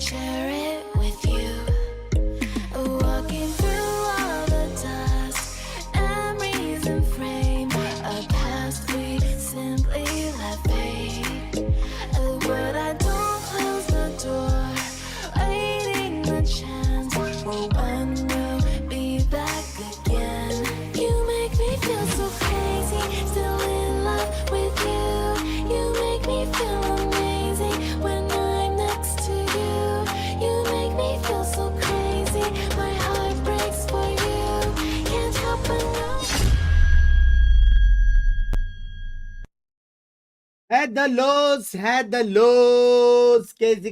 share it with you. Walking through all the dust, memories and frame, a past we simply let fade. But I don't close the door, waiting the chance for one we'll be back again. You make me feel so crazy, still in love with you. You make me feel amazing when I'm next to you. You make me feel so crazy, my heart breaks for you. Can't help but know. Had the lows, had the lows. कैसे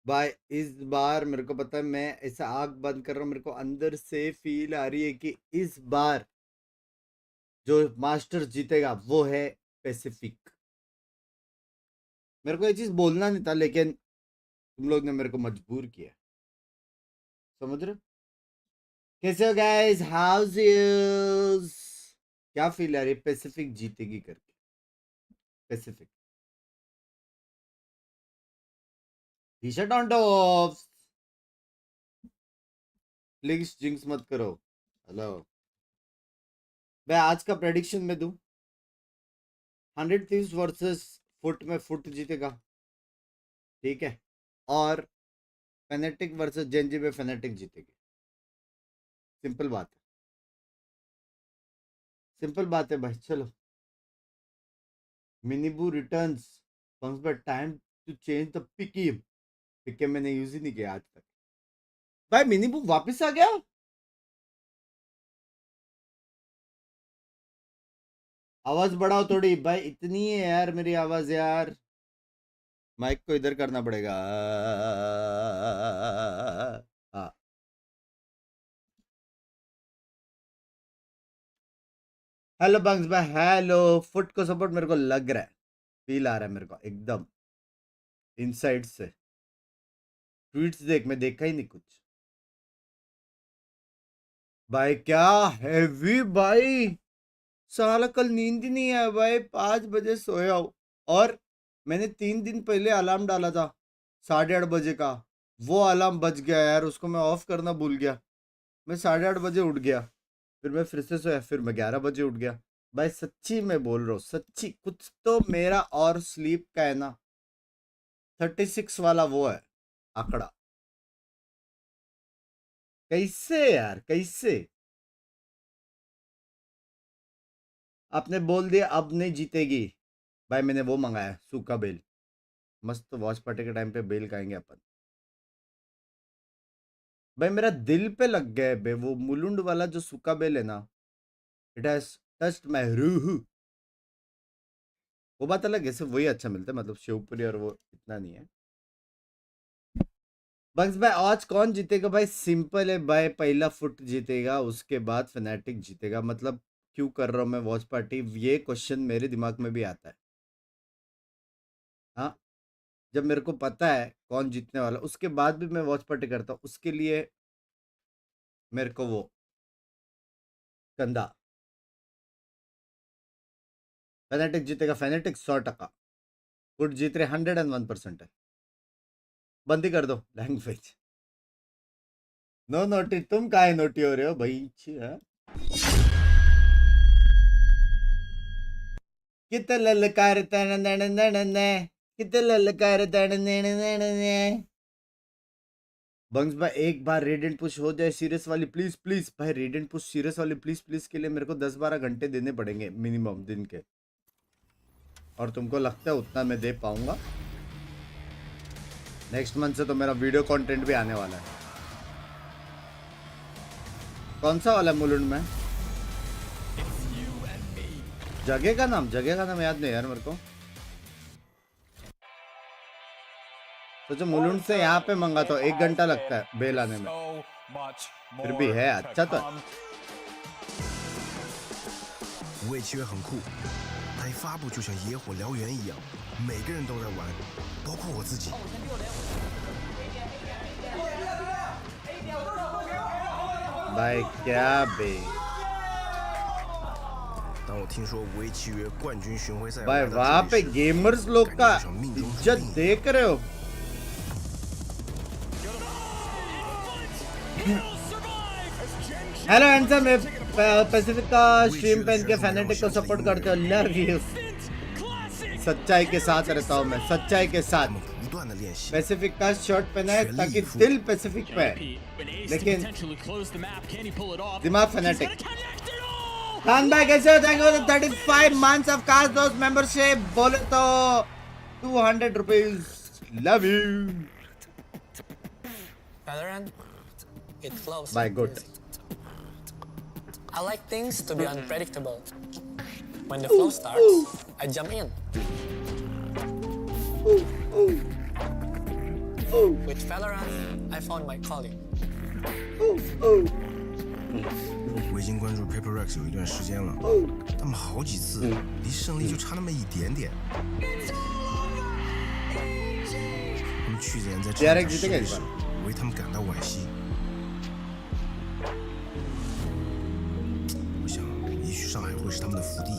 भाई इस बार मेरे को पता है, मैं ऐसा आग बंद कर रहा हूँ, मेरे को अंदर से फील आ रही है कि इस बार जो मास्टर्स जीतेगा वो है पैसिफिक। मेरे को ये चीज बोलना नहीं था, लेकिन तुम लोग ने मेरे को मजबूर किया। समझ रहे हो? कैसे हो गाइस? हाउस यूज? क्या फील आ रही है पैसिफिक जीतेगी करके? Pacific T shirt on top, please jinx मत करो। हेलो, मैं आज का प्रेडिक्शन में दूं 100 थीव्स वर्सेस फुट में फुट जीतेगा, ठीक है, और फेनेटिक वर्सेस जेनजी में फेनेटिक जीतेगी। सिंपल बात है, सिंपल बात है भाई। चलो, MiniBoo returns comes by time to change the pick'em. Pick'em मैंने यूज ही नहीं किया आज तक। भाई मिनीबू वापस आ गया। आवाज बढ़ाओ थोड़ी भाई, इतनी है यार मेरी आवाज यार। माइक को इधर करना पड़ेगा। हाँ, हेलो बंग्स भाई, हेलो। फुट को सपोर्ट मेरे को लग रहा है, फील आ रहा है मेरे को एकदम इनसाइड से। ट्वीट्स देख, मैं देखा ही नहीं कुछ। भाई क्या हैवी भाई, साला कल नींद ही नहीं आया भाई। 5 बजे सोया हूँ, और मैंने 3 दिन पहले अलार्म डाला था 8:30 बजे का। वो अलार्म बज गया यार, उसको मैं ऑफ करना भूल गया। मैं 8:30 बजे उठ गया, फिर मैं फिर से सोया, फिर मैं 11 बजे उठ गया। भाई सच्ची मैं बोल रहा हूँ, सच्ची कुछ तो मेरा और स्लीप का है ना 36 वाला वो है आंकड़ा। कैसे यार, कैसे? आपने बोल दिया अब नहीं जीतेगी। भाई मैंने वो मंगाया सूखा बेल, मस्त वॉच पार्टी के टाइम पे बेल खाएंगे अपन। भाई मेरा दिल पे लग गया है बे, वो मुलुंड वाला जो सूखा बेल है ना, इट हैज टच्ड माय रूह। वो बात अलग है, सिर्फ वही अच्छा मिलता है, मतलब शिवपुरी और वो इतना नहीं है। बंक्स भाई आज कौन जीतेगा? भाई सिंपल है भाई, पहला फुट जीतेगा, उसके बाद फनाटिक जीतेगा। मतलब क्यों कर रहा हूँ मैं वॉच पार्टी, ये क्वेश्चन मेरे दिमाग में भी आता है। हाँ, जब मेरे को पता है कौन जीतने वाला, उसके बाद भी मैं वॉच पार्टी करता हूँ। उसके लिए मेरे को वो कंधा फेनेटिक जीतेगा, फेनेटिक 100%। फुट जीत रहे 101% है। बंदी कर दो लैंग्वेज। नो नोटी, तुम काहे नोटी हो रहे हो भाई? है कितने ललकार कितने ललकार। बंग्स भाई एक बार रेडियंट पुश हो जाए सीरियस वाली, प्लीज प्लीज भाई, रेडियंट पुश सीरियस वाली प्लीज प्लीज के लिए मेरे को 10-12 घंटे देने पड़ेंगे मिनिमम दिन के, और तुमको लगता है उतना मैं दे पाऊंगा? नेक्स्ट मंथ से तो मेरा वीडियो कंटेंट भी आने वाला है। कौन सा वाला मुलुंड में? जगह का नाम याद नहीं यार मेरे को। तो जो मुलुंड से यहाँ पे मंगा तो 1 घंटा लगता है बेल आने में, फिर भी है अच्छा तो। 无畏契约很酷，它一发布就像野火燎原一样，每个人都在玩，包括我自己。भाई क्या बे, 当我听说为契约冠军巡回赛 भाई वहाँ पे गेमर्स लोग का इज्जत देख रहे हो हेलो हैंडसम पैसिफिक का स्ट्रीम पहन के फैनेटिक को सपोर्ट करते हो लव यू सच्चाई के साथ रहता हूँ मैं सच्चाई के साथ पैसिफिक का शर्ट पहना है ताकि दिल पैसिफिक पे है लेकिन दिमाग फैनेटिक खान भाई कैसे हो thank you for 35 months of cast those membership बोले तो 200 rupees love you Valorant, it flows. by good I like things to be unpredictable. When the flow starts, I jump in. With Valorant, I found my calling. 我已经关注 Paper Rex 有一段时间了，他们好几次离胜利就差那么一点点。他们去年在这场失利时，我为他们感到惋惜。我想，也许上海会是他们的福地。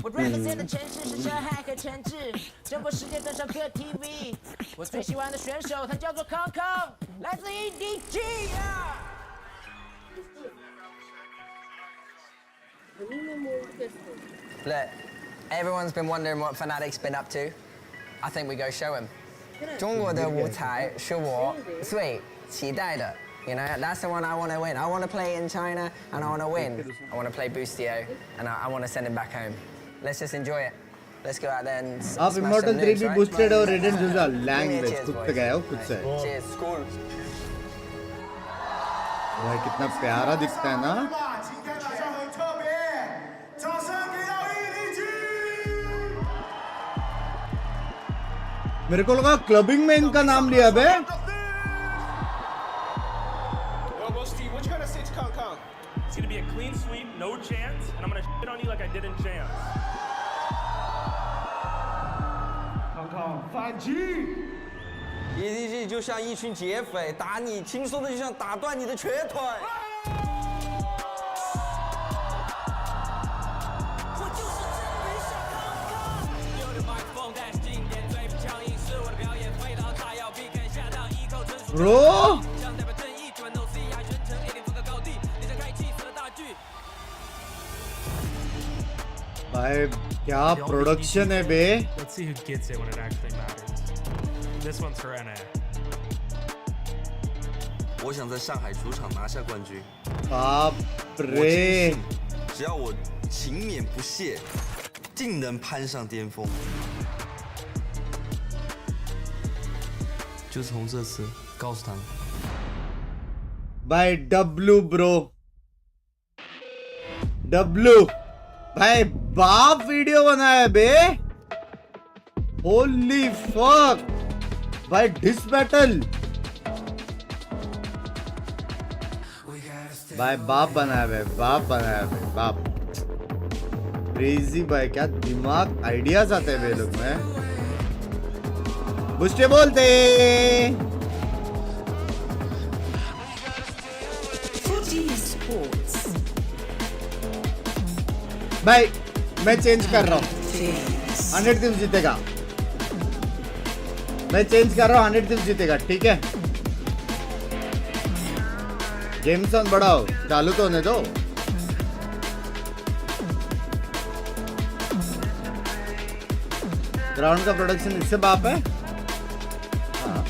我 represent 的城市是上海和城市，整个世界登上各 TV。我最喜欢的选手他叫做康康，来自 EDG 啊。 Look, everyone's been wondering what Fnatic's been up to. I think we go show him. 中国的舞台是我最期待的。You know, that's the one I want to win. I want to play in China and I want to win. I want to play Boostio and I want to send him back home. Let's just enjoy it. Let's go out there and आप smash Immortal some 3 noobs, भी right? boosted और Radiant जूझा Give me a language cheers, खुद boys. से गया हो खुद से Cheers. School. भाई कितना प्यारा दिखता है ना मेरे को लगा क्लबिंग में इनका नाम लिया बे What you gotta say to Kong Kong? It's gonna be a clean sweep, no chance, and I'm gonna shit on you like I did in chance. Kong Kong, 5G. EDG 就像一群劫匪，打你轻松的就像打断你的瘸腿。ब्रो भाई क्या production है बे Let's see who gets it when it actually matters. This one's for NA. 我想在上海主场拿下冠军， बाप रे 只要我勤勉不懈，定能攀上巅峰。就从这次告诉他们。 भाई W bro W भाई बाप video बनाया बे Holi fuck भाई डिस बैटल भाई बाप बनाया बे बाप बनाया बे बाप क्रेजी भाई क्या दिमाग आइडियाज आते हैं बे लोग में बुस्टे बोलते भाई मैं चेंज कर रहा हूँ 100 दिव्स जीतेगा मैं चेंज कर रहा हूँ 100 दिव्स जीतेगा ठीक है गेम्स ऑन बढ़ाओ चालू तो होने दो ग्राउंड का प्रोडक्शन इससे बाप है हाँ।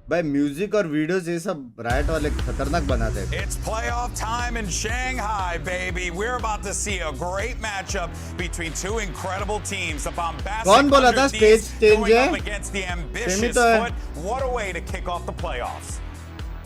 भाई म्यूजिक और वीडियोस ये सब राइट वाले खतरनाक बनाते हैं It's playoff time in Shanghai, baby. We're about to see a great matchup between two incredible teams. The bombastic कौन बोला था Under Thieves stage change going है up against the semi ambitious तो है FUT. What a way to kick off the playoffs.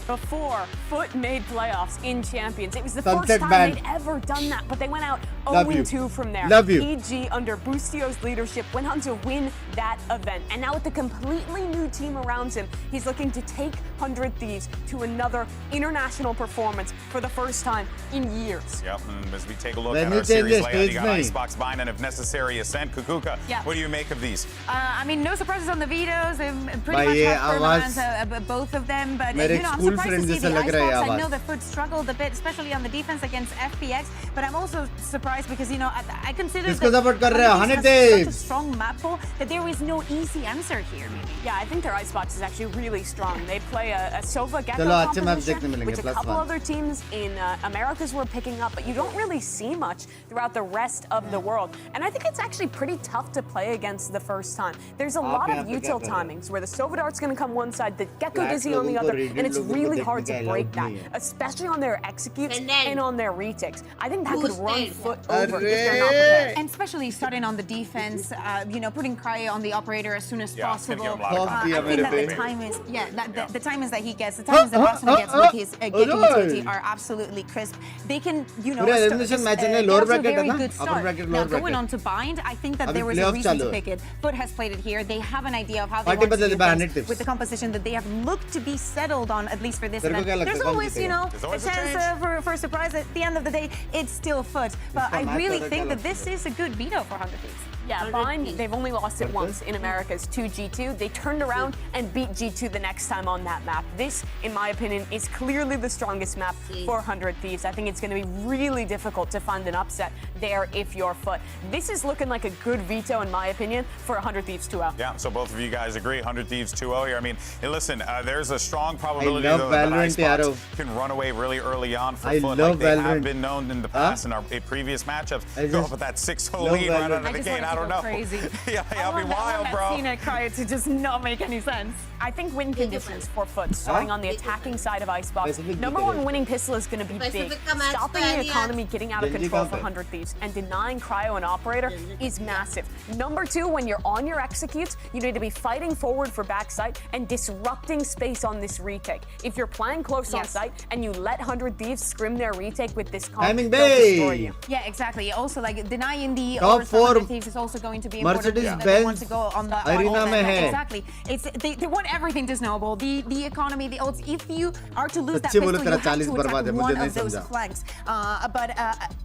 Before FUT made playoffs in Champions, it was the Sunset first time band. they'd ever done that, but they went out Love you. 0-2 from there. Love you. EG under Boostio's leadership went on to win that event, and now with a completely new team around him, he's looking to take 100 Thieves to another international performance for the first time in years. Yep, and as we take a look When at you our change series the layout, you stage got name. Icebox, Vine, and if necessary, Ascent. Kukuka, Yeah. what do you make of these? I mean, no surprises on the vetoes. They've pretty भाई much ये have आवाज both of them, but मेरे you know, I'm school girlfriend to see जैसा the लग रहा है Icebox. I आवाज. know the FUT struggled a bit, especially on the defense against FPX, but I'm also surprised because, you know, I consider किसको support कर रहे हैं? Fnatic Hane has such a Tips. strong map pool that there is no easy answer here. Yeah, I think their Icebox is actually really strong. They play a Sova Gecko चलो अच्छे match देखने composition, मिलेंगे which a plus couple 1. other teams in Americas were picking up, but you don't really see much throughout the rest of the world. And I think it's actually pretty tough to play against the first time. There's a lot of util timings where the Sova Dart's going to come one side, the Gecko Dizzy on the other, and it's really hard to break that, especially on their executes and on their retakes. I think that could run FUT over if they're not prepared. And especially starting on the defense, you know, putting Cryo on the operator as soon as possible. I think that the time is, the timings that he gets, the timings that Boston gets with his Gecko utility are absolutely crisp. They can, you know, get off to a very good start. Now going on to bind, I think that there was a reason to pick it. FUT has played it here. They have an idea of how they want to do things with the composition that they have looked to be settled on, at least for this event. There's always, you know, a chance for a surprise. At the end of the day, it's still FUT. But I really think that this is a good veto for 100 Thieves. Yeah, Bind, they've only lost it once in America's 2G2. They turned around and beat G2 the next time on that map. This, in my opinion, is clearly the strongest map for 100 Thieves. I think it's going to be really difficult to find an upset there if you're FUT. This is looking like a good veto, in my opinion, for 100 Thieves 2-0. Yeah, so both of you guys agree, 100 Thieves 2-0 here. I mean, hey, listen, there's a strong probability I though, love that Valorant, Icebox can run away really early on for FUT. love Like they Valorant. have been known in the past in our previous matchups. Go up with that 6-0 lead right out of the gate. I don't know. Crazy. Yeah, it'll be wild, bro. I've seen it cry to just not make any sense. I think win conditions for FUT, starting on the attacking side of Icebox. Number one winning pistol is going to be big. Stopping the economy getting out of control for 100 Thieves and denying Cryo and Operator is massive. Number two, when you're on your executes, you need to be fighting forward for backside and disrupting space on this retake. If you're playing close on site and you let 100 Thieves scrim their retake with this comp, they'll destroy you. Yeah, exactly. Also, like denying the Top 4 100 Thieves is also going to be important. They want to go on the arena mein hai. Exactly. They want everything to snowball. The economy, the ults. If you are to lose that pistol, you have to attack one of those flanks. But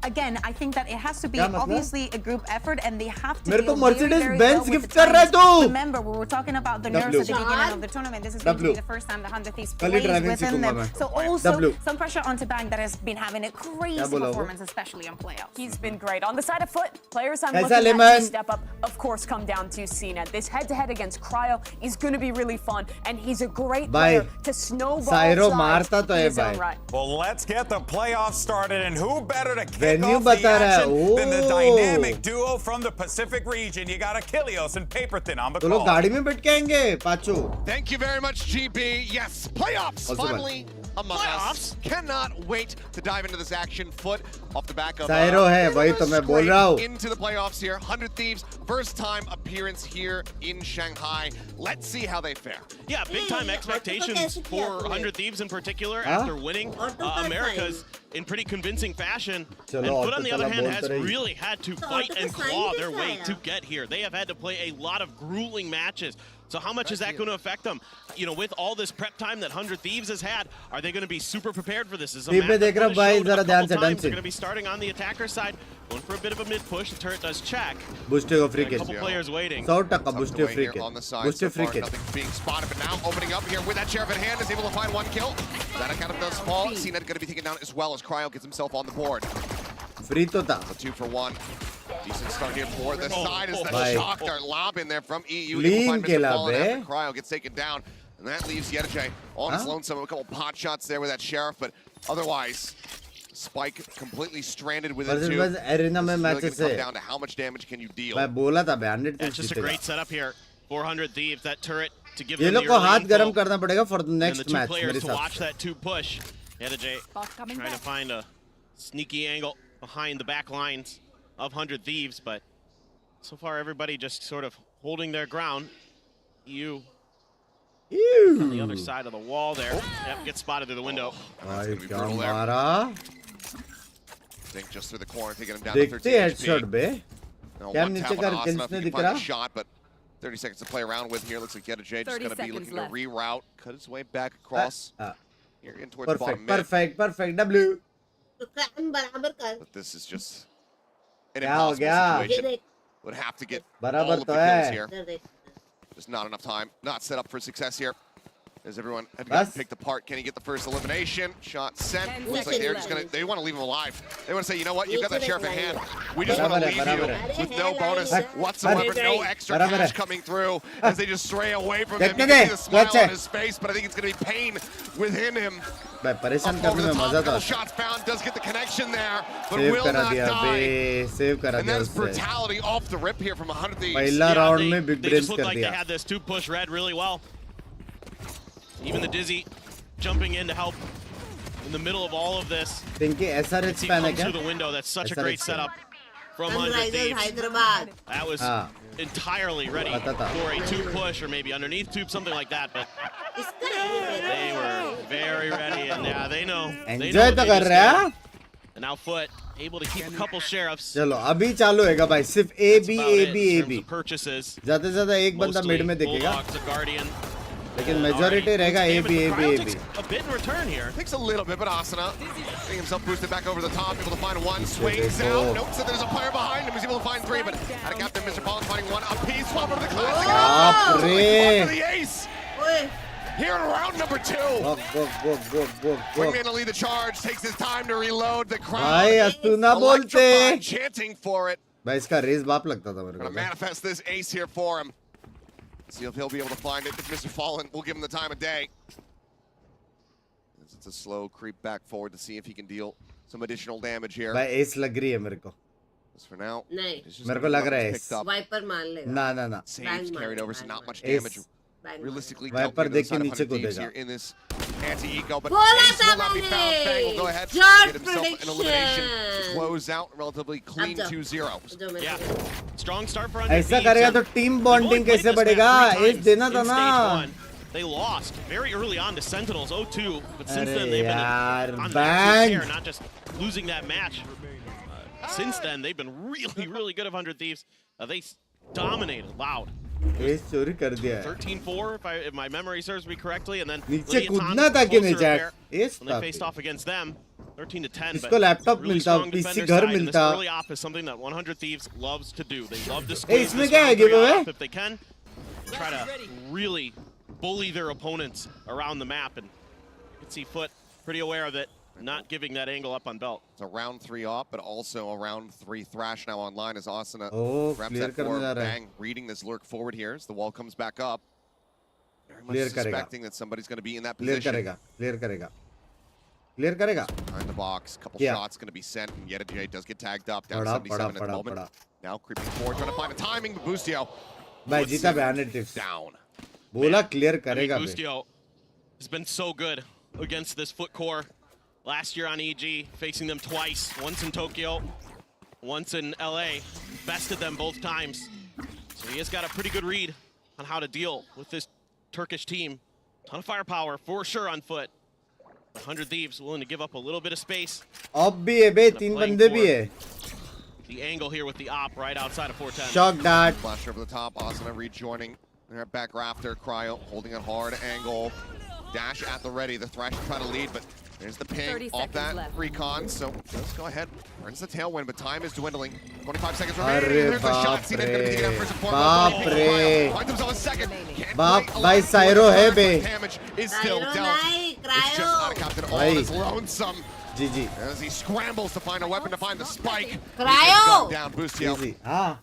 again, I think that it has to be obviously a group effort, and they have to deal very well with the timings. Remember, we were talking about the nerfs at the beginning of the tournament. This is going to be the first time the 100 Thieves plays within them. So also some pressure onto Bang that has been having a crazy performance, especially on playoffs. He's been great. On the side of FUT, players I'm looking at to step up, of course, come down to CNET. This head-to-head against Cryo is going to be really fun, and he's a great player to snowball sides in his own right. Well, let's get the playoffs started, and who better to kick off the action than the dynamic duo from the Pacific region? You got Achilles and Paperthin on the तो लोग call. गाड़ी में बैठ के आएंगे पाचू. Thank you very much, GB. Yes, playoffs finally among us. Cannot wait to dive into this action. FUT off the back of Sairo है वही तो मैं बोल रहा हूँ. into the playoffs here. 100 Thieves, first time appearance here in Shanghai. Let's see how they fare. Yeah, big time expectations for 100 Thieves in particular after winning America's in pretty convincing fashion. And FUT on the other hand has really had to fight and claw their way to get here. They have had to play a lot of grueling matches. So how much is that going to affect them? You know, with all this prep time that 100 Thieves has had, are they going to be super prepared for this? Is a map that FUT has showed a couple times. They're going to be starting on the attacker side, going for a bit of a mid push. The turret does check. Boosting free kill. A couple players waiting. 100% boosting free kill. On the side, boosting free kill. Nothing being spotted, but now opening up here with that sheriff in hand is able to find one kill. That account of does fall. CNET going to be taken down as well as Cryo gets himself on the board. Free to था. 2 for 1. Decent start here for the side as the shock dart lob in there from EU. Clean kill after Cryo gets taken down, and that leaves Yetajay on his lonesome. A couple pot shots there with that sheriff, but otherwise, Spike completely stranded within 2. बस arena में really matches come है. down to how much damage can you deal. मैं बोला था 100 It's just a great setup here. 400 Thieves, that turret to give ये them the लोग को early हाथ info, गरम करना पड़ेगा for the and next the two match players मेरे to हिसाब watch से. that 2 push. Yetajay trying to find a sneaky angle behind the back lines of 100 Thieves, but so far everybody just sort of holding their ground. You on the other side of the wall there. Yep, gets spotted through the window. भाई क्या मारा? Think just through the corner, taking him down to 13 देखते headshot बे. No, क्या one नीचे tap कर on kills Asana if नहीं he दिख can find रहा? the shot, but 30 seconds to play around with here. Looks like Yetajay just going to be looking to reroute, cut his way back across. Here in towards the bottom mid. Perfect. W. But this is just an क्या हो impossible गया? situation. Would have to get all बराबर of तो the kills है. here. Just not enough time. Not set up for success here. As everyone had gotten picked apart, can he get the first elimination? Shot sent. Looks like they're just gonna, they want to leave him alive. They want to say, you know what, you've got that sheriff in hand. We just want to leave you with no bonus whatsoever, no extra cash coming through as they just stray away from him. You can see the smile on his face, but I think it's gonna be pain within him. परेशान करने में मजा था. Shots found, does get the connection there, but will not die. And that's brutality off the rip here from 100 Thieves. पहला round में big brains कर दिया. They had this two push red really well. Even the Dizzy jumping in to help in the middle of all of this. Think SRH fan है क्या? Through the window. That's such a great setup from 100 Thieves. That was entirely ready for a two push or maybe underneath tube, something like that. But they were very ready, and yeah, they know. Enjoy तो कर रहे हैं. And now FUT able to keep a couple sheriffs. चलो अभी चालू होएगा भाई सिर्फ AB. Purchases. ज़्यादा से ज़्यादा एक बंदा मिड में देखेगा. लेकिन मेजॉरिटी रहेगा AB. A bit in return here. Takes a little bit, but Asuna getting himself boosted back over the top, able to find one, swings out. Nope, so there's a player behind him. He's able to find three, but out of captain, Mr. Paul finding one. A piece, swap over the classic. For the ace. Here in round number 2. Wingman to lead the charge, takes his time to reload. The crowd electrified, chanting for it. भाई इसका race बाप लगता था मेरे को. Gonna manifest this ace here for him. See if he'll be able to find it. If Mr. Fallen will give him the time of day. It's a slow creep back forward to see if he can deal some additional damage here. भाई S लग रही है मेरे को. Just for now. मेरे को लग रहा है एस. वाइपर मान लेगा. ना. Saves carried over, so not much damage. Realistically, Viper देख के नीचे कूदेगा. In this anti-eco, but ace will not be found. Fang will go ahead, get himself an elimination to close out relatively clean 2-0. Yeah, strong start for 100 ऐसा करेगा तो team bonding कैसे बढ़ेगा? S देना था ना. They lost very early on to Sentinels 0-2, but since then they've been on the tear, not just losing that match. Since then they've been really good of 100 Thieves. They dominated loud. S चोरी कर दिया है. 13-4 if my memory serves me correctly, and then नीचे कूदना था कि नहीं Jack? As they faced off against them 13-10. इसको लैपटॉप मिलता, पीसी घर मिलता. Early op is something that 100 Thieves loves to do. They love to squeeze इसमें क्या है giveaway? if they can. Try to really bully their opponents around the map, and you can see FUT pretty aware of it. Not giving that angle up on belt. It's a round 3 op, but also a round 3 thrash now online as Asuna grabs that forward. Bang, reading this lurk forward here as the wall comes back up. Very much suspecting that somebody's going to be in that position. Clear करेगा. Behind the box, couple shots going to be sent, and J does get tagged up. Down 77 at the moment. Now creeping forward, trying to find the timing. Boostio. भाई जीता 100 tips. Down. बोला clear करेगा. Boostio has been so good against this FUT core. Last year on EG, facing them twice, once in Tokyo, once in LA, bested them both times. So he has got a pretty good read on how to deal with this Turkish team. Ton of firepower for sure on FUT. 100 Thieves willing to give up a little bit of space. Op bhi hai bhai, 3 bande bhi hai. The angle here with the op right outside of 410. Shock dart. Flash over the top, Asuna rejoining. They're back rafter, Cryo holding it hard, angle. Dash at the ready, the Thrash try to lead, but there's the ping off that recon, so let's go ahead. Earns the tailwind, but time is dwindling. 25 seconds remaining. There's the shot. Cena gonna be taking out first and foremost. Finds himself a second. Bhai Syro hai be. Damage is still dealt. It's just out of captain. All is lonesome. GG. As he scrambles to find a weapon to find the spike. Cryo. Down, Boostio.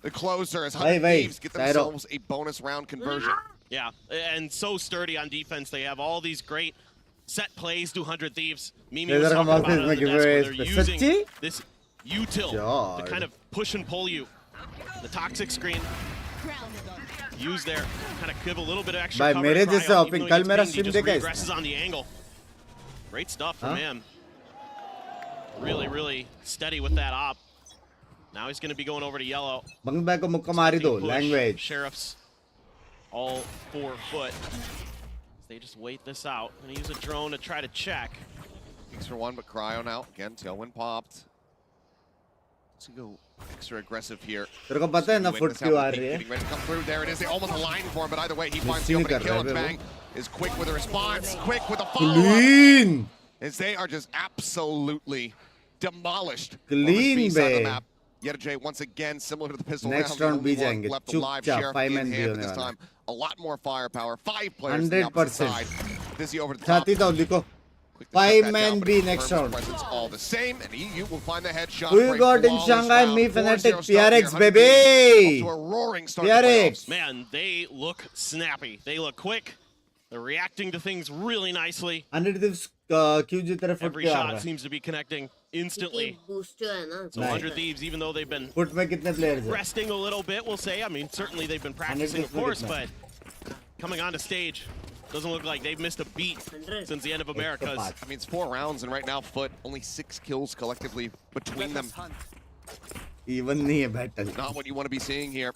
The closer as 100 Thieves get themselves a bonus round conversion. Yeah, and so sturdy on defense. They have all these great set plays to 100 Thieves. Mimi was talking about it on the desk where they're using this util to kind of push and pull you. The toxic screen. Use there, kind of give a little bit of extra cover. Even though he gets pinged, he just regresses on the angle. Great stuff from him. Really steady with that op. Now he's going to be going over to yellow. Bang ko mukha mari do. Language. Sheriffs all 4 foot. They just wait this out. Gonna use a drone to try to check. Thanks for one, but Cryo now. Again, tailwind popped. Let's go extra aggressive here. तेरे को पता है ना FUT क्यों आ रही है? Getting ready to come through. There it is. They almost aligned for him, but either way, he finds the opening kill. And Bang is quick with a response, quick with a follow-up. As they are just absolutely demolished. Clean, babe. J once again, similar to the pistol Next round be जाएंगे. left alive. Sheriff in hand, but this time a lot more firepower. 5 players on the opposite side. Dizzy over the top. छाती तो लिखो 5-man B next round. All the same, and EU will find the headshot. Who you got in Shanghai? Me, Fnatic, PRX, baby. Also a roaring start. PRX. Man, they look snappy. They look quick. They're reacting to things really nicely. Every shot seems to be connecting instantly. So 100 Thieves, even though they've been resting a little bit, we'll say. I mean, certainly they've been practicing, of course, but coming onto stage, doesn't look like they've missed a beat since the end of Americas. I mean, it's 4 rounds, and right now, FUT only 6 kills collectively between them. Even nahi hai battle. Not what you want to be seeing here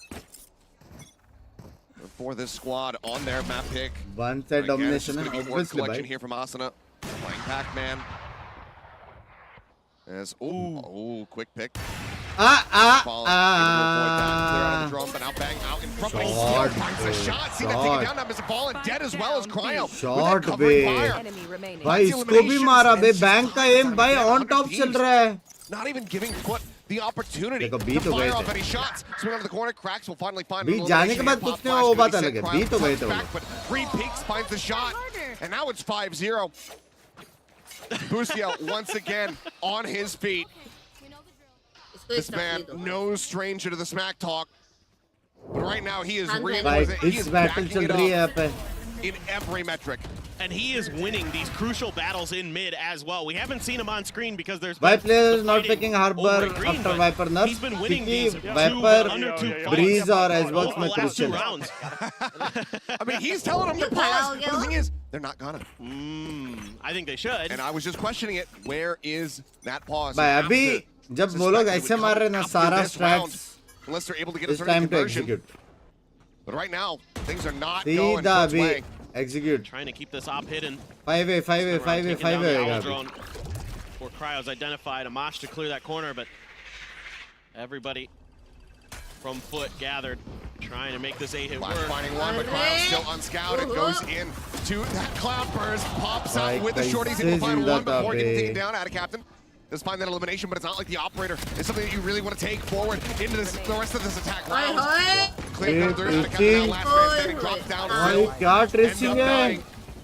for this squad on their map pick. One side domination, obviously. Collection here from Asuna, playing Pac-Man. As quick pick. Clear out of the drum, but now bang out in front. But he finds the shot. See that taken down now, Mr. Ball and dead as well as Cryo. Shot bे भाई इसको भी मारा बे bank का M भाई on top चल रहा है. Not even giving FUT the opportunity देखो to बी तो गए fire off थे. any shots. Swing over the corner, cracks will finally find. B जाने के बाद कुछ नहीं वो बात अलग है. बी तो गए थे वो. But Free Peaks finds the shot, and now it's 5-0. Busio once again on his feet. This man, no stranger to the smack talk. But right now he is backing it up in every metric. And he is winning these crucial battles in mid as well. We haven't seen him on screen because there's Viper players not picking Harbor green, after Viper nerf. He's been winning Viper, these Breeze or Icebox में crucial. I mean, he's telling them to pause, but the thing is, they're not gonna. I think they should. And I was just questioning it. Where is that pause? भाई अभी जब वो लोग ऐसे मार रहे ना सारा strats, unless they're able to get it's time to execute. But right now, things are not going सीधा FUT's way. Execute. Trying to keep this op hidden. 5-A होएगा. Before Cryo's identified Amash to clear that corner, but everybody from FUT gathered, trying to make this 8-hit work. Finding one, but Cryo still unscouted, goes in to that cloud burst, pops out with the shorties, able to find one before getting taken down. Out of captain. Does find that elimination, but it's not like the operator is something that you really want to take forward into this, the rest of this attack round. Clear through the captain, last man standing, drops down.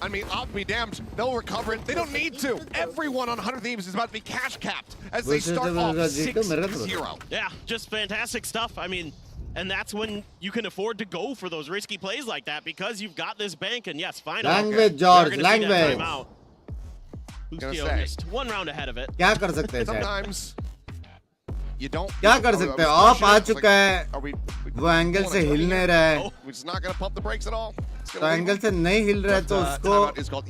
I mean, I'll be damned. They'll recover it. They don't need to. Everyone on 100 Thieves is about to be cash capped as they start off 6-0. Yeah, just fantastic stuff. I mean, and that's when you can afford to go for those risky plays like that because you've got this bank. And yes, finally, language, George, language. Just one round ahead of it. क्या कर सकते हैं? Sometimes you don't. क्या कर सकते हैं? Of आ चुका है. वो एंगल से हिल नहीं रहा है. We're just not gonna pump the brakes at all. तो एंगल से नहीं हिल रहा है तो उसको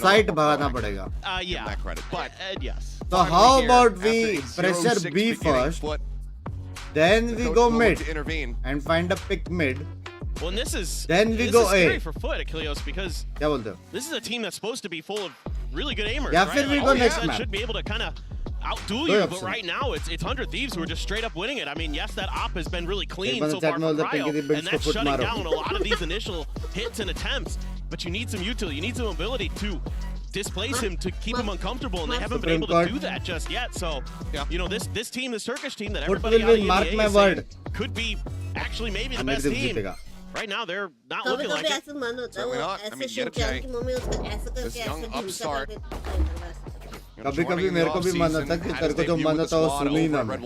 साइड भगाना पड़ेगा. Yeah, but yes. So how about we pressure B first, then we go mid and find a pick mid. Well, and this is A scary for FUT at Kilios because क्या बोलते हो? This is a team that's supposed to be full of really good aimers. या right? फिर we go next map. Should be able to kind of outduel you, but right now it's 100 Thieves who are just straight up winning it. I mean, yes, that op has been really clean so far for Cryo, and that's shutting down a lot of these initial hits and attempts. But you need some utility, you need some ability to displace him to keep him uncomfortable, and they haven't been able to do that just yet. So, you know, this team, this Turkish team that everybody out of could be actually maybe the best team. Right now, they're not looking like it. Certainly not. I mean, Gen.G, this young upstart. कभी-कभी मेरे को भी मन होता है कि तेरे को जो मन होता है वो सुन ही ना मैं.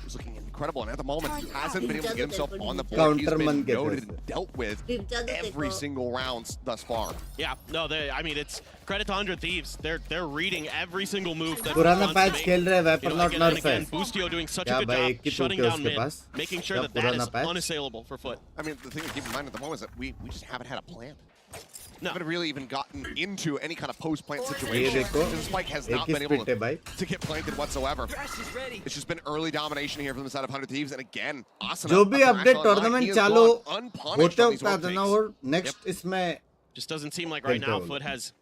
He's looking incredible, and at the moment he hasn't been able to get himself on the board. Counter He's man been noted and dealt with every single round thus far. Yeah, no, I mean, it's credit to 100 Thieves. They're reading every single move that पुराना patch खेल रहे हैं Viper not nerf है. Boostio doing such a good job shutting down mid, making sure that is unassailable for FUT. I mean, the thing to keep in mind at the moment is that we just haven't had a plan. No. Haven't really even gotten into any kind of post-plant situation. The Spike has not been able to get planted whatsoever. It's just been early domination here from the side of 100 Thieves, and again, Asuna. जो भी update tournament चालू होते होता है ना वो next इसमें just doesn't seem like right now FUT has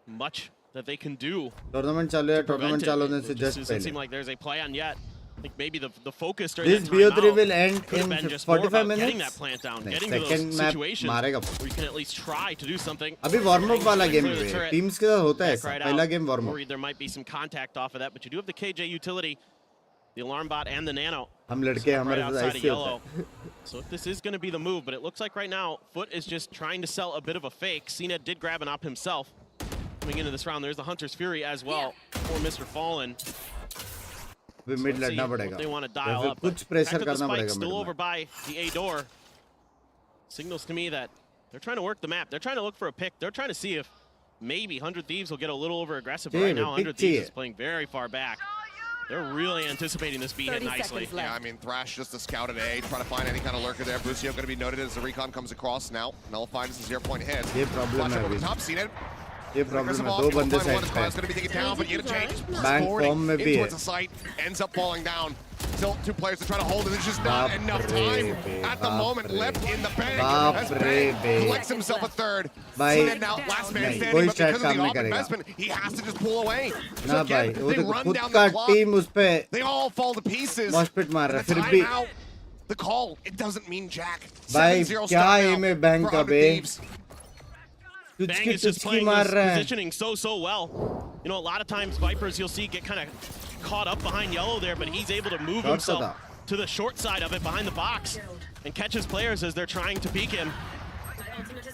much that they can do. Tournament चालू है, tournament चालू होने से just doesn't seem like there's a plan yet. I think maybe the focus during this that BO3 will end in 45 minutes. Getting that plant down, getting to those situations where you can at least try to do something. अभी warm up वाला game है. Teams के साथ होता है ऐसा. पहला game warm up. There might be some contact off of that, but you do have the KJ utility. the alarm bot and the nano. हम लड़के right हमारे outside साथ of ऐसे yellow. होता है. So if this is going to be the move, but it looks like right now FUT is just trying to sell a bit of a fake. CNED did grab an op himself coming into this round. There's the Hunter's Fury as well for Mr. Fallen. Way mid लड़ना पड़ेगा. They want to dial up. कुछ pressure Back to the करना spike, पड़ेगा still mid over by the A door. Signals to me that they're trying to work the map. They're trying to look for a pick. They're trying to see if maybe 100 Thieves will get a little over aggressive. But right now, 100 Thieves is playing very far back. They're really anticipating this B hit nicely. Yeah, I mean, Thrash just a scout at A, trying to find any kind of lurker there. Busio going to be noted as the recon comes across now. Nullified is a 0-point hit. ये problem है अभी. Top seen it. ये problem है. दो बंदे side पे. Going to be taken down, but yet change. Bank form में भी है. Towards the site, ends up falling down. Still two players to try to hold it. There's just not enough time at the moment left in the bank. As Bank collects himself a third. CNED now last man standing, but because of the off investment, he has to just pull away. So again, they run down the clock. They all fall to pieces. Timeout. The call, it doesn't mean jack. 7-0 start now for 100 Thieves. Bang is just playing this positioning so well. You know, a lot of times Vipers you'll see get kind of caught up behind yellow there, but he's able to move himself to the short side of it behind the box and catches players as they're trying to peek him.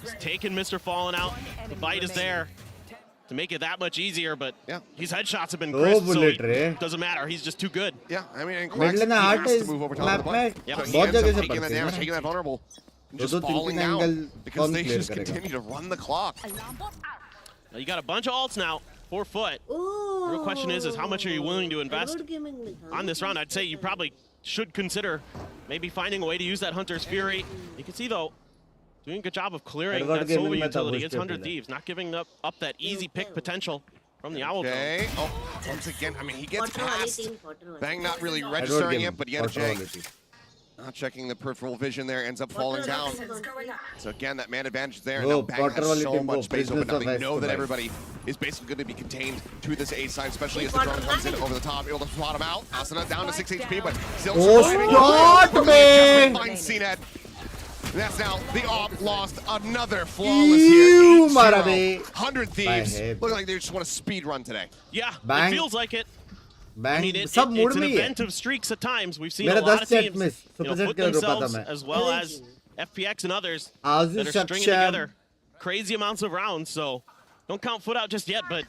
He's taking Mr. Fallen out. The bite is there to make it that much easier, but his headshots have been crisp, so it doesn't matter. He's just too good. Yeah, I mean, and Cracks, he has to move over top of the play. So he ends up taking that damage, taking that vulnerable, and just falling down because they just continue to run the clock. Now you got a bunch of ults now. 4 FUT. The real question is how much are you willing to invest on this round? I'd say you probably should consider maybe finding a way to use that Hunter's Fury. You can see, though, doing a good job of clearing that solo utility. It's 100 Thieves, not giving up that easy pick potential from the Owl. Okay. Oh, once again, I mean, he gets past. Bang not really registering it, but yet a Jake. Not checking the peripheral vision there, ends up falling down. So again, that man advantage is there. And now Bang has so much space open. Now they know that everybody is basically going to be contained to this A side, especially as the drone comes in over the top, able to swat him out. Asuna down to 6 HP, but still surviving. Finds CNED. That's now the op lost another flawless here. 100 Thieves. Look like they just want to speed run today. Yeah, it feels like it. I mean, it's an event of streaks at times. We've seen a lot of teams put themselves, as well as FPX and others, that are stringing together crazy amounts of rounds. So don't count FUT out just yet, but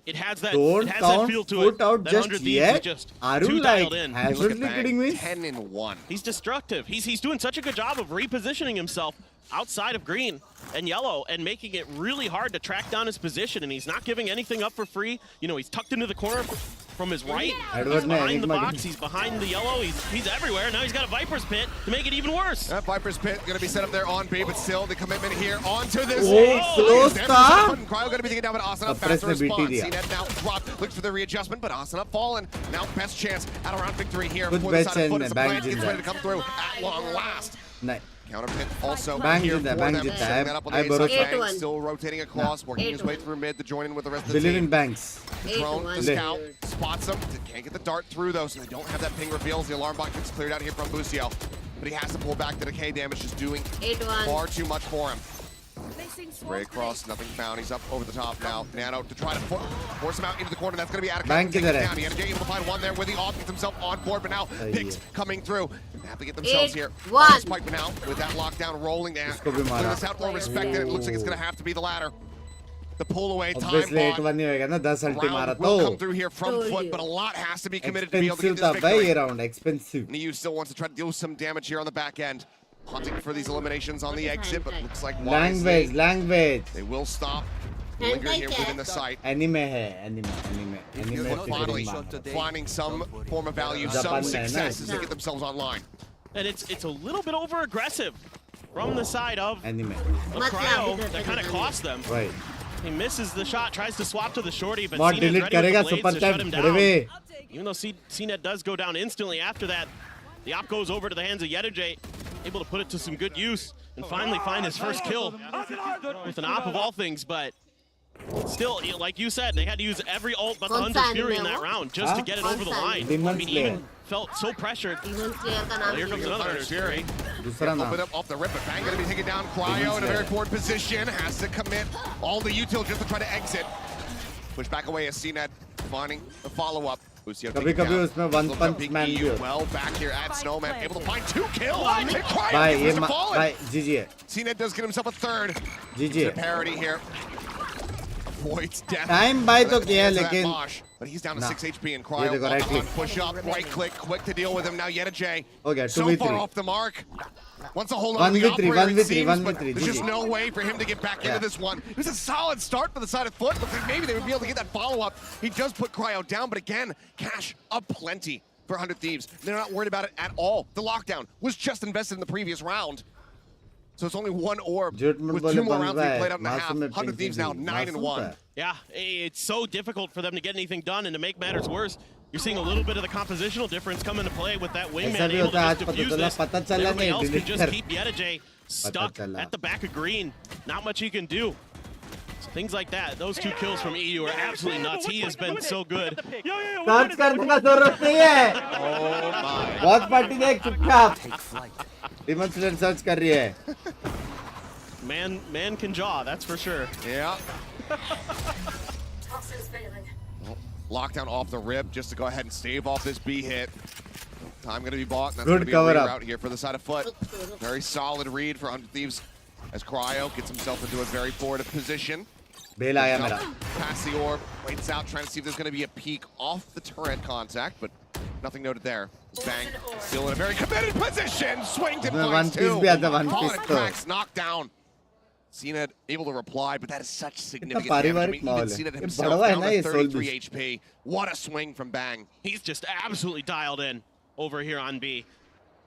it has that, feel to it. That 100 Thieves is just too dialed in. Look at Bang, 10-1. He's destructive. He's doing such a good job of repositioning himself outside of green and yellow and making it really hard to track down his position, and he's not giving anything up for free. You know, he's tucked into the corner from his right. He's behind the box. He's behind the yellow. He's everywhere. Now he's got a Viper's Pit to make it even worse. That Viper's Pit going to be set up there on B, but still the commitment here onto this. Close Cryo going to be taking down, but Asuna faster response. CNED now dropped, looks for the readjustment, but Asuna fallen. Now best chance at a round victory here for the side of FUT as the plan gets ready to come through at long last. Counter pit also here for them, setting that up on the A side. Bang still rotating across, working his way through mid to join in with the rest of the team. Believe in Banks. The drone, the scout, spots him. Can't get the dart through though, so they don't have that ping reveals. The alarm bot gets cleared out here from Busio, but he has to pull back. The decay damage is doing far too much for him. Spray across, nothing found. He's up over the top now. Nano to try to force him out into the corner. That's going to be out of control. He had a able to find one there with the off, gets himself on board, but now Binks coming through. They have to get themselves here. Spike, but now with that lockdown rolling down. Clear this out or respect it. It looks like it's going to have to be the latter. The pull away time bomb will come through here from FUT, but a lot has to be committed to be able to get this victory. Expensive. NEU still wants to try to deal some damage here on the back end. Hunting for these eliminations on the exit, but looks like language. They will stop. Linger here within the site. Anime. Finally finding some form of value, some success as they get themselves online. And it's a little bit over aggressive from the side of Cryo. That kind of cost them. Right. He misses the shot, tries to swap to the shorty, but CNED's ready with the blades to shut him down. Even though CNED does go down instantly after that, the op goes over to the hands of Yedajay, able to put it to some good use and finally find his first kill with an op of all things, but still, like you said, they had to use every ult but the Hunter's Fury in that round just to get it over the line. I mean, even felt so pressured. Well, here comes another Hunter's Fury. Open up off the rip, but Bang going to be taking down Cryo in a very forward position. Has to commit all the util just to try to exit. Push back away as CNED finding the follow-up. कभी-कभी उसमें one पंच man भी होता है। Well, back here at Snowman, able to find 2 kills. भाई ये भाई GG है। CNET does get himself a third. GG है। Parity here. Avoids death. Time by तो किया है लेकिन but he's down to 6 HP and Cryo push up, right click, quick to deal with him. Now Yeta J. Okay, so far off the mark. Wants a hold on the operator, it seems, but there's just no way for him to get back into this one. It was a solid start for the side of FUT. Looks like maybe they would be able to get that follow-up. He does put Cryo down, but again, cash up plenty for 100 Thieves. They're not worried about it at all. The lockdown was just invested in the previous round. So it's only one orb with 2 more rounds being played out in the half. 100 Thieves now 9-1. Yeah, it's so difficult for them to get anything done, and to make matters worse, you're seeing a little bit of the compositional difference come into play with that wingman able to just defuse this. Everybody else can just keep Yeta stuck at the back of green. Not much he can do. So things like that. Those 2 kills from EU are absolutely nuts. He has been so good. Search करने का जरूरत नहीं है। बहुत party देख चुपचाप। Demon Slayer search कर रही है। Man can jaw, that's for sure. Yeah. Lockdown off the rip just to go ahead and stave off this B hit. Time going to be bought, and that's going to be a reroute here for the side of FUT. Very solid read for 100 Thieves as Cryo gets himself into a very forward position. Pass the orb, waits out, trying to see if there's going to be a peek off the turret contact, but nothing noted there. Bang, still in a very committed position. Swings and finds 2. Fallen cracks, knocked down. CNET able to reply, but that is such significant damage. I mean, even CNET himself down to 33 HP. What a swing from Bang. He's just absolutely dialed in over here on B.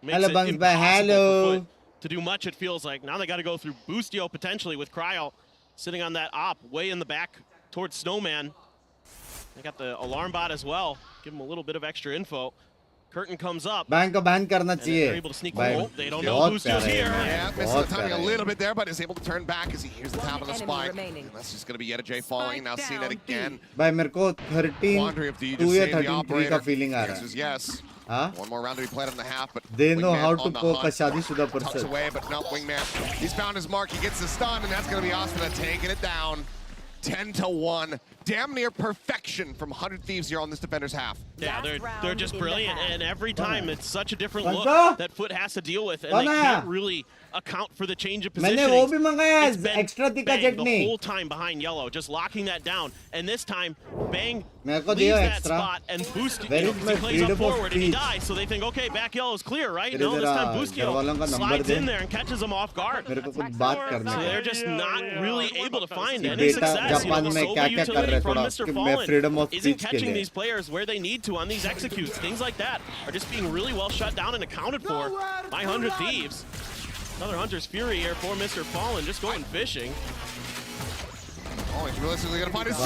Hello, Bunks. Hello. To do much, it feels like. Now they got to go through Boostio potentially with Cryo sitting on that op way in the back towards Snowman. They got the alarm bot as well. Give him a little bit of extra info. Curtain comes up. Bang को ban करना चाहिए. Able to sneak they don't know Boostio's here. Yeah, misses the timing a little bit there, but is able to turn back as he hears the tap of the spike. And that's just going to be Yeta J falling. Now seeing that again. भाई मेरे को 13-2 या 13-3 का feeling आ रहा है. Yes. हाँ? One more round to be played on the half, but they know how to poke a शादीशुदा person. Tucks away, but no, Wingman. He's found his mark. He gets the stun, and that's going to be Asuna taking it down. 10-1. Damn near perfection from 100 Thieves here on this defender's half. Yeah, they're just brilliant, and every time it's such a different look that FUT has to deal with, and they can't really account for the change of positioning. It's been Bang the whole time behind yellow, just locking that down, and this time Bang leaves that spot and Boostio he plays up forward and he dies, so they think, okay, back yellow is clear, right? No, this time Boostio slides in there and catches him off guard. So they're just not really able to find any success. You know, the solo utility from Mr. Fallen isn't catching these players where they need to on these executes. Things like that are just being really well shut down and accounted for by 100 Thieves. Another Hunter's Fury here for Mr. Fallen, just going fishing. Oh, he's realistically going to find his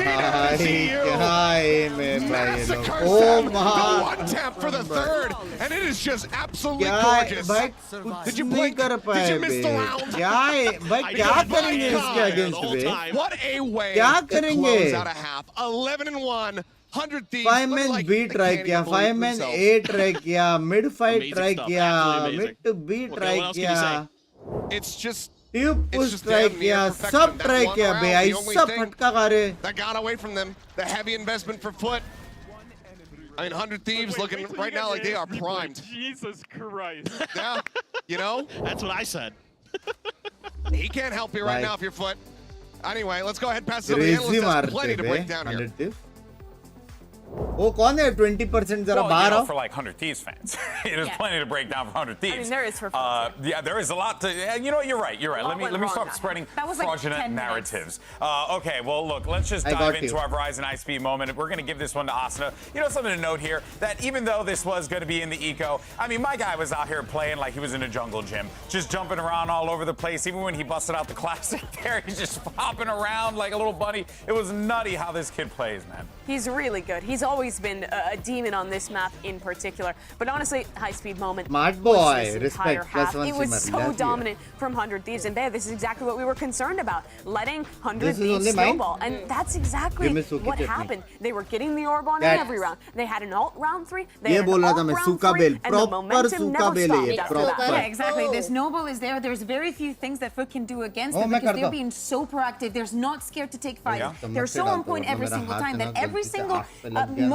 Massive curse the one tap for the third, and it is just absolutely gorgeous. Did you blink? Did you miss the round? What a way to close out a half. 11-1. 100 Thieves. 5 men B try किया, 5 men A try किया, mid fight try किया, mid to B try किया. It's just tube push try किया, सब try किया बे, आई सब फटका खा रहे. That got away from them. The heavy investment for FUT. I mean, 100 Thieves looking right now like they are primed. Jesus Christ. Yeah, you know? That's what I said. He can't help you right now if you're FUT. Anyway, let's go ahead and pass it to the analyst. There's plenty to break down here. वो कौन है 20% जरा बाहर आओ? For like 100 Thieves fans, there's plenty to break down for 100 Thieves. I mean, there is for yeah, there is a lot to. You know what? You're right. You're right. Let me stop spreading fraudulent narratives. Okay, well, look, let's just dive into our Verizon high-speed moment. We're going to give this one to Asuna. You know, something to note here that even though this was going to be in the eco, I mean, my guy was out here playing like he was in a jungle gym, just jumping around all over the place. Even when he busted out the classic there, he's just hopping around like a little bunny. It was nutty how this kid plays, man. He's really good. He's always been a demon on this map in particular. But honestly, high-speed moment. Smart boy, respect. It was so dominant from 100 Thieves. And this is exactly what we were concerned about. Letting 100 Thieves snowball. And that's exactly what happened. They were getting the orb on in every round. They had an ult round 3. They had an ult round 3. And the momentum never stopped after that. Yeah, exactly. The snowball is there. There's very few things that FUT can do against them because they're being so proactive. They're not scared to take fights. They're so on point every single time that every single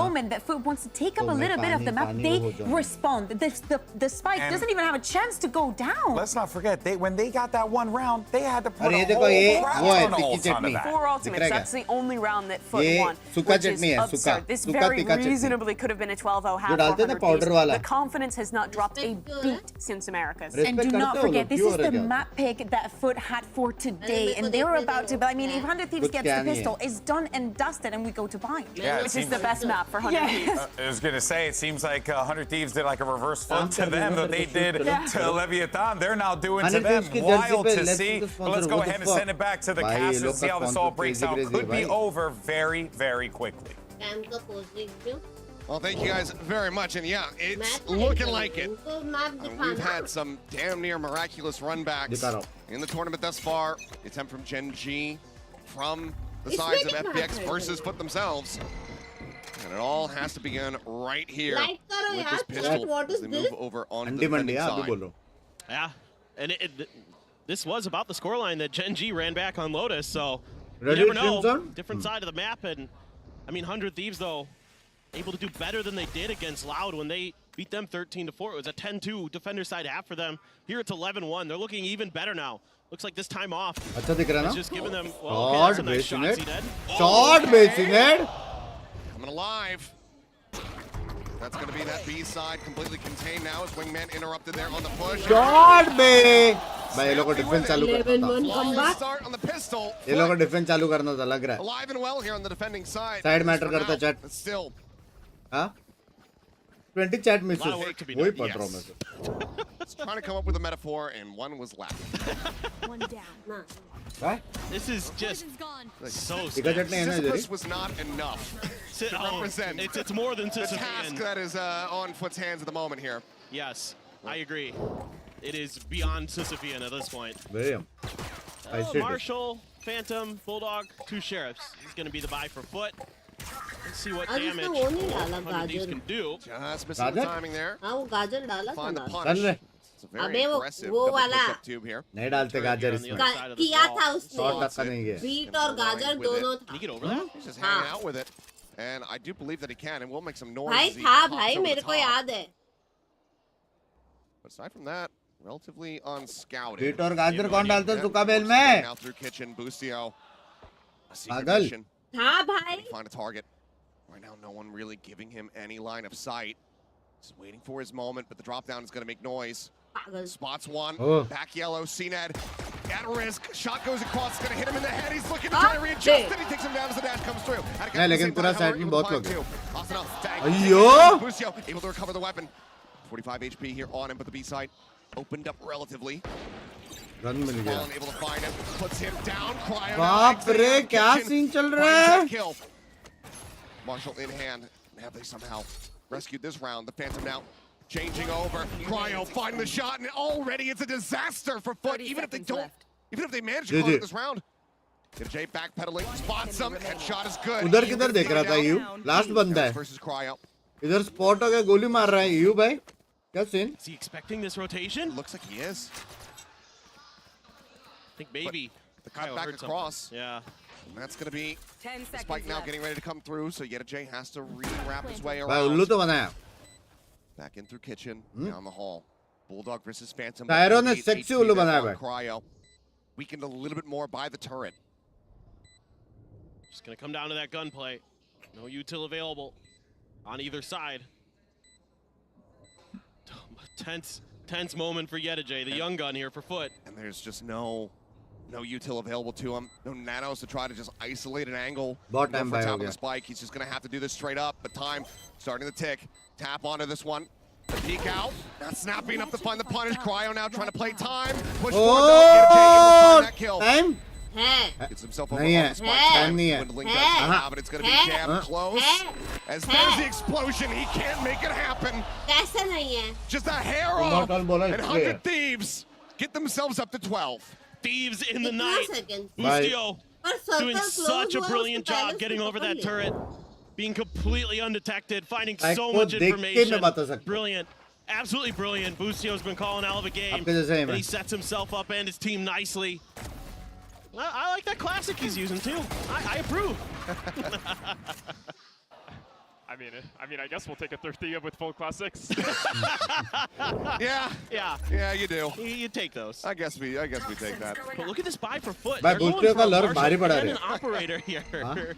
moment that FUT wants to take up a little bit of the map, they respond. The spike doesn't even have a chance to go down. Let's not forget, when they got that one round, they had to put a देखो whole ये crap वो है ton of tikki ults onto chutney that. 4 ultimates. That's the only round that FUT ये won, सूखा which is चटनी है, सूखा absurd. This सूखा very तीखा चटनी reasonably could have been a 12-0 half जो for डालते हैं ना 100 पाउडर Thieves. वाला The confidence has not dropped a beat since Americas. And do not forget, this is the map pick that FUT had for today, and they were about to. I mean, if 100 Thieves gets the pistol, it's done and dusted, and we go to buy. Yeah, Which is the best map for 100 Thieves. I was going to say, it seems like 100 Thieves did like a reverse flip to them that they did to Leviathan. They're now doing to them. Wild to see. But let's go ahead and send it back to the cast and see how this all breaks out. Could be over very, very quickly. Well, thank you guys very much. And yeah, it's looking like it. We've had some damn near miraculous runbacks in the tournament thus far. The attempt from Gen.G, from the sides of FPX versus FUT themselves. And it all has to begin right here with this pistol as they move over on the defending side. Yeah, and this was about the scoreline that Gen.G ran back on Lotus, so you never know. Different side of the map, and I mean, 100 Thieves, though, able to do better than they did against Loud when they beat them 13-4. It was a 10-2 defender side half for them. Here it's 11-1. They're looking even better now. Looks like this time off. अच्छा दिख रहा है ना? Just giving them, well, okay, nice shot, Shot basing. Coming alive. That's going to be that B side completely contained now as Wingman interrupted there on the push. Shot बे भाई ये लोग को defence चालू करना था start on the pistol. ये लोग को डिफेंस चालू करना था लग रहा है Alive and well here on the defending side. Side matter करता चैट Still. हाँ 20 chat misses वही पढ़ रहा हूँ मैं तो Trying to come up with a metaphor and one was left. One down. Right? This is just so Sisyphus was not enough to represent it's more than the task that is on FUT's hands at the moment here. Yes, I agree. It is beyond Sisyphean at this point. Damn. Marshall, Phantom, Bulldog, 2 sheriffs. He's going to be the buy for FUT. Let's see what damage 100 Thieves can do. Just missing the timing there. Find the punish. It's a very aggressive double push-up tube here. नहीं डालते गाजर इसमें किया था उसने 100% नहीं है beat और गाजर दोनों था Can you get over that? He's just hanging out with it. And I do believe that he can, and we'll make some noise. भाई था भाई मेरे को याद है But aside from that, relatively unscouted. Beet और गाजर कौन डालता है सुका बेल में Now through kitchen, Boostio. A secret पागल mission. था भाई Find a target. Right now, no one really giving him any line of sight. Just waiting for his moment, but the drop down is going to make noise. Spots one, back yellow, CNED at risk. Shot goes across, it's going to hit him in the head. He's looking to try to readjust it. He takes him down as the dash comes through. नहीं लेकिन पूरा side में बहुत लोग हैं अयो Boostio able to recover the weapon. 45 HP here on him, but the B side opened up relatively. Run मिल गया Able to find him, puts him down. Cryo बाप रे क्या सीन चल रहा है Marshall in hand. Have they somehow rescued this round? The Phantom now changing over. Cryo find the shot, and already it's a disaster for FUT. Even if they don't, even if they manage to close this round. Get Jay backpedaling, spots him, headshot is good. उधर किधर देख रहा था you last बंदा है Versus Cryo. इधर spot हो गया गोली मार रहा है यू भाई क्या scene Is he expecting this rotation? Looks like he is. I think maybe the cut back across. Yeah. And that's going to be Spike now getting ready to come through, so Yeta J has to re-wrap his way भाई उल्लू around. तो बनाया Back in through kitchen, down the hall. Bulldog versus Phantom. टायरों ने sexy उल्लू बनाया भाई Cryo weakened a little bit more by the turret. Just going to come down to that gunplay. No util available on either side. Tense moment for Yeta, the young gun here for FUT. And there's just no util available to him. No nanos to try to just isolate an angle. बहुत time for by top of the spike. He's just going to have to do this straight up. But time starting to tick. Tap onto this one. The peek out. Not snapping up to find the punish. Cryo now trying to play time. Push forward though. Yeta J able to find that kill. Time Gets himself over नहीं on है the spike. Time नहीं है Dwindling does now, but it's going to be damn close. As there's the explosion, he can't make it happen. कैसे नहीं है Just a hair off. And 100 Thieves get themselves up to 12. Thieves in the night. Bye. Boostio doing such a brilliant job getting over that turret. Being completely undetected, finding so much information. Brilliant. Absolutely brilliant. Boostio's been calling out of a game. And he sets himself up and his team nicely. I like that classic he's using too. I approve. I mean, I guess we'll take a 30 with full class 6. Yeah, you do. You take those. I guess we take that. But look at this buy for FUT. भाई They're going booster for का a लर Marshall भारी पड़ा and रे an operator here.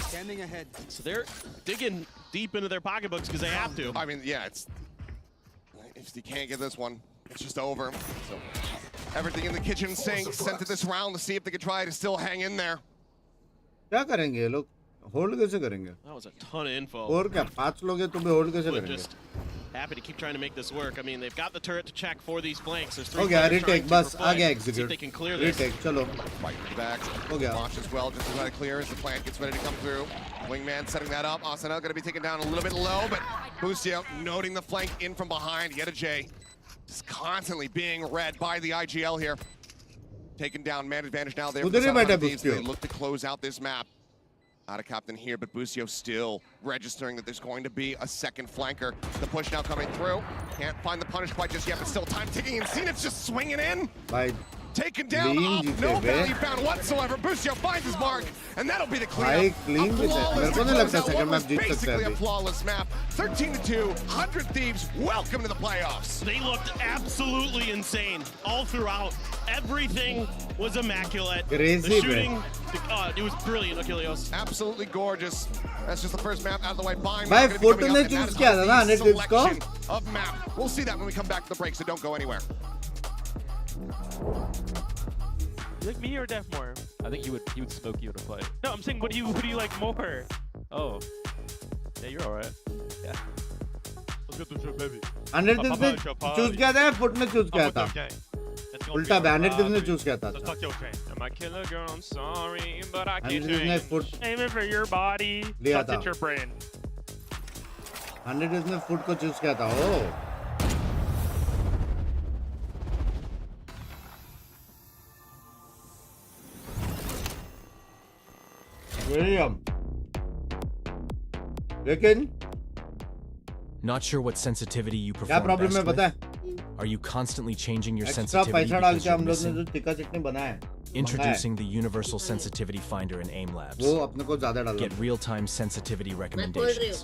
Standing ahead. So they're digging deep into their pocketbooks because they have to. I mean, yeah, it's if you can't get this one, it's just over. So everything in the kitchen sink sent to this round to see if they could try to still hang in there. क्या करेंगे ये लोग hold कैसे करेंगे That was a ton of info. और क्या 5 लोग हैं तो भी होल्ड कैसे We're करेंगे just happy to keep trying to make this work. I mean, they've got the turret to check for these flanks. There's 3 हो गया players trying रीटेक to बस for आ गया FUT. See if execute they can clear this. Retake चलो Fighting back. हो गया Launch as well, just to try to clear as the plant gets ready to come through. Wingman setting that up. Asana going to be taken down a little bit low, but Busio noting the flank in from behind. Yet a J. Just constantly being read by the IGL here. Taken down, man advantage now there. उधर ही बैठा Busio. They look to close out this map. Out of captain here, but Busio still registering that there's going to be a second flanker. The push now coming through. Can't find the punish quite just yet, but still time ticking. And Zenith's just swinging in. भाई Taken down off, no bounty found whatsoever. Busio finds his mark, and that'll be the भाई clean. Clean भी है मेरे को नहीं लगता second match जीत सकते हैं Basically a अभी flawless map. 13-2, 100 Thieves, welcome to the playoffs. They looked absolutely insane all throughout. Everything was immaculate. Crazy, the shooting, it was brilliant, Achilles. Absolutely gorgeous. That's just the first map out of the way. भाई photo ने choose किया था ना 100 tips को of map. We'll see that when we come back to the break, so don't go anywhere. You like me or Def more? I think you would smoke you to play. No, I'm saying who do you like more? Oh. Yeah, you're alright. Yeah. Let's get this shit, baby. 100 tips ने choose किया था foot ने choose किया था उल्टा 100 tips ने choose किया था Let's talk your chain. I'm a killer girl, I'm sorry, but I 100 can't tips ने change. Foot Aiming for your body, लिया sucked था at your brain. 100 टिप्स ने फुट को चूज किया था ओ विलियम लेकिन Not sure what sensitivity you क्या perform problem best है पता with? है Are you constantly changing your extra sensitivity पैसा डाल because के you're हम लोग ने missing? जो टिक्का चटनी बनाया है Introducing the Universal Sensitivity Finder in AIM Labs. वो अपने को ज्यादा डालना Get real-time sensitivity recommendations.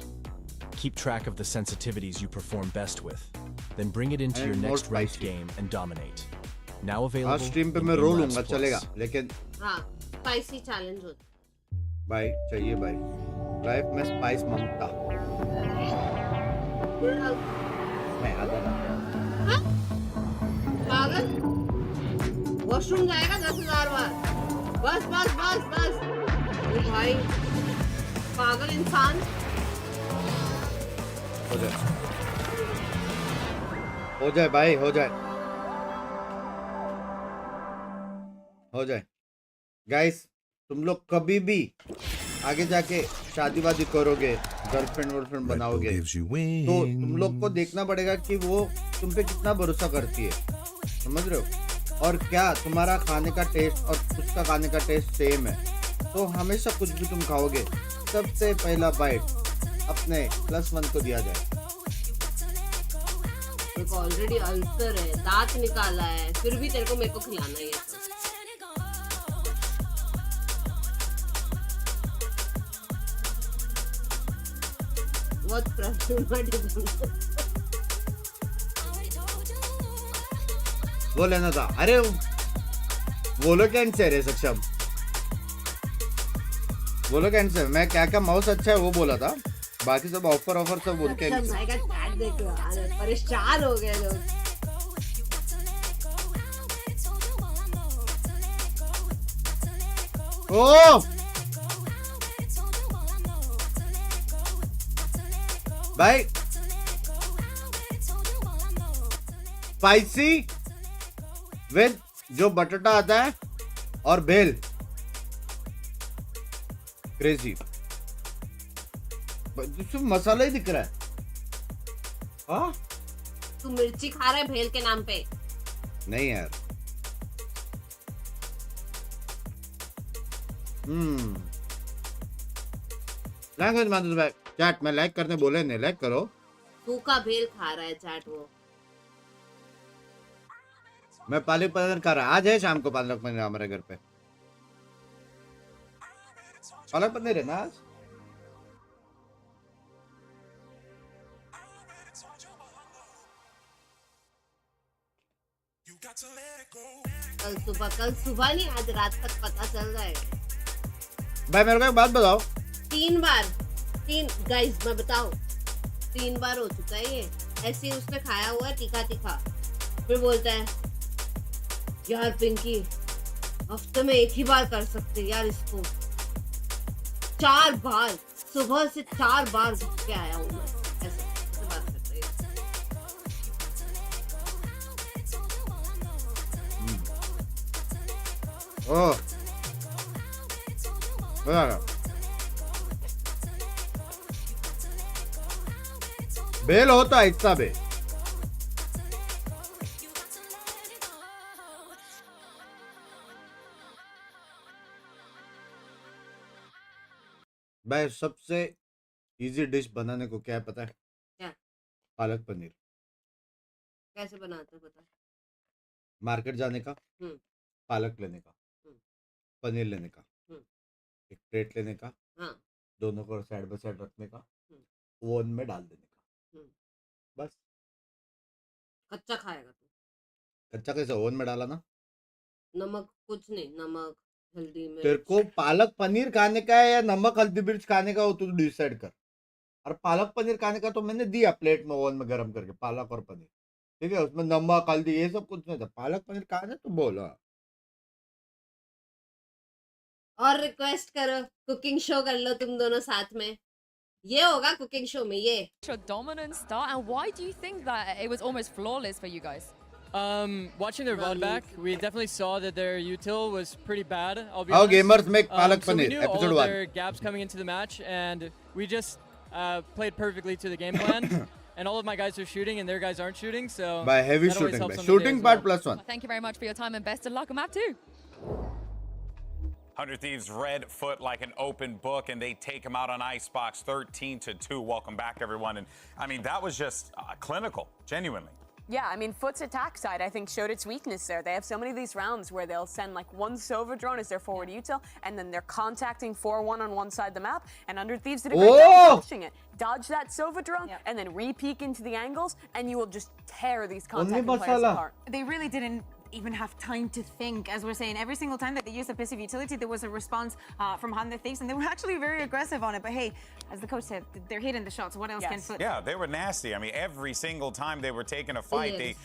Keep track of the sensitivities you perform best with. Then bring it into And your more next ranked spicy. game and dominate. Now आज available stream पे in मैं AIM रो Labs लूंगा Plus. चलेगा लेकिन हाँ spicy challenge होता भाई चाहिए भाई लाइफ में स्पाइस मांगता मैं आधा हाँ? पागल वॉशरूम जाएगा 10,000 बार बस बस बस बस ओ भाई पागल इंसान हो जाए भाई हो जाए गाइस तुम लोग कभी भी आगे जाके शादी वादी करोगे गर्लफ्रेंड वर्लफ्रेंड बनाओगे तो तुम लोग को देखना पड़ेगा कि वो तुम पे कितना भरोसा करती है समझ रहे हो और क्या तुम्हारा खाने का टेस्ट और उसका खाने का टेस्ट सेम है तो हमेशा कुछ भी तुम खाओगे सबसे पहला बाइट अपने +1 को दिया जाए मेरे को ऑलरेडी अल्सर है दांत निकाला है फिर भी तेरे को मेरे को खिलाना ही है बहुत प्रॉब्लम वो लेना था अरे बोलो कैंसर है सक्षम बोलो कैंसर मैं क्या माउस अच्छा है वो बोला था बाकी सब ऑफर सब बोल के परेशान हो गए लोग ओ भाई स्पाइसी विद जो बटाटा आता है और बेल क्रेजी मसाला ही दिख रहा है हाँ तू मिर्ची खा रहा है भेल के नाम पे नहीं यार लैंग्वेज मानते भाई चैट में लाइक करने बोले नहीं लाइक करो तू का भेल खा रहा है चैट वो मैं पालक पनीर खा रहा आज है शाम को पालक पनीर हमारे घर पे पालक पनीर है ना आज कल सुबह नहीं आज रात तक पता चल जाएगा। भाई मेरे को एक बात बताओ। 3 गाइस मैं बताऊं 3 बार हो चुका है ये। ऐसे ही उसने खाया हुआ है तीखा फिर बोलता है यार पिंकी हफ्ते में 1 ही बार कर सकते यार इसको। 4 बार सुबह से 4 बार घुस के आया हूँ मैं। ऐसे बात करते ओह बेल होता है इतना बे। भाई सबसे इजी डिश बनाने को क्या है पता है? क्या? पालक पनीर। कैसे बनाते हो बता। मार्केट जाने का, पालक लेने का, पनीर लेने का, एक प्लेट लेने का, दोनों को साइड बाय साइड रखने का, ओवन में डाल देने का, बस। कच्चा खाएगा तू? कच्चा कैसे? ओवन में डाला ना। नमक कुछ नहीं, नमक हल्दी मिर्च। तेरे को पालक पनीर खाने का है या नमक हल्दी मिर्च खाने का हो तो डिसाइड कर। और पालक पनीर खाने का तो मैंने दिया प्लेट में ओवन में गर्म करके, पालक और पनीर, ठीक है। उसमें नमक हल्दी ये सब कुछ नहीं था। पालक पनीर खाना तो बोला। और रिक्वेस्ट करो कुकिंग शो कर लो तुम दोनों साथ में। ये होगा कुकिंग शो में ये। Dominant start, and why do you think that it was almost flawless for you guys? Watching their VOD back, we definitely saw that their util was pretty bad. I'll be How honest. gamers make palak So we paneer, knew episode all of 1. their gaps coming into the match, and we just played perfectly to the game plan. And all of my guys are shooting, and their guys aren't shooting. So by heavy that always shooting, helps by on the day shooting as part well. +1. Thank you very much for your time and best of luck on map 2. 100 Thieves red foot like an open book, and they take him out on Icebox 13-2. Welcome back, everyone. And I mean, that was just clinical, genuinely. Yeah, I mean, FUT's attack side, I think, showed its weakness there. They have so many of these rounds where they'll send like one Sova drone as their forward util, and then they're contacting 4-1 on one side of the map, and 100 Thieves did a great job pushing it. Dodge that Sova drone, and then re-peek into the angles, and you will just tear these contacting players apart. They really didn't even have time to think. As we're saying, every single time that they used a piece of utility, there was a response from 100 Thieves, and they were actually very aggressive on it. But hey, as the coach said, they're hitting the shots. What else can FUT? Yeah, they were nasty. I mean, every single time they were taking a fight, it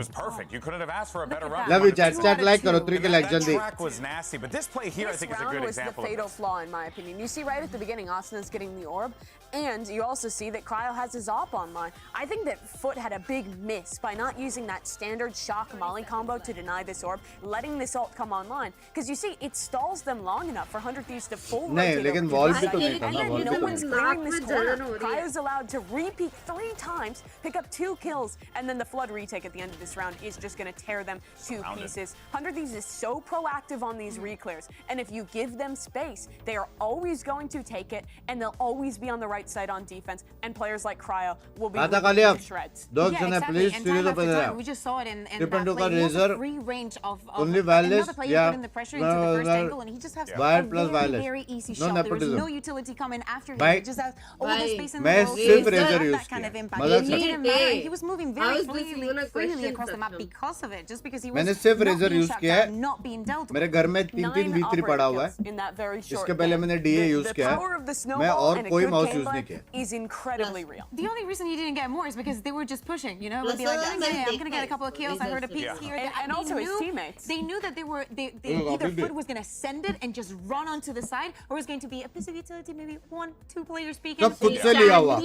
was perfect. You couldn't have asked for a better round. Love you, chat like karo 3 like That jaldi. track was nasty, but this play here, I think, is a good example was the fatal of this. flaw, in my opinion. You see right at the beginning, Asna's getting the orb, and you also see that Cryo has his op online. I think that FUT had a big miss by not using that standard shock molly combo to deny this orb, letting this ult come online. Because you see, it stalls them long enough for 100 Thieves to full rotate. लेकिन wall भी तो नहीं था and ना, then wall no भी तो one's नहीं clearing this corner. Cryo's allowed to re-peek 3 times, pick up 2 kills, and then the Flood retake at the end of this round is just going to tear them to pieces. 100 Thieves is so proactive on these reclears, and if you give them space, they are always going to take it, and they'll always be on the right side on defense, and players like Cryo will be to shreds. Dog please time after time, we just saw it in that play. He has a free range of only wireless, another player putting the pressure into the first angle, and he just has wired a plus wireless. very easy No shot. There was nepotism. no utility coming after him. Bhai, He just has all the space in the मैं world. सिर्फ He razor had use that kind of किया। impact. मतलब It didn't matter. He was moving very freely across the map system. because of it, just because he मैंने was सिर्फ not razor being use shut किया down, है। not being dealt with. मेरे घर में 3 V3 पड़ा हुआ है। in that very short इसके पहले मैंने DA use किया power of the है। मैं snowball और and a कोई good माउस game use नहीं plan किया। is incredibly real. The only reason he didn't get more is because they were just pushing, you know? It would be like, okay, I'm going to get a couple of kills. I heard a piece here. And also his teammates. They knew that either FUT was going to send it and just run onto the side, or it was going to be a piece of utility, maybe 1-2 players speaking. सब खुद से लिया हुआ।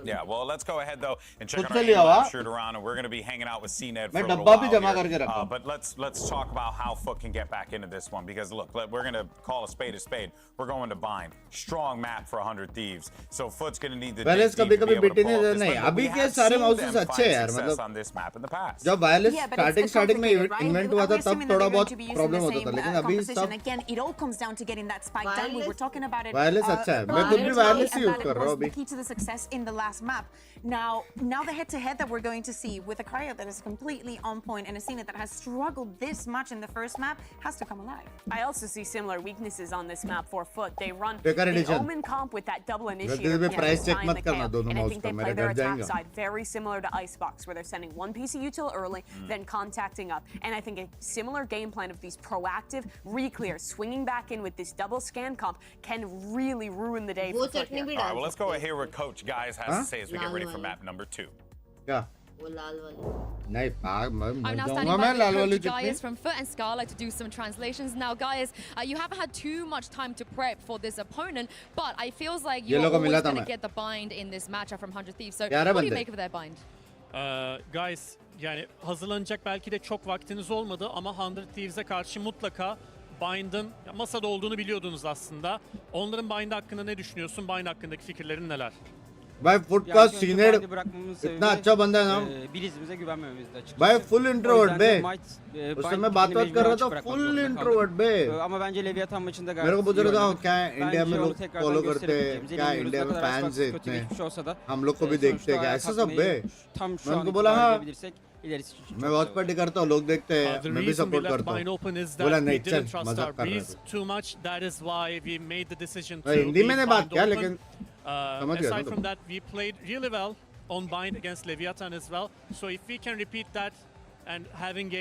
Yeah, well, let's go ahead though and check खुद out से लिया our हुआ। shoot around, and we're going to be hanging out with CNED for मैं a little डब्बा भी while जमा here. करके रखा हूँ। But let's talk about how FUT can get back into this one, because look, we're going to call a spade a spade. We're going to bind. Strong map for 100 Thieves. So FUT's going to need the wireless to be कभी-कभी able to BT pull off नहीं this नहीं win, but अभी we के have सारे seen mouses them अच्छे find हैं यार success मतलब on this map in the past. जब wireless Yeah, but it's starting में complicated, right? इन्वेंट We हुआ था were तब assuming that थोड़ा they're going बहुत to be using problem the होता same, था लेकिन अभी composition. सब Again, it all comes down to getting that spike down. We were talking about it. wireless अच्छा है मैं खुद भी wireless ही यूज कर रहा हूँ The अभी key to the success in the last map. Now the head-to-head that we're going to see with a Cryo that is completely on point and a Cena that has struggled this much in the first map has to come alive. I also see similar weaknesses on this map for FUT. They run Becker the edition. Omen comp with that double गलती से initiator. भी price check behind मत the करना KO. दोनों And I mouse think का they मेरे play their घर attack जाएगा side very similar to Icebox, where they're sending one piece of util early early than contacting up. And I think a similar game plan of these proactive re-clears, swinging back in with this double scan comp can really ruin the day for FUT here. All right, well, let's go hear what Coach Guys has to say as we get ready for map number 2. Yeah. I'm now standing by with Coach Gaius from FUT and Scala to do some translations. Now, Gaius, you haven't had too much time to prep for this opponent, but I feels like you're always going to get the bind in this matchup from 100 Thieves. So what do you make of their bind? Guys, yani hazırlanacak belki de çok vaktiniz olmadı ama 100 Thieves'e karşı mutlaka bind'ın masada olduğunu biliyordunuz aslında. Onların bind hakkında ne düşünüyorsun? Bind hakkındaki fikirlerin neler? भाई foot का senior इतना अच्छा बंदा है ना भाई full introvert बे उस समय बात कर रहा था फुल इंट्रोवर्ट बे मेरे को पूछ रहा था क्या इंडिया में लोग फॉलो करते हैं क्या इंडिया में फैंस है इतने हम लोग को भी देखते हैं क्या ऐसा सब बे मैं उनको बोला हाँ मैं बहुत पार्टी करता हूँ लोग देखते हैं मैं भी सपोर्ट करता हूँ बोला नहीं चल मजाक कर रहा था हिंदी में नहीं बात किया लेकिन Aside from that, we played really well on bind against Leviathan as well. So if we can repeat that and having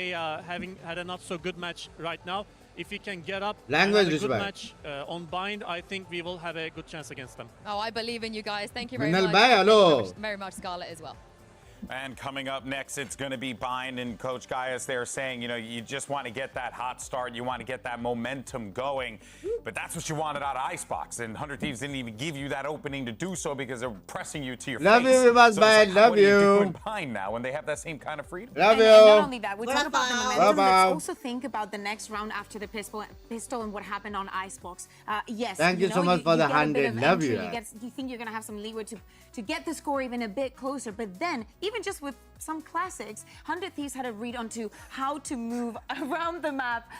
had a not so good match right now, if we can get up and have a good match on bind, I think we will have a good chance against them. Oh, I believe in you guys. Thank you very much. Very much, Scarlett, as well. And coming up next, it's going to be bind. And Coach Gaius there saying, you know, you just want to get that hot start. You want to get that momentum going. But that's what you wanted out of Icebox. And 100 Thieves didn't even give you that opening to do so because they're pressing you to your face. Love you, Vivas, so love what do you do you. in bind now when they have that same kind of freedom? Love you. And not only that, we talk about the momentum. Let's also think about the next round after the pistol and what happened on Icebox. Yes. Thank you so much for the 100. Love you. You think you're going to have some leeway to get the score even a bit closer. But then, even just with some classics, 100 Thieves had a read onto how to move around the map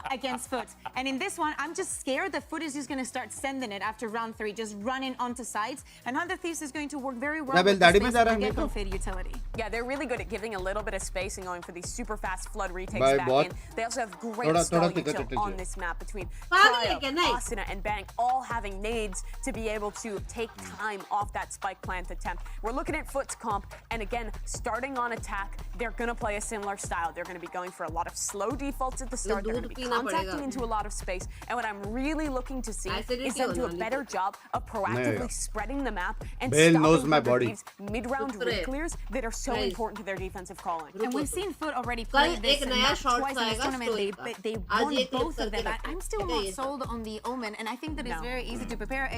against FUT. And in this one, I'm just scared that FUT is just going to start sending it after round 3, just running onto sides. And 100 Thieves is going to work very well with the space to get config utility. Yeah, they're really good at giving a little bit of space and going for these super fast flood retakes back in. They also have great stall util on this map between Cryo, Asuna, and Bank, all having nades to be able to take time off that spike plant attempt. We're looking at FUT's comp, and again, starting on attack, they're going to play a similar style. They're going to be going for a lot of slow defaults at the start. They're going to be contacting into a lot of space. And what I'm really looking to see is them do a better job of proactively spreading the map and stopping these mid-round re-clears that are so important to their defensive calling. And we've seen FUT already play this twice in this tournament. They won both of them. I'm still not sold on the Omen, and I think that it's very easy to prepare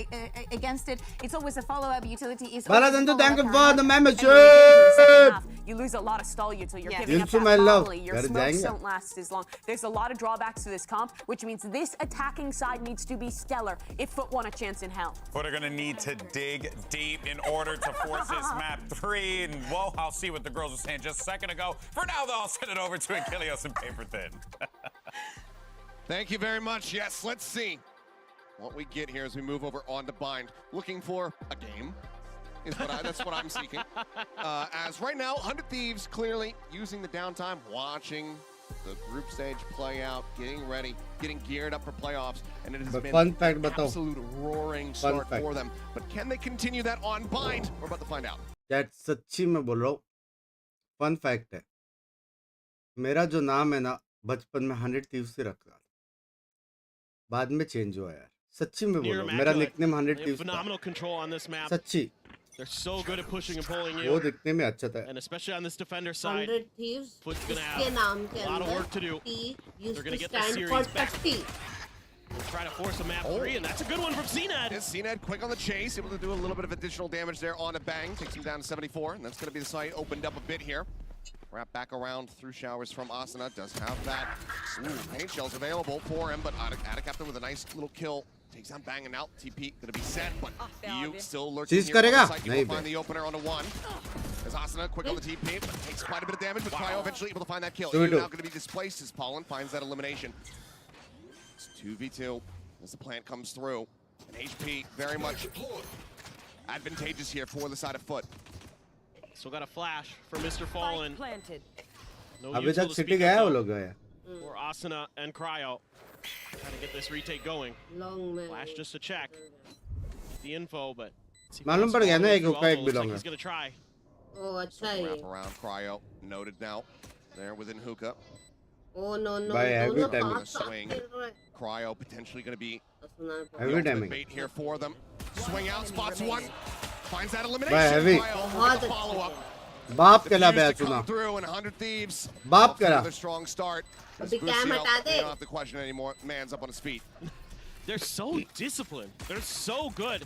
against it. It's always a follow-up utility. Thank you for the membership. You lose a lot of stall util. You're Yeah. giving up Yunsu, that my love. volley. Your Gotta smokes dang it. don't last as long. There's a lot of drawbacks to this comp, which means this attacking side needs to be stellar if FUT want a chance in hell. But are going to need to dig deep in order to force this map 3. And, whoa, I'll see what the girls were saying just a second ago. For now, though, I'll send it over to Achilles and Paper Thin. Thank you very much. Yes, let's see what we get here as we move over on to bind. Looking for a game. That's what I'm seeking. As right now, 100 Thieves clearly using the downtime, watching the group stage play out, getting ready, getting geared up for playoffs, and it has been an absolute roaring start for them. But can they continue that on bind? We're about to find out. That's सच्ची में बोल रहा हूँ. Fun fact है. मेरा जो नाम है ना बचपन में 100 Thieves से रखा था. बाद में चेंज हुआ यार. सच्ची में बोल रहा हूँ. मेरा निकनेम 100 Thieves था. Phenomenal control on this map. सच्ची. They're so good at pushing and pulling you. वो दिखने में अच्छा था. And especially on this defender side, 100 Thieves. FUT's gonna इसके have नाम के a lot of अंदर work to do. T They're used gonna to get this stand series for back. 30. We'll try to force a map 3, and that's a good one from CNED. CNED quick on the chase, able to do a little bit of additional damage there on a bang. Takes him down to 74, and that's going to be the site opened up a bit here. Wrap back around through showers from Asuna. Does have that. Paint shells available for him, but Adacaptain with a nice little kill. Takes down Bang and out. TP going to be set, but EU still lurking here on the site. Able to find the opener on a 1. As Asuna quick on the TP, but takes quite a bit of damage, but Cryo eventually able to find that kill. EU now going to be displaced as Pollen finds that elimination. It's 2v2 as the plant comes through. And HP very much advantageous here for the side of FUT. Still got a flash for Mr. Fallen. No अभी util तक to city speak गया of वो लोग गया. for Asuna and Cryo. Trying to get this retake going. Flash just to check the info, but मालूम पड़ गया ना एक का एक looks like belong he's gonna try. Oh, अच्छा है Wrap around Cryo, noted now. There within Hookah. Oh no no. By heavy दोनों damage. पास Swing. खेल रहे हैं। Cryo potentially going to be Heavy the ultimate damage. bait here for them. Swing out, spots one. Finds that By elimination. heavy. Cryo with the follow-up. बाप कला Defused batch to come सुना through and 100 Thieves. बाप Off to करा another strong start. अभी Busio, cam हटा you they. don't have to question anymore. Man's up on his feet. They're so disciplined. They're so good.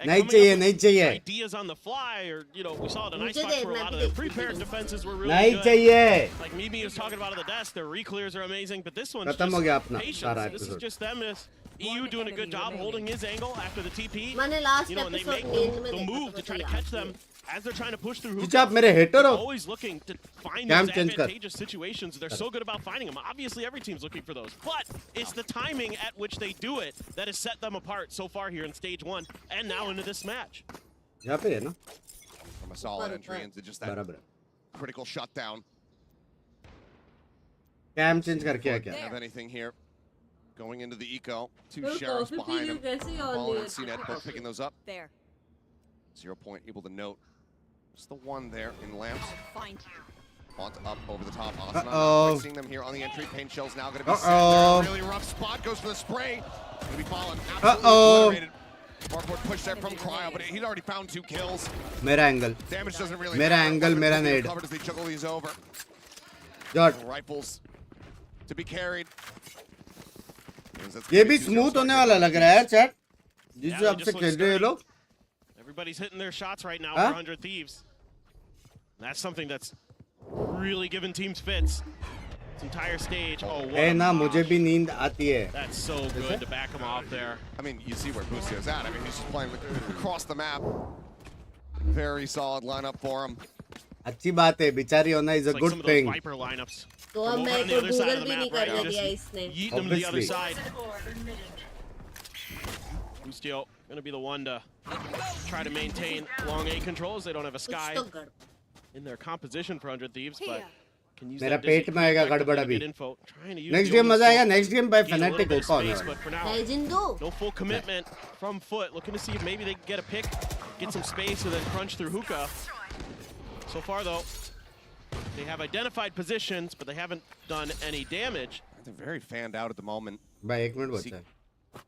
at नहीं coming चाहिए up with नहीं चाहिए Ideas on the fly, or we saw it in मुझे Icebox they, where a मैं lot भी of their देखती prepared हूँ। defenses were really नहीं good. चाहिए Like Mimi was talking about at the desk, their re-clears are amazing, but this one's खत्म हो गया just अपना patience. सारा This is episode just them as EU doing a good job holding his angle after the TP. मैंने last And they episode make नींद में the देखा move था, to try to मुझे catch याद them as they're trying to push through. चुपचाप hookah. मेरे hater They're हो always looking to find Cam those change कर advantageous situations. They're so good about finding them. Obviously, every team's looking for those, but it's the timing at which they do it that has set them apart so far here in stage 1 and now into this match. यहाँ पे है ना From a solid entry into just that बराबर critical shutdown. Cam change करके आ क्या Don't have anything here. Going into the eco. Two तो sheriffs coffee behind पीने him. कैसे याद Ball नहीं and CNET both picking those up. There. 0 point able to note. Just the one there in lamps. Find Font up over the top. Asana. Uh-oh. Seeing them here on the entry. Paint shell's now going to be set Uh-oh. there. Really rough spot. Goes for the spray. Going to be falling. Uh-oh. Absolutely obliterated. Markboard push there from Cryo, but he'd already found 2 kills. मेरा angle Damage doesn't really मेरा matter. Angle मेरा Weapons need covered as they juggle these over. Jot Rifles to be carried. ये भी smooth होने वाला लग रहा है चैट जिस Yeah, हिसाब they से just खेल look रहे हैं sturdy. लोग Everybody's hitting their shots right now Huh? for 100 Thieves. That's something that's really giving teams fits. This entire stage. Oh, what A a ना mosh. मुझे भी नींद आती है That's so good to back him off there. I mean, you see where Busio's at. I mean, he's just playing across the map. Very solid lineup for him. अच्छी बात है बिचारी होना is a It's like good some of those thing Viper lineups. तो From अब over मेरे on the को other side Google of the भी नहीं map right करने now. दिया Just इसने yeeting them to the other Obviously. side. Bustio gonna be the one to try to maintain long A controls. They don't have a कुछ sky तो गड़ in their composition for 100 Thieves, but can use मेरा that pet distance में आएगा effectively गड़बड़ to अभी get info. Trying to use next the game only मजा आएगा scope. Next game bye Need a little Fnatic bit of होगा होने space, वाला but for now, Legend दो no full commitment from Foot. Looking to see if maybe they can get a pick, get some space, and then crunch through hookah. So far, though, they have identified positions, but they haven't done any damage. They're very fanned out at the moment. भाई एक minute बचा है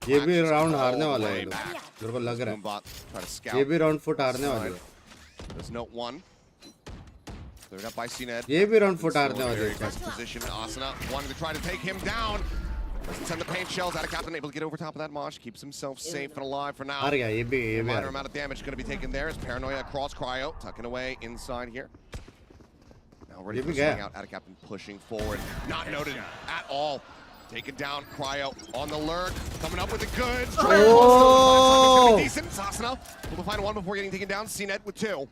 ये भी round हारने वाला है मेरे को लग रहा है Try to scout. ये भी राउंड फुट हारने वाला है There's note 1. Cleared up by CNED. ये भी राउंड फुट हारने Still in a वाला very है aggressive position. Asana wanting to try to take him down. Doesn't send the paint shells out of Captain, able to get over top of that mosh. Keeps himself safe and alive for now. हार गया ये भी A minor हार amount of damage going to be taken there as Paranoia across Cryo, tucking away inside here. Now ready ये for भी swing गया out. Out of Captain pushing forward. Not noted at all. Taken down, Cryo on the lurk. Coming up with the goods. Oh! Gonna be decent. Sasana will find one before getting taken down. CNET with 2.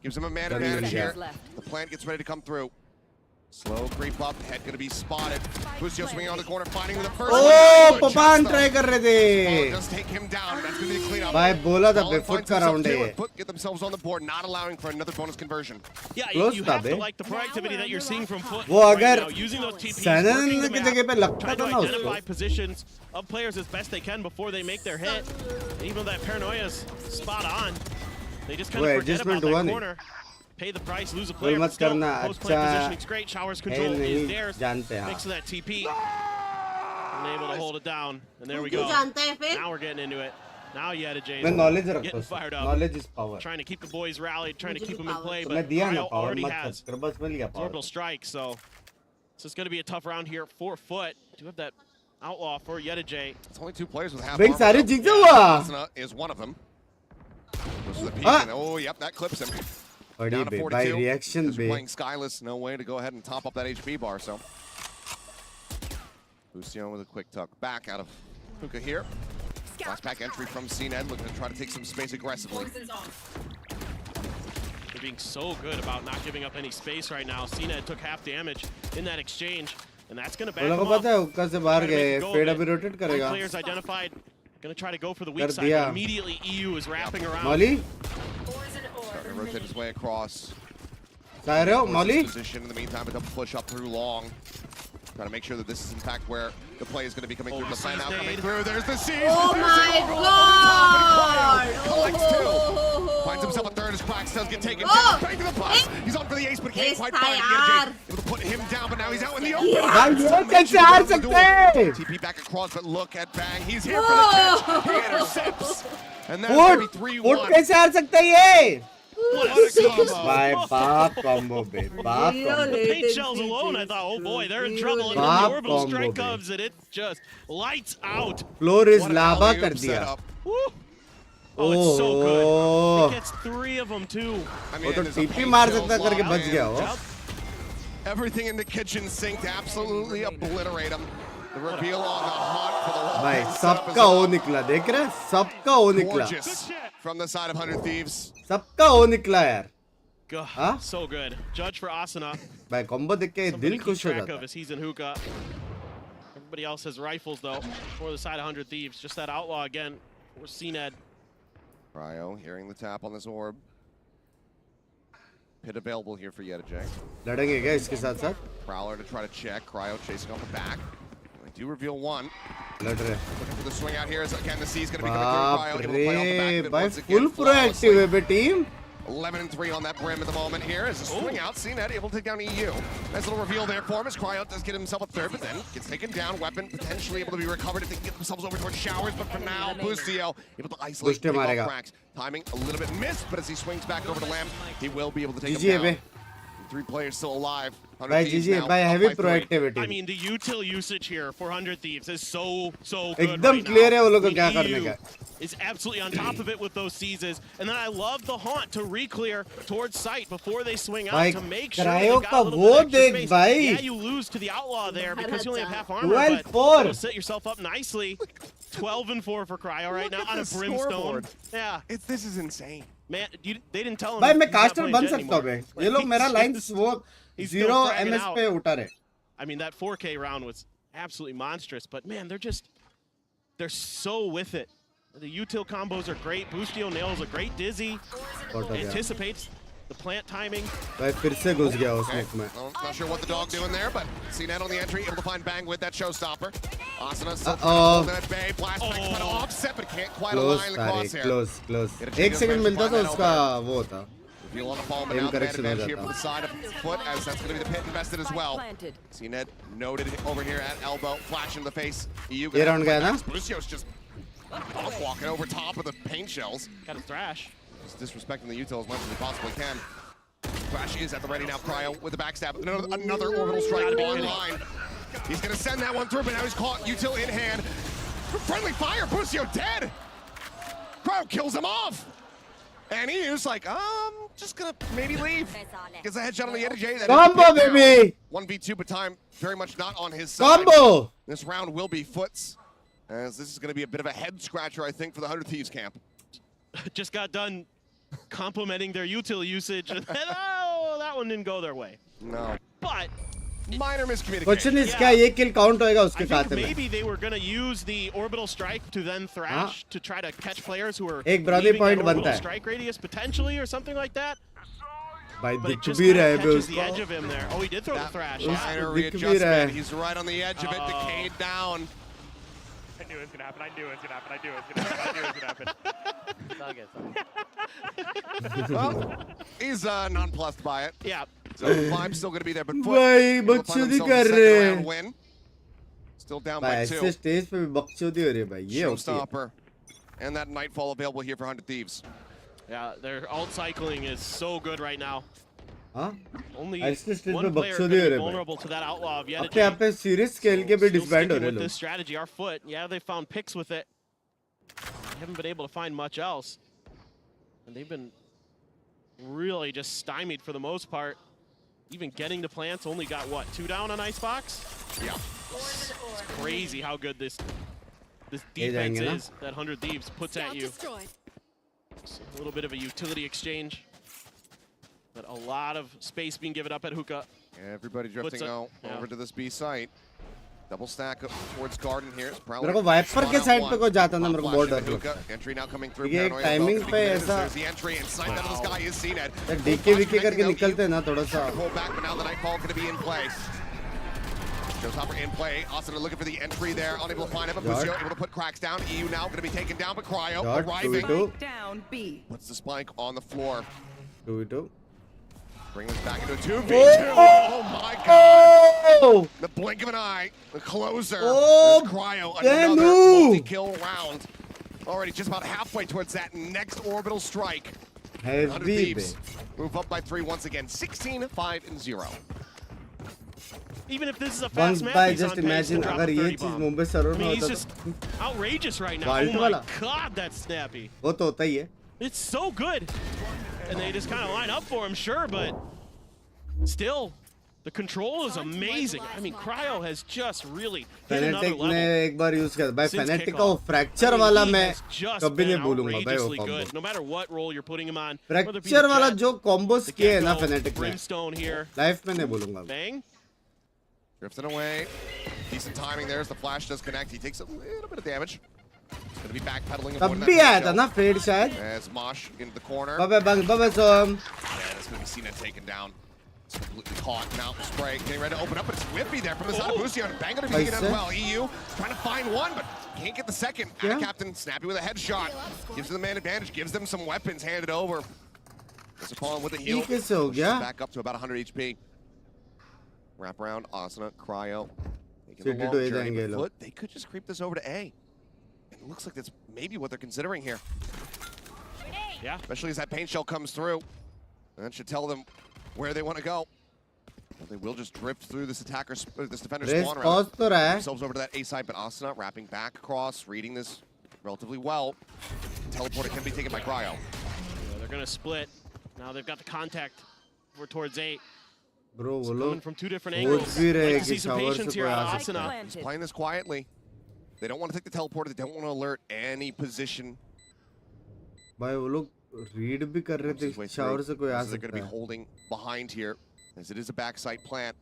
Gives him a man advantage here. The plant gets ready to come through. Slow creep up. Head going to be spotted. Busio swinging on the corner, fighting with the first. ओ पपान try कर रहे थे Just take him down. That's going to be the cleanup. भाई बोला था Solid बेफुट finds का himself round है two ये and Foot get themselves on the board, not allowing for another bonus conversion. Yeah, Close you था have बे to like the proactivity that you're seeing from Foot वो right अगर now, using those TPs, Sanon working the की map, जगह पे लगता trying था to ना identify उसको positions of players as best they can before they make their hit. And even though that Paranoia's spot on, they just kind वो of forget about adjustment हुआ that नहीं corner. Pay the price, lose a कोई player, but मत still, करना post-play अच्छा positioning's great. Showers है control is नहीं theirs. जानते हाँ Thanks to that TP. Unable to hold it down. And there we क्यों go. जानता है फिर Now we're getting into it. Now Yedijay मैं नॉलेज रखता getting हूँ fired up. Knowledge is power Trying to keep the boys rallied, trying to मुझे keep भी them in power play, तो but मैं दिया ना Cryo पावर already मत has कर बस मिल गया orbital power strike, so this is going to be a tough round here for Foot. Do have that outlaw for Yedijay. It's only 2 players with half Binks armor, सारे though. जीते हुआ Asana is one of them. Goes to the peak Ah. and, oh, yep, that clips him. बड़ी Down to बे 42. भाई reaction Because बे playing Skyless, no way to go ahead and top up that HP bar, so. Busio with a quick tuck back out of Hookah here. Last pack entry from CNED, looking to try to take some space aggressively. They're being so good about not giving up any space right now. CNED took half damage in that exchange, and that's going to back वो them लोगों को up. पता है हुक्का से बाहर Try to make गए a go of Fade it. अभी रोटेट One करेगा player's identified. Going to try to go for the weak कर side, दिया but immediately EU is wrapping around. Mauli Starting to rotate his way across. जा रहे हो मौली Position in the meantime, but they'll push up through long. Trying to make sure that this is in fact where the play is going to be coming through. The plan now coming through. There's the season. Oh my god! Collects 2. Finds himself a third as Quacks does get taken down. Back to the bus. He's on for the ace, but can't quite find it. Able to put him down, but now he's out in the open. TP back across, but look at Bang. He's here for the catch. He intercepts. And that's going to be 3-1. कैसे हार सकता है ये? What a combo. Bye, बाप combo बे, बाप combo. The paint shells alone, I thought, oh boy, they're in trouble. And then the orbital strike comes, and it just lights out. Floor is lava कर दिया. Oh, it's so good. He gets 3 of them too. I mean, वो तो TP मार सकता करके बच गया वो. Everything in the kitchen sink to absolutely obliterate him. The reveal on the hunt for the wall. भाई सबका वो निकला, देख रहे? सबका वो निकला. Gorgeous from the side of 100 Thieves. सबका वो निकला यार. God, so good. Judge for Asuna. भाई combo देख के दिल खुश हो जाता है. He's in hookah. Everybody else has rifles though. For the side of 100 Thieves, just that outlaw again. For CNED. Cryo hearing the tap on this orb. Pit available here for Gen.G. लड़ेंगे क्या इसके साथ साथ? Prowler to try to check. Cryo chasing off the back. They do reveal one. लड़ रहे. Looking for the swing out here as again the C is going to be coming through. Cryo able to play off the back of it once again. Full proactive है बे team. 11-3 on that brim at the moment here as a swing out. CNED able to take down EU. Nice little reveal there for him as Cryo does get himself a third, but then gets taken down. Weapon potentially able to be recovered if they can get themselves over towards Showers, but for now, Boostio able to isolate the cracks. Timing a little bit missed, but as he swings back over to Lamb, he will be able to take him down. 3 players still alive. By GG, by heavy proactivity. I mean, the util usage here for 100 Thieves is so good. एकदम clear है वो लोग को क्या करने का. Is absolutely on top of it with those seizes, and then I love the haunt to re-clear towards sight before they swing out to make sure they got a little bit of extra space. Yeah, you lose to the outlaw there because you only have half armor, but you'll set yourself up nicely. 12-4 for Cryo right now on a brimstone. Yeah, this is insane. Man, they didn't tell him. भाई मैं caster बन सकता हूँ बे. ये लोग मेरा lines वो 0 MS पे उठा रहे. I mean, that 4K round was absolutely monstrous, but man, they're so with it. The util combos are great. Boostio nails a great dizzy. Anticipates the plant timing. भाई फिर से घुस गया उस smoke में. Not sure what the dog doing there, but CNED on the entry, able to find Bang with that showstopper. Asuna still holding at bay. Blast back, but offset, but can't quite align the crosshair. Close. 1 second मिलता तो उसका वो था. Reveal on the phone, but now the advantage here from the side of FUT, as that's going to be the pit invested as well. CNED noted over here at elbow, flash in the face. EU ये round गया ना? Lucio's just walking over top of the paint shells. Got a thrash. Just disrespecting the util as much as he possibly can. Thrash is at the ready now. Cryo with the backstab. Another orbital strike online. He's going to send that one through, but now he's caught. Util in hand. Friendly fire. Boostio dead. Cryo kills him off. And he was like, just going to maybe leave. Gets a headshot on the Gen.G. Combo, baby. 1v2, but time very much not on his side. Combo. This round will be FUT's, as this is going to be a bit of a head scratcher, I think, for the 100 Thieves camp. Just got done complimenting their util usage, and that one didn't go their way. No. But minor miscommunication. Question is क्या ये kill count होएगा उसके खाते में? Maybe they were gonna use the orbital strike to then thrash to try to catch players who are एक brownie point बनता है. Strike radius potentially or something like that. भाई दिख भी रहा है बे the edge of him there. Oh, he did throw the thrash. Minor readjustment. He's right on the edge of it. Decayed down. I knew it was gonna happen. I knew it was gonna happen. I knew it was gonna happen. I knew it was gonna happen. It's all good. Well, he's nonplussed by it. Yeah. So the vibe's still gonna be there, but भाई बकचोदी कर रहे हैं. Still down by 2. ऐसे stage पे भी बकचोदी हो रही है भाई. ये Showstopper. And that Nightfall available here for 100 Thieves. Yeah, their alt cycling is so good right now. हाँ? Only ऐसे स्टेज one पे player बकचोदी हो रही है vulnerable to that outlaw of अपने आप पे serious scale के भी disband हो रहे हैं लोग. This strategy, our FUT, yeah, they found picks with it. They haven't been able to find much else, and they've been really just stymied for the most part. Even getting to plants, only got what, 2 down on Icebox? Yeah. It's crazy how good this defense is that 100 Thieves puts at you. It's a little bit of a utility exchange, but a lot of space being given up at hookah. Everybody drifting over to this B site. Double stack up towards garden here. मेरे को wiper के side पे को जाता ना मेरे को बहुत डर लगता है. Entry now coming through. ये टाइमिंग पे ऐसा the entry inside that this guy is seen at. DK VK करके निकलते हैं ना थोड़ा सा. Pull back, but now the Nightfall going to be in place. Showstopper in play. Asuna looking for the entry there. Unable to find it, but Busio able to put cracks down. EU now going to be taken down, but Cryo arriving. Down B. Puts the spike on the floor. 2v2. Bring this back into a 2v2. Oh my god. The blink of an eye. The closer. There's Cryo. Another multi-kill round. Already just about halfway towards that next orbital strike. 100 Thieves move up by 3 once again. 16, 5, and 0. Even if this is a fast match, he's just on pace to imagine drop अगर a ये 30 चीज bomb. Mumbai server I में mean, he's होता just outrageous right now. Vault Oh my वाला। god, that's snappy. वो तो होता ही है. It's so good. And they just kind of line up for him, sure, but still, the control is amazing. I mean, Cryo has just really hit another Fnatic level. ने एक बार use किया भाई. Since Fnatic का kickoff. वो fracture I mean, वाला he मैं has just कभी नहीं been भूलूंगा भाई वो outrageously combo. good, no matter what role you're putting him on. Fracture वाला जो कॉम्बोस किए हैं ना Fnatic ने, Brimstone here. लाइफ में नहीं भूलूंगा. Bang. Drifting away. Decent timing there as the flash does connect. He takes a little bit of damage. He's going to be backpedaling. तब भी आया था ना फेड शायद. As Mosh into the corner. Baba Som. Yeah, that's going to be seen and taken down. It's completely caught. Now spray getting ready to open up, but it's whippy there from the side of Busio. And Bang going to be taken as well. EU trying to find one, but can't get the second. Yeah. Captain Snappy with a headshot. Gives them the man advantage. Gives them some weapons handed over. Mr. Paul with the heal. Back up to about 100 HP. Wrap around Asuna, Cryo. Making the long journey with FUT. They could just creep this over to A. It looks like that's maybe what they're considering here. Yeah. Especially as that paint shell comes through. And that should tell them where they want to go. Well, they will just drift through this defender's spawn round. Themselves over to that A side, but Asuna wrapping back across, reading this relatively well. Teleporter can be taken by Cryo. Yeah, they're going to split. Now they've got the contact. We're towards 8. Bro, वो coming from 2 different angles. Like to see some patience here on Asuna. He's playing this quietly. They don't want to take the teleporter. They don't want to alert any position. भाई वो लोग read भी कर रहे थे shower से कोई आ सकता है. They're going to be holding behind here as it is a backside plant.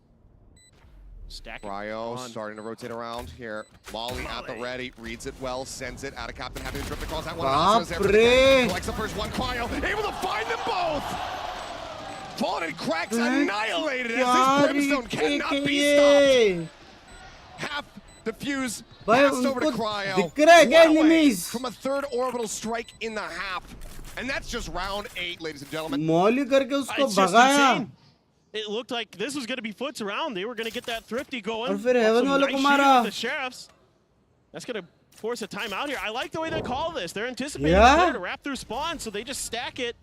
Cryo starting to rotate around here. Molly at the ready, reads it well, sends it out of Captain, having to drift across that one. Collects the first one. Cryo able to find them both. Fallen and cracks annihilated as this Brimstone cannot be stopped. Half defuse passed over to Cryo. From a third orbital strike in the half. And that's just round 8, ladies and gentlemen. मौली करके उसको It's just भगाया. insane. It looked like this was going to be FUT's round. They were going to get that thrifty going. और फिर haven वालों को मारा. The Sheriffs. That's going to force a timeout here. I like the way they call this. They're anticipating to wrap through spawn, so they just stack it.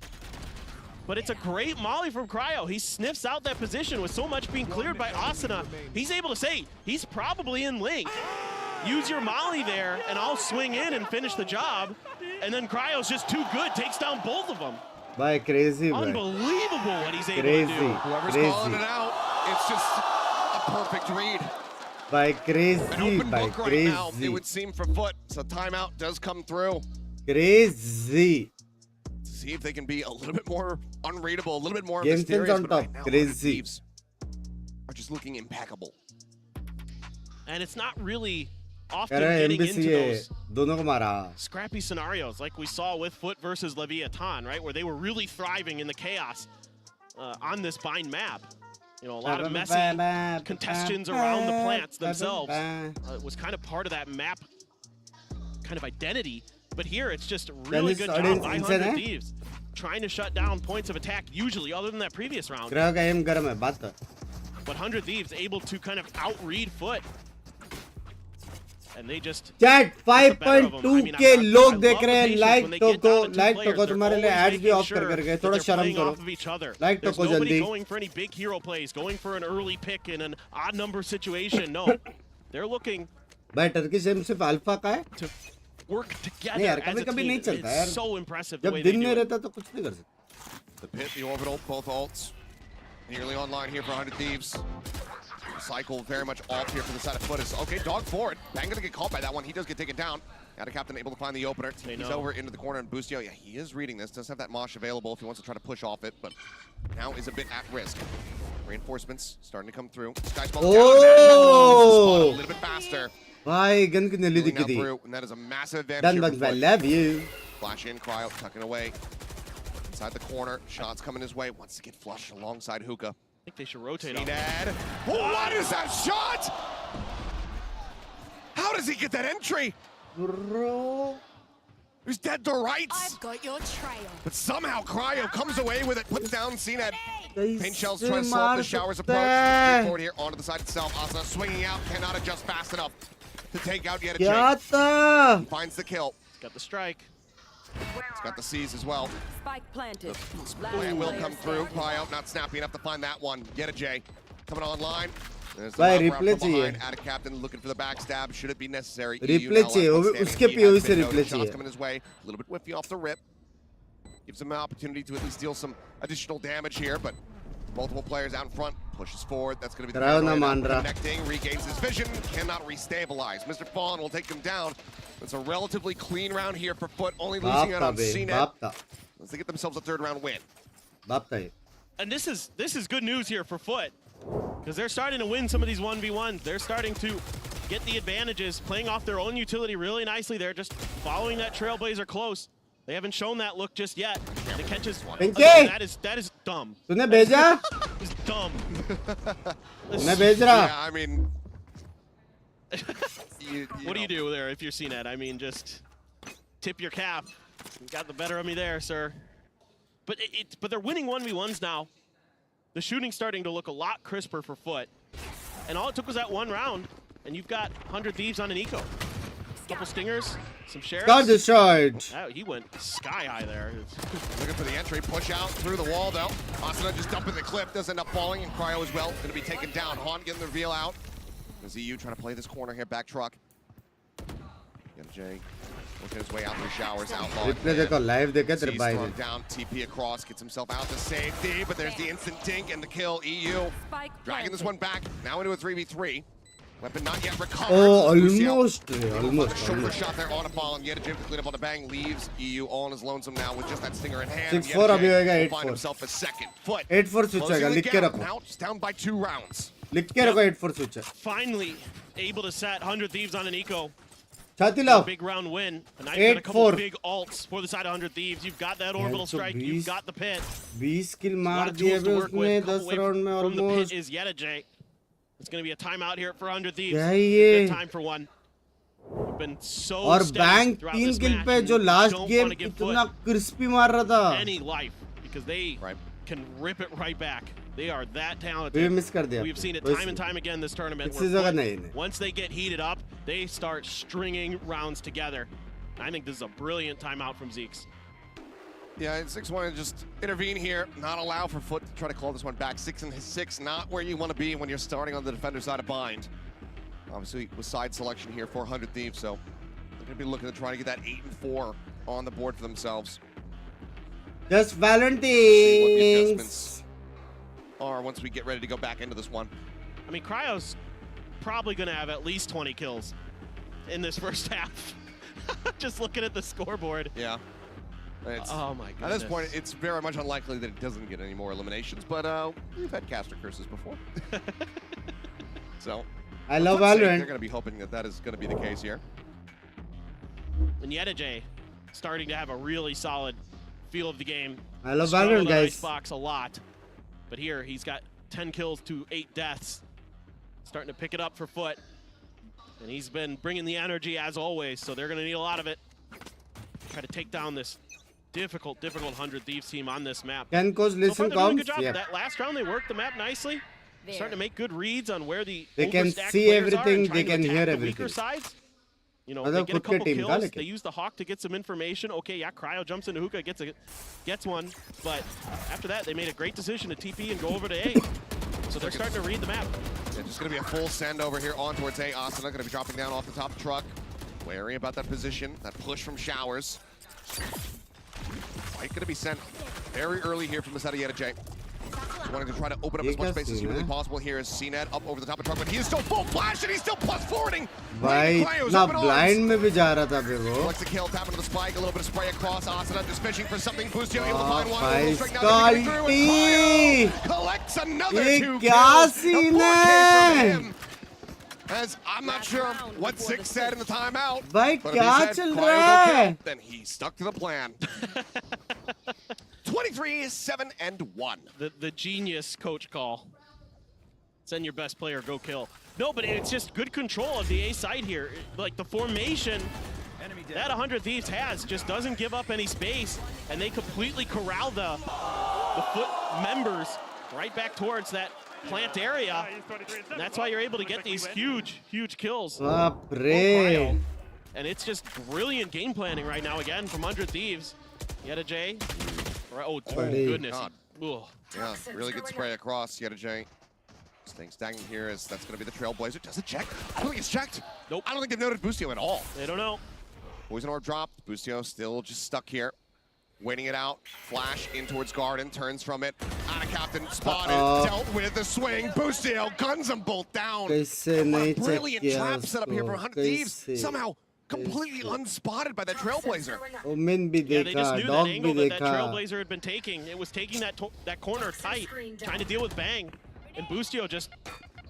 But it's a great molly from Cryo. He sniffs out that position with so much being cleared by Asuna. He's able to say, he's probably in link. Use your molly there, and I'll swing in and finish the job. And then Cryo's just too good, takes down both of them. Bhai, crazy, bhai. Unbelievable what he's able to do. Whoever's calling it out, it's just a perfect read. Bhai, crazy, An open bhai, book right crazy. now, it would seem for FUT, so timeout does come through. Crazy. See if they can be a little bit more unreadable, a little bit more Game mysterious. on But top, right now, crazy. Thieves are just looking impeccable. And it's not really often getting into those दोनों को मारा. scrappy scenarios like we saw with FUT versus Leviathan, right? Where they were really thriving in the chaos on this bind map. You know, a lot of messy contestants around the plants themselves. It was kind of part of that map kind of identity. But here it's just really good job by 100 Thieves. Trying to shut down points of attack usually, other than that previous round. But 100 Thieves able to kind of out-read FUT. And they just Chat 5.2 के लोग देख रहे हैं. Like टोको तुम्हारे लिए ads भी of कर गए. थोड़ा शर्म करो. लाइक टोको जल्दी. Going for any big hero plays, going for an early pick in an odd number situation. No, they're looking. भाई टर्किश एम सिर्फ अल्फा का है. Work together नहीं यार, as a कभी-कभी team. नहीं चलता यार. It's so impressive the way जब they दिन do में it. रहता तो कुछ नहीं कर सकते. The pit, the orbital, both ults. Nearly online here for 100 Thieves. Cycle very much off here for the side of FUT. Okay, dog forward. Bang gonna get caught by that one. He does get taken down. Got a Captain able to find the opener. He's over into the corner and Boostio. Yeah, he is reading this. Does have that Mosh available if he wants to try to push off it, but now is a bit at risk. Reinforcements starting to come through. Icebox down. A little bit faster. भाई gun कितने ली दिखी थी. And that is a massive advantage. Done, I love you. Flash in, Cryo tucking away. Inside the corner, shots coming his way. Wants to get flushed alongside Hookah. I think they should rotate on. What is that shot? does he get that entry? Bro. He's dead to rights. I've got your trail. But somehow Cryo comes away with it, puts down CNET. Paint shells trying to slow up the Showers approach. Move forward here onto the side itself. Asuna swinging out, cannot adjust fast enough to take out yet a Jake. Finds the kill. He's got the strike. He's got the C's as well. Spike planted. Plan will come through. Cryo not snappy enough to find that one. Yet a J coming online. There's the round from behind. Out of captain looking for the backstab. Should it be necessary? Replay चाहिए. उसके POV से replay Shots चाहिए. coming his way. A little bit whiffy off the rip. Gives him an opportunity to at least deal some additional damage here, but multiple players out in front. Pushes forward. That's going to be the connecting. Regains his vision. Cannot restabilize. Mr. Fawn will take him down. It's a relatively clean round here for FUT. Only losing out on CNET. As they get themselves a third round win. And this is good news here for FUT. Because they're starting to win some of these 1v1s. They're starting to get the advantages, playing off their own utility really nicely. They're just following that Trailblazer close. They haven't shown that look just yet. The catch is that is dumb. तूने भेजा? It's dumb. मैं भेज रहा. Yeah, I mean, what do you do there if you're CNET? I mean, just tip your cap. You got the better of me there, sir. But but they're winning 1v1s now. The shooting's starting to look a lot crisper for FUT. And all it took was that one round, and you've got 100 Thieves on an eco. Couple stingers, some sheriffs. Got destroyed. Oh, he went sky high there. Looking for the entry, push out through the wall though. Asuna just dumping the clip, does end up falling, and Cryo as well. Going to be taken down. Han getting the reveal out. The ZU trying to play this corner here, back truck. Get Jay working his way out through Showers, outlaw. Live down, TP across, gets himself out to safety, but there's the instant dink and the kill. EU dragging this one back, now into a 3v3. Weapon not yet recovered. Oh, almost. Shoulder shot there on a ball, and yet a Jim to clean up on the bang. Leaves EU all on his lonesome now with just that stinger in hand. 6-4 अभी होएगा 8-4. Find himself a second. FUT 8-4 switch होएगा. लिख के रखो. Now just down by 2 rounds. लिख के रखो 8-4 switch. Finally able to set 100 Thieves on an eco. छाती लाओ. Big round win. And I've got a couple big ults for the side of 100 Thieves. You've got that orbital strike. You've got the pit. 20 kill मार दिए उसने 10 round में almost. From the pit is Yeta J. It's going to be a timeout here for 100 Thieves. Good time for one. We've been so और bank 3 kill पे जो last game इतना crispy मार रहा था. Any life because they can rip it right back. They are that talented. We miss कर दिया. We've seen it time and time again this tournament. Where once they get heated up, they start stringing rounds together. I think this is a brilliant timeout from Zeeks. Yeah, 6-1 just intervene here, not allow for FUT to try to call this one back. 6-6, not where you want to be when you're starting on the defender side of bind. Obviously, with side selection here for 100 Thieves, so they're going to be looking to try to get that 8-4 on the board for themselves. Just valorant see what the adjustments are once we get ready to go back into this one. I mean, Cryo's probably going to have at least 20 kills in this first half. Just looking at the scoreboard. Yeah. Oh my goodness. At this point, it's very much unlikely that it doesn't get any more eliminations, but we've had caster curses before. So, I love Valorant. They're going to be hoping that that is going to be the case here. And Yeta J starting to have a really solid feel of the game. I love Valorant, guys. Icebox a lot, but here he's got 10 kills to 8 deaths. Starting to pick it up for FUT, and he's been bringing the energy as always. So they're going to need a lot of it. Try to take down this difficult 100 Thieves team on this map. Can Coach listen good job. That last round they worked the map nicely. Starting to make good reads on where the they can see everything, they can hear everything. Weaker sides. You know, they get a couple kills. They use the Hawk to get some information. Okay, yeah, Cryo jumps into hookah, gets one, but after that they made a great decision to TP and go over to A. So they're starting to read the map. Yeah, just going to be a full send over here on towards A. Asuna going to be dropping down off the top truck. Wary about that position, that push from Showers. Fight going to be sent very early here from the side of Yeta J. Just wanting to try to open up as much space as humanly possible here. Is CNET up over the top of the truck, but he is still full flash and he's still plus forwarding. Bhai, na blind mein bhi ja raha tha bhi wo. Collects the kill, tapping to the spike, a little bit of spray across. Asuna just fishing for something. Boostio able to find one. Bhai, collects another 2 kya kills. scene hai? As I'm not sure what Six said in the timeout. Bhai, but kya chal raha hai? Then he stuck to the plan. 23-7-1. The genius coach call. send your best player, go kill. No, but it's just good control of the A side here. Like the formation that 100 Thieves has just doesn't give up any space, and they completely corral the FUT members right back towards that plant area. And that's why you're able to get these huge kills. And it's just brilliant game planning right now again from 100 Thieves. Yeta J. Oh goodness. Yeah, really good spray across Yeta J. Staying stagnant here as that's going to be the Trailblazer. Does it check? I don't think it's checked. Nope. I don't think they've noted Boostio at all. They don't know. Poison Orb dropped. Boostio still just stuck here. Waiting it out. Flash in towards Garden. Turns from it. Out of Captain. Spotted. Dealt with the swing. Boostio guns them both down. Brilliant trap set up here for 100 Thieves. Somehow completely unspotted by that Trailblazer. Yeah, they just knew that angle that Trailblazer had been taking. It was taking that corner tight, trying to deal with Bang. And Boostio just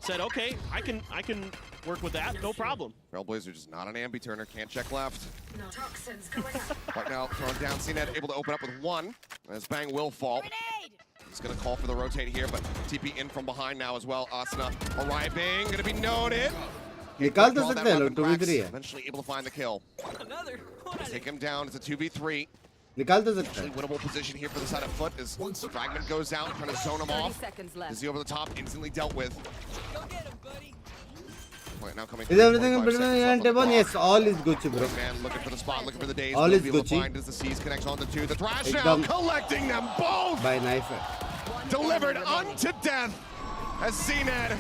said, okay, I can work with that, no problem. Trailblazer just not an ambi turner, can't check left. Right now, thrown down, CNET able to open up with one, as Bang will fall. He's gonna call for the rotate here, but TP in from behind now as well. Asuna arriving, gonna be noted. Eventually able to find the kill. Take him down, it's a 2v3. Actually winnable position here for the side of FUT as Fragment goes out, trying to zone him off. Is he over the top, instantly dealt with. Right now coming. Is everything yes, all is Gucci, bro. Man looking for the spot, looking for the days. All is Gucci. As the C's connects on the two. The thrash now collecting them both. By knife. Delivered unto death as CNET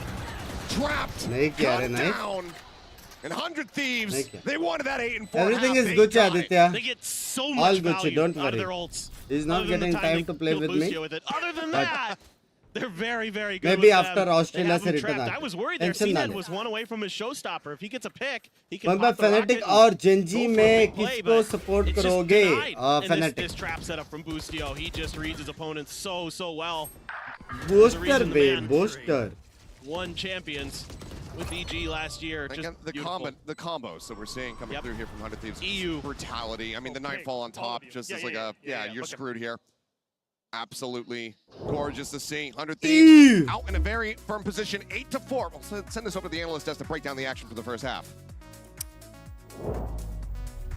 trapped, cut down. And 100 Thieves, they wanted that 8 and 4. Everything is Gucci, Aditya. They get so much Gucci, don't out of their worry. ults. He's not getting time to play with me. Other than that, they're very, very good. Maybe with after them. Australia se return. I was worried there. CNET was one away from his showstopper. If he gets a pick, he can pop the Fnatic और Gen.G में किसको support करोगे? Fnatic. This trap setup from Boostio, he just reads his opponent so well. Booster, babe, booster. Won champions with EG last year. Again, the combos that we're seeing coming through here from 100 Thieves. EU brutality. I mean, the Nightfall on top just is like you're screwed here. Absolutely gorgeous to see. 100 Thieves out in a very firm position, 8-4. We'll send this over to the analyst desk to break down the action for the first half.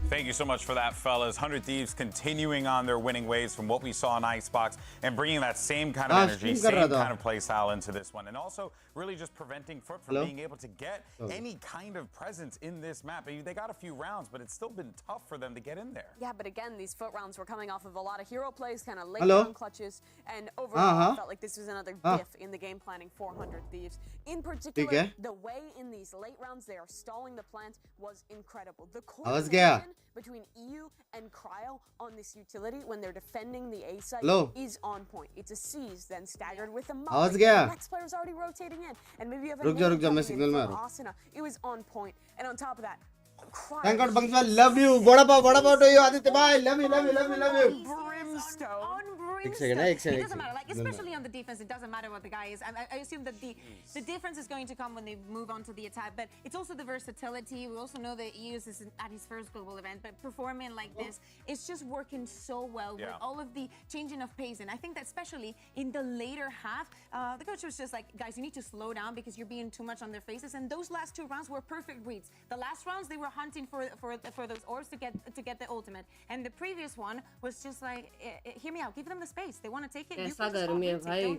Thank you so much for that, fellas. 100 Thieves continuing on their winning ways from what we saw in Icebox and bringing that same kind of energy, same kind of play style into this one. And also really just preventing FUT from being able to get any kind of presence in this map. They got a few rounds, but it's still been tough for them to get in there. Yeah, but again, these FUT rounds were coming off of a lot of hero plays, kind of late round clutches, and overall I felt like this was another diff in the game planning for 100 Thieves. In particular, the way in these late rounds they are stalling the plant was incredible. The coordination between EU and Cryo on this utility when they're defending the A site is on point. It's a seize, then staggered with a multi. The next player's already rotating in, and maybe you have a Asuna. It was on point, and on top of that, thank God, Bankswell, love you. What about to you, Aditya? Bye. Love you. Brimstone. It doesn't matter. Like, especially on the defense, it doesn't matter what the guy is. I assume that the difference is going to come when they move on to the attack, but it's also the versatility. We also know that he is at his first global event, but performing like this, it's just working so well with all of the changing of pace. And I think that especially in the later half, the coach was just like, guys, you need to slow down because you're being too much on their faces. And those last two rounds were perfect reads. The last rounds, they were hunting for those orbs to get the ultimate. And the previous one was just like, hear me out, give them the space. They want to take it. ऐसा गर्मी है भाई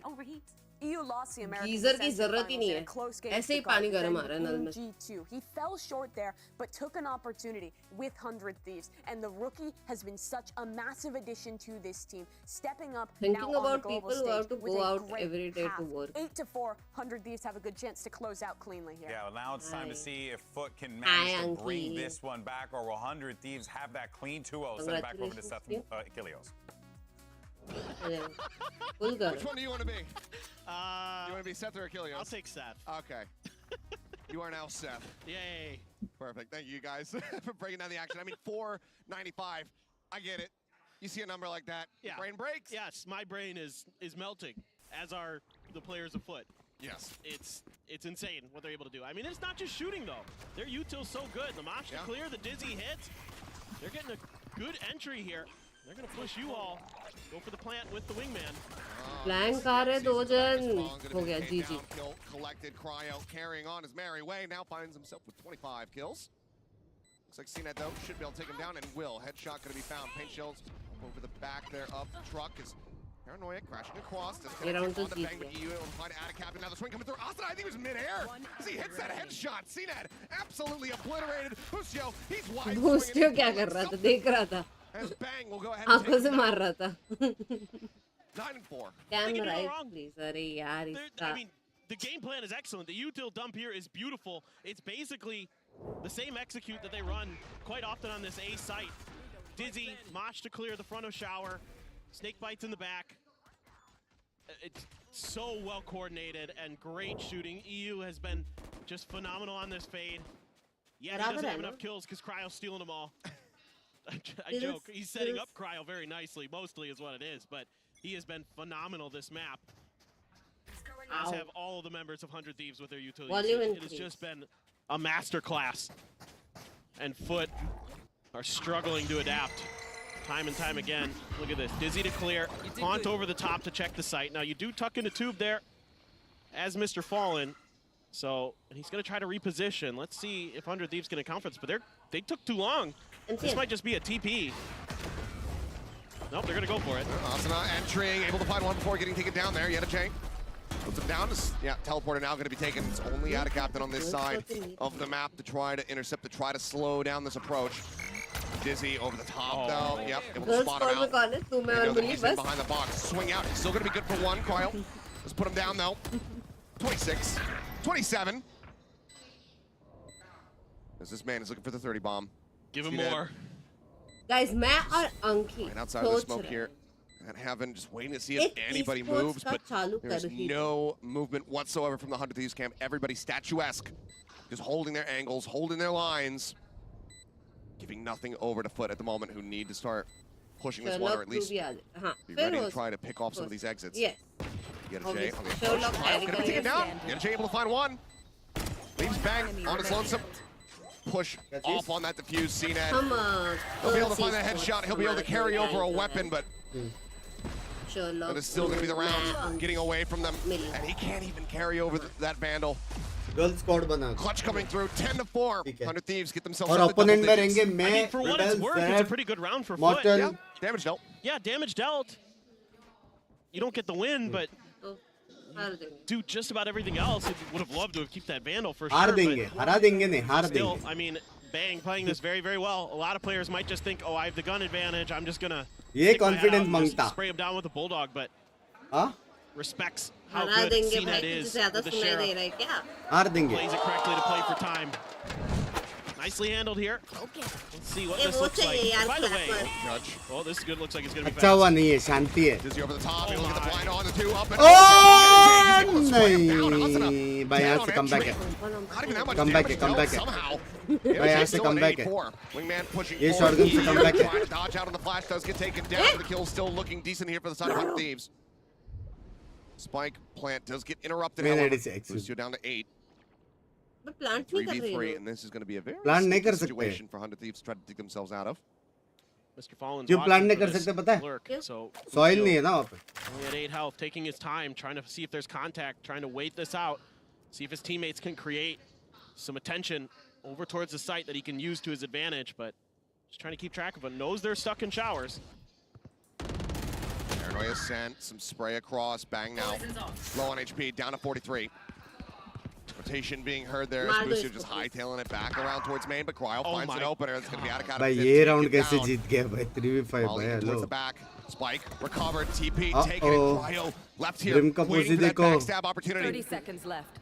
geyser की जरूरत ही नहीं है ऐसे ही पानी गर्म आ रहा है नल में He fell short there but took an opportunity with 100 Thieves, and the rookie has been such a massive addition to this team, stepping up thinking about people who have to go out every day to work. 8-4, 100 Thieves have a good chance to close out cleanly here. Yeah, well, now it's time to see if FUT can manage to bring this one back, or will 100 Thieves have that clean 2-0 send it back over to Seth Achilleos. Which one do you want to be? You want to be Seth or Achilleos? I'll take Seth. Okay. You are now Seth. Yay. Perfect. Thank you guys for breaking down the action. I mean, 495. I get it. You see a number like that, your brain breaks? Yes, my brain is melting, as are the players of FUT. Yes. It's insane what they're able to do. I mean, it's not just shooting, though. Their util's so good. The Mosh to clear, the Dizzy hits. They're getting a good entry here. They're gonna push you all. Go for the plant with the wingman. Flank आ रहे दो जन. हो गया GG. Collected Cryo carrying on his merry way. Now finds himself with 25 kills. Looks like CNET though should be able to take him down and will. Headshot gonna be found. Paint shells over the back there of the truck is Paranoia crashing across. Disconnected on the bang, but EU able to find Atacap. Now the swing coming through. Asuna, I think he was mid-air as he hits that headshot. CNET absolutely obliterated. Busio, he's wide. Busio क्या कर रहा था? देख रहा था. As Bang will go ahead आंखों से मार रहा था. 9 and 4. Camera right, please. अरे यार इसका. I mean, the game plan is excellent. The util dump here is beautiful. It's basically the same execute that they run quite often on this A site. Dizzy, Mosh to clear the front of shower. Snake bites in the back. It's so well coordinated and great shooting. EU has been just phenomenal on this fade. Yeah, he doesn't have enough kills because Cryo's stealing them all. I joke. He's setting up Cryo very nicely, mostly is what it is, but he has been phenomenal this map. As have all of the members of 100 Thieves with their utilities. It has just been a masterclass. And FUT are struggling to adapt time and time again. Look at this. Dizzy to clear. Haunt over the top to check the site. Now you do tuck in a tube there as Mr. Fallen. So, and he's going to try to reposition. Let's see if 100 Thieves can account for this, but they took too long. This might just be a TP. Nope, they're going to go for it. Asuna entering, able to find one before getting taken down there. Yet a chain. Puts him down. Yeah, teleporter now going to be taken. It's only out of captain on this side of the map to try to intercept, to try to slow down this approach. Dizzy over the top though. Yep, able to spot him out. He's in behind the box. Swing out. He's still going to be good for one. Cryo. Let's put him down though. 26. 27. As this man is looking for the 30 bomb. Give him more. Guys, Matt और Anki. Right outside of the smoke here. And Heaven just waiting to see if anybody moves, but there's no movement whatsoever from the 100 Thieves camp. Everybody statuesque. Just holding their angles, holding their lines. Giving nothing over to FUT at the moment, who need to start pushing this one, or at least be ready to try to pick off some of these exits. Yes. Get a J on the approach. Gonna be taken down. Get a J able to find one. Leaves Bang on his lonesome. Push off on that diffuse CNET. Come on. He'll be able to find that headshot. He'll be able to carry over a weapon, but that is still going to be the round. Getting away from them. And he can't even carry over that Vandal. Clutch coming through, 10-4. 100 Thieves get themselves और out of the opponent में double digits. रहेंगे मैं, For what it's worth, it's a pretty good round for FUT. Yeah, damage dealt. Yeah, damage dealt. You don't get the win, but do just about everything else. It would have loved to have kept that Vandal for sure. हार देंगे, हरा देंगे नहीं, हार Still, देंगे. I mean, Bang playing this very, very well. A lot of players might just think, oh, I have the gun advantage. I'm just gonna ये confidence मांगता. spray him down with a bulldog, but respects how हरा good देंगे CNET भाई, कुछ is ज़्यादा with the सुनाई दे Sheriff. रहा है क्या? हार देंगे. Plays it correctly to play for time. Nicely handled here. Let's see what this looks like. By the way, Judge. oh, this is good. Looks like it's gonna be अच्छा fast. हुआ नहीं है, शांति है. Dizzy over the top. He'll get the blind on the two up and नहीं, भाई यहाँ से comeback है. Comeback है, comeback है. भाई यहाँ से comeback है. Wingman pushing ये shotgun से comeback है. Trying to dodge out on the flash, does get taken down. The kill still looking decent here for the side of 100 Thieves. Spike plant does get interrupted. Lucio down to 8. मैं plant नहीं कर रही 3v3, and this is going to be a very Plant नहीं कर sticky सकते. situation for 100 Thieves to try to dig themselves out of. Mr. Fallen's क्यों plant watching नहीं for कर this सकते पता है? lurk, so Soil नहीं है ना वहाँ पे. only at 8 health, taking his time, trying to see if there's contact, trying to wait this out, see if his teammates can create some attention over towards the site that he can use to his advantage, but just trying to keep track of it. Knows they're stuck in showers. Paranoia sent, some spray across, Bang now. Low on HP, down to 43. Rotation being heard there. Lucio just hightailing it back around towards main, but Cryo finds an opener. It's going to be out of भाई ये round कैसे जीत गया भाई 3v5 भाई towards hello. the back. Spike recovered, TP taken, Uh-oh. Cryo left here, Brim का waiting पोजी for that देखो. backstab opportunity. 30 seconds left.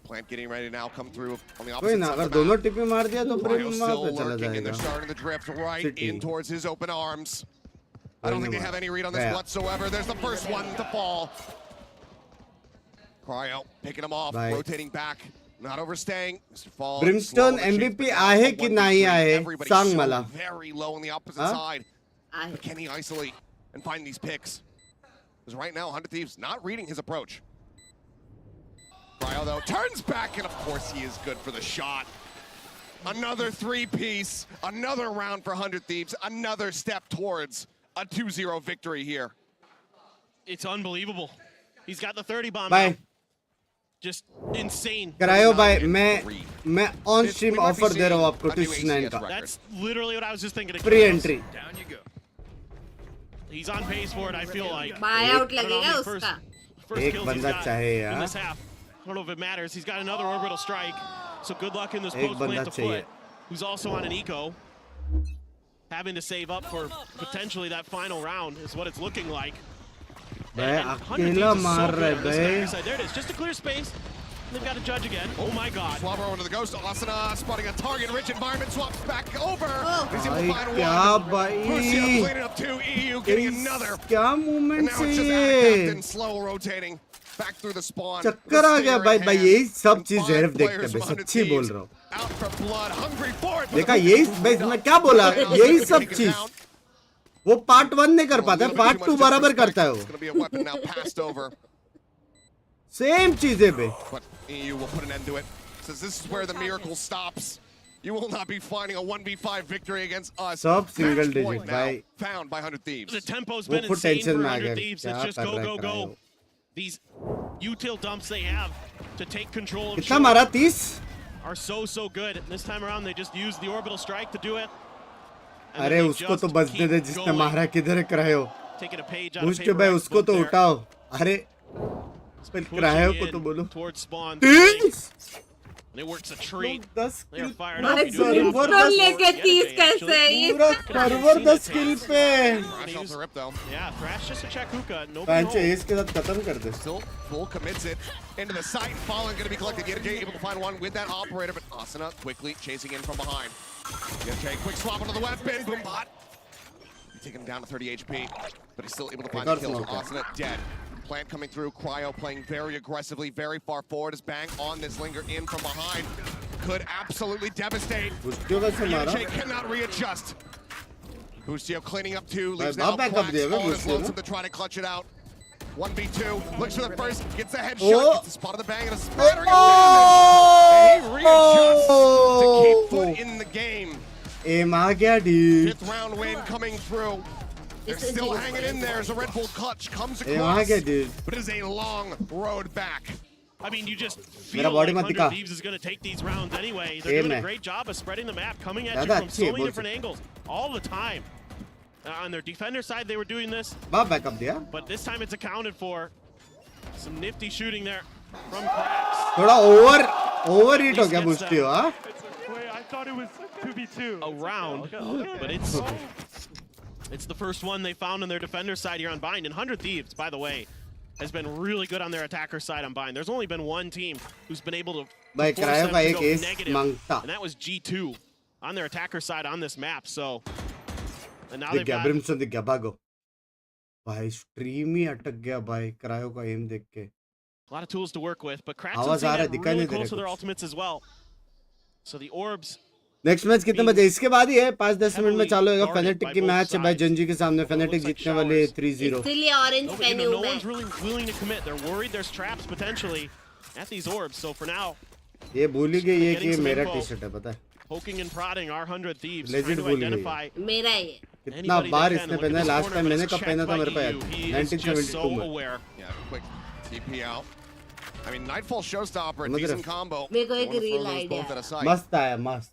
Plant getting ready to now come through on the कोई opposite ना side अगर of the दोनों map. Tipe मार दिया तो Brim Cryo वहाँ still पे चला lurking, and they're जाएगा. starting to drift right City. in towards his open arms. I don't think they have any read on this Yeah. whatsoever. There's the first one to fall. Cryo picking him off, Bye. rotating back, not overstaying. Mr. Fall. Brimstone slow shape, MVP but आहे now कि 1v3. नहीं आहे? Everybody सांग so मला. very low on the opposite Huh? side. But can he isolate and find these picks? Because right now, 100 Thieves not reading his approach. Cryo, though, turns back, and of course he is good for the shot. Another three-piece, another round for 100 Thieves, another step towards a 2-0 victory here. It's unbelievable. He's got the 30 bomb. Bye. Just insane. करायो भाई मैं on stream offer दे रहा हूँ आपको Twitch9 का. That's literally what I was just thinking. Free entry. Down you go. He's on pace for it, I feel like. Buyout लगेगा उसका. एक बंदा चाहे यार. In this half. I don't know if it matters. He's got another orbital strike. So good luck in this post plant to FUT, who's also on an eco. Having to save up for potentially that final round is what it's looking like. अकेला मार रहा है भाई. There it is, just a clear space. They've got to judge again. Oh my God. Swap over to the ghost. Asana spotting a target. Rich environment swaps back over. He's able to find क्या one. भाई? cleaning up two. EU getting another. क्या movement And now it's just है? Captain slow rotating back through the spawn. चक्कर आ गया भाई भाई यही सब चीज ज़ेरफ देखते हैं सच्ची बोल रहा हूँ. Out for blood, hungry for it. देखा यही भाई मैं क्या बोला यही सब चीज वो पार्ट 1 नहीं कर पाता है पार्ट 2 बराबर करता है वो. सेम चीजें बे. But EU will put an end to it. Says this is where the miracle stops. You will not be finding a 1v5 victory against us. सब single digit भाई. Found by 100 Thieves. The tempo's been insane for 100 Thieves. It's just go, go, go. These util dumps they have to take control of कितना मारा 30? Are so good. This time around they just used the orbital strike to do it. अरे उसको तो बच दे जिसने मारा किधर करायो. Taking a page out of मुझे भाई उसको तो उठाओ. अरे करायो को तो बोलो. Towards spawn. And it works a treat. They are fired up. लेके 30 कैसे ये? सर्वर 10 किल पे. Thrash off the rip though. Yeah, Thrash just a check hookah. No. Punches के साथ खत्म कर दे. Still full commits it into the site. Fallen going to be collected. Gen.G able to find one with that operator, but Asana quickly chasing in from behind. Gen.G quick swap onto the weapon. Boom bot. Taking him down to 30 HP, but he's still able to find the kills. Asana dead. Plant coming through, Cryo playing very aggressively, very far forward as Bang on this linger in from behind. Could absolutely devastate. Gen.G cannot readjust. Boostio cleaning up two, leaves now Plax all his lonesome to try to clutch it out. 1v2, looks for the first, gets a headshot, gets the spot of the Bang and a splattering of damage. And he readjusts to keep FUT in the game. Aim आ गया dude. 5th round win coming through. They're still hanging in there as a Red Bull clutch comes Aim across. आ गया dude. But it is a long road back. I mean, you just feel like 100 Thieves is going to take these rounds anyway. They're doing a great job of spreading the map, coming at you from so many different angles all the time. On their defender side, they were doing this. Back up there. But this time it's accounted for. Some nifty shooting there from Cracks. थोड़ा overheat हो गया Boostio, हाँ? Wait, I thought it was 2v2. A round, but it's the first one they found on their defender side here on Bind. And 100 Thieves, by the way, has been really good on their attacker side on Bind. There's only been one team who's been able to force them to go negative, and that was G2 on their attacker side on this map. So, and now they've got... Brimstone दिख गया भागो. भाई stream ही अटक गया भाई cryo का aim देख के. A lot of tools to work with, but Cracks are really close to their ultimates as well. So the orbs. Next match कितने बजे? इसके बाद ही है 5-10 मिनट में चालू होगा. Fnatic की मैच है भाई Gen.G के सामने. Fnatic जीतने वाले 3-0. इसलिए ऑरेंज मेन्यू में. No one's really willing to commit. They're worried there's traps potentially at these orbs. So for now, ये भूल ही गई है कि मेरा टी-शर्ट है पता है. Poking and prodding our 100 Thieves. Legend trying to identify. मेरा है. कितना बार इसने पहना है? लास्ट टाइम मैंने कब पहना था मेरे पे? 1972 में. Yeah, quick TP out. I mean, Nightfall Showstopper, a decent combo. मेरे को एक रील आइडिया. मस्त आया मस्त.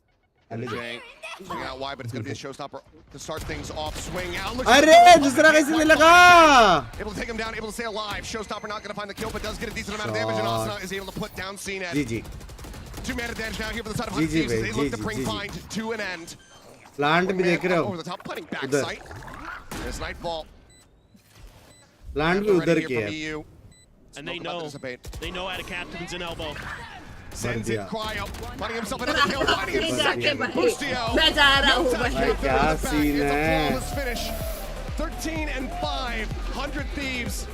Swing out wide, but it's going to be a showstopper to start things off. Swing out. अरे दूसरा कैसे नहीं लगा? Able to take him down, able to stay alive. Showstopper not going to find the kill, but does get a decent amount of damage, and Asana is able to put down CNET. GG. 2-man advantage now here for the side of 100 Thieves. They look to bring Bind to an end. Plant भी देख रहे हो? Over the top, putting back sight. There's Nightfall. Plant भी उधर की है. And they know at a captain's an elbow. Sends it, Cryo, finding himself another kill, finding him second, Boostio. मैं जा रहा हूँ भाई. क्या सीन है? Flawless finish. 13-5, 100 Thieves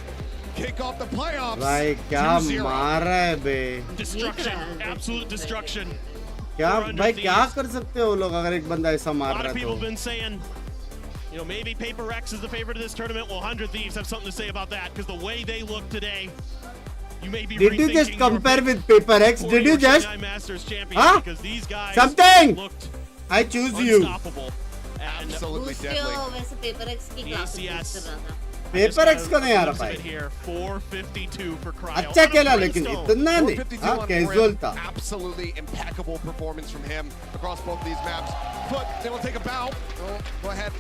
kick off the playoffs. भाई क्या मार रहा है बे? Destruction, absolute destruction. क्या भाई क्या कर सकते हो लोग अगर एक बंदा ऐसा मार रहा है तो? A lot of people have been saying, you know, maybe Paper Rex is the favorite of this tournament. Well, 100 Thieves have something to say about that because the way they look today, you may be Did you just rethinking compare your with Paper X? for Did you your just? Shanghai Masters champion Huh? because these guys Something. looked I choose you. unstoppable. And Absolutely deadly. वैसे paper x की class कर रहा था Paper X को नहीं आ रहा भाई. here 452 for Cryo. अच्छा खेला लेकिन इतना नहीं. 452 हाँ on casual Brim. था. Absolutely impeccable performance from him across both these maps. FUT, they will take a bow. Oh, go ahead.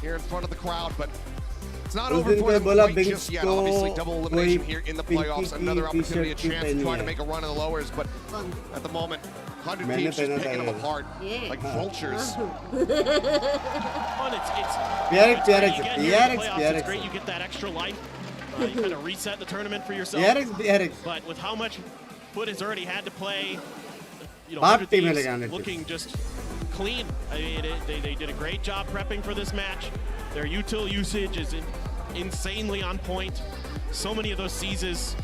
Here in front of the crowd, but it's not over for them quite just yet. Obviously, double elimination here in the playoffs. Another opportunity, a chance to try to make a run in the lowers, but at the moment, 100 teams just picking them apart like vultures. It's great you get that extra life. You kind of reset the tournament for yourself. But with how much FUT has already had to play, you know, 100 Thieves looking just clean. I mean, they did a great job prepping for this match. Their util usage is insanely on point. So many of those seizes,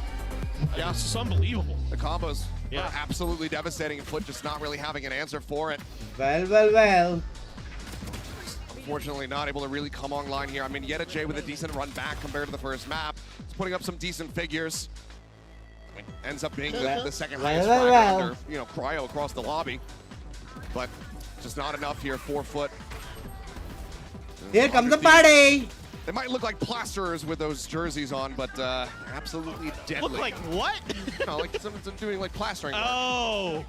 yeah, it's just unbelievable. The combos are absolutely devastating, and FUT just not really having an answer for it. Well. Unfortunately, not able to really come online here. I mean, Yeta J with a decent run back compared to the first map. He's putting up some decent figures. Ends up being the second highest fragger under, you know, Cryo across the lobby. But just not enough here for FUT. Here comes the party. They might look like plasterers with those jerseys on, but absolutely deadly. Look like what? No, like someone's doing like plastering work. Oh.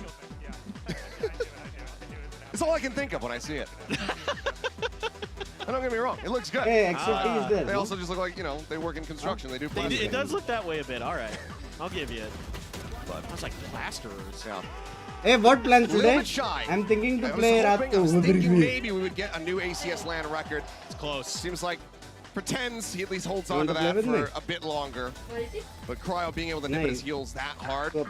It's all I can think of when I see it. And don't get me wrong, it looks good. Hey, XRP is there. They also just look like, you know, they work in construction. They do plastering. It does look that way a bit. All right. I'll give you it. But I was like plasterers. Yeah. Hey, what plan today? Shy. I'm thinking to I play was Rato. thinking maybe we would get a new ACS LAN record. It's close. Seems like pretends he at least holds on to that for a bit longer. But Cryo being able to nip his heels that hard, get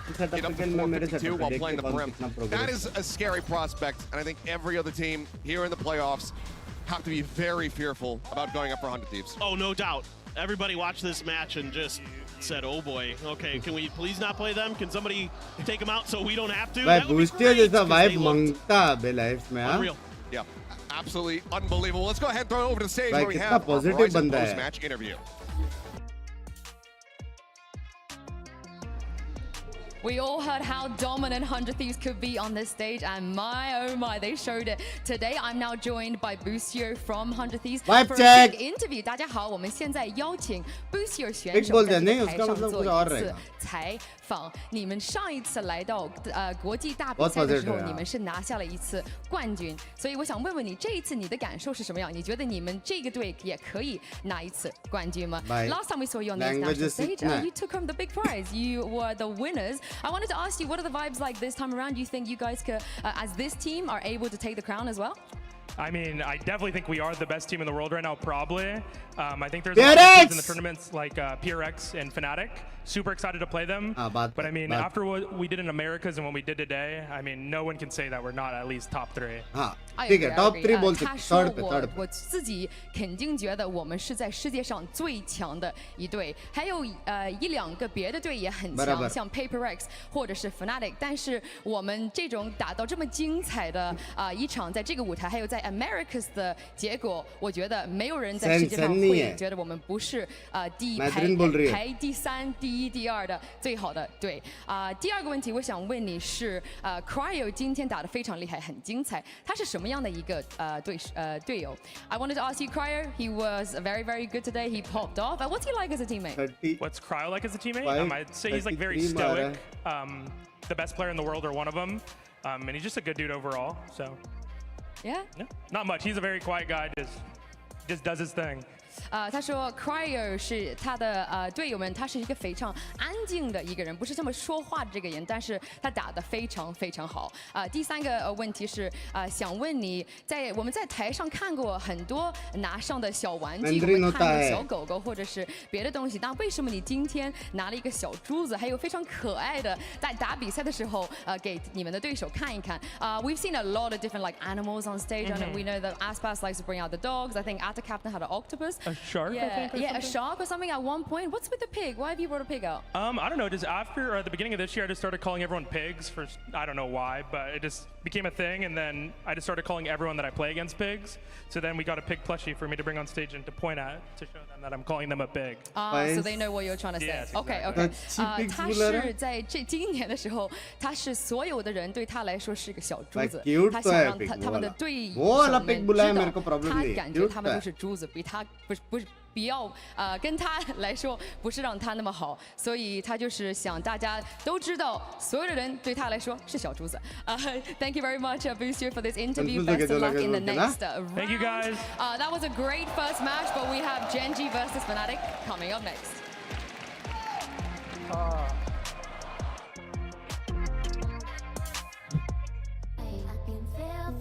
up to 452 while playing the Brim. That is a scary prospect, and I think every other team here in the playoffs have to be very fearful about going up for 100 Thieves. Oh, no doubt. Everybody watched this match and just said, oh boy, okay, can we please not play them? Can somebody take them out so we don't have to? That would be great, जैसा vibe मांगता है life में. Unreal. Yeah. Absolutely unbelievable. Let's go ahead and throw it over to the stage where we कितना have our positive Ryzen बंदा है. post-match interview. We all heard how dominant 100 Thieves could be on this stage, and my oh my, they showed it. Today, I'm now joined by Busio from 100 Thieves for a big interview. 大家好，我们现在邀请 Busio 选手在这个台上做一次采访。你们上一次来到国际大比赛的时候，你们是拿下了一次冠军，所以我想问问你，这一次你的感受是什么样？你觉得你们这个队也可以拿一次冠军吗 ？Last time we saw you on the international stage, you took home the big prize. You were the winners. I wanted to ask you, what are the vibes like this time around? Do you think you guys could, as this team, are able to take the crown as well? I mean, I definitely think we are the best team in the world right now, probably. I think there's a lot of teams in the tournaments like PRX and Fnatic. Super excited to play them. But I mean, after what we did in Americas and what we did today, I mean, no one can say that we're not at least top 3. ठीक है, top 3 बोल सकते. 他说我自己肯定觉得我们是在世界上最强的一队，还有一两个别的队也很强，像 PaperX 或者是 Fnatic。但是我们这种打到这么精彩的一场，在这个舞台，还有在 Americas 的结果，我觉得没有人在世界上会觉得我们不是排第3、第1、第2的最好的队。第二个问题，我想问你是Cryo 今天打得非常厉害，很精彩，他是什么样的一个队友 I wanted to ask you, Cryo. He was very, very good today. He popped off. What's he like as a teammate? What's Cryo like as a teammate? I'd say he's like very stoic. The best player in the world or one of them. And he's just a good dude overall. So yeah, not much. He's a very quiet guy. Just does his thing. 他说 Cryo 是他的队友们，他是一个非常安静的一个人，不是这么说话的这个人，但是他打得非常非常好。第三个问题是想问你，我们在台上看过很多拿上的小玩具，我们看过小狗狗或者是别的东西，但为什么你今天拿了一个小珠子，还有非常可爱的，在打比赛的时候给你们的对手看一看？We've seen a lot of different like animals on stage, and we know that Icebox likes to bring out the dogs. I think Atta Captain had an octopus. A shark, yeah, I think, or something? A shark or something at one point. What's with the pig? Why have you brought a pig out? I don't know. Just after or at the beginning of this year, I just started calling everyone pigs for I don't know why, but it just became a thing, and then I just started calling everyone that I play against pigs. So then we got a pig plushie for me to bring on stage and to point at to show them that I'm calling them a pig. So they know what you're trying to say. Yes, OK exactly. OK。他是在今年的时候，他是所有的人对他来说是个小猪子，他想让他们的队友们知道，他感觉他们都是猪子，比他不是。比要跟他来说不是让他那么好，所以他就是想大家都知道，所有的人对他来说是小猪子。Thank you very much, Booster, for this interview. Best of luck in the next round. Thank you guys. That was a great first match, but we have Gen.G versus Fnatic coming up next.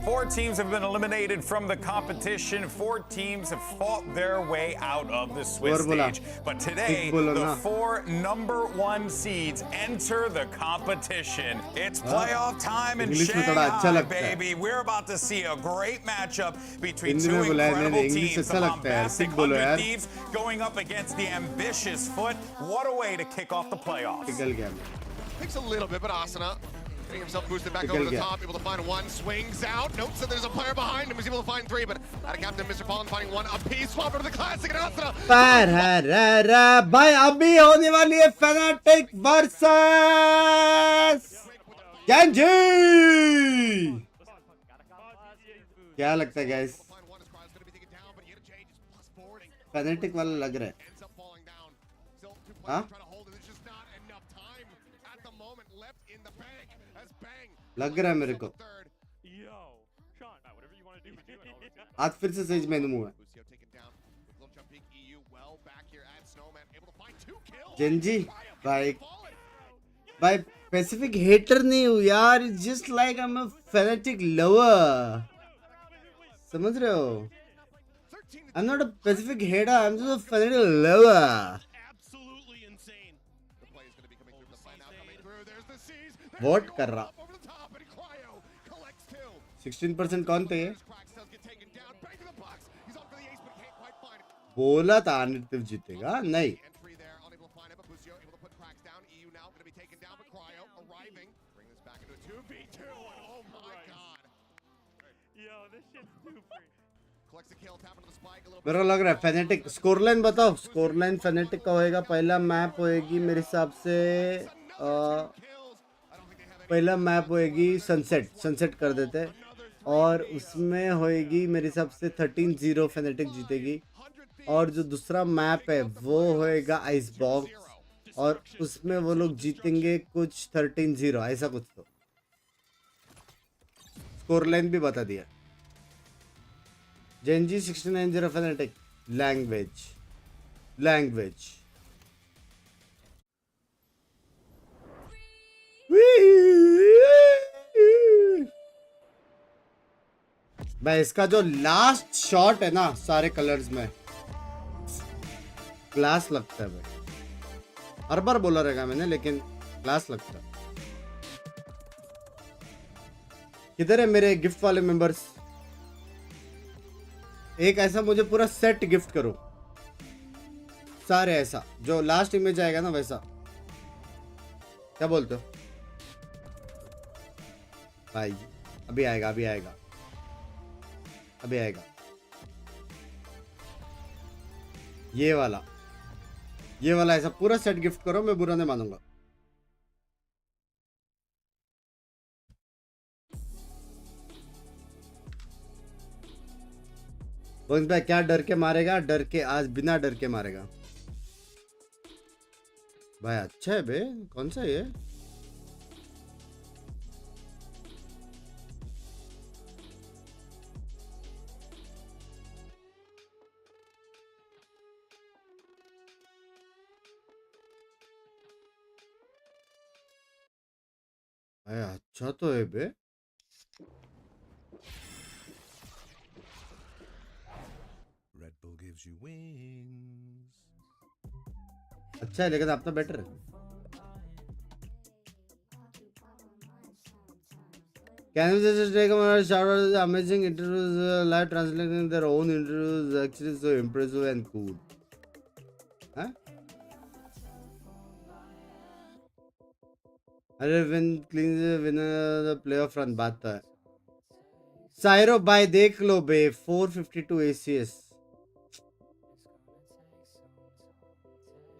Four teams have been eliminated from the competition. 4 teams have fought their way out of the Swiss stage. But today, the 4 #1 seeds enter the competition. It's playoff time in Shanghai, baby. We're about to see a great matchup between 2 incredible teams. The bombastic 100 Thieves going up against the ambitious FUT. What a way to kick off the playoffs. Takes a little bit, but Asana getting himself boosted back over the top, able to find 1, swings out, notes that there's a player behind him, he's able to find 3, but out of captain Mr. Pollen finding 1 apiece, swap over to the classic, and Asana! भाई अभी होने वाली है Fnatic versus Gen.G! क्या लगता है guys? Fnatic वाला लग रहा है हाँ? लग रहा है मेरे को आज फिर से सही में है Gen.G भाई स्पेसिफिक हेटर नहीं हूँ यार just like I am a Fnatic lover समझ रहे हो I am not a specific hater I am just a Fnatic lover vote कर रहा 16% कौन थे बोला था अनिर्तिव जीतेगा नहीं मेरा लग रहा है Fnatic स्कोर लाइन बताओ स्कोर लाइन Fnatic का होएगा पहला मैप होएगी मेरे हिसाब से पहला मैप होएगी सनसेट कर देते और उसमें होएगी मेरे हिसाब से 13-0 Fnatic जीतेगी और जो दूसरा मैप है वो होएगा आइसबॉक्स और उसमें वो लोग जीतेंगे कुछ 13-0 ऐसा कुछ तो स्कोर लाइन भी बता दिया Gen.G 69-0 Fnatic लैंग्वेज भाई इसका जो लास्ट शॉट है ना सारे कलर्स में क्लास लगता है भाई हर बार बोला रहेगा मैंने लेकिन क्लास लगता है किधर है मेरे गिफ्ट वाले मेंबर्स एक ऐसा मुझे पूरा सेट गिफ्ट करो सारे ऐसा जो लास्ट इमेज आएगा ना वैसा क्या बोलते हो भाई अभी आएगा ये वाला ऐसा पूरा सेट गिफ्ट करो मैं बुरा नहीं मानूंगा भाई क्या डर के मारेगा आज बिना डर के मारेगा भाई अच्छा है बे कौन सा ये अच्छा तो है बे Red Bull gives you wings. अच्छा है लेकिन अपना बेटर है Can you just take a shout out the amazing interviews live translating their own interviews actually so impressive and cool huh? अरे win clean winner the playoff run बात तो है Syro भाई देख लो बे 452 ACS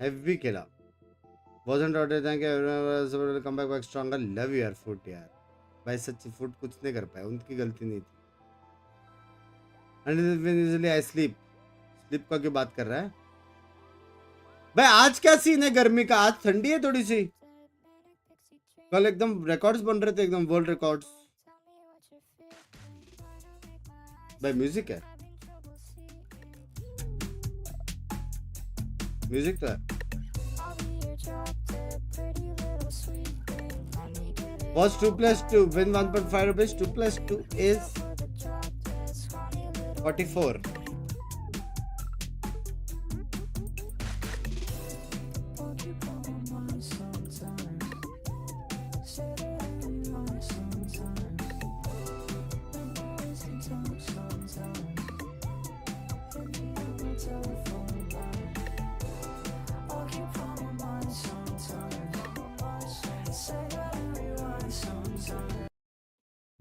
हेवी खेला wasn't ordered thank you everyone was able to come back stronger love your foot यार भाई सच्ची फुट कुछ नहीं कर पाया उनकी गलती नहीं थी and easily I sleep का क्यों बात कर रहा है भाई आज क्या सीन है गर्मी का आज ठंडी है थोड़ी सी कल एकदम रिकॉर्ड्स बन रहे थे एकदम वर्ल्ड रिकॉर्ड्स भाई म्यूजिक है म्यूजिक तो है What's 2 plus 2 win 1.5 rupees 2 plus 2 is 44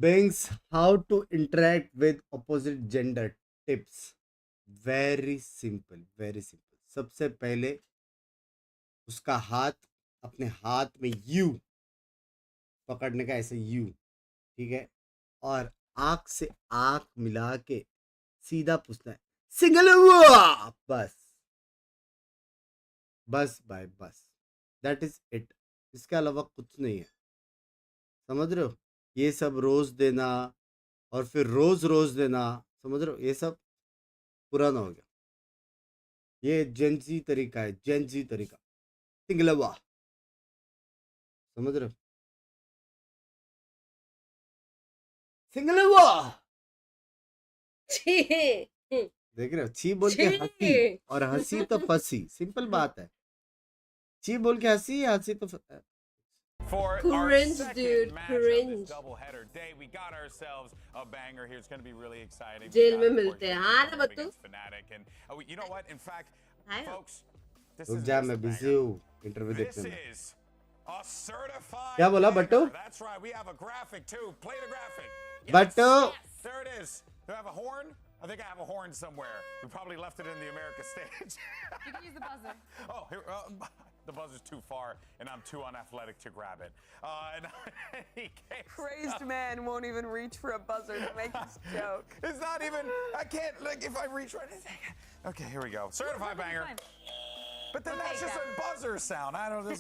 Binks, how to interact with opposite gender tips. Very simple, very simple. सबसे पहले उसका हाथ अपने हाथ में यू पकड़ने का ऐसे यू ठीक है और आंख से आंख मिला के सीधा पूछना है सिंगल बस बस भाई बस दैट इज इट इसके अलावा कुछ नहीं है समझ रहे हो ये सब रोज देना और फिर रोज देना समझ रहे हो ये सब पुराना हो गया ये जेन.जी तरीका है जेन.जी तरीका सिंगलवा समझ रहे हो सिंगलवा देख रहे हो छी बोल के हंसी और हंसी तो फंसी सिंपल बात है छी बोल के हंसी तो For cringe, dude, cringe. Doubleheader day, we got ourselves a banger here. It's going to be really exciting. Jail में मिलते हैं हाँ ना बत्तू Fnatic and you know what? In fact, folks, this रुक is जा मैं बिजी हूँ इंटरव्यू देखने में a certified. क्या बोला बट्टू That's right. We have a graphic too. Play the graphic. Battu There it is. Do I have a horn? I think I have a horn somewhere. We probably left it in the America stage. You can use the buzzer. Oh, here. The buzzer's too far, and I'm too unathletic to grab it. In any case, Crazed man won't even reach for a buzzer to make this joke. It's not even. I can't. Like if I reach right. Okay, here we go. Certified banger. But then that's just a buzzer sound. I don't know.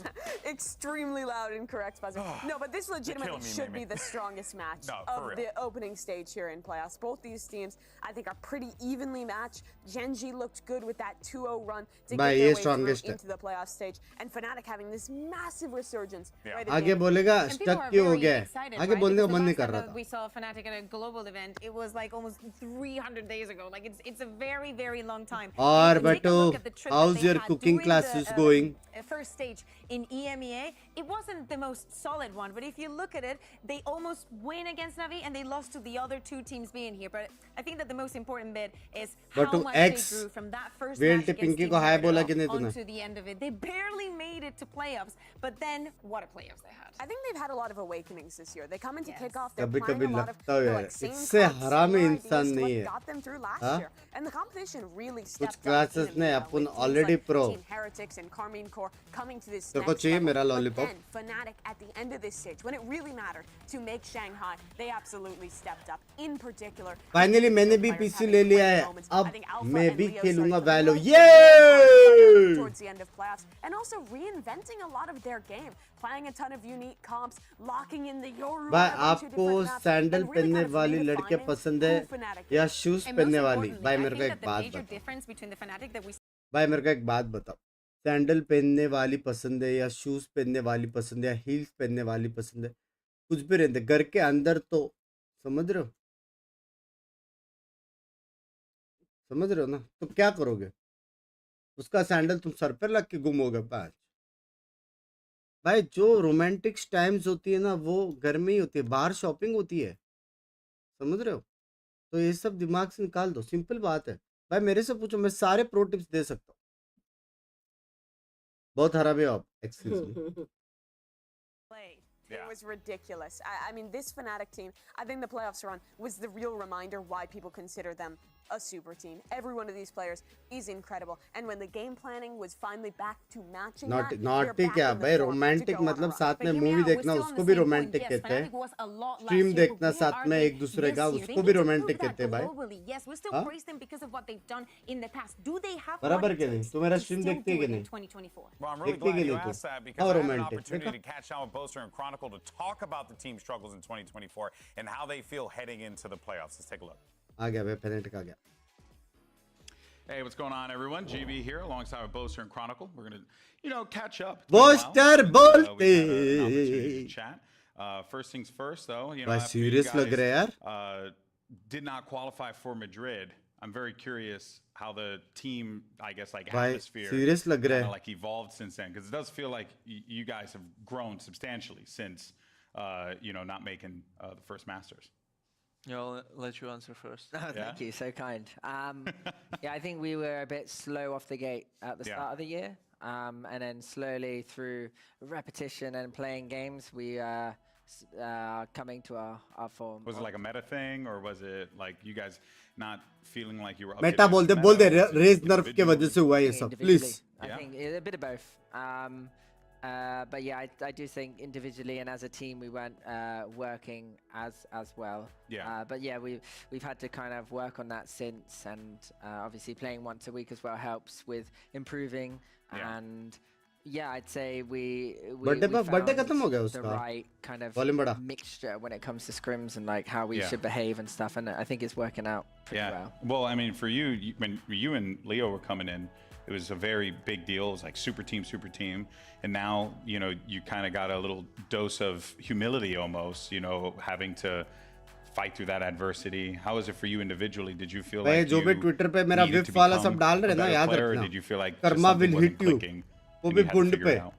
Extremely loud and correct buzzer. No, but this legitimately should be the strongest match of the opening stage here in playoffs. Both these teams, I think, are pretty evenly matched. Gen.G looked good with that 2-0 run to get their way through into the playoff stage. And Fnatic having this massive resurgence. Right आगे बोलेगा stuck क्यों हो गया आगे बोलने का मन नहीं कर रहा था We saw Fnatic at a global event. It was like almost 300 days ago. Like it's a very, very long time. और बट्टू how's your cooking classes going? First stage in EMEA, it wasn't the most solid one, but if you look at it, they almost win against Navi and they lost to the other two teams being here. But I think that the most important bit is how much they grew from that first match against Team onto the end of it. They barely made it to playoffs, but then what a playoffs they had. I think they've had a lot of awakenings this year. They come into kickoff, they're कभी-कभी playing a lot of लगता है like same इससे हरामी concepts, इंसान ideas, नहीं what है got them through last हाँ? year. And the competition really कुछ stepped up. क्लासेस ने अपन already pro Team Heretics and Carmine Core coming to this तेरे को next चाहिए level. मेरा But lollipop then Fnatic at the end of this stage, when it really mattered to make Shanghai, they absolutely stepped up. In particular, finally मैंने भी PC ले लिया है अब मैं भी खेलूंगा वैलो towards the end of playoffs and also reinventing a lot of their game, playing a ton of unique comps, locking in the AORUS. भाई आपको सैंडल पहनने वाली लड़के पसंद है या शूज पहनने वाली भाई मेरे को एक बात बताओ भाई मेरे को एक बात बताओ सैंडल पहनने वाली पसंद है या शूज पहनने वाली पसंद है या हील्स पहनने वाली पसंद है कुछ भी रहते घर के अंदर तो समझ रहे हो ना तो क्या करोगे उसका सैंडल तुम सर पर लग के गुम हो गए भाई जो रोमांटिक टाइम्स होती है ना वो घर में ही होती है बाहर शॉपिंग होती है समझ रहे हो तो ये सब दिमाग से निकाल दो सिंपल बात है भाई मेरे से पूछो मैं सारे प्रो टिप्स दे सकता हूँ बहुत हराबी हो आप excuse me It was ridiculous. I mean, this Fnatic team, I think the playoffs run was the real reminder why people consider them a super team. Every one of these players is incredible. And when the game planning was finally back to matching not ठीक है भाई romantic मतलब साथ में movie देखना उसको भी romantic कहते हैं stream देखना साथ में एक दूसरे का उसको भी romantic कहते हैं भाई yes we still praise them because of what they've done in the past do they have बराबर के नहीं तू मेरा stream देखती है कि नहीं 2024 well I'm really glad you asked that because I had an opportunity to catch down with Boaster and Chronicle to talk about the team struggles in 2024 and how they feel heading into the playoffs. Let's take a look. आ गया भाई Fnatic आ गया Hey, what's going on, everyone? GB here, alongside with Boaster and Chronicle. We're gonna, catch up. Boaster bolte. Chat. First things first, though. Serious लग रहा है यार. Did not qualify for Madrid. I'm very curious how the team, I guess, atmosphere, serious लग रहा है. Evolved since then, because it does feel like you guys have grown substantially since, not making the first Masters. I'll let you answer first. Oh, thank you, so kind. I think we were a bit slow off the gate at the start of the year. And then slowly through repetition and playing games, we are coming to our form. Was it like a meta thing, or was it like you guys not feeling like you were meta बोलते raise nerf के वजह से हुआ ये सब please. I think a bit of both. But yeah, I do think individually and as a team we weren't working as well. But yeah, we've had to kind of work on that since, and obviously playing once a week as well helps with improving. And yeah, I'd say we found the right kind of mixture when it comes to scrims and like how we should behave and stuff, and I think it's working out pretty well. Well, I mean, for you, when you and Leo were coming in, it was a very big deal. It was like super team. And now, you kind of got a little dose of humility almost, having to fight through that adversity. How was it for you individually? Did you feel like you needed to become a better player, or did you feel like something wasn't clicking and you had to figure it out?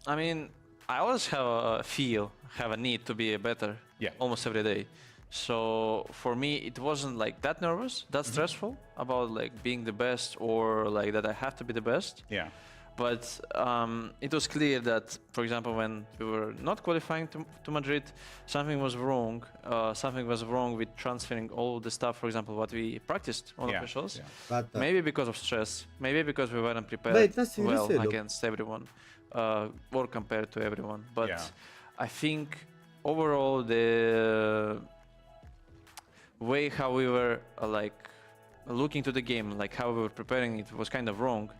I mean, I always have a need to be better almost every day. So for me, it wasn't like that nervous, that stressful about like being the best or like that I have to be the best. But it was clear that, for example, when we were not qualifying to Madrid, something was wrong. Something was wrong with transferring all the stuff, for example, what we practiced on officials. Maybe because of stress, maybe because we weren't prepared well against everyone or compared to everyone. But I think overall the way how we were looking to the game, like how we were preparing it was kind of wrong.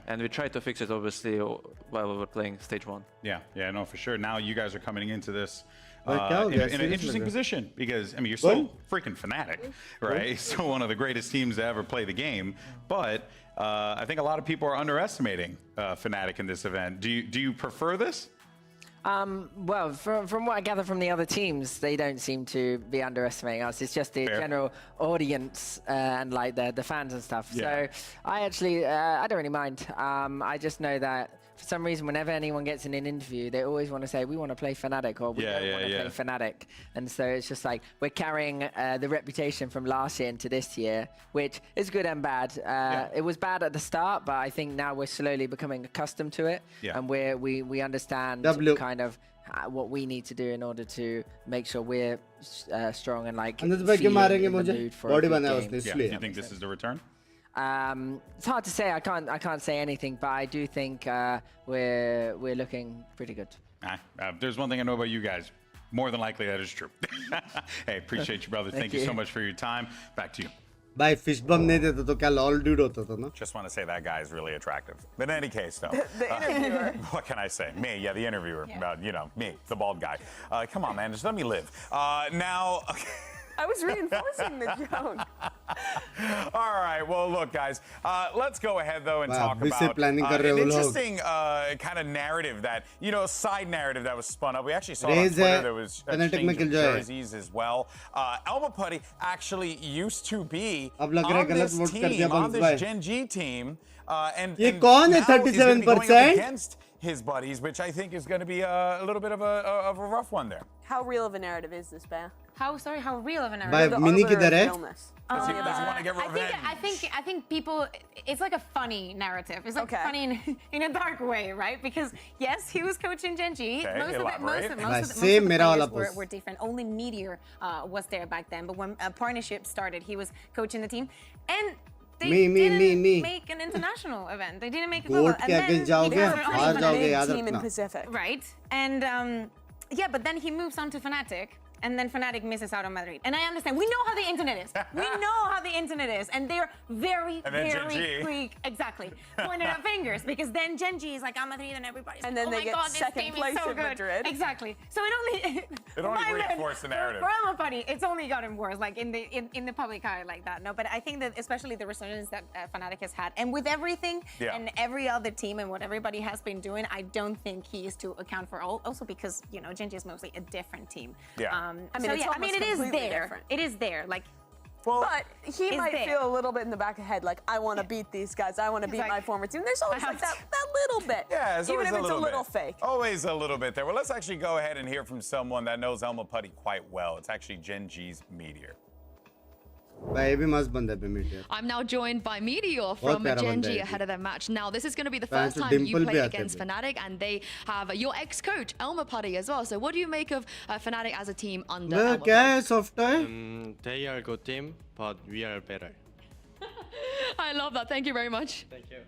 And we tried to fix it obviously while we were playing stage 1. No, for sure. Now you guys are coming into this in an interesting position because, I mean, you're still freaking Fnatic, right? So one of the greatest teams to ever play the game. But I think a lot of people are underestimating Fnatic in this event. Do you prefer this? Well, from what I gather from the other teams, they don't seem to be underestimating us. It's just the general audience and like the fans and stuff. So I actually, I don't really mind. I just know that for some reason, whenever anyone gets in an interview, they always want to say, we want to play Fnatic, or we don't want to play Fnatic. And so it's just like, we're carrying the reputation from last year into this year, which is good and bad. It was bad at the start, but I think now we're slowly becoming accustomed to it. And we understand kind of what we need to do in order to make sure we're strong and like feeling in the mood for a good game. Do you think this is the return? It's hard to say. I can't say anything, but I do think we're looking pretty good. There's one thing I know about you guys. More than likely, that is true. Hey, appreciate you, brother. Thank you so much for your time. Back to you. By fish bum नहीं देता तो क्या lol dude होता था ना? Just want to say that guy is really attractive. But in any case, though, the interviewer. What can I say? Me, the interviewer. Me, the bald guy. Come on, man, just let me live. Now. I was reinforcing the joke. All right. Well, look, guys. Let's go ahead though and talk about an interesting kind of narrative that side narrative that was spun up. We actually saw on Twitter there was exchange of jerseys as well. Elba Putty actually used to be on this team, on this Gen.G team, and ये कौन है 37%? his buddies, which I think is going to be a little bit of a rough one there. How real of a narrative is this, Bea? How real of a narrative? By Mini kidhar hai? Does he want to get revenge? I think people, it's like a funny narrative. It's like funny in a dark way, right? Because yes, he was coaching Gen.G. Most of the players were different. Only Meteor was there back then. But when a partnership started, he was coaching the team, and they didn't make an international event. They didn't make a global. And then he was team in Pacific, right? And yeah, but then he moves on to Fnatic. And then Fnatic misses out on Madrid. And I understand. We know how the internet is. We know how the internet is. And they're very quick. Exactly. Pointing at fingers. Because then Gen.G is like, I'm Madrid and everybody's and then they get second place in Madrid. Exactly. So it only reinforced the narrative. For Elmo Putty, it's only gotten worse, like in the public eye like that. No, but I think that especially the resurgence that Fnatic has had, and with everything and every other team and what everybody has been doing, I don't think he is to account for all. Also because, you know, Gen.G is mostly a different team. It is there. Different. It is there. Like, but he might feel a little bit in the back of the head, like, I want to beat these guys. I want to beat my former team. There's always like that little bit. Yeah, even if it's a little fake. Always a little bit there. Well, let's actually go ahead and hear from someone that knows Elmo Putty quite well. It's actually Gen.G's Meteor. I'm now joined by Meteor from Gen.G ahead of their match. Now, this is going to be the first time you play against Fnatic, and they have your ex-coach, Elmo Putty, as well. So what do you make of Fnatic as a team under Elmo Putty? They are a good team, but we are better. I love that. Thank you very much. Thank you.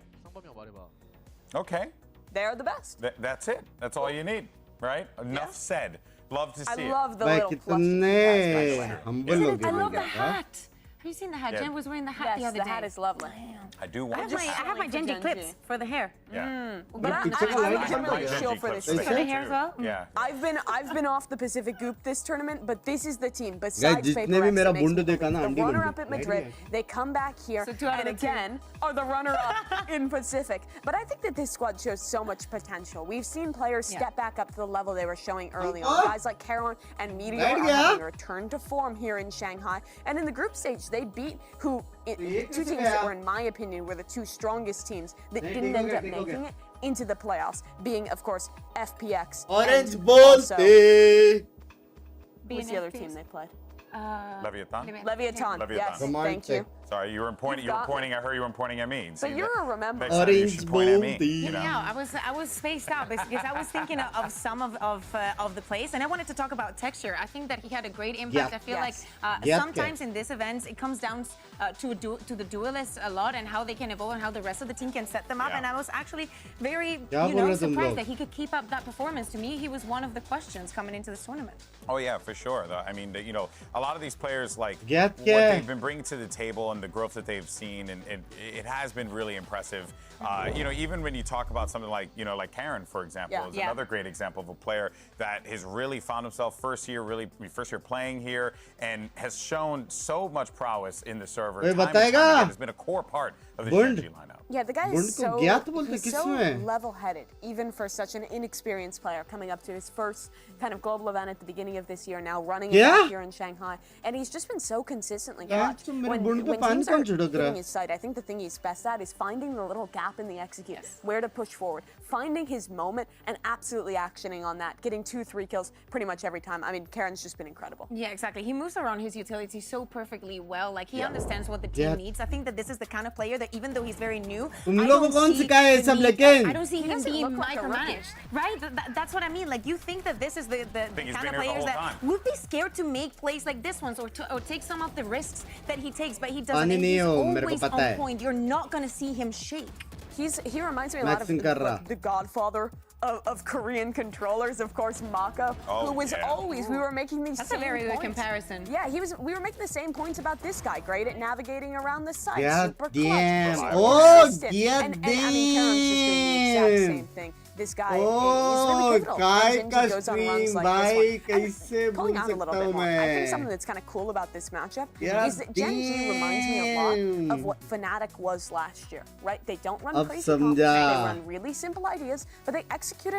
Okay. They are the best. That's it. That's all you need, right? Enough said. Love to see it. I love the little plushie. I love the hat. Have you seen the hat? Yeah. Jen was wearing the hat the other day. The hat is lovely. I do want I have my Gen.G clips for the hair. Yeah. But I'm really chill for this. For the hair as well? Yeah. I've been off the Pacific Group this tournament, but this is the team. Besides the runner-up at Madrid, they come back here and again are the runner-up in Pacific. But I think that this squad shows so much potential. We've seen players step back up to the level they were showing early on. Guys like Caron and Meteor are having a return to form here in Shanghai. And in the group stage, they beat two teams that were, in my opinion, were the two strongest teams that didn't end up making it into the playoffs, being, of course, FPX. Orange Bolte! What's the other team they played? Leviathan. Yes, thank you. Sorry, you were pointing. I heard you were pointing at me. But you're a remember. Orange Bolte. I was spaced out because I was thinking of some of the plays, and I wanted to talk about texture. I think that he had a great impact. I feel like sometimes in this event it comes down to the duelists a lot and how they can evolve and how the rest of the team can set them up. And I was actually very surprised that he could keep up that performance. To me, he was one of the questions coming into this tournament. Oh yeah, for sure. I mean, a lot of these players, like what they've been bringing to the table and the growth that they've seen, and it has been really impressive. Even when you talk about something like Caron, for example, is another great example of a player that has really found himself first year playing here and has shown so much prowess in the server. Has been a core part of the Gen.G lineup. Yeah, the guy is so level-headed, even for such an inexperienced player coming up to his first kind of global event at the beginning of this year, now running it back here in Shanghai. And he's just been so consistently clutch. When teams are hitting his sight, I think the thing he's best at is finding the little gap in the execute, where to push forward, finding his moment, and absolutely actioning on that, getting 2-3 kills pretty much every time. I mean, Caron's just been incredible. Yeah, exactly. He moves around his utility so perfectly well. Like, he understands what the team needs. I think that this is the kind of player that even though he's very new, I don't see him being micromanaged. Right? That's what I mean. Like, you think that this is the kind of players that would be scared to make plays like this one or take some of the risks that he takes, but he doesn't. He's always on point. You're not going to see him shake. He reminds me a lot of the godfather of Korean controllers, of course, Maka, who was always, we were making these That's same a very good points. Comparison. Yeah, we were making the same points about this guy, great at navigating around the site, super clutch, and I mean, Caron's just doing the exact same thing. This guy is really pivotal. Gen.G goes on runs like this one. Pulling out a little bit more. I think something that's kind of cool about this matchup is that Gen.G reminds me a lot of what Fnatic was last year, right? They don't run crazy comps, they run really simple ideas, but they execute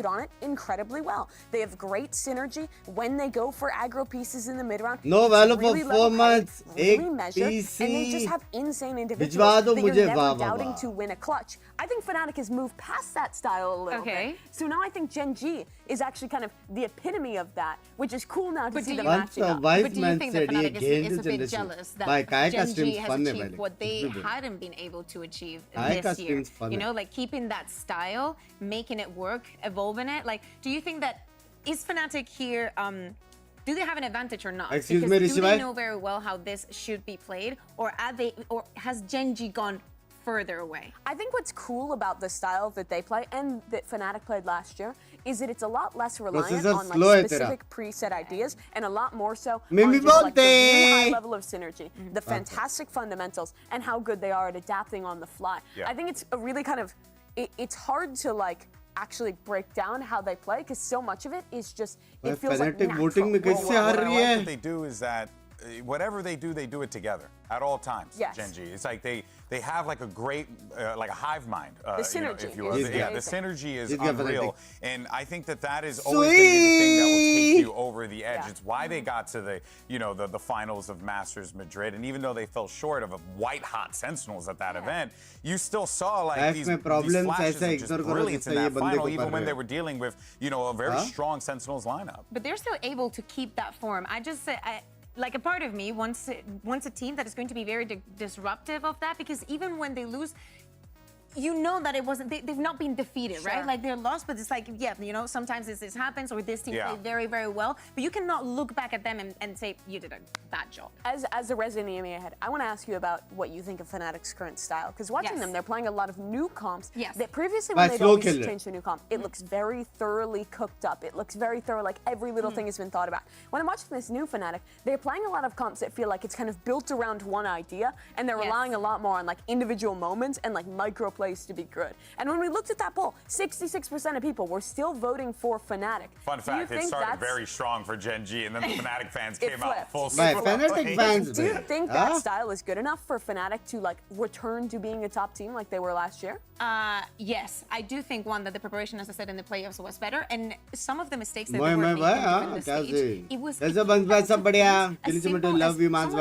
on it incredibly well. They have great synergy when they go for aggro pieces in the mid round. No value performance, really measured, and they just have insane individuals that you're never doubting to win a clutch. I think Fnatic has moved past that style style a little bit. So now I think Gen.G is actually kind of the epitome of that, which is cool now to see them matching up. But do you think that Fnatic is a bit jealous that Gen.G has achieved what they hadn't been able to achieve this year? You know, like keeping that style, making it work, evolving it. Like, do you think that is Fnatic here? Do they have an advantage or not? Excuse because me, do they know very well how this should be played, or has Gen.G gone further away? I think what's cool about the style that they play and that Fnatic played last year is that it's a lot less reliant on like specific preset ideas and a lot more so on just, like, the really high level of synergy, the fantastic fundamentals, and how good they are at adapting on the fly. I think it's a really kind of it's hard to like actually break down how they play because so much of it is just it feels like natural. What I like that they do is that whatever they do it together at all times. Gen.G. It's like they have like a great like a hive mind. The synergy, if you will. The synergy is unreal, and I think that is always going to be the thing that will take you over the edge. It's why they got to the the finals of Masters Madrid, and even though they fell short of a white hot Sentinels at that event, you still saw like these flashes of just brilliance in that final, even when they were dealing with a very strong Sentinels lineup. But they're still able to keep that form. I just say. Like a part of me wants a team that is going to be very disruptive of that, because even when they lose, you know that it wasn't, they've not been defeated, right? Like they're lost, but it's like, sometimes this happens, or this team played very, very well, but you cannot look back at them and say, you did a bad job. As a resident EMEA head, I want to ask you about what you think of Fnatic's current style, because watching them, they're playing a lot of new comps that previously when they'd always changed to a new comp, it looks very thoroughly cooked up. It looks very thorough, like every little thing has been thought about. When I'm watching this new Fnatic, they're playing a lot of comps that feel like it's kind of built around one idea, and they're relying a lot more on like individual moments and like micro plays to be good. And when we looked at that poll, 66% of people were still voting for Fnatic. Fun fact, it started very strong for Gen.G, and then the Fnatic fans came out full swing. Do you think that style is good enough for Fnatic to like return to being a top team like they were last year? Yes, I do think that the preparation, as I said, in the playoffs was better, and some of the mistakes that they were making during the stage, it was someone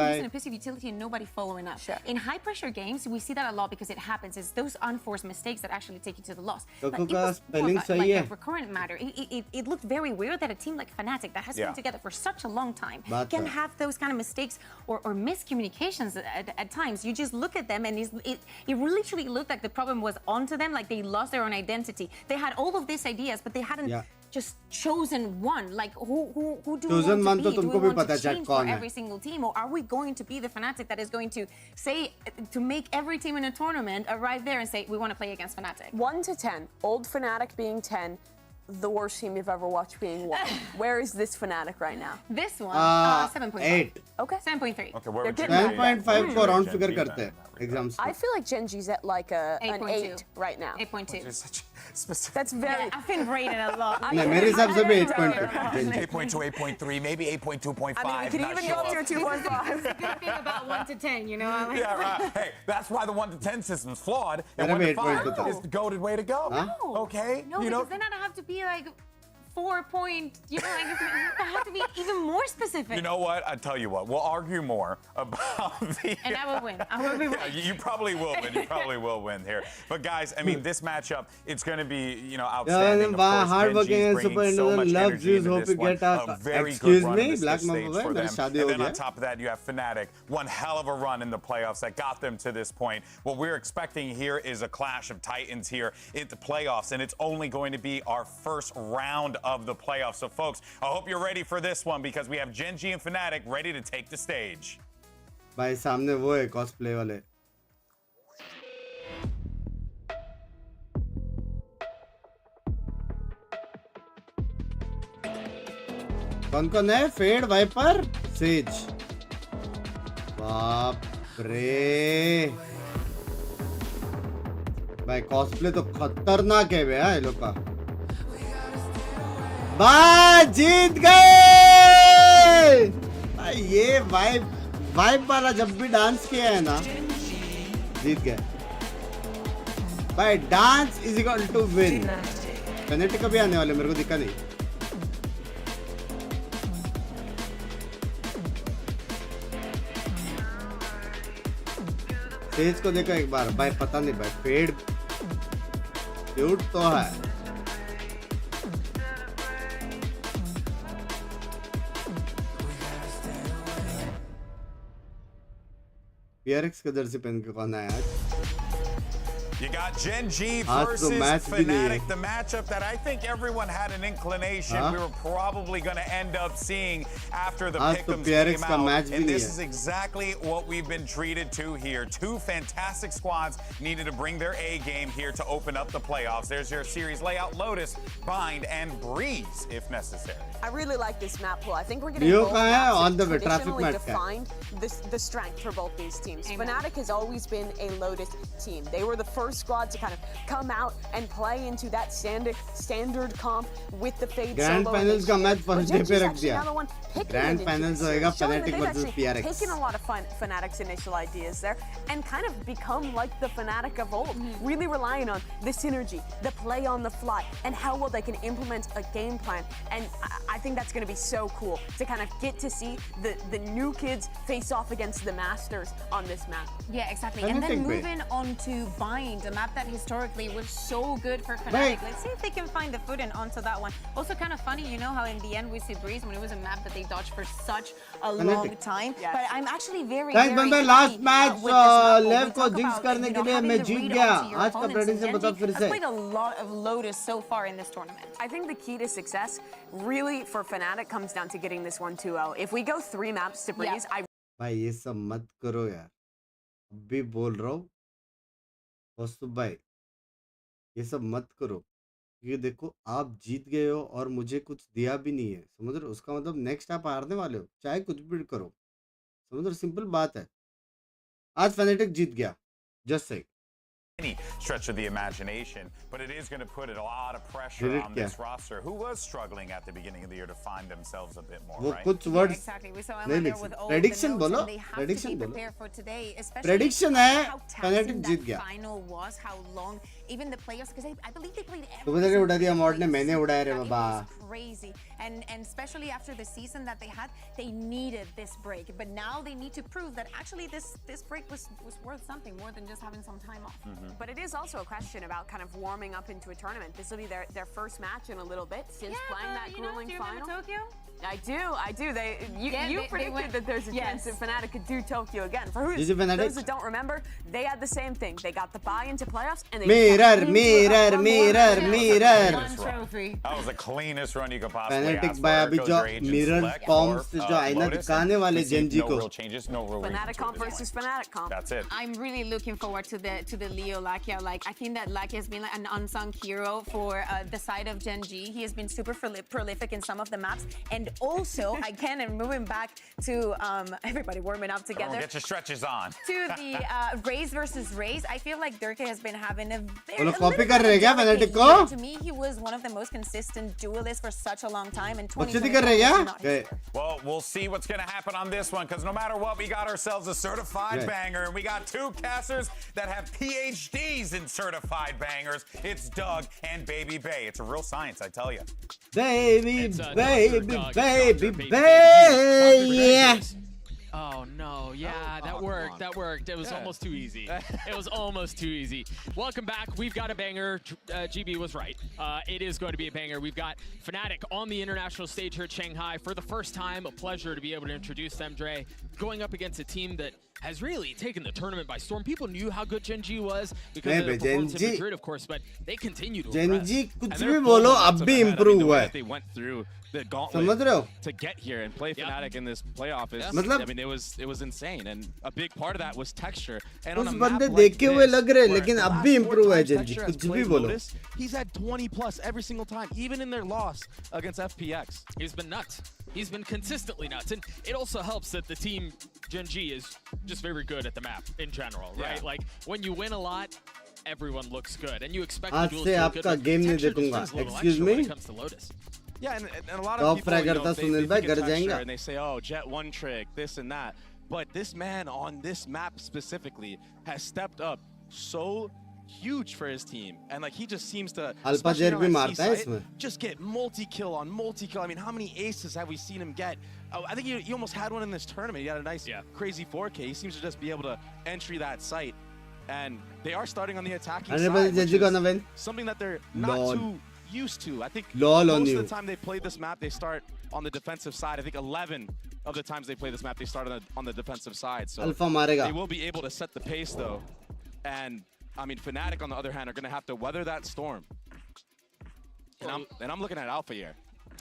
using a piece of utility and nobody following up. In high pressure games, we see that a lot because it happens. It's those unforced mistakes that actually take you to the loss. But it was more like a recurrent matter. It looked very weird that a team like Fnatic that has been together for such a long time can have those kind of mistakes or miscommunications at times. You just look at them and it literally looked like the problem was onto them, like they lost their own identity. They had all of these ideas, but they hadn't just chosen one. Like who do we want to be? Do we want to change for every single team, or are we going to be the Fnatic that is going to say to make every team in a tournament arrive there and say we want to play against Fnatic? 1 to 10, old Fnatic being 10, the worst team you've ever watched being 1. Where is this Fnatic right now? This one, 7.5. 8. Okay. 7.3. Okay, where 7.5 को round figure करते हैं exams. I feel like Gen.G's at like an 8 right now. 8.2. That's very. I've been rated a lot. मेरे हिसाब से भी 8.2. 8.2, 8.3, maybe 8.2.5. I mean, we could even go up to a 2.5. It's a good thing about 1 to 10, you know. Yeah, right. Hey, that's why the 1 to 10 system's flawed, and 1 to 5 is the goated way to go. Okay, no, because then I'd have to be like 4 point, like I have to be even more specific. You know what? I tell you what, we'll argue more about the. And I will win. I will be right. You probably will win. You probably will win here. But guys, I mean, this matchup, it's going to be, outstanding. Of course, hardworking and super individual love juice. Hope you get a very good run in Black for them. And then on top of that, you have Fnatic. One hell of a run in the playoffs that got them to this point. What we're expecting here is a clash of titans here in the playoffs, and it's only going to be our first round of the playoffs. So folks, I hope you're ready for this one, because we have Gen.G and Fnatic ready to take the stage. भाई सामने वो है cosplay वाले. कौन है? Fade, Viper, Sage. बाप रे भाई कॉस्प्ले तो खतरनाक है भैया ये लोग का. भाई जीत गए. ये वाइब वाला जब भी डांस किया है ना, जीत गए भाई. Dance is equal to win. Fnatic कभी आने वाले, मेरे को दिखा नहीं. तेज को देखो एक बार भाई, पता नहीं भाई फेड क्यूट तो है। PRX का जर्सी पहन के कौन आया आज? You got Gen.G versus Fnatic, the matchup that I think everyone had an inclination we were probably going to end up seeing after the pick'ems came out. And this is exactly what we've been treated to here. Two fantastic squads needed to bring their A game here to open up the playoffs. There's your series layout: Lotus, Bind, and Breeze if necessary. I really like this map pool. I think we're getting both maps that traditionally defined the strength for both these teams. Fnatic has always been a Lotus team. They were the first squad to kind of come out and play into that standard comp with the Fade Grand solo. Finals का match first day पे रख दिया। Grand Finals होएगा Fnatic versus PRX. Taken a lot of Fnatic's initial ideas there and kind of become like the Fnatic of old, really relying on the synergy, the play on the fly, and how well they can implement a game plan. And I think that's going to be so cool to kind of get to see the new kids face off against the Masters on this map. Yeah, exactly. And then moving on to Bind, a map that historically was so good for Fnatic. Let's see if they can find the footing onto that one. Also kind of funny, you know how in the end we see Breeze when it was a map that they dodged for such a long time. Yes. But I'm actually very last match लेव को jinx करने के लिए मैं जीत गया। आज का prediction बताओ फिर से। I've played a lot of Lotus so far in this tournament. I think the key to success really for Fnatic comes down to getting this 1-2-0. If we go 3 maps to Breeze, भाई ये सब मत करो यार। अभी बोल रहा हूँ कौस्तुभ भाई, ये सब मत करो। ये देखो आप जीत गए हो और मुझे कुछ दिया भी नहीं है, समझ रहे हो? उसका मतलब नेक्स्ट आप हारने वाले हो, चाहे कुछ भी करो, समझ रहे हो? सिंपल बात है। आज Fnatic जीत गया, just say any stretch of the imagination, but it is going to put a lot of pressure on this roster, who was struggling at the beginning of the year to find themselves a bit more, right? कुछ words exactly. We saw with all prediction बोलो, prediction बोलो। Prediction है Fnatic जीत गया। Final was how long even the players, because I believe they played every तुमने नहीं उड़ा दिया mod ने, मैंने उड़ाया रे बाबा। Crazy, and especially after the season that they had, they needed this break. But now they need to prove that actually this break was worth something more than just having some time off. But it is also a question about kind of warming up into a tournament. This will be their first match in a little bit since playing that grueling final. Tokyo? I do. You predicted that there's a chance that Fnatic could do Tokyo again. For those that don't remember, they had the same thing. They got the buy into playoffs and they mirror. One trophy. That was the cleanest run you could possibly Fnatic ask by for. अभी जो mirror comps से जो आईना दिखाने वाले Gen.G को। No real changes, no real Fnatic comp versus Fnatic comp. That's it. I'm really looking forward to the Leo Lakia. Like I think that Lakia has been like an unsung hero for the side of Gen.G. He has been super prolific in some of the maps, and also again, and moving back to everybody warming up together. Get your stretches on. To the Raze versus Raze, I feel like Durka has been having a very Fnatic को? To me, he was one of the most consistent duelists for such a long time, and 2020 Well, we'll see what's going to happen on this one, because no matter what, we got ourselves a certified banger, and we got 2 casters that have PhDs in certified bangers. It's Doug and Baby Bay. It's a real science, I tell you. Baby. Yeah. Oh no, yeah, that worked. It was almost too easy. It was almost too easy. Welcome back. We've got a banger. GB was right. It is going to be a banger. We've got Fnatic on the international stage here at Shanghai for the first time. A pleasure to be able to introduce them, Dre. Going up against a team that has really taken the tournament by storm. People knew how good Gen.G was because of the performance in Madrid, of course, but they continue to Gen.G कुछ भी बोलो अब भी improve हुआ है। They went through the gauntlet to get here and play Fnatic in this playoff is, I mean, it was insane, and a big part of that was texture. And उस बंदे देखे हुए लग रहे लेकिन अब भी improve है Gen.G कुछ भी बोलो। He's had 20+ every single time, even in their loss against FPX. He's been nuts. He's been consistently nuts, and it also helps that the team Gen.G is just very good at the map in general, right? Like when you win a lot, everyone looks good, and you expect the duels to look good. आज से आपका game नहीं देखूंगा. Excuse me. When it comes to Lotus. Yeah, and a lot of people, they think of texture and they say, oh, Jet one trick, this and that. But this man on this map specifically has stepped up so huge for his team, and like he just seems to just get multi-kill on multi-kill. I mean, how many aces have we seen him get? I think he almost had one in this tournament. He had a nice crazy 4K. He seems to just be able to entry that site and they are starting on the attacking 100% side, which GENG gonna win. is something that they're not too used to. I think Lol on most you. of the time they play this map, they start on the defensive side. I think 11 of the times they play this map, they start on the defensive side. So Alpha marega. they will be able to set the pace though. And I mean, Fnatic on the other hand are going to have to weather that storm. And I'm looking at Alpha here.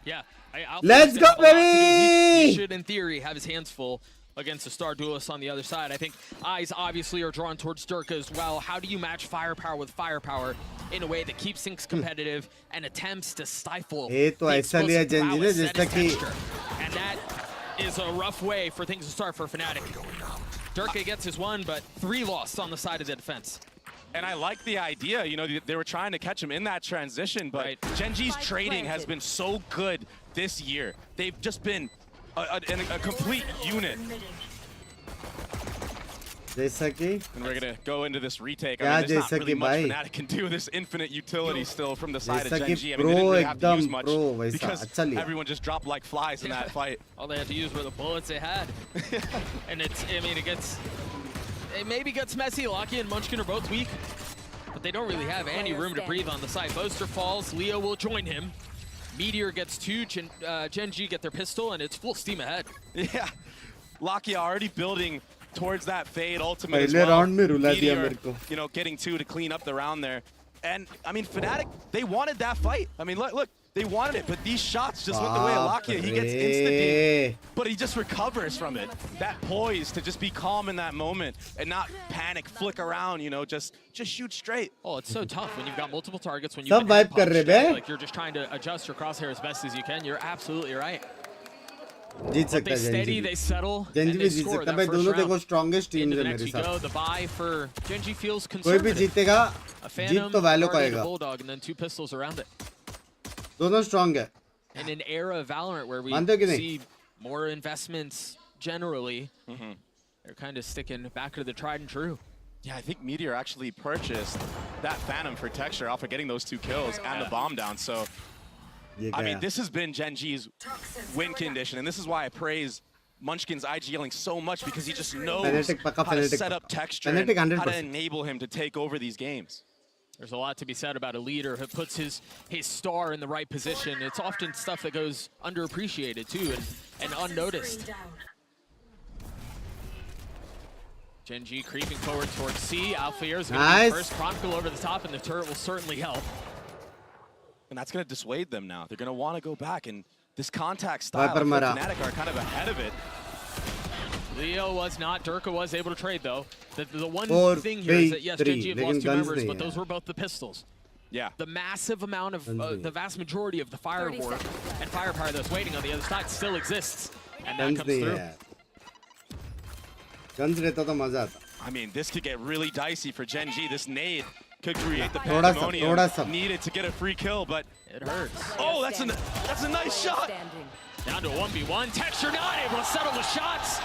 Yeah. Alpha Let's go, baby! He should, in theory, have his hands full against a star duelist on the other side. I think eyes obviously are drawn towards Durka as well. How do you match firepower with firepower in a way that keeps things competitive and attempts to stifle the explosive prowess that is Texture? And that is a rough way for things to start for Fnatic. Durka gets his one, but 3 lost on the side of the defense. And I like the idea, you know, they were trying to catch him in that transition, but Gen.G's trading has been so good this year. They've just been a complete unit. And we're gonna go into this retake. I mean, there's not really much Fnatic can do. This infinite utility still from the side of Gen.G. I mean, they didn't really have to use much because everyone just dropped like flies in that fight. All they had to use were the bullets they had. And it maybe gets messy. Locky and Munchkin are both weak, but they don't really have any room to breathe on the side. Boaster falls, Leo will join him. Meteor gets 2, Gen.G get their pistol, and it's full steam ahead. Yeah, Locky already building towards that fade ultimate as well. Meteor, you know, getting 2 to clean up the round there. And I mean, Fnatic, they wanted that fight. I mean, look, they wanted it, but these shots just went the way of Locky. He gets instant, but he just recovers from it. That poise to just be calm in that moment and not panic, flick around, you know, just shoot straight. Oh, it's so tough when you've got multiple targets, when you've been like you're just trying to adjust your crosshair as best as you can. You're absolutely right. जीत सकता है steady, they settle, Gen.G भी जीत सकता है भाई दोनों देखो strongest teams है मेरे साथ the buy for Gen.G feels कोई भी जीतेगा जीत तो Valo को आएगा bulldog and then 2 pistols around it दोनों strong है in an era of Valorant where we see more investments generally they're kind of sticking back to the tried and true. Yeah, I think Meteor actually purchased that Phantom for Texture off of getting those 2 kills and the bomb down, so I mean, this has been Gen.G's win condition, and this is why I praise Munchkin's IGLing so much, because he just knows how to set up Texture and how to enable him to take over these games. There's a lot to be said about a leader who puts his star in the right position. It's often stuff that goes underappreciated too and unnoticed. Gen.G creeping forward towards C. Alphair is going to be first. Chronicle over the top, and the turret will certainly help. And that's going to dissuade them now. They're going to want to go back, and this contact style for Fnatic are kind of ahead of it. Leo was not. Durka was able to trade, though. The one thing here is that, yes, Gen.G have lost 2 members, but those were both the pistols. Yeah. The massive amount of, the vast majority of the firepower and firepower that's waiting on the other side still exists. And that comes through. I mean, this could get really dicey for Gen.G. This nade could create the pandemonium needed to get a free kill, but it hurts. Oh, that's a nice shot. Down to 1v1. Texture not able to settle the shots.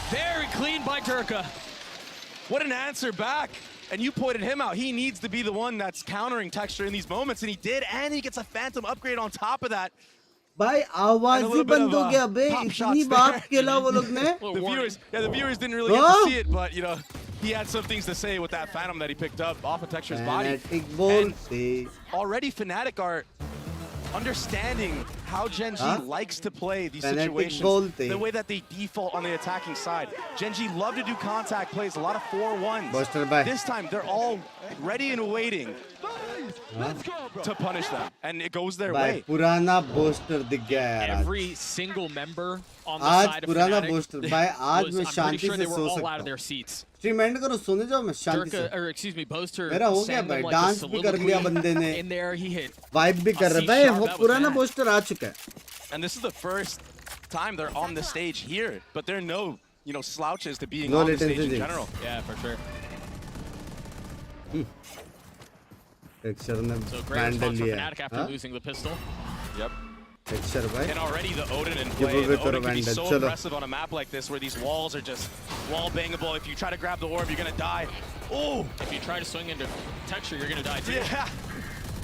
Very clean by Durka. What an answer back. And you pointed him out. He needs to be the one that's countering Texture in these moments, and he did, and he gets a Phantom upgrade on top of that. भाई आवाज ही बंद हो गया बे इतनी बात खेला वो लोग ने the viewers didn't really get to see it, but you know, he had some things to say with that Phantom that he picked up off of Texture's body. And already Fnatic are understanding how Gen.G likes to play these situations, the way that they default on the attacking side. Gen.G love to do contact plays, a lot of 4-1s. This time they're all ready and waiting to punish them, and it goes their way. पुराना booster दिख गया यार Every single member on the side of Fnatic booster भाई आज मैं शांति से सो all out of their seats. Stream end करो सोने जाओ मैं शांति से or excuse me, Boaster मेरा हो गया भाई डांस भी कर लिया बंदे ने in there he hit vibe भी कर रहा है भाई वो पुराना booster आ चुका है. And this is the first time they're on the stage here, but there are no, you know, slouches to being on the stage in general. Yeah, for sure. Texture so great response from Fnatic after losing the pistol. Yep. Texture भाई. And already the Odin in play. The Odin can be so aggressive on a map like this where these walls are just wall bangable. If you try to grab the orb, you're gonna die. Oh! If you try to swing into Texture, you're gonna die too. Yeah.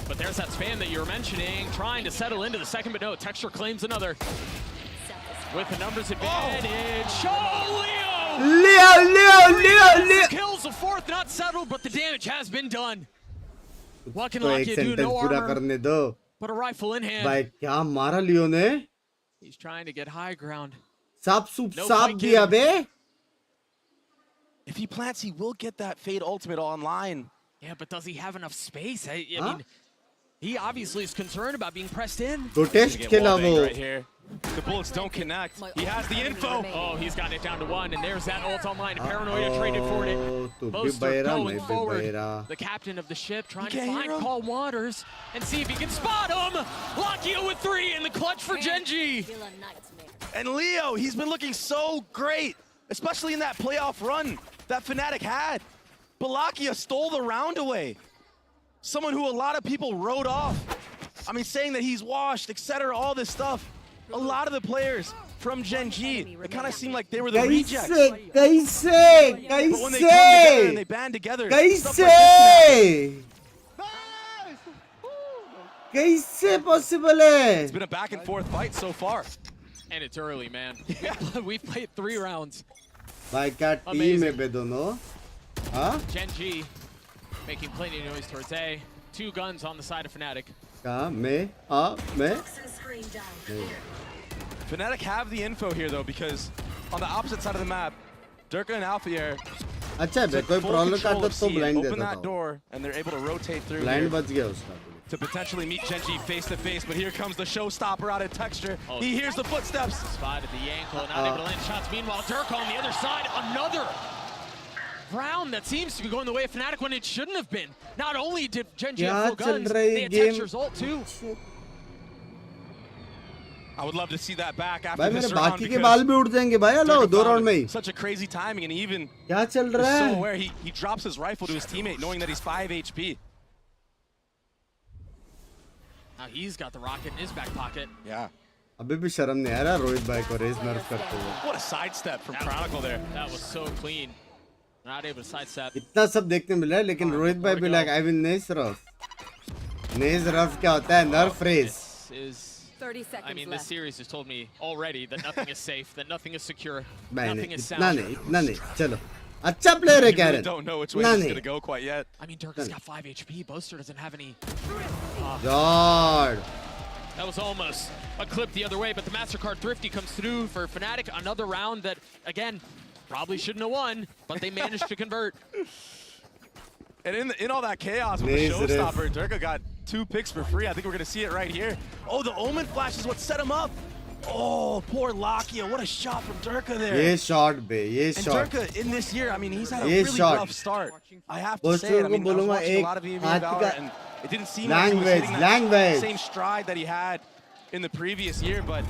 But there's that spam that you were mentioning, trying to settle into the second, but no, Texture claims another. With the numbers advantage. Oh, Leo Leo! Kills the fourth, not settled, but the damage has been done. What can Lakia do? No armor, but a rifle in hand. भाई क्या मारा लियो ने? He's trying to get high ground. साफ दिया बे. If he plants, he will get that Fade ultimate online. Yeah, but does he have enough space? I mean, he obviously is concerned about being pressed in. Right here. The bullets don't connect. He has the info. Oh, he's got it down to 1, and there's that ult online. Paranoia traded for it. Boaster going forward. The captain of the ship trying to find Paul Waters and see if he can spot him. Lakia with 3 in the clutch for Gen.G. And Leo, he's been looking so great, especially in that playoff run that Fnatic had. But Lakia stole the round away. Someone who a lot of people wrote off. I mean, saying that he's washed, etc., all this stuff. A lot of the players from Gen.G, it kind of seemed like they were the rejects. But when they come together and they band together, stuff like this कैसे possible है? It's been a back and forth fight so far. And it's early, man. We've played 3 rounds. भाई क्या team है बे दोनों? हाँ? Gen.G making plenty of noise towards A. 2 guns on the side of Fnatic. क्या मैं? हाँ मैं? Fnatic have the info here though, because on the opposite side of the map, Durka and Alfier अच्छा बे कोई problem का तो blind open देता that था. door and they're able to rotate through Blind here बच गया उसका. to potentially meet Gen.G face to face, but here comes the showstopper out of Texture. He hears the footsteps. Spotted the ankle, not able to land shots. Meanwhile, Durka on the other side, another round that seems to be going the way of Fnatic when it shouldn't have been. Not only did Gen.G have full guns, they had Texture's ult too. I would love to see that back after भाई this मेरे round बाकी के बाल भी उड़ जाएंगे भाई. Hello 2 round में ही. Such a crazy timing, and even क्या चल रहा है? so aware he drops his rifle to his teammate knowing that he's 5 HP. Now he's got the rocket in his back pocket. Yeah. अभी भी शर्म नहीं आ रहा रोहित भाई को रेस नर्फ करते हुए. What a sidestep from Chronicle there. That was so clean. Not able to sidestep. इतना सब देखने मिला है लेकिन रोहित भाई भी like I will naze rough. Naze rough क्या होता है? Nerf race. Is 30 seconds I mean, this series has told me already that nothing is safe, that nothing is secure, nothing is sound. इतना नहीं, चलो. अच्छा player है Karen. Don't know which way he's going to go quite yet. I mean, Durka's got 5 HP. Boaster doesn't have any. God. That was almost a clip the other way, but the MasterCard Thrifty comes through for Fnatic. Another round that, again, probably shouldn't have won, but they managed to convert. And in all that chaos with the showstopper, Durka got 2 picks for free. I think we're going to see it right here. Oh, the Omen flash is what set him up. Oh, poor Lakia. What a shot from Durka there. ये shot बे, ये shot. And Durka in this year, I mean, he's had a really rough start. I have to say it. I mean, I was watching a lot of EME Valorant, and it didn't seem like he was hitting that same stride that he had in the previous year, but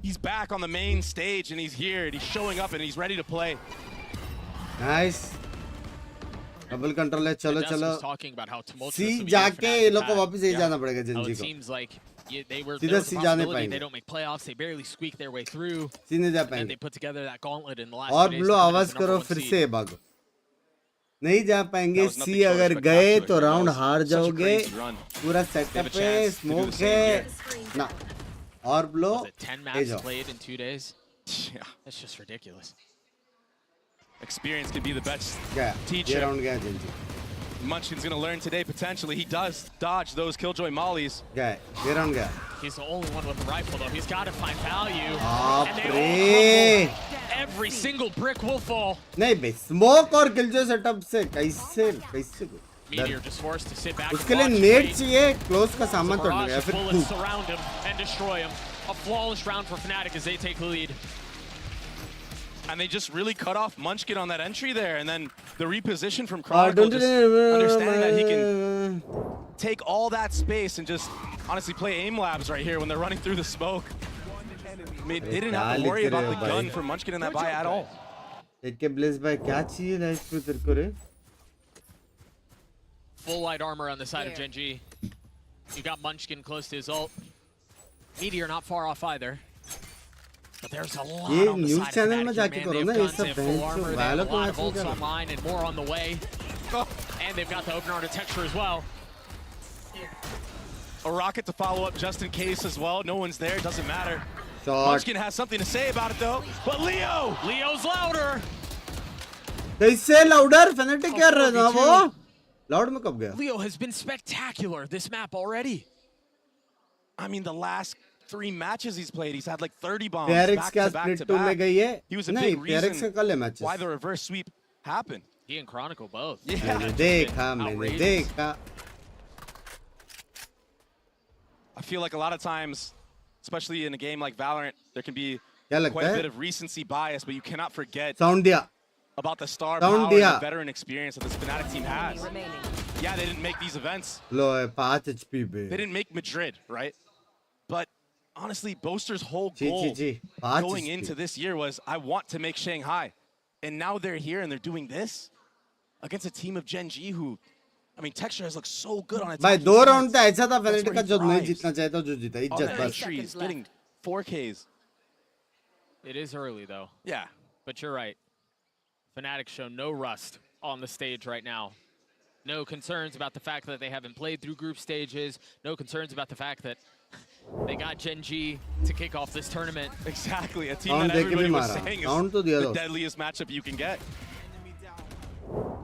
he's back on the main stage, and he's here, and he's showing up, and he's ready to play. Nice. Double control है. चलो चलो सी जाके ये लोग को वापस यही जाना पड़ेगा Gen.G को. सीधा सी जाने पाएंगे. सी नहीं जा पाएंगे. और ब्लो आवाज करो फिर से भागो. नहीं जा पाएंगे. सी अगर गए तो राउंड हार जाओगे. पूरा सेटअप है, स्मोक है ना. और blow 10 maps played in 2 days. Yeah, that's just ridiculous. Experience could be the best teacher. Munchkin's going to learn today, potentially. He does dodge those Killjoy mollies. He's the only one with the rifle, though. He's got to find value. And they all crumble. Every single brick will fall. नहीं बे, smoke और Killjoy setup से कैसे Meteor just forced to sit back. उसके लिए net चाहिए. Close का सामान तोड़ने का फिर bullets surround him and destroy him. A flawless round for Fnatic as they take the lead. And they just really cut off Munchkin on that entry there, and then the reposition from Chronicle, just understanding that he can take all that space and just honestly play aim labs right here when they're running through the smoke. I mean, they didn't have to worry about the gun for Munchkin in that buy at all. Full light armor on the side of Gen.G. You got Munchkin close to his ult. Meteor not far off either. But there's a lot on the side of Fnatic here, man. They have guns, they have full armor, they have a lot of ults online and more on the way. And they've got the open architecture as well. A rocket to follow up just in case as well. No one's there, doesn't matter. Munchkin has something to say about it though. But Leo's louder. कैसे louder Fnatic क्या रहा था वो? Loud में कब गया? Leo has been spectacular this map already. I mean, the last 3 matches he's played, he's had like 30 bombs PRX back to back to back. He was a big reason why the reverse sweep happened. He and Chronicle both. Yeah. मैंने देखा. I feel like a lot of times, especially in a game like Valorant, there can be quite a bit of recency bias, but you cannot forget about the star power and the veteran experience that this Fnatic team has. Yeah, they didn't make these events. They didn't make Madrid, right? But honestly, Boaster's whole goal going into this year was, I want to make Shanghai. And now they're here and they're doing this against a team of Gen.G who, I mean, Texture has looked so good on it. भाई 2 round तो ऐसा था Fnatic का जो नहीं जीतना चाहता था जो जीता इज्जत बस. Getting 4Ks. It is early though. Yeah. But you're right. Fnatic show no rust on the stage right now. No concerns about the fact that they haven't played through group stages. No concerns about the fact that they got Gen.G to kick off this tournament. Exactly. A team that everybody was saying is the deadliest matchup you can get.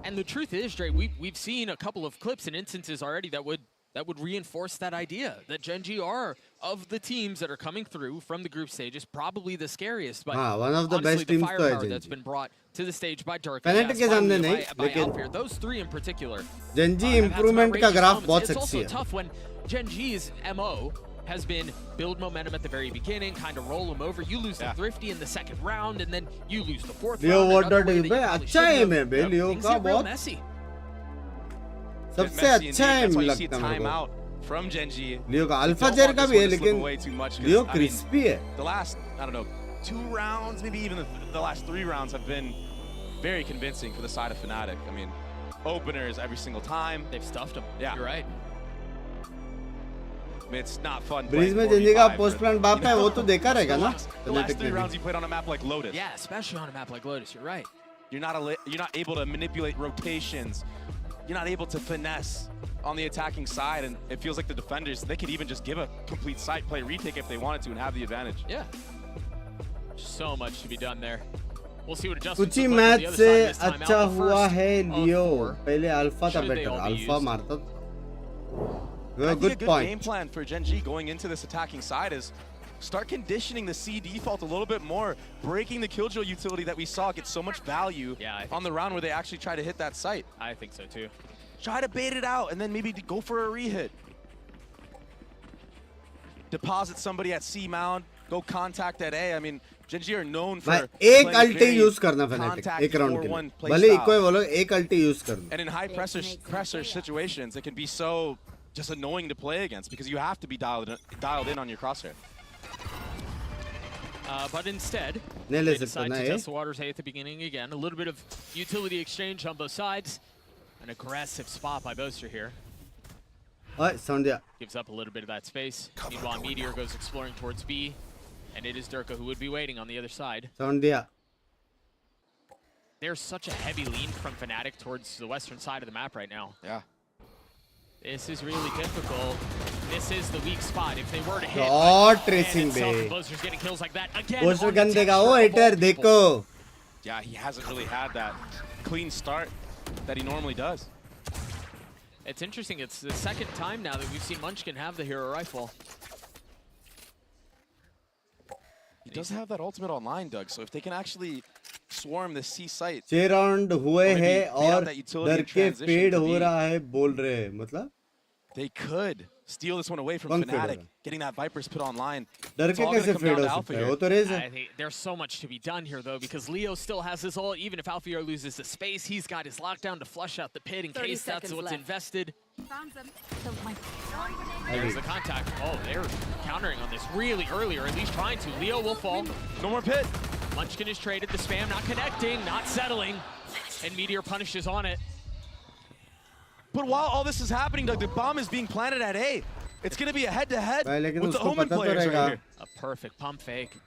And the truth is, Dre, we've seen a couple of clips and instances already that would reinforce that idea that Gen.G are, of the teams that are coming through from the group stages, probably the scariest. But one of the best teams firepower that's been brought to the stage by Durka, Fnatic के सामने नहीं, लेकिन those 3 in particular. Gen.G improvement का graph बहुत It's also sexy है. tough when Gen.G's MO has been build momentum at the very beginning, kind of roll them over. You lose the Thrifty in the 2nd round, and then you lose the 4th Leo round. अच्छा है मैं बे Leo का बहुत सबसे अच्छा है लगता है मेरे को. From Gen.G. Leo का अल्फा जेर का भी है लेकिन Leo crispy है. The last, I don't know, 2 rounds, maybe even the last 3 rounds have been very convincing for the side of Fnatic. I mean, openers every single time. They've stuffed them. Yeah. You're right. I mean, it's not fun. Bridge में Gen.G का post plan बाप है वो तो देखा रहेगा ना. The last 3 rounds you played on a map like Lotus. Yeah, especially on a map like Lotus. You're right. You're not able to manipulate rotations. You're not able to finesse on the attacking side, and it feels like the defenders, they could even just give a complete side play retake if they wanted to and have the advantage. Yeah. So much to be done there. We'll see what adjustments कुछ ही match से अच्छा हुआ है Leo. पहले alpha था better. Alpha मारता. I think a good game plan for Gen.G going into this attacking side is start conditioning the C default a little bit more, breaking the killjoy utility that we saw get so much value on the round where they actually try to hit that site. I think so too. Try to bait it out and then maybe go for a rehit. Deposit somebody at C mound, go contact at A. I mean, Gen.G are known for एक अल्टी use करना Fnatic एक round के लिए. भले eco बोलो एक अल्टी use करना. And in high pressure situations, it can be so just annoying to play against because you have to be dialed in on your crosshair. But instead, they decide to test the waters at the beginning again. A little bit of utility exchange on both sides. An aggressive spot by Boaster here. Gives up a little bit of that space. Meanwhile, Meteor goes exploring towards B. And it is Durka who would be waiting on the other side. There's such a heavy lean from Fnatic towards the western side of the map right now. Yeah. This is really difficult. This is the weak spot. If they were to hit, tracing and Boaster's getting kills like that again. Boaster gun देगा वो hater देखो. Yeah, he hasn't really had that clean start that he normally does. It's interesting. It's the 2nd time now that we've seen Munchkin have the hero rifle. He does have that ultimate online, Doug. So if they can actually swarm the C site, 6 round हुए हैं और डर के पेड़ हो रहा है बोल रहे हैं मतलब. They could steal this one away from Fnatic, getting that Viper's put online. डर के कैसे फेड हो सकता है वो तो रेस है. I think there's so much to be done here though because Leo still has his ult. Even if Alfio loses the space, he's got his lockdown to flush out the pit in case that's what's invested. There's the contact. Oh, they're countering on this really early, or at least trying to. Leo will fall. No more pit. Munchkin is traded. The spam not connecting, not settling, and Meteor punishes on it. But while all this is happening, Doug, the bomb is being planted at A. It's going to be a head-to-head with the Omen players right here. A perfect pump fake.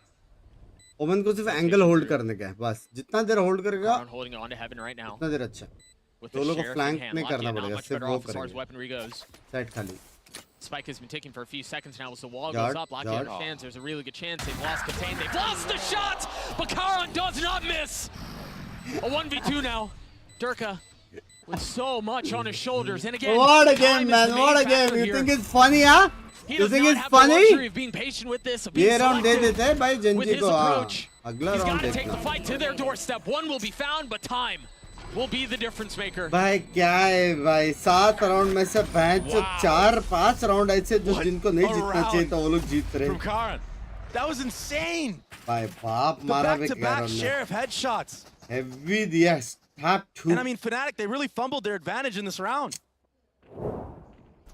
Omen को सिर्फ angle hold करने का है बस. जितना देर hold करेगा holding on to heaven right now. उतना देर अच्छा. दो लोगों को फ्लैंक में करना पड़ेगा. सिर्फ वो करेंगे. weaponry goes. सेट खाली. Spike has been ticking for a few seconds now as the wall goes up. Locky understands there's a really good chance. They've lost Contain. They've lost the shot, but Karan does not miss. A 1v2 now. Durka with so much on his shoulders. And again, what a game, man. What a game. You think it's funny, huh? You think it's funny? Of being patient with this, ये round दे देते हैं भाई Gen.G को. अगला He's round got to take देखना. the fight to their doorstep. One will be found, but time will be the difference maker. भाई क्या है भाई 7 राउंड में से 4-5 राउंड ऐसे जो जिनको नहीं जीतना चाहिए तो वो लोग जीत रहे. From Karan. That was insane. भाई बाप मारा The back-to-back share of headshots. Heavy दिया. Tap 2. And I mean, Fnatic, they really fumbled their advantage in this round.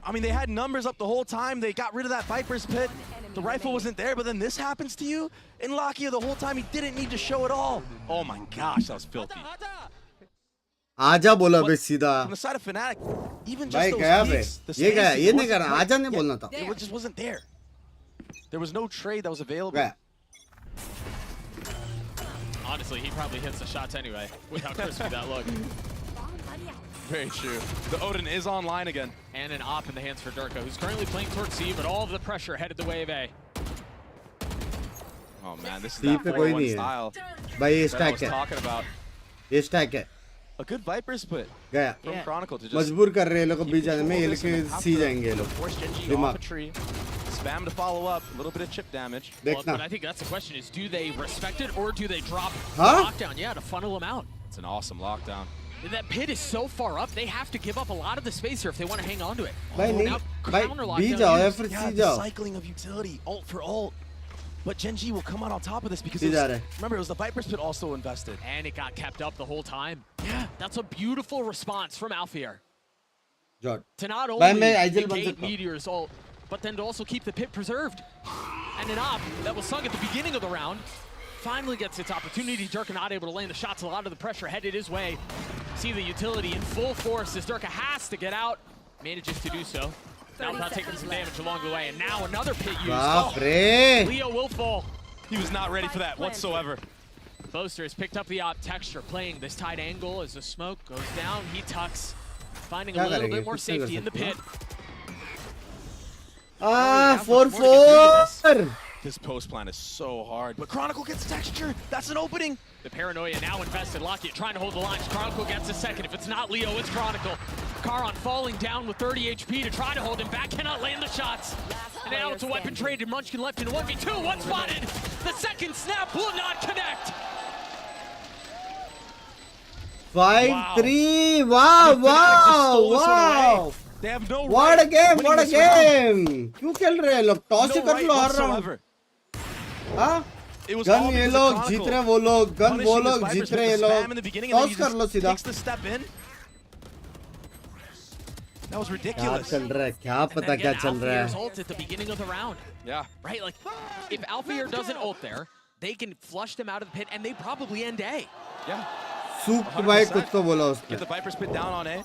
I mean, they had numbers up the whole time. They got rid of that Viper's Pit. The rifle wasn't there, but then this happens to you? And Lakia, the whole time, he didn't need to show it all. Oh my gosh, that was filthy. आजा बोला बे सीधा. On the side of Fnatic, even भाई just गया those bay. peaks, ये गया. ये नहीं करना. आजा नहीं बोलना था. It just wasn't there. There was no trade that was available. गया. Honestly, he probably hits the shots anyway with how crispy that looked. Very true. The Odin is online again. And an op in the hands for Durka, who's currently playing towards C, but all of the pressure headed the way of A. Oh man, this is C that पे कोई 4-1 नहीं है. style भाई ये that I was stack है. talking about. ये stack है. A good Viper's Pit गया. from Chronicle to just मजबूर कर रहे हैं लोग को बीच जाने में. ये लेके C जाएंगे ये लोग. force Gen.G दिमाग. off a tree. Spam to follow up. A little bit of chip damage. Well, but I think that's the question: is do they respect it or do they drop Huh? lockdown? Yeah, to funnel them out. It's an awesome lockdown. That pit is so far up; they have to give up a lot of the space here if they want to hang on to it. भाई नहीं. Now, भाई counter B lockdown जाओ या used. फिर Yeah, C the जाओ. cycling of utility, ult for ult. But Gen.G will come out on top of this because C it जा was, रहे. remember, it was the Viper's Pit also invested. And it got kept up the whole time. Yeah, that's a beautiful response from Alfier. Jot. To not भाई only मैं आइजल बन negate सकता हूँ. Meteor's ult, but then to also keep the pit preserved. And an op that was sung at the beginning of the round finally gets its opportunity. Durka not able to land the shots. A lot of the pressure headed his way. See the utility in full force as Durka has to get out. Manages to do so. Now without taking some damage along the way. And now another pit used. बाप रे. Leo will fall. He was not ready for that whatsoever. Boaster has picked up the op texture, playing this tight angle as the smoke goes down. He tucks, finding a little bit more safety in the pit. Ah, 4-4. This post plan is so hard, but Chronicle gets texture. That's an opening. The paranoia now invested. Lockett trying to hold the lines. Chronicle gets a second. If it's not Leo, it's Chronicle. Karan falling down with 30 HP to try to hold him back. Cannot land the shots. And now it's a weapon traded. Munchkin left in 1v2. One spotted. The second snap will not connect. 5-3. Wow, wow, wow. They have no What a game, what a winning this round. game. क्यों खेल रहे हैं लोग? Toss ही No कर right लो हर round. whatsoever. हाँ? It was gun all ये because of लोग Chronicle. जीत रहे वो लोग. गन वो Punishing लोग his जीत Vipers रहे ये with the spam in लोग. the beginning and then toss he कर लो just सीधा. takes the step in. That was क्या ridiculous. चल रहा है? क्या And पता then क्या again, चल रहा Alfier's है? ult at the beginning of the round. Yeah. Right? Like, if Alfier doesn't ult there, they can flush them out of the pit and they probably end A. Yeah. सूख भाई कुछ तो बोला उसने. Get the Viper's Pit down on A.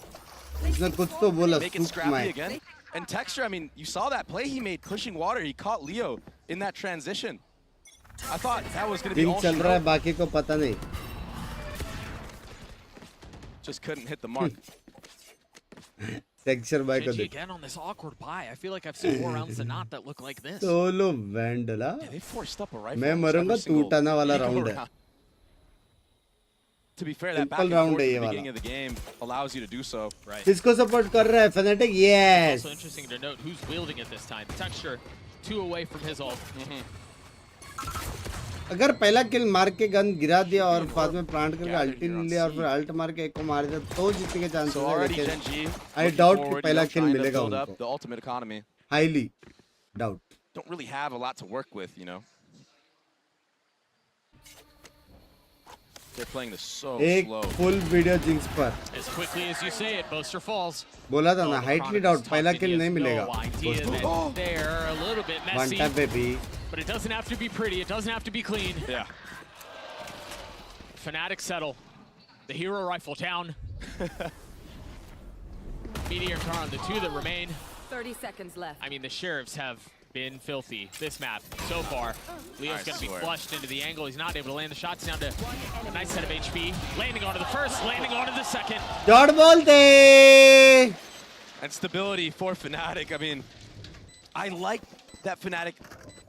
उसने कुछ तो बोला Make it सूख scrappy भाई. again. And Texture, I mean, you saw that play he made pushing water. He caught Leo in that transition. I thought that was going to be दिन all चल she रहा है wrote. बाकी को पता नहीं. Just couldn't hit the mark. Texture भाई को GG देख. again on this awkward buy. I feel like I've seen more rounds than not that look like this. Solo वैंडला. Yeah, they forced up a rifle. मैं almost मरूंगा every single टूटाना वाला go round है. round. To be fair, that back Simple and round forth है at ये the वाला. beginning of the game allows you to do so. Right. किसको support कर रहा है? Fnatic? Yes. Also interesting to note who's wielding it this time. Texture 2 away from his ult. अगर पहला किल मार के गन गिरा दिया और बाद में प्लांट करके अल्टी ले लिया और फिर अल्ट मार के एक को मार दिया तो जीतने के चांसेस So है. already लेकिन Gen.G I looking doubt कि forward, पहला किल trying to मिलेगा build up उनको. the ultimate economy. Highly doubt. Don't really have a lot to work with, you know. They're playing this so एक slow. Full video jinx पर As quickly as you say it, Boaster falls. बोला था ना Oh, हाइटली Chronicle's doubt पहला tucked in. Kill He नहीं has मिलेगा. no idea that they're a little bit one messy. Tap पे भी. But it doesn't have to be pretty. It doesn't have to be clean. Yeah. Fnatic settle. The hero rifle down. Meteor and Karan, the two that remain. 30 seconds left. I mean, the Sheriffs have been filthy this map so far. Leo's going to be swear. flushed into the angle. He's not able to land the shots down to a nice set of HP. Landing onto the first, landing onto the second. झूठ बोलते. And stability for Fnatic. I mean, I like that Fnatic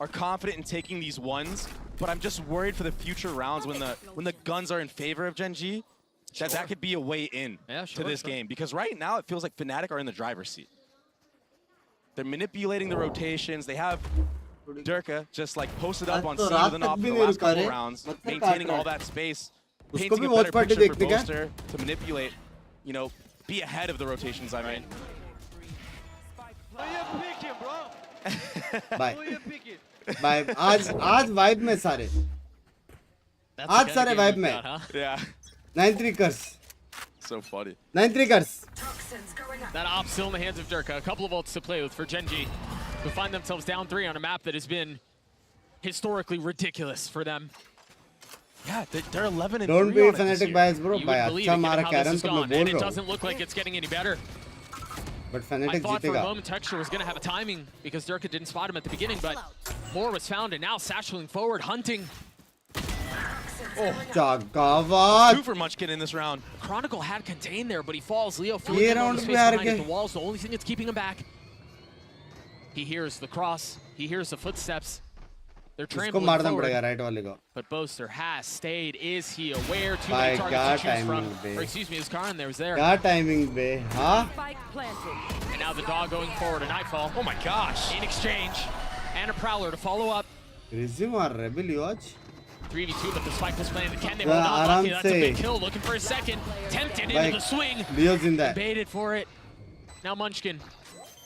are confident in taking these ones, but I'm just worried for the future rounds when the guns are in favor of Gen.G, that could be a way in to this game. Because right now it feels like Fnatic are in the driver's seat. They're manipulating the rotations. They have Durka just like posted up on C with an op for the last couple rounds, maintaining all that space, painting a better picture for Boaster to manipulate, you know, be ahead of the rotations, I mean. Bye. Bye. आज vibe में सारे. आज सारे vibe में. Yeah. 9-3 curse. So funny. 9-3 curse. That op still in the hands of Durka. A couple of ults to play with for Gen.G, who find themselves down 3 on a map that has been historically ridiculous for them. Yeah, they're 11 and 3 Don't be on Fnatic bias, bro. You Bhai, would believe अच्छा it, given मारा how this Karen has तो मैं gone, बोल and it रहा doesn't look like it's getting any better. But I Fnatic thought for a जीतेगा. moment Texture was going to have a timing because Durka didn't spot him at the beginning, but more was found, and now satcheling forward, hunting. Oh, Jagavat. 2 for Munchkin in this round. Chronicle had contained there, but he falls. Leo filling ये in on round the भी space हार behind गए. the walls. The only thing that's keeping him back. He hears the cross. He hears the footsteps. They're इसको trampling मारना forward. पड़ेगा right वाले को. But Boaster has stayed. Is he aware? Too Bhai, many targets to क्या choose from. timing bay. Or excuse me, his Karan there was there. क्या timing बे? हाँ? And now the dog going forward. A nightfall. Oh my gosh. In exchange. And a Prowler to follow up. Crazy मार रहे बे लियो आज. 3v2, but the spike was planted. Can they Yeah, hold on? आराम Lucky, that's a से. big kill. Looking for a second. Tempted Bhai, into the swing. लियो जिंदा है. Baited for it. Now Munchkin,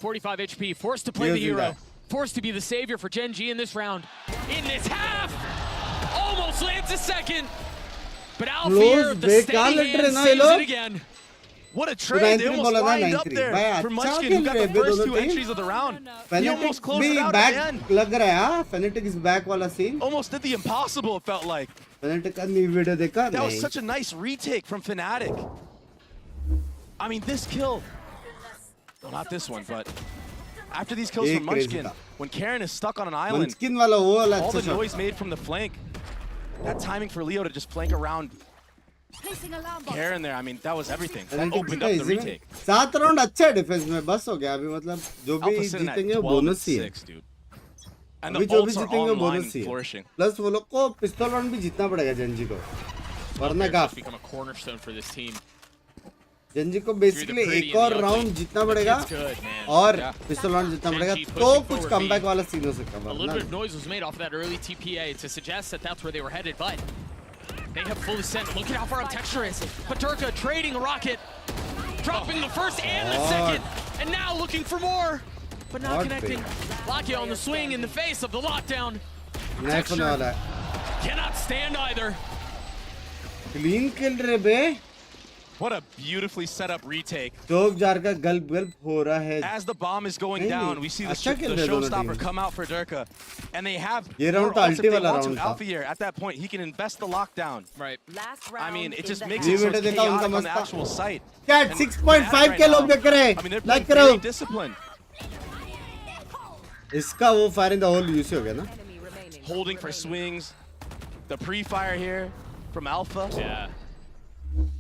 45 HP, forced to play the लियो जिंदा hero. है. Forced to be the savior for Gen.G in this round. In this half! Almost lands a second. But Alfier, the steady hand, saves it again. What a trade. They almost lined up there for Munchkin, who got the first 2 entries of the round. He almost closed it out at the end. लग रहा है हाँ? Fnatic is back वाला scene. Almost did the impossible, it felt like. Fnatic का new video देखा? That was नहीं. such a nice retake from Fnatic. I mean, this kill. Well, not this one, but after these kills ये from crazy Munchkin, था. when Karen is stuck on an island, Munchkin वाला वो वाला all अच्छा the shot noise था. made from the flank, that timing for Leo to just flank around Karen there, I mean, that was everything. That Fnatic opened जीता up the easy में. retake. 7 round अच्छा है defence में बस हो गया अभी मतलब जो भी Alpha sitting at जीतेंगे वो 12 and बोनस ही है. 6, dude. And अभी the जो भी ults are जीतेंगे वो online बोनस and ही है. flourishing. प्लस वो लोग को पिस्तौल राउंड भी जीतना पड़ेगा Gen.G को. वरना गाफ. Become a cornerstone for this team. Gen.G को बेसिकली एक और राउंड जीतना पड़ेगा और पिस्तौल राउंड जीतना पड़ेगा तो कुछ कमबैक वाला सीन हो सकता है. A little bit of noise was made off of that early TPA to suggest that that's where they were headed, but they have fully sent. Look at how far up Texture is. Paterka trading a rocket, dropping the first and the second, and now looking for more, but not connecting. Lakia on the swing in the face of the lockdown. Texture cannot stand either. Clean kill रहे बे. What a beautifully set up retake. Chowk jar का गल्प गल्प हो रहा है. As the bomb is going down, we see the showstopper come out for Durka, and they have ये more round तो ults if ulti they वाला want to. round था. Alfier, at that point, he can invest the lockdown. Right. I mean, it just makes ये it so video it's देखा उनका chaotic on the मस्त actual site. क्या 6.5 के लोग देख रहे I mean, हैं. they're लाइक playing करो. very disciplined. इसका वो fire in the hole use हो गया ना. Holding for swings. The pre-fire here from Alpha. Yeah.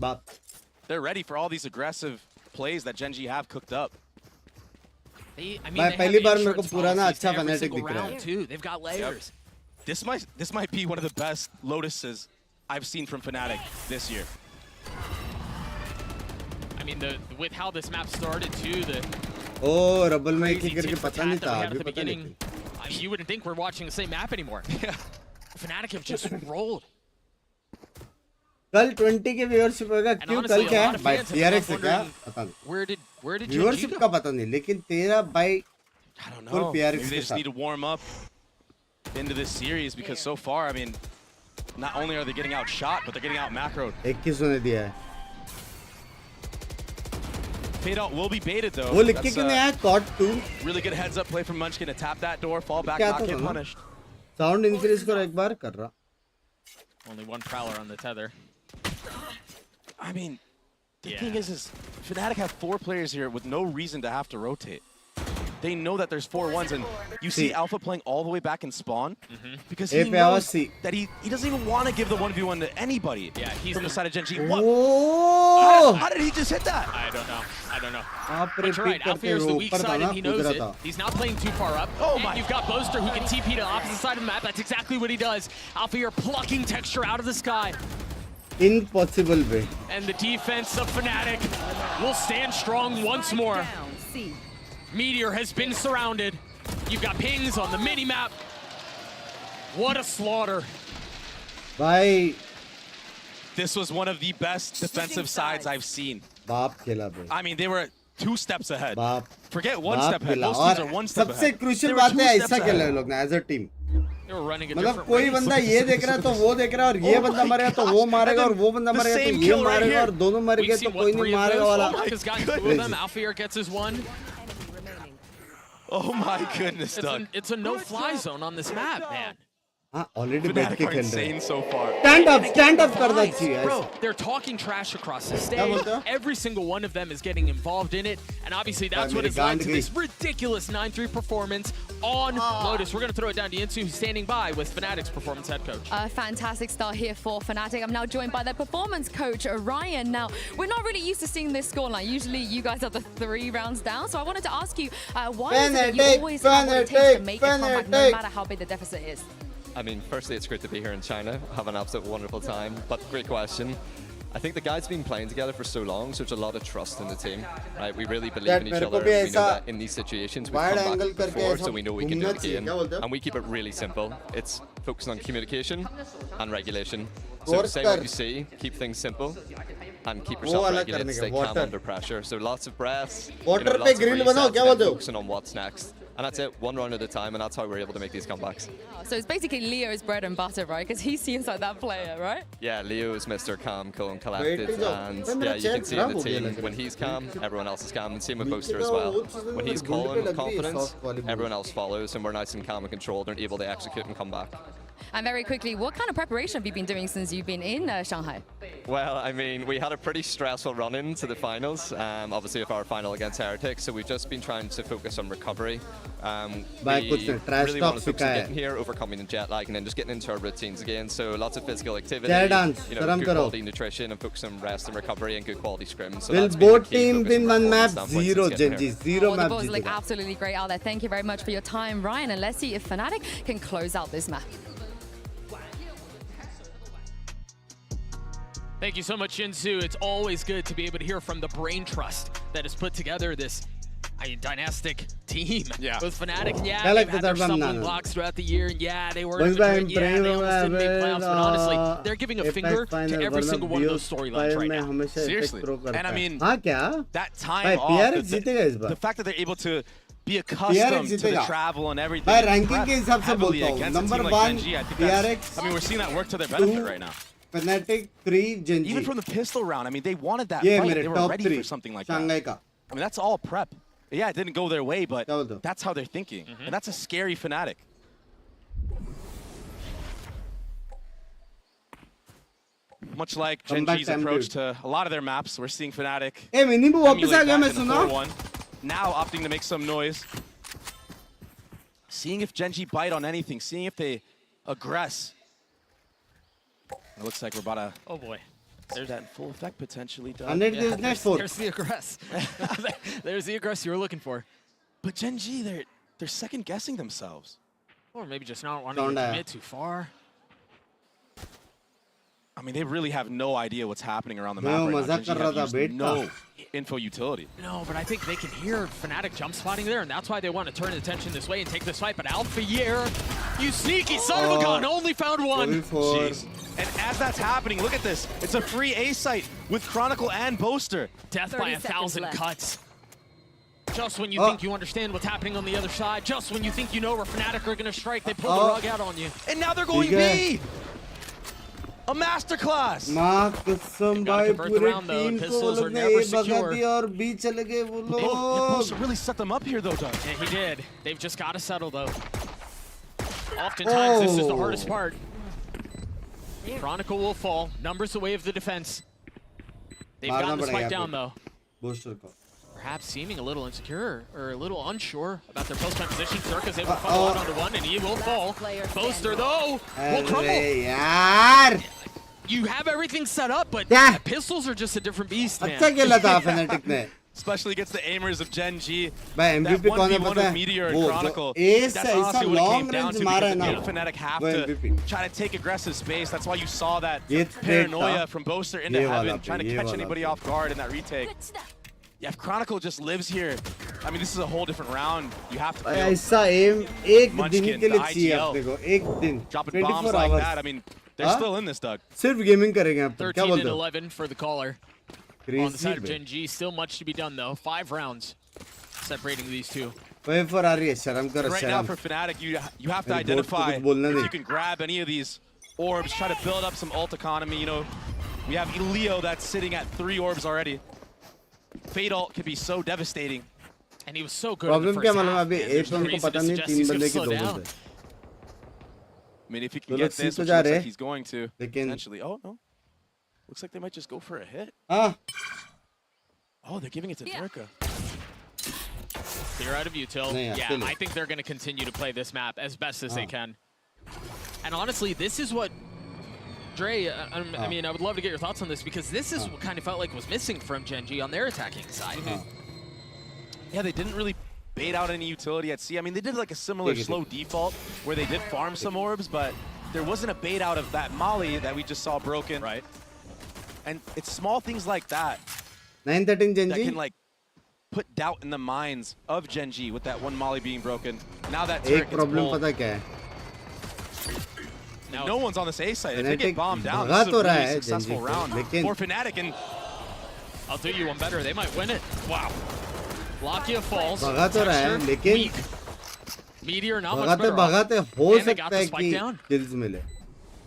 बाप. They're ready for all these aggressive plays that Gen.G have cooked up. मैं पहली बार मेरे को पुराना अच्छा Fnatic दिख रहा है. Too. They've got layers. This might be one of the best Lotuses I've seen from Fnatic this year. I mean, with how this map started too, the ओ रबल में एक करके पता नहीं था अभी पता नहीं. I mean, you wouldn't think we're watching the same map anymore. Yeah. Fnatic have just rolled. कल 20 के व्यूअरशिप होगा क्यों कल क्या है भाई TRX से क्या पता नहीं. Where did व्यूअरशिप का पता नहीं लेकिन तेरा भाई I don't full know. PRX Maybe they के just need to साथ. warm up into this series because so far, I mean, not only are they getting outshot, but they're getting out macroed. 21 ने दिया है. Fade out will be baited though. वो लिख के क्यों नहीं आया caught 2. Really good heads up play from Munchkin to tap that door, fall back, क्या not था get ना? punished. Sound increase करो एक बार कर रहा. Only one Prowler on the tether. I mean, the thing is Fnatic have 4 players here with no reason to have to rotate. they know that there's 4-1s, and you see Alpha playing all the way back in spawn because he knows that he doesn't even want to give the 1v1 to anybody. Yeah, he's from the side of Gen.G. Oh! How did he just hit that? I don't know. But you're right, Alfier's the weak side and he knows it. He's not playing too far up. Oh and my! You've got Boaster who can TP to the opposite side of the map. That's exactly what he does. Alfier plucking texture out of the sky. Impossible way. And the defense of Fnatic will stand strong once more. Meteor has been surrounded. You've got pings on the mini-map. What a slaughter. Bye. This was one of the best defensive sides I've seen. I mean, they were 2 steps ahead. Forget 1 step ahead. Most teams are 1 step ahead. सबसे crucial बात है ऐसा खेला लोग ना as a team. मतलब कोई बंदा ये देख रहा है तो वो देख रहा है और ये बंदा मरेगा तो वो मारेगा और वो बंदा मरेगा तो ये मारेगा और दोनों मर गए तो कोई नहीं मारेगा वाला. Alfier gets his one. Oh my goodness, Doug. It's a no-fly zone on this map, man. Already बैठ के खेल रहे insane so far. Stand up करना चाहिए. Bro, they're talking trash across the stage. Every single one of them is getting involved in it, and obviously that's what has led to this ridiculous 9-3 performance on Lotus. We're going to throw it down to Yinsu, who's standing by with Fnatic's performance head coach. A fantastic start here for Fnatic. I'm now joined by their performance coach, Ryan. Now, we're not really used to seeing this scoreline. Usually, you guys are the 3 rounds down. So I wanted to ask you, why is it that you always have what it takes to make a comeback, no matter how big the deficit is? I mean, firstly, it's great to be here in China. Have an absolute wonderful time. But great question. I think the guys have been playing together for so long, so there's a lot of trust in the team, right? We really believe in each other. And we know that in these situations we've come back before, so we know we can do it again. And we keep it really simple. It's focusing on communication and regulation. So say what you see, keep things simple, and keep yourself regulated, stay calm under pressure. So lots of breaths, lots of resets, focusing on what's next. And that's it, 1 round at a time, and that's how we're able to make these comebacks. So it's basically Leo's bread and butter, right? Because he seems like that player, right? Yeah, Leo is Mr. Calm, cool, and collected, and yeah, you can see in the team, when he's calm, everyone else is calm, and same with Boaster as well. When he's calling with confidence, everyone else follows, and we're nice and calm and controlled and able to execute and come back. And very quickly, what kind of preparation have you been doing since you've been in Shanghai? Well, I mean, we had a pretty stressful run into the finals, obviously of our final against Heretics, so we've just been trying to focus on recovery. We really want to focus on getting here, overcoming the jet lag, and then just getting into our routines again. So lots of physical activity, you know, good quality nutrition, and focus on rest and recovery and good quality scrims. So will both teams win 1 map? 0 Gen.G, 0 map. The balls look absolutely great out there. Thank you very much for your time, Ryan, and let's see if Fnatic can close out this map. Thank you so much, Yinsu. It's always good to be able to hear from the brain trust that has put together this dynastic team with Fnatic. And yeah, they've had their stumbling blocks throughout the year. And yeah, they were in the trend. Yeah, they almost didn't make playoffs. But honestly, they're giving a finger to every single one of those storylines right now. Seriously. And I mean, that time off, the fact that they're able to be accustomed to the travel and everything. By ranking के हिसाब से बोलता हूँ. Number 1, PRX. I mean, we're seeing that work to their benefit right now. Fnatic 3, Gen.G. Even from the pistol round, I mean, they wanted that fight. They were ready for something like that. I mean, that's all prep. Yeah, it didn't go their way, but that's how they're thinking. And that's a scary Fnatic. Much like Gen.G's approach to a lot of their maps, we're seeing Fnatic emulate that in the 4-1. Now opting to make some noise. Seeing if Gen.G bite on anything, seeing if they aggress. It looks like we're about to... Oh boy. There's that in full effect potentially. There's the aggress. There's the aggress you were looking for. But Gen.G, they're second guessing themselves. Or maybe just not wanting to commit too far. I mean, they really have no idea what's happening around the map right now. Gen.G have no info utility. No, but I think they can hear Fnatic jump spotting there, and that's why they want to turn attention this way and take this fight. But Alfier, you sneaky son of a gun, only found one. Jeez. And as that's happening, look at this. It's a free A site with Chronicle and Boaster. Death by 1,000 cuts. Just when you think you understand what's happening on the other side, just when you think you know where Fnatic are going to strike, they pull the rug out on you. And now they're going B! A masterclass! Boaster really set them up here though, Doug. Yeah, he did. They've just got to settle though. Oftentimes this is the hardest part. Chronicle will fall. Numbers the way of the defense. They've gotten the spike down though. perhaps seeming a little insecure or a little unsure about their post-time position. Circa's able to follow out onto one, and he will fall. Boaster, though, will crumble. You have everything set up, but pistols are just a different beast, man. अच्छा खेला था Fnatic ने. Especially against the aimers of Gen.G. भाई MVP कौन है पता है? Meteor and Chronicle. ऐसा long range मारा है ना. Fnatic have to try to take aggressive space. That's why you saw that paranoia from Boaster into heaven, trying to catch anybody off guard in that retake. Yeah, if Chronicle just lives here, I mean, this is a whole different round. You have to. ऐसा aim एक दिन के लिए चाहिए अपने को. एक दिन. 24 like that. I mean, they're still in this, Doug. सिर्फ gaming करेंगे आप. 13 and 11 for the caller. On the side of Gen.G, still much to be done though. 5 rounds separating these two. Wait for Ari, शर्म करो right now for Fnatic, you have to identify if you can grab any of these orbs, try to build up some ult economy. You know, we have Leo that's sitting at 3 orbs already. Fade ult could be so devastating. And he was so good. Problem क्या मालूम अभी एक तो उनको पता नहीं 3 बंदे की 2 बंदे. I mean, if he can get this, which looks like he's going to potentially. Oh no. Looks like they might just go for a hit. Oh, they're giving it to Durka. Clear out of util. Yeah, I think they're going to continue to play this map as best as they can. And honestly, this is what Dre, I mean, I would love to get your thoughts on this because this is what kind of felt like was missing from Gen.G on their attacking side. Yeah, they didn't really bait out any utility at C. I mean, they did like a similar slow default where they did farm some orbs, but there wasn't a bait out of that molly that we just saw broken. Right. And it's small things like that 9-13 Gen.G that can like put doubt in the minds of Gen.G with that one molly being broken. Now that turret gets pulled. पता क्या है? No one's on this A side. If they get bombed down, this is a really successful round for Fnatic. And I'll do you one better. They might win it. Wow. Lakia falls. भगा तो रहा है, लेकिन Meteor not much better. भगाते हो सकता है कि kills मिले.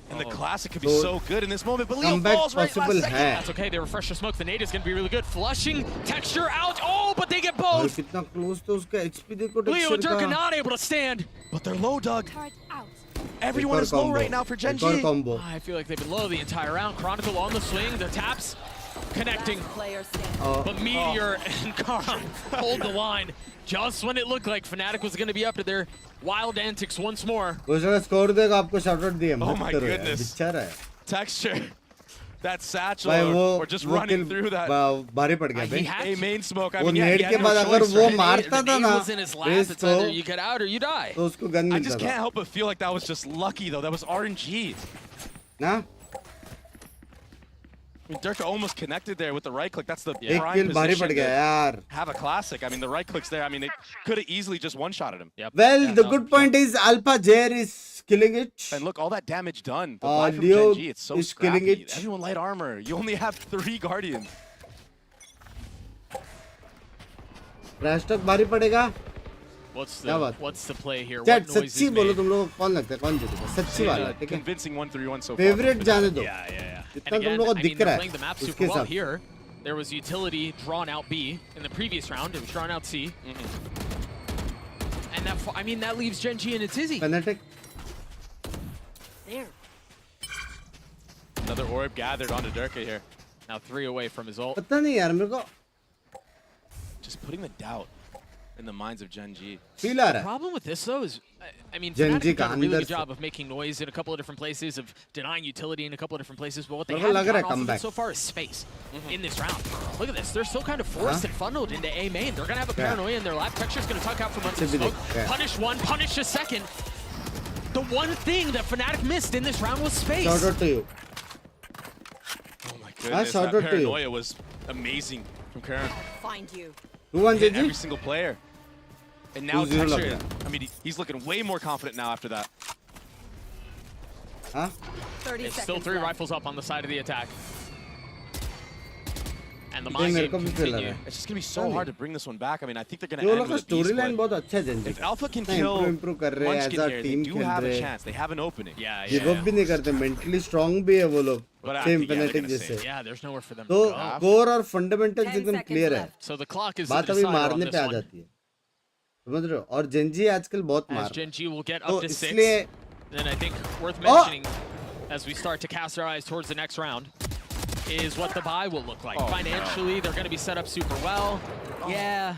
And the classic could be so good in this moment, but Leo falls right last second. That's okay, they refresh the smoke. The nade is going to be really good. Flushing, texture out. Oh, but they get both. कितना close तो उसका HP देखो Leo and Durka not able to stand. But they're low, Doug. Everyone is low right now for Gen.G. I feel like they've been low the entire round. Chronicle on the swing, the taps connecting. But Meteor and Kara hold the line just when it looked like Fnatic was going to be up to their wild antics once more. Oh my goodness. Texture. That satchel or just running through that. A main smoke. I mean, he had no choice, right? Was in his lap. It's either you get out or you die. I just can't help but feel like that was just lucky, though. That was RNG. Nah. I mean, Durka almost connected there with the right click. That's the prime position. Have a classic. I mean, the right click's there. I mean, they could have easily just one-shotted him. Yep. Well, the good point is Alpha Jair is killing it. And look, all that damage done. The buy from Gen.G, it's so scrappy. Killing it. Everyone light armor. You only have 3 Guardians. Crash talk भारी पड़ेगा. What's the play here? Chat, सच्ची बोलो तुम लोग कौन लगता है कौन जीतेगा सच्ची वाला ठीक है convincing 1-3-1 so far favorite जाने दो जितना तुम लोगों को दिख रहा है उसके साथ here there was utility drawn out B in the previous round. It was drawn out C. And that I mean that leaves Gen.G in a tizzy. Fnatic there. Another orb gathered onto Durka here. Now 3 away from his ult. पता नहीं यार मेरे को just putting the doubt in the minds of Gen.G. The problem with this though is, I mean, Fnatic done a really good job of making noise in a couple of different places, of denying utility in a couple of different places, but what they have gotten off of it so far is space in this round. Look at this, they're still kind of forced and funneled into A main. They're gonna have a paranoia in their lap. Texture's gonna tuck out from under the smoke. Punish one, punish a second. The one thing that Fnatic missed in this round was space. Shout out to you. Oh my goodness, that paranoia was amazing from Karen. Find you. Every single player. And now Texture, I mean, he's looking way more confident now after that. Huh? 30 it's seconds still 3 left. rifles up on the side of the attack. And the mine game continue. It's just going to be so hard to bring this one back. I mean, I think they're going to end with a B-split. If Alpha can kill Munchkin here, they do have a chance. They have an opening. Give up भी नहीं करते. Mentally strong भी है वो लोग. Same Fnatic जैसे. Yeah, there's nowhere for them to go. So core और fundamentals एकदम clear है. So the clock is बात अभी मारने पे आ जाती है. समझ रहे हो? और Gen.G आजकल बहुत मार. Gen.G will get up to 6. Then I think worth mentioning as we start to cast our eyes towards the next round is what the buy will look like. Financially, they're going to be set up super well. Yeah,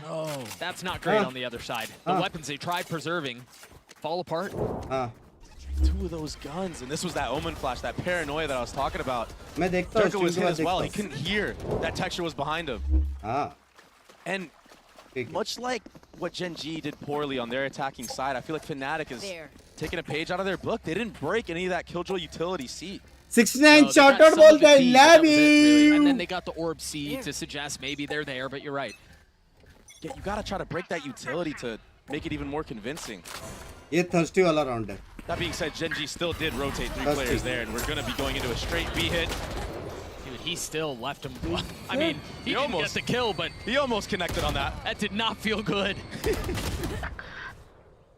that's not great on the other side. The weapons they tried preserving fall apart. Two of those guns, and this was that Omen flash, that paranoia that I was talking about. Joker was hit as well. He couldn't hear that Texture was behind him. And much like what Gen.G did poorly on their attacking side, I feel like Fnatic is taking a page out of their book. They didn't break any of that Killjoy utility seat. 69 shot out ball, I love you. And then they got the orb seed to suggest maybe they're there, but you're right. Yeah, you gotta try to break that utility to make it even more convincing. ये thirsty वाला round है. That being said, Gen.G still did rotate 3 players there, and we're gonna be going into a straight B hit. Dude, he still left him. I mean, he didn't get the kill, but he almost connected on that. That did not feel good.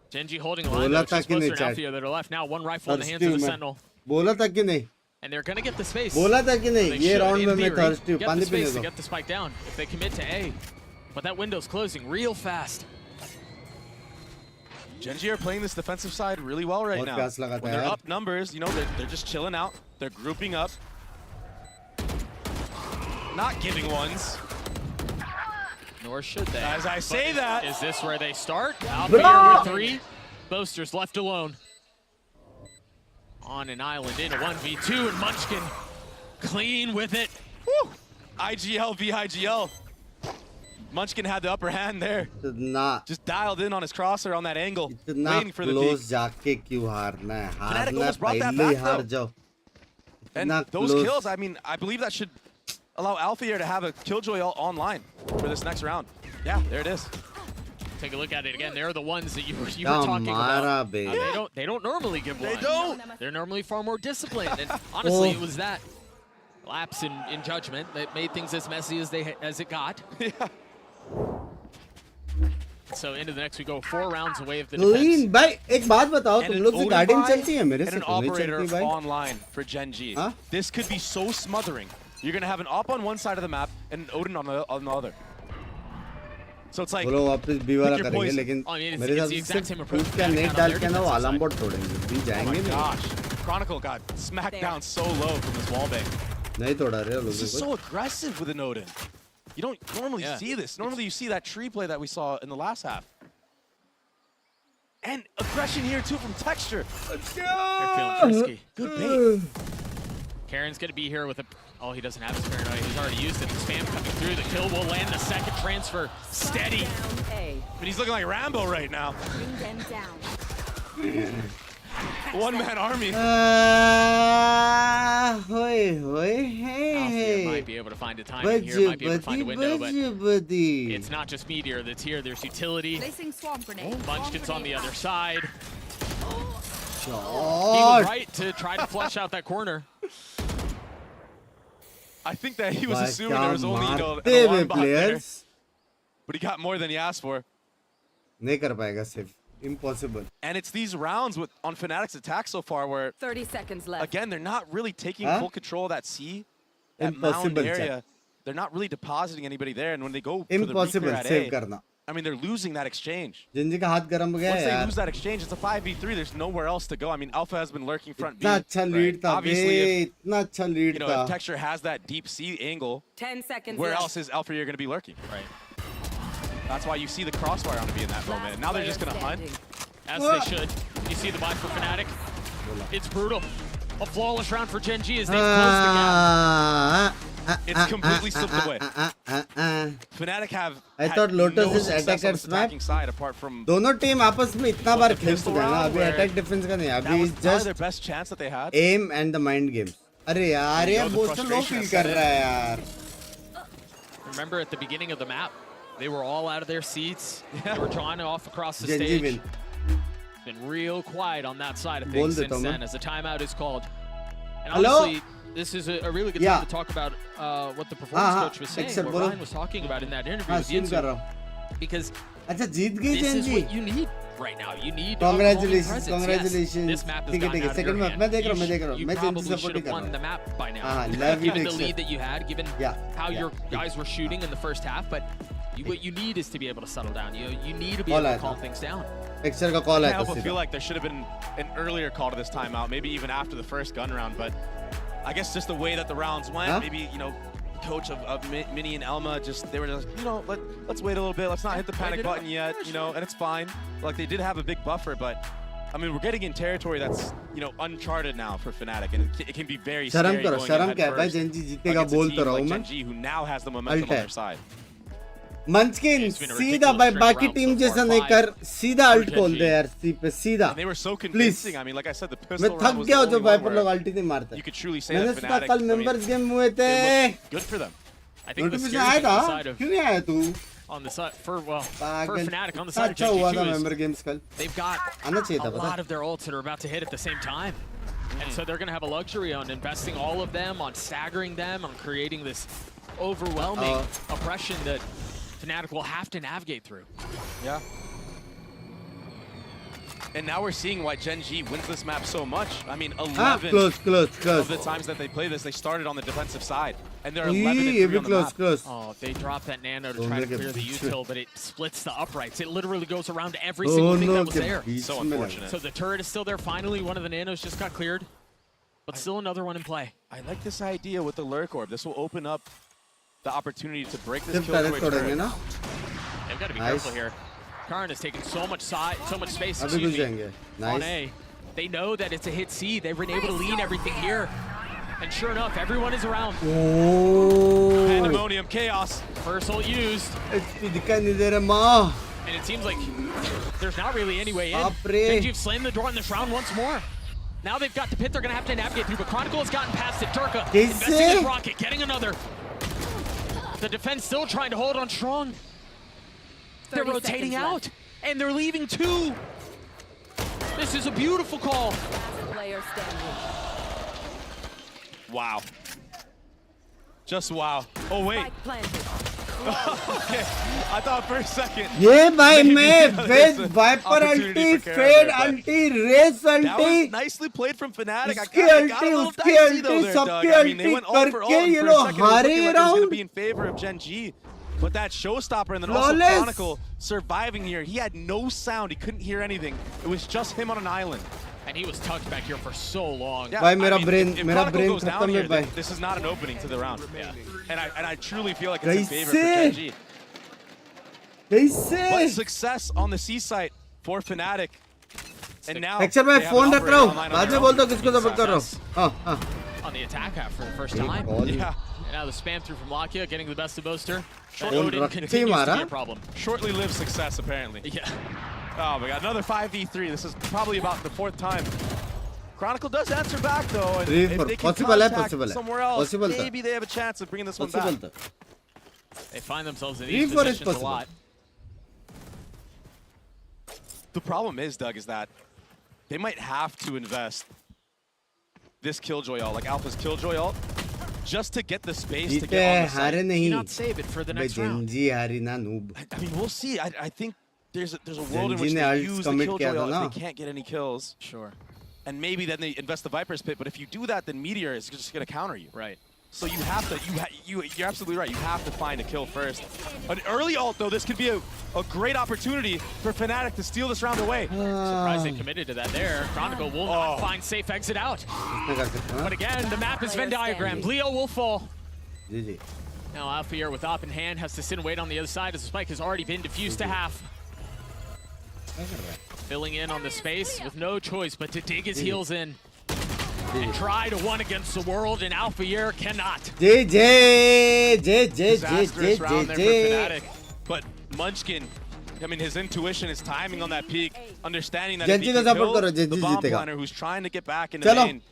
Gen.G holding a line, though, just closer to Alfio that are left now. One rifle in the hands of the Sentinel. बोला था कि नहीं? And they're gonna get the space. बोला था कि नहीं? ये round में मैं thirsty हूँ. Get the space to get the spike down if they commit to A. But that window's closing real fast. Gen.G are playing this defensive side really well right now. When they're up numbers, you know, they're just chilling out. They're grouping up. Not giving ones. Nor should they. As I say that. Is this where they start? Alfio with 3. Boasters left alone. On an island in a 1v2, and Munchkin clean with it. Woo! IGL v IGL. Munchkin had the upper hand there. Did not. Just dialed in on his crosser on that angle, waiting for the close peak. जाके क्यों हारना है? Fnatic almost brought that back, though. And those kills, I mean, I believe that should allow Alfio to have a Killjoy online for this next round. Yeah, there it is. Take a look at it again. They're the ones that you were talking about. They don't normally give one. They don't. They're normally far more disciplined. And honestly, it was that lapse in judgment that made things as messy as it got. Yeah. So into the next we go 4 rounds away of the Clean, defense. भाई एक बात बताओ तुम लोग से guardian चलती है मेरे से an तो नहीं operator चलती भाई. online for Gen.G. This could be so smothering. You're gonna have an op on one side of the map and an Odin on the other. So it's like वो लोग वापस बी वाला करेंगे लेकिन मेरे हिसाब से सिर्फ फूट का नेट डाल के ना वो अलार्म बोर्ड तोड़ेंगे भी जाएंगे नहीं. Gosh, Chronicle got smacked down so low from this wallbang. नहीं तोड़ा रहे लोग. This is so aggressive with an Odin. You don't normally see this. Normally you see that tree play that we saw in the last half. And aggression here too from Texture. They're feeling frisky. Good bait. Karen's gonna be here with a. Oh, he doesn't have his paranoia. He's already used it. The spam coming through. The kill will land. The second transfer. Steady. But he's looking like Rambo right now. Bring them down. One-man army. Alfio might be able to find a timing here. Might be able to find a window, but it's not just Meteor that's here. There's utility. Placing swamp grenade. Munchkin's on the other side. He was right to try to flush out that corner. I think that he was assuming there was only an alarm bot there. But he got more than he asked for. नहीं कर पाएगा सिर्फ. Impossible. And it's these rounds on Fnatic's attack so far where 30 seconds left. Again, they're not really taking full control of that C, that mound area. They're not really depositing anybody there. And when they go for the Reaper at A, I mean, they're losing that exchange. Gen.G का हाथ गरम गया Once है they lose that exchange, it's a 5v3. There's nowhere else to go. I mean, Alpha has been lurking front B. इतना अच्छा lead था Obviously, इतना अच्छा lead था. If Texture has that deep C angle, 10 seconds where left. else is Alpha you're going to be lurking? Right. That's why you see the crossfire on to be in that moment. Now they're just going to hunt. As they should. You see the buy for Fnatic. It's brutal. A flawless round for Gen.G as they've closed the gap. It's completely slipped away. Fnatic have I thought Lotus is attacker's map. Side apart from दोनों team आपस में इतना बार खेल चुके हैं ना. अभी attack defense का नहीं. अभी just their best chance that they had. aim and the mind games. अरे यार ये बहुत लो फील कर रहा है यार. Remember at the beginning of the map, they were all out of their seats. They were drawing off across the Gen.G stage. win. Been real quiet on that side of things since then as the timeout is called. And Hello? honestly, this is a really good time to talk about what the performance coach was saying, what Ryan was talking about in that interview with YouTube. Because अच्छा जीत गई this is Gen.G. what you need right now. You need Congratulations, presence. congratulations. Yes, this map has ठीक है gotten ठीक है. out of Second your map मैं देख रहा हूँ hand. मैं You Gen.G probably support should he have कर won रहा the हूँ. map by now. love you Given the Texture. lead that you had, given how your guys were shooting in the first half, but what you need is to be able to settle down. You need to be able to calm things down. Texture का call I आया can't था feel like there should have been an earlier call to this timeout, maybe even after the first gun round. But I guess just the way that the rounds went, maybe coach of Mini and Elma, they were just, you know, let's wait a little bit. Let's not hit the panic button yet, you know, and it's fine. Like, they did have a big buffer, but I mean, we're getting in territory that's, you know, uncharted now for Fnatic, and it can be very scary going ahead first against a team like Gen.G, who now has the momentum on their side. Munchkin, सीधा भाई बाकी team जैसा नहीं कर, सीधा alt खोल दे यार सी पे सीधा. And they were so convincing. I mean, like I said, the pistol मैं थक गया हूँ जो वाइपर लोग अल्टी नहीं मारते. You could truly say मैंने that सुना Fnatic, कल मेंबर्स गेम हुए थे. good for them. I think the notification scary आया thing on the था? side of क्यों नहीं आया तू? on the side for Fnatic on the side of अच्छा हुआ था Gen.G मेंबर गेम्स कल. they've got आना चाहिए था a पता. lot of their ults that are about to hit at the same time. And so they're going to have a luxury on investing all of them, on staggering them, on creating this overwhelming oppression that Fnatic will have to navigate through. Yeah. And now we're seeing why Gen.G wins this map so much. I mean, 11 of the times that they play this, they started on the defensive side. And they're 11-3 on the map. Oh, they dropped that nano to try to clear the util, but it splits the uprights. It literally goes around every single thing that was there. So unfortunate. So the turret is still there. Finally, one of the nanos just got cleared, but still another one in play. I like this idea with the Lurk Orb. This will open up the opportunity to break this kill turret. They've got to be careful here. Karn has taken so much space on A. They know that it's a hit C. They've been able to lean everything here. And sure enough, everyone is around. Pandemonium, chaos. First ult used. दिखाई नहीं दे रहा माँ. And it seems like there's not really any way in. Gen.G have slammed the door in this round once more. Now they've got the pit they're going to have to navigate through, but Chronicle has gotten past it. Durka investing in Rocket, getting another. The defense still trying to hold on strong. They're rotating out, and they're leaving two. This is a beautiful call. Wow. Just wow. Oh, wait. Okay. I thought for a second. ये भाई मैं Fade Viper ulti, Fade ulti, Raze That ulti. was nicely played from Fnatic. I उसकी got a ulti, little उसकी dicey though ulti, there, Doug. सबकी I mean, they ulti went all for all, करके and ये for a लोग second it was हारे looking like it was going to round. be in favor of Gen.G. But that showstopper and then also Flawless. Chronicle surviving here. He had no sound. He couldn't hear anything. It was just him on an island. And he was tucked back here for so long. Yeah, भाई I mean, if मेरा Chronicle brain goes down खत्म here, है भाई. this is not an opening to the round. Yeah. And I truly feel like it's in favor for Gen.G. But success on the C site for Fnatic. And now actual मैं phone रख रहा हूँ. बाद में बोलता हूँ किसको support कर रहा हूँ. हाँ. On the attack half for the first time. Yeah. And now the spam through from Lakia, getting the best of Boaster. Short Odin continues to be a problem. Shortly lived success, apparently. Yeah. Oh, we got another 5v3. This is probably about the 4th time. Chronicle does answer back, though. And if they can contact somewhere else, maybe they have a chance of bringing this one back. They find themselves in these positions a lot. The problem is, Doug, is that they might have to invest this Killjoy ult, like Alpha's Killjoy ult, just to get the space to get on the site. Do not save it for the next round. I mean, we'll see. I think there's a world in which they use the Killjoy ult if they can't get any kills. Sure. And maybe then they invest the Viper's Pit, but if you do that, then Meteor is just going to counter you. Right. So you have to, you're absolutely right. You have to find a kill first. An early ult, though, this could be a great opportunity for Fnatic to steal this round away. Surprised they committed to that there. Chronicle will not find safe exit out. But again, the map is Venn diagrammed. Leo will fall. GG. Now Alpha with op in hand has to sit and wait on the other side as the spike has already been diffused to half. Filling in on the space with no choice but to dig his heels in. And try to one against the world, and Alpha Year cannot. Disastrous round there for Fnatic. But Munchkin, I mean, his intuition, his timing on that peak, understanding that if he can kill the bomb planner who's trying to get back into lane,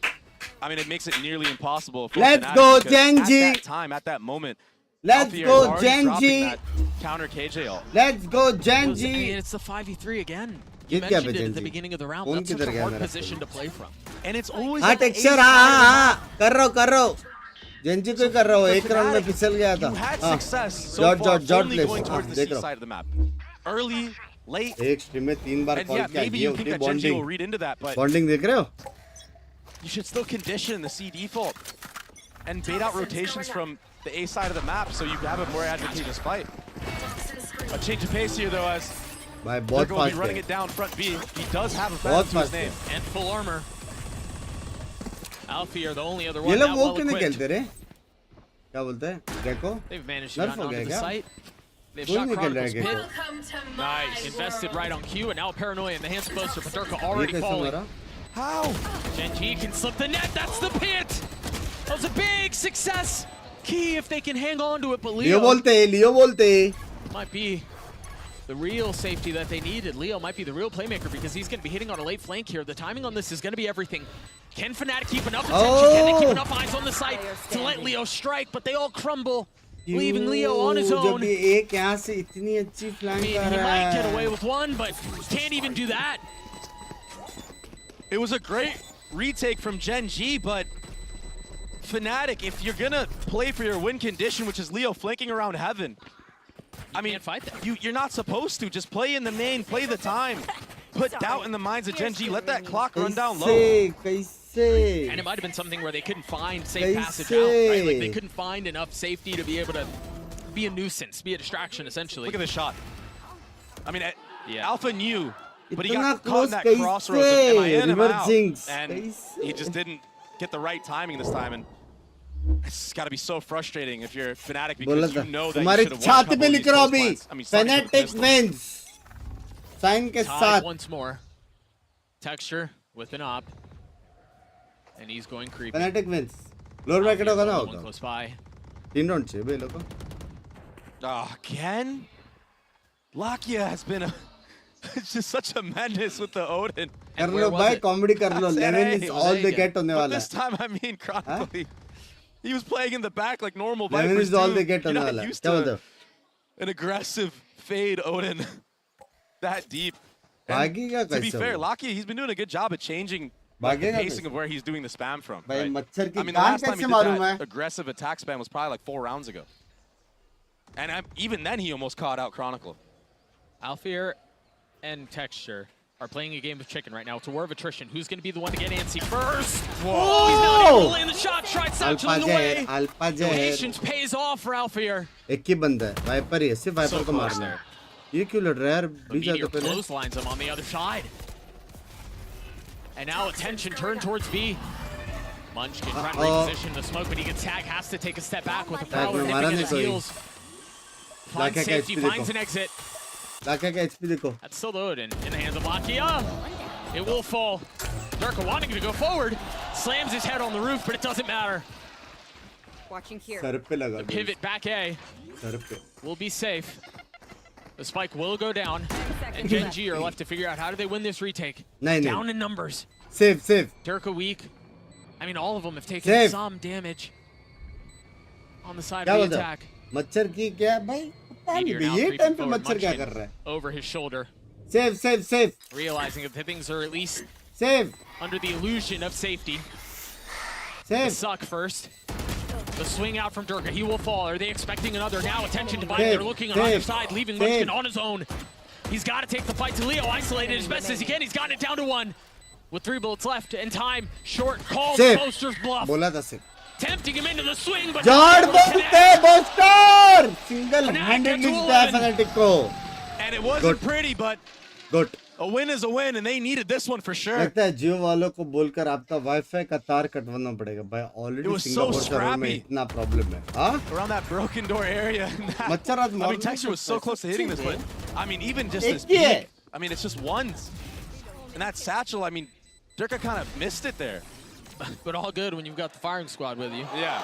I mean, it makes it nearly impossible for Let's Fnatic go, because Gen.G. At that time, at that moment, Let's go, Gen.G. Counter KJ ult. Let's go, Gen.G. It's the 5v3 again. You mentioned it at the beginning of the round. That's such a hard position to play from. And it's always हाँ texture हाँ कर रहा हूँ Gen.G को कर रहा हूँ एक राउंड में फिसल गया था जॉट प्लेस देख रहा हूँ early late एक स्ट्रीम में 3 बार कॉल किया maybe you think that Gen.G will read into that, but bonding देख रहे हो you should still condition the C default and bait out rotations from the A side of the map so you have a more advantageous fight. A change of pace here though, as भाई they're बहुत going to be fast running है it down front B. He does have a बहुत Phantom to his fast है name. And full armor. Alfie are the only other one ये लोग now वो well क्यों नहीं equipped. खेलते रे क्या बोलते हैं? Gecko? They've managed to get onto the site. They've shot Chronicle's pit. Nice. Invested right on cue, and now Paranoia in the hands of Boaster. Paterka already falling. How? Gen.G can slip the net. That's the pit. That was a big success. Key if they can hang on to it, but Leo बोलते might be the real safety that they needed. Leo might be the real playmaker because he's going to be hitting on a late flank here. The timing on this is going to be everything. Can Fnatic keep enough attention? Can they keep enough eyes on the site to let Leo strike? But they all crumble, leaving Leo on his own. जब ये एक यहाँ से इतनी अच्छी flank कर He रहा might get है. away with one, but can't even do that. It was a great retake from Gen.G, but Fnatic, if you're gonna play for your win condition, which is Leo flanking around heaven, I mean, you're not supposed to. Just play in the main, play the time. Put doubt in the minds of Gen.G. Let that clock run down low. And it might have been something where they couldn't find safe passage out, right? Like they couldn't find enough safety to be able to be a nuisance, be a distraction, essentially. Look at the shot. I mean, Alpha knew, but he इतना got caught in that close crossroads. Am I in, am I out? Jinx. And he just didn't get the right timing this time. And it's got to be so frustrating if you're Fnatic because you know that you तुम्हारी should have won a छाती couple पे of लिख these रहा close अभी ones. I mean, Sonic Fnatic missed them. wins साइन के Tied साथ once more. Texture with an op. And he's going creepy. Fnatic wins lower bracket होगा ना One होगा close by. 3 राउंड चाहिए बे लोगों Oh, again? Lakia has been it's just such a menace with the Odin. कर लो भाई comedy कर लो 11 is all they get होने But वाला this time, I mean, chronically, he was playing in the back like normal 11 Vipers is all do. they get You're होने not वाला used क्या to बोलते हो an aggressive fade Odin that deep. And भागेगा to be कैसे fair, वो? Lakia, he's been doing a good job at changing the भागेगा pacing of where he's doing the spam from. भाई Right? मच्छर की I mean, the can't last time he कैसे did मारूं मैं that aggressive attack spam was probably like 4 rounds ago. And even then, he almost caught out Chronicle. Alfear and Texture are playing a game of chicken right now. It's a war of attrition. Who's going to be the one to get antsy first? Whoa! He's not able to land the shot. Tried satchel away. Alpa जहर Patience pays off for Alfear. एक ही बंदा है wiper ही है सिर्फ wiper को मारना है ये क्यों लड़ रहा है यार बीच Meteor आते पहले clotheslines him on the other side. And now attention turned towards B. Munchkin trying to reposition the smoke, but he gets tagged, has to take a step back with a prowler nipping at his heels. Finds लाके का safety, HP finds देखो an exit. लाके का HP देखो That's still the Odin in the hands of Lakia. It will fall. Durka wanting to go forward, slams his head on the roof, but it doesn't matter. Watching here. Sir पे लगा Pivot back A sir पे will be safe. The spike will go down, and Gen.G are left to figure out how do they win this retake. नहीं Down नहीं in numbers. Safe Durka weak. I mean, all of them have taken Safe. some damage on the side क्या of the बोलते हो attack. मच्छर की क्या भाई पता नहीं Meteor बे, now ये creeping टाइम पे forward, मच्छर क्या Munchkin कर रहा है over his shoulder, safe realizing that things are at least safe under the illusion of safety. The safe suck first. The swing out from Durka. He will fall. Are they expecting another? Now attention divided. Safe, They're looking on either safe, side, leaving safe. Munchkin on his own. He's got to take the fight to Leo, isolated as best as he can. He's gotten it down to 1. With 3 bullets left and time short, calls Safe. Boaster's bluff. बोला था safe Tempting him into the swing, but जाड़ not able to बोलते connect. Booster single Fnatic handedly gets जीता है one. Fanatic को And it wasn't Good. pretty, but good a win is a win, and they needed this one for sure. लगता है जियो वालों को बोलकर आपका वाईफाई का तार कटवाना पड़ेगा भाई It already was so Singapore server में scrappy. इतना प्रॉब्लम है हाँ Around that broken door area. मच्छर आज I mean, Texture was so close to hitting this, but I mean, even just एक this ही है peak, I mean, it's just ones. And that satchel, I mean, Durka kind of missed it there. But all good when you've got the firing squad with you. Yeah.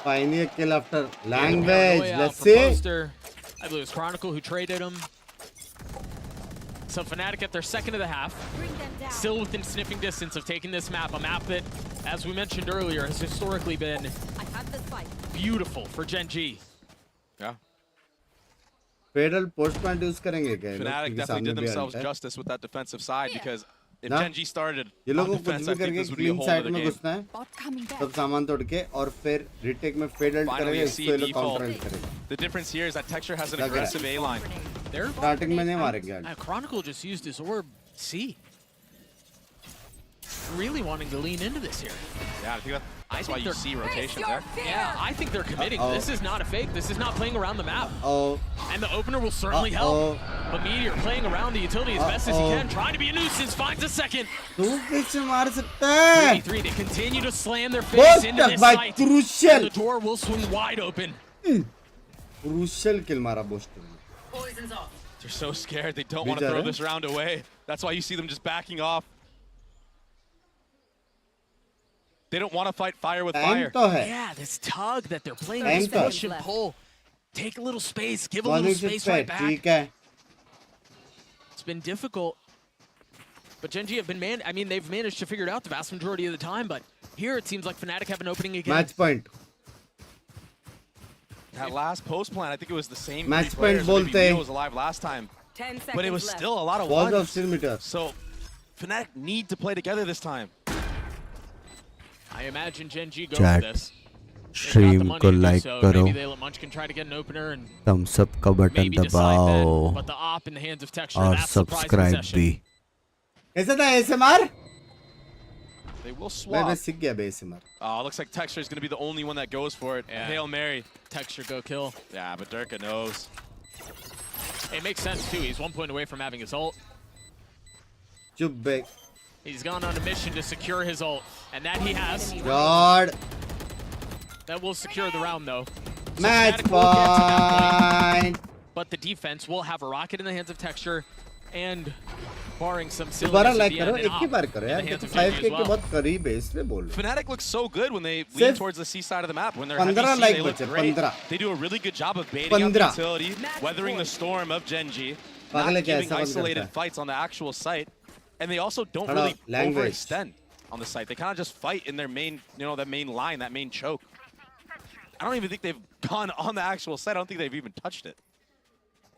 Pioneer kill after Paranoia language. out Let's for see. Poster. I believe it was Chronicle who traded him. So Fnatic at their second of the half. Still within sniffing distance of taking this map. A map that, as we mentioned earlier, has historically been beautiful for Gen.G. Yeah. Federal post point use करेंगे क्या? Fnatic definitely did themselves justice with that defensive side because if ना? Gen.G started ये on लोगों को कुछ defense, भी I think करके this would be a clean whole side other में game. घुसना है सब सामान तोड़ के और फिर रिटेक में फेडल Finally, करेंगे a इसको ये C लोग default. काउंटर करेंगे The difference here is that Texture has an लग रहा है। aggressive A line. स्टार्टिंग में नहीं मारेंगे आज Chronicle just used his orb C. really wanting to lean into this here. Yeah, I think that's why you see rotations there. Yeah, I think they're committing. This is not a fake. This is not playing around the map. And the opener will certainly help. But Meteor playing around the utility as best as he can, trying to be a nuisance, finds a second. 3v3, they continue to slam their face into this site. And the door will swing wide open. Crucial kill mara Boston. They're so scared. They don't want to throw this round away. That's why you see them just backing off. They don't want to fight fire with fire. Yeah, this tug that they're playing, this push and pull. Take a little space, give a little space right back. It's been difficult. But Gen.G have been they've managed to figure it out the vast majority of the time, but here it seems like Fnatic have an opening again. Match point. That last post plan, I think it was the same match point bolte was alive last time. 10 seconds but it was left. Still a lot of Walls ones. of So Fnatic need to play together this time. I imagine Gen.G go for this. Stream को like करो. Maybe they let Munchkin try to get an opener and thumbs up का button दबाओ. But the op in the hands of Texture, और that's subscribe भी. कैसा था ASMR? They will swap. मैं सीख गया ASMR. Oh, looks like Texture is going to be the only one that goes for it. Yeah. Hail Mary. Texture go kill. Yeah, but Durka knows. It makes sense too. He's 1 point away from having his ult. Chup big. He's gone on a mission to secure his ult, and that he has. God. That will secure the round though. So match point. But the defense will have a rocket in the hands of Texture, and barring some silliness दोबारा at like the करो end, एक ही बार करो यार 5k के बहुत करीब है इसलिए बोल रहा हूं Fnatic looks so good when they lean towards the C side of the map. When they're heavy C, they look great. They do a really good job of baiting out the utility, weathering the storm of Gen.G, not giving isolated fights on the actual site, and they also don't really overextend on the site. They kind of just fight in their main, that main line, that main choke. I don't even think they've gone on the actual site. I don't think they've even touched it.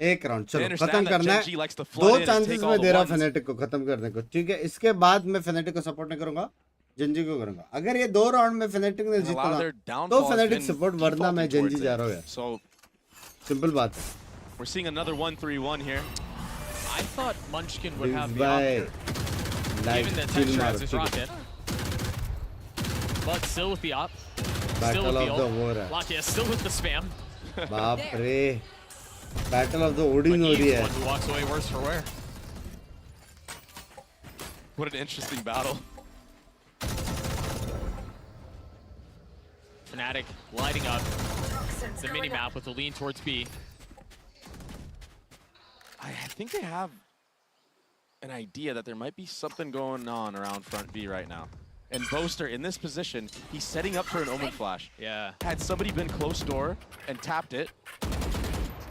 एक round चलो खत्म करना है 2 chances मैं दे रहा हूं Fnatic को खत्म करने को ठीक है इसके बाद मैं Fnatic को सपोर्ट नहीं करूंगा Gen.G को करूंगा अगर ये 2 राउंड में Fnatic ने जीतना तो Fnatic सपोर्ट वरना मैं Gen.G जा रहा हूं यार so सिंपल बात है we're seeing another 1-3-1 here. I thought Munchkin would have the option given that Texture has his rocket, but still with the op, still with the ult. Lakia still with the spam. बाप रे Battle of the Odin हो रही है. Who walks away worse for wear. What an interesting battle. Fnatic lighting up the mini map with a lean towards B. I think they have an idea that there might be something going on around front B right now. And Boaster in this position, he's setting up for an Omen flash. Yeah. Had somebody been close door and tapped it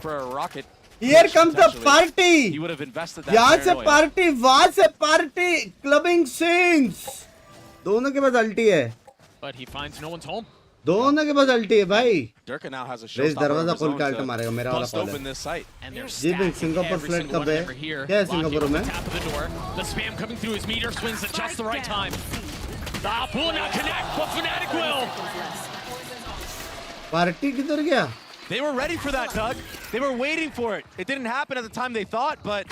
for a rocket. Here comes the party. He would have invested that. यहाँ से party, वहाँ से party, clubbing scenes. दोनों के पास ulti है. But he finds no one's home. दोनों के पास ulti है भाई. Durka now has a showstopper. दरवाजा खोल के ulti मारेगा मेरा वाला कॉल है. जी बिंग सिंगापुर फ्लाइट कब है? क्या है सिंगापुर में? The spam coming through his meter swings at just the right time. The op will not connect, but Fnatic will. Party किधर गया? They were ready for that, Doug. They were waiting for it. It didn't happen at the time they thought, but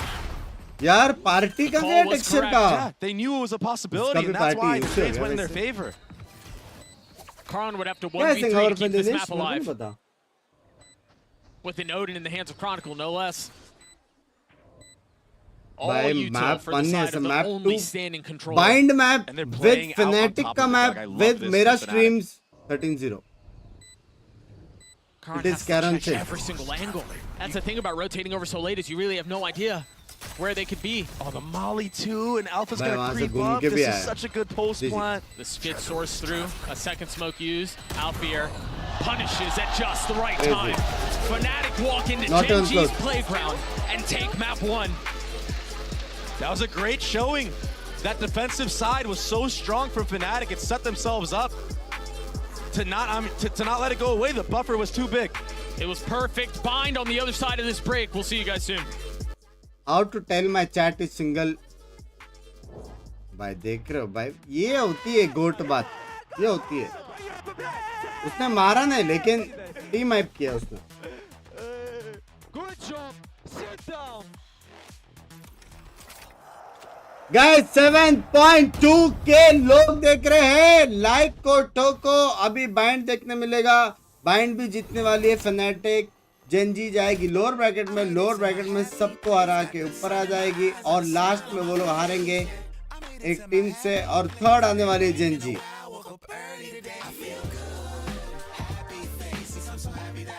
यार party का क्या texture का? Yeah, they knew it was a possibility, and that's why the trades went in their favor. Kron would have to 1v3 to keep this map alive. With an Odin in the hands of Chronicle, no less. All util for the side of the only standing control. Bind map with Fnatic का map with मेरा streams 13-0. It is guaranteed. Every single angle. That's the thing about rotating over so late is you really have no idea where they could be. Oh, the Molly too, and Alpha's gonna creep up. This is such a good post plant. The skid soars through. A second smoke used. Alphier punishes at just the right time. Fnatic walk into Gen.G's playground and take map 1. That was a great showing. That defensive side was so strong from Fnatic. It set themselves up to not let it go away. The buffer was too big. It was perfect. Bind on the other side of this break. We'll see you guys soon. How to tell my chat is single? भाई देख रहे हो भाई ये होती है गोट बात ये होती है उसने मारा नहीं लेकिन टीम वाइप किया उसने Good job. Sit down. Guys 7.2 के लोग देख रहे हैं, लाइक को ठोको। अभी बाइंड देखने मिलेगा, बाइंड भी जीतने वाली है फैनेटिक। जेनजी जाएगी लोअर ब्रैकेट में, लोअर ब्रैकेट में सबको हरा के ऊपर आ जाएगी और लास्ट में वो लोग हारेंगे एक टीम से और थर्ड आने वाली है जेनजी।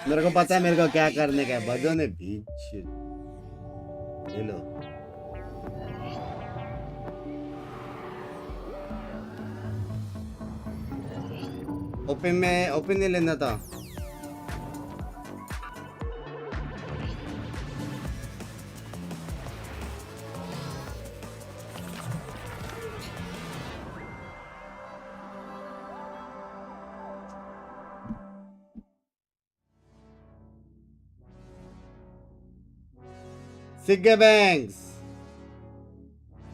मेरे को पता है मेरे को क्या करने का है, बजो ने बीच ले लो। ओपन में ओपन नहीं लेना था। सीख गए बैंक्स,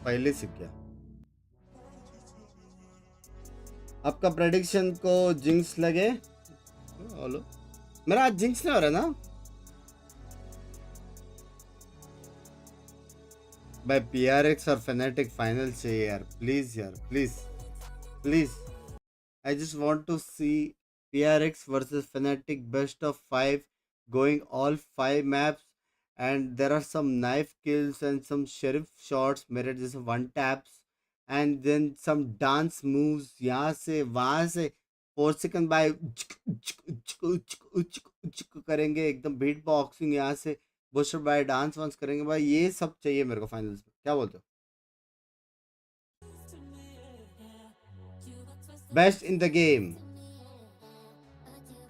पहले सीख गया। आपका प्रेडिक्शन को जिंक्स लगे? हेलो, मेरा आज जिंक्स नहीं हो रहा ना भाई। PRX और फैनेटिक फाइनल चाहिए यार, प्लीज यार, please please. I just want to see PRX versus Fnatic best of 5 going all 5 maps and there are some knife kills and some sheriff shots मेरे जैसे one taps and then some dance moves यहाँ से वहाँ से 4 second by करेंगे एकदम beat boxing, यहाँ से बूस्टर बाय डांस वांस करेंगे भाई। ये सब चाहिए मेरे को फाइनल्स में, क्या बोलते हो? Best in the game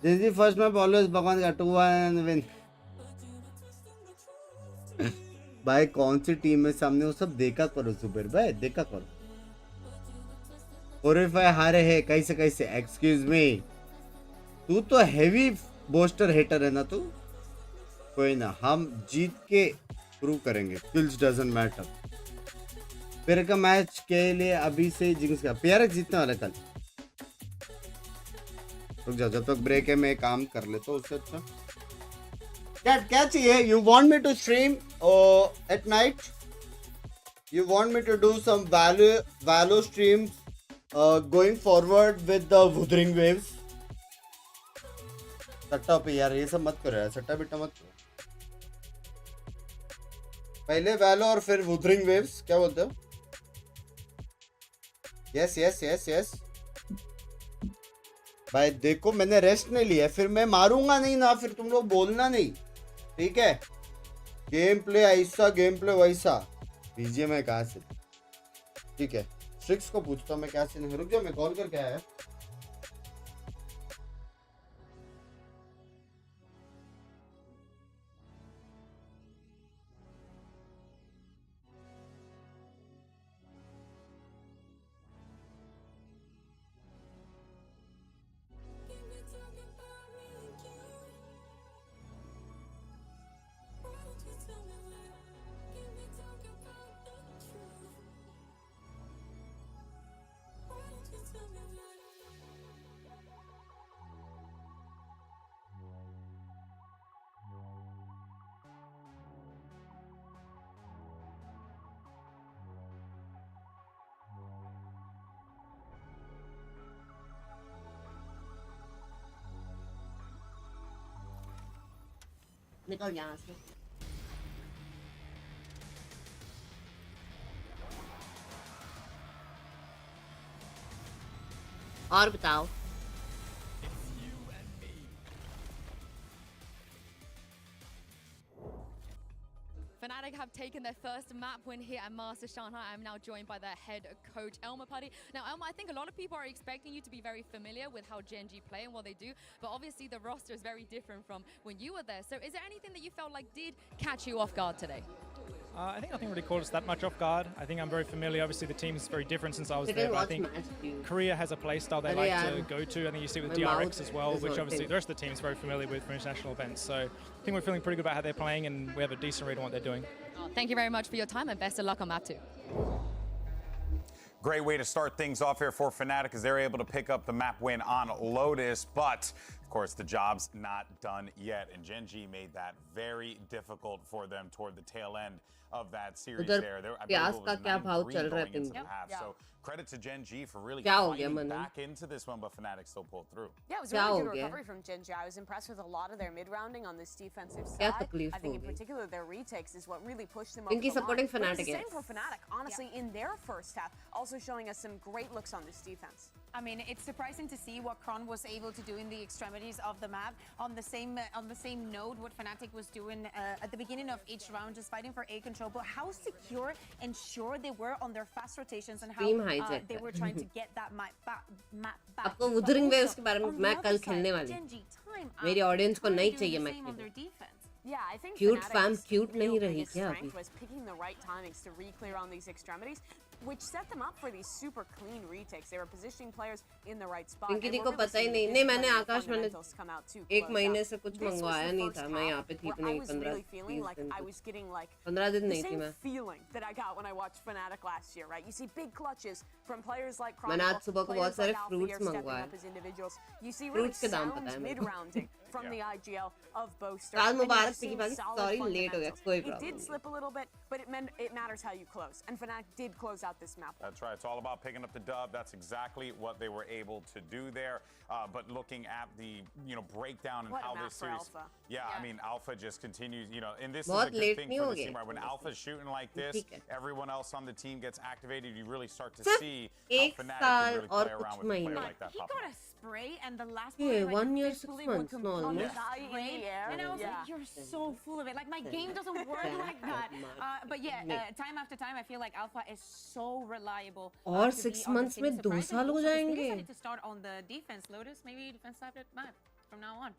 Gen Z first map always भगवान का 2-1 विन। भाई कौन सी टीम है सामने वो सब देखा करो सुबेर भाई, देखा करो। ओरिफाई हारे है कैसे कैसे? एक्सक्यूज मी, तू तो हेवी बोस्टर हेटर है ना तू। कोई ना, हम जीत के प्रूव करेंगे, किल्स डजंट मैटर। फिर का मैच के लिए अभी से जिंक्स का PRX जीतने वाला कल। रुक जा, जब तक ब्रेक है मैं काम कर लेता हूँ उससे अच्छा। क्या चाहिए? You want me to stream at night? You want me to do some Valo streams going forward with the wuthering waves? सट्टा पे यार ये सब मत करो यार, सट्टा बिट्टा मत करो। पहले वैलो और फिर wuthering waves, क्या बोलते हो? यस यस यस यस भाई देखो मैंने रेस्ट नहीं लिया, फिर मैं मारूंगा नहीं ना, फिर तुम लोग बोलना नहीं, ठीक है? गेम प्ले ऐसा, गेम प्ले वैसा। BGM है कहाँ से? ठीक है, स्ट्रिक्स को पूछता हूँ मैं क्या से। रुक जाओ, मैं कॉल करके आया। निकल यहाँ से। और बताओ। Fnatic have taken their first map win here at Masters Shanghai. I'm now joined by their head coach, Elmer Putty. Now, Elmer, I think a lot of people are expecting you to be very familiar with how Gen.G play and what they do, but obviously the roster is very different from when you were there. So is there anything that you felt like did catch you off guard today? I think nothing really caught us that much off guard. I think I'm very familiar. Obviously, the team is very different since I was there. But I think Korea has a play style they like to go to. I think you see with DRX as well, which obviously the rest of the team is very familiar with for international events. So I think we're feeling pretty good about how they're playing, and we have a decent read on what they're doing. Thank you very much for your time, and best of luck on map 2. great way to start things off here for Fnatic as they're able to pick up the map win on Lotus, but of course the job's not done yet, and Gen.G made that very difficult for them toward the tail end of that series there. प्याज का क्या भाव चल रहा है Pinky? So credit to Gen.G for really fighting back into this one, but Fnatic still pulled through. Yeah, it was a really good recovery from Gen.G. I was impressed with a lot of their mid-rounding on this defensive side. I think in particular their retakes is what really pushed them over the line. supporting Fnatic. Same for Fnatic, honestly, in their first half, also showing us some great looks on this defense. I mean, it's surprising to see what Kron was able to do in the extremities of the map. On the same node, what Fnatic was doing at the beginning of each round, just fighting for A control, but how secure and sure they were on their fast rotations and how they were trying to get that map back. आपको Wuthering waves के बारे में मैं कल खेलने वाली हूँ। मेरी ऑडियंस को नहीं चाहिए मैं खेलूँ। Yeah, I think Cute fam cute नहीं रही क्या अभी? was picking the right timings to re-clear on these extremities, which set them up for these super clean retakes. They were positioning players in the right spot. Pinky को पता ही नहीं मैंने आकाश मैंने 1 महीने से कुछ मंगवाया नहीं था मैं यहाँ पे थी नहीं 15 दिन नहीं थी मैं feeling that I got when I watched Fnatic last year, right? You see big clutches from players like मैंने आज सुबह को बहुत सारे fruits मंगवाए You see really sound mid-rounding from the IGL of Boaster. साल मुबारक पिंकी भाई sorry late हो गया कोई problem. It did slip a little bit, but it matters how you close, and Fnatic did close out this map. That's right. It's all about picking up the dub. That's exactly what they were able to do there. But looking at the breakdown and how this series, I mean Alpha just continues. And this is a good thing for the team, right? When Alpha's shooting like this, everyone else on the team gets activated. You really start to see how Fnatic can really play around with a player like that. He got a spray, and the last 1 year 6 months, no, almost. And I was like, you're so full of it. Like my game doesn't work like that. But time after time, I feel like Alpha is so reliable. और 6 months में 2 साल हो जाएंगे. To start on the defense, Lotus, maybe defense side map from now on.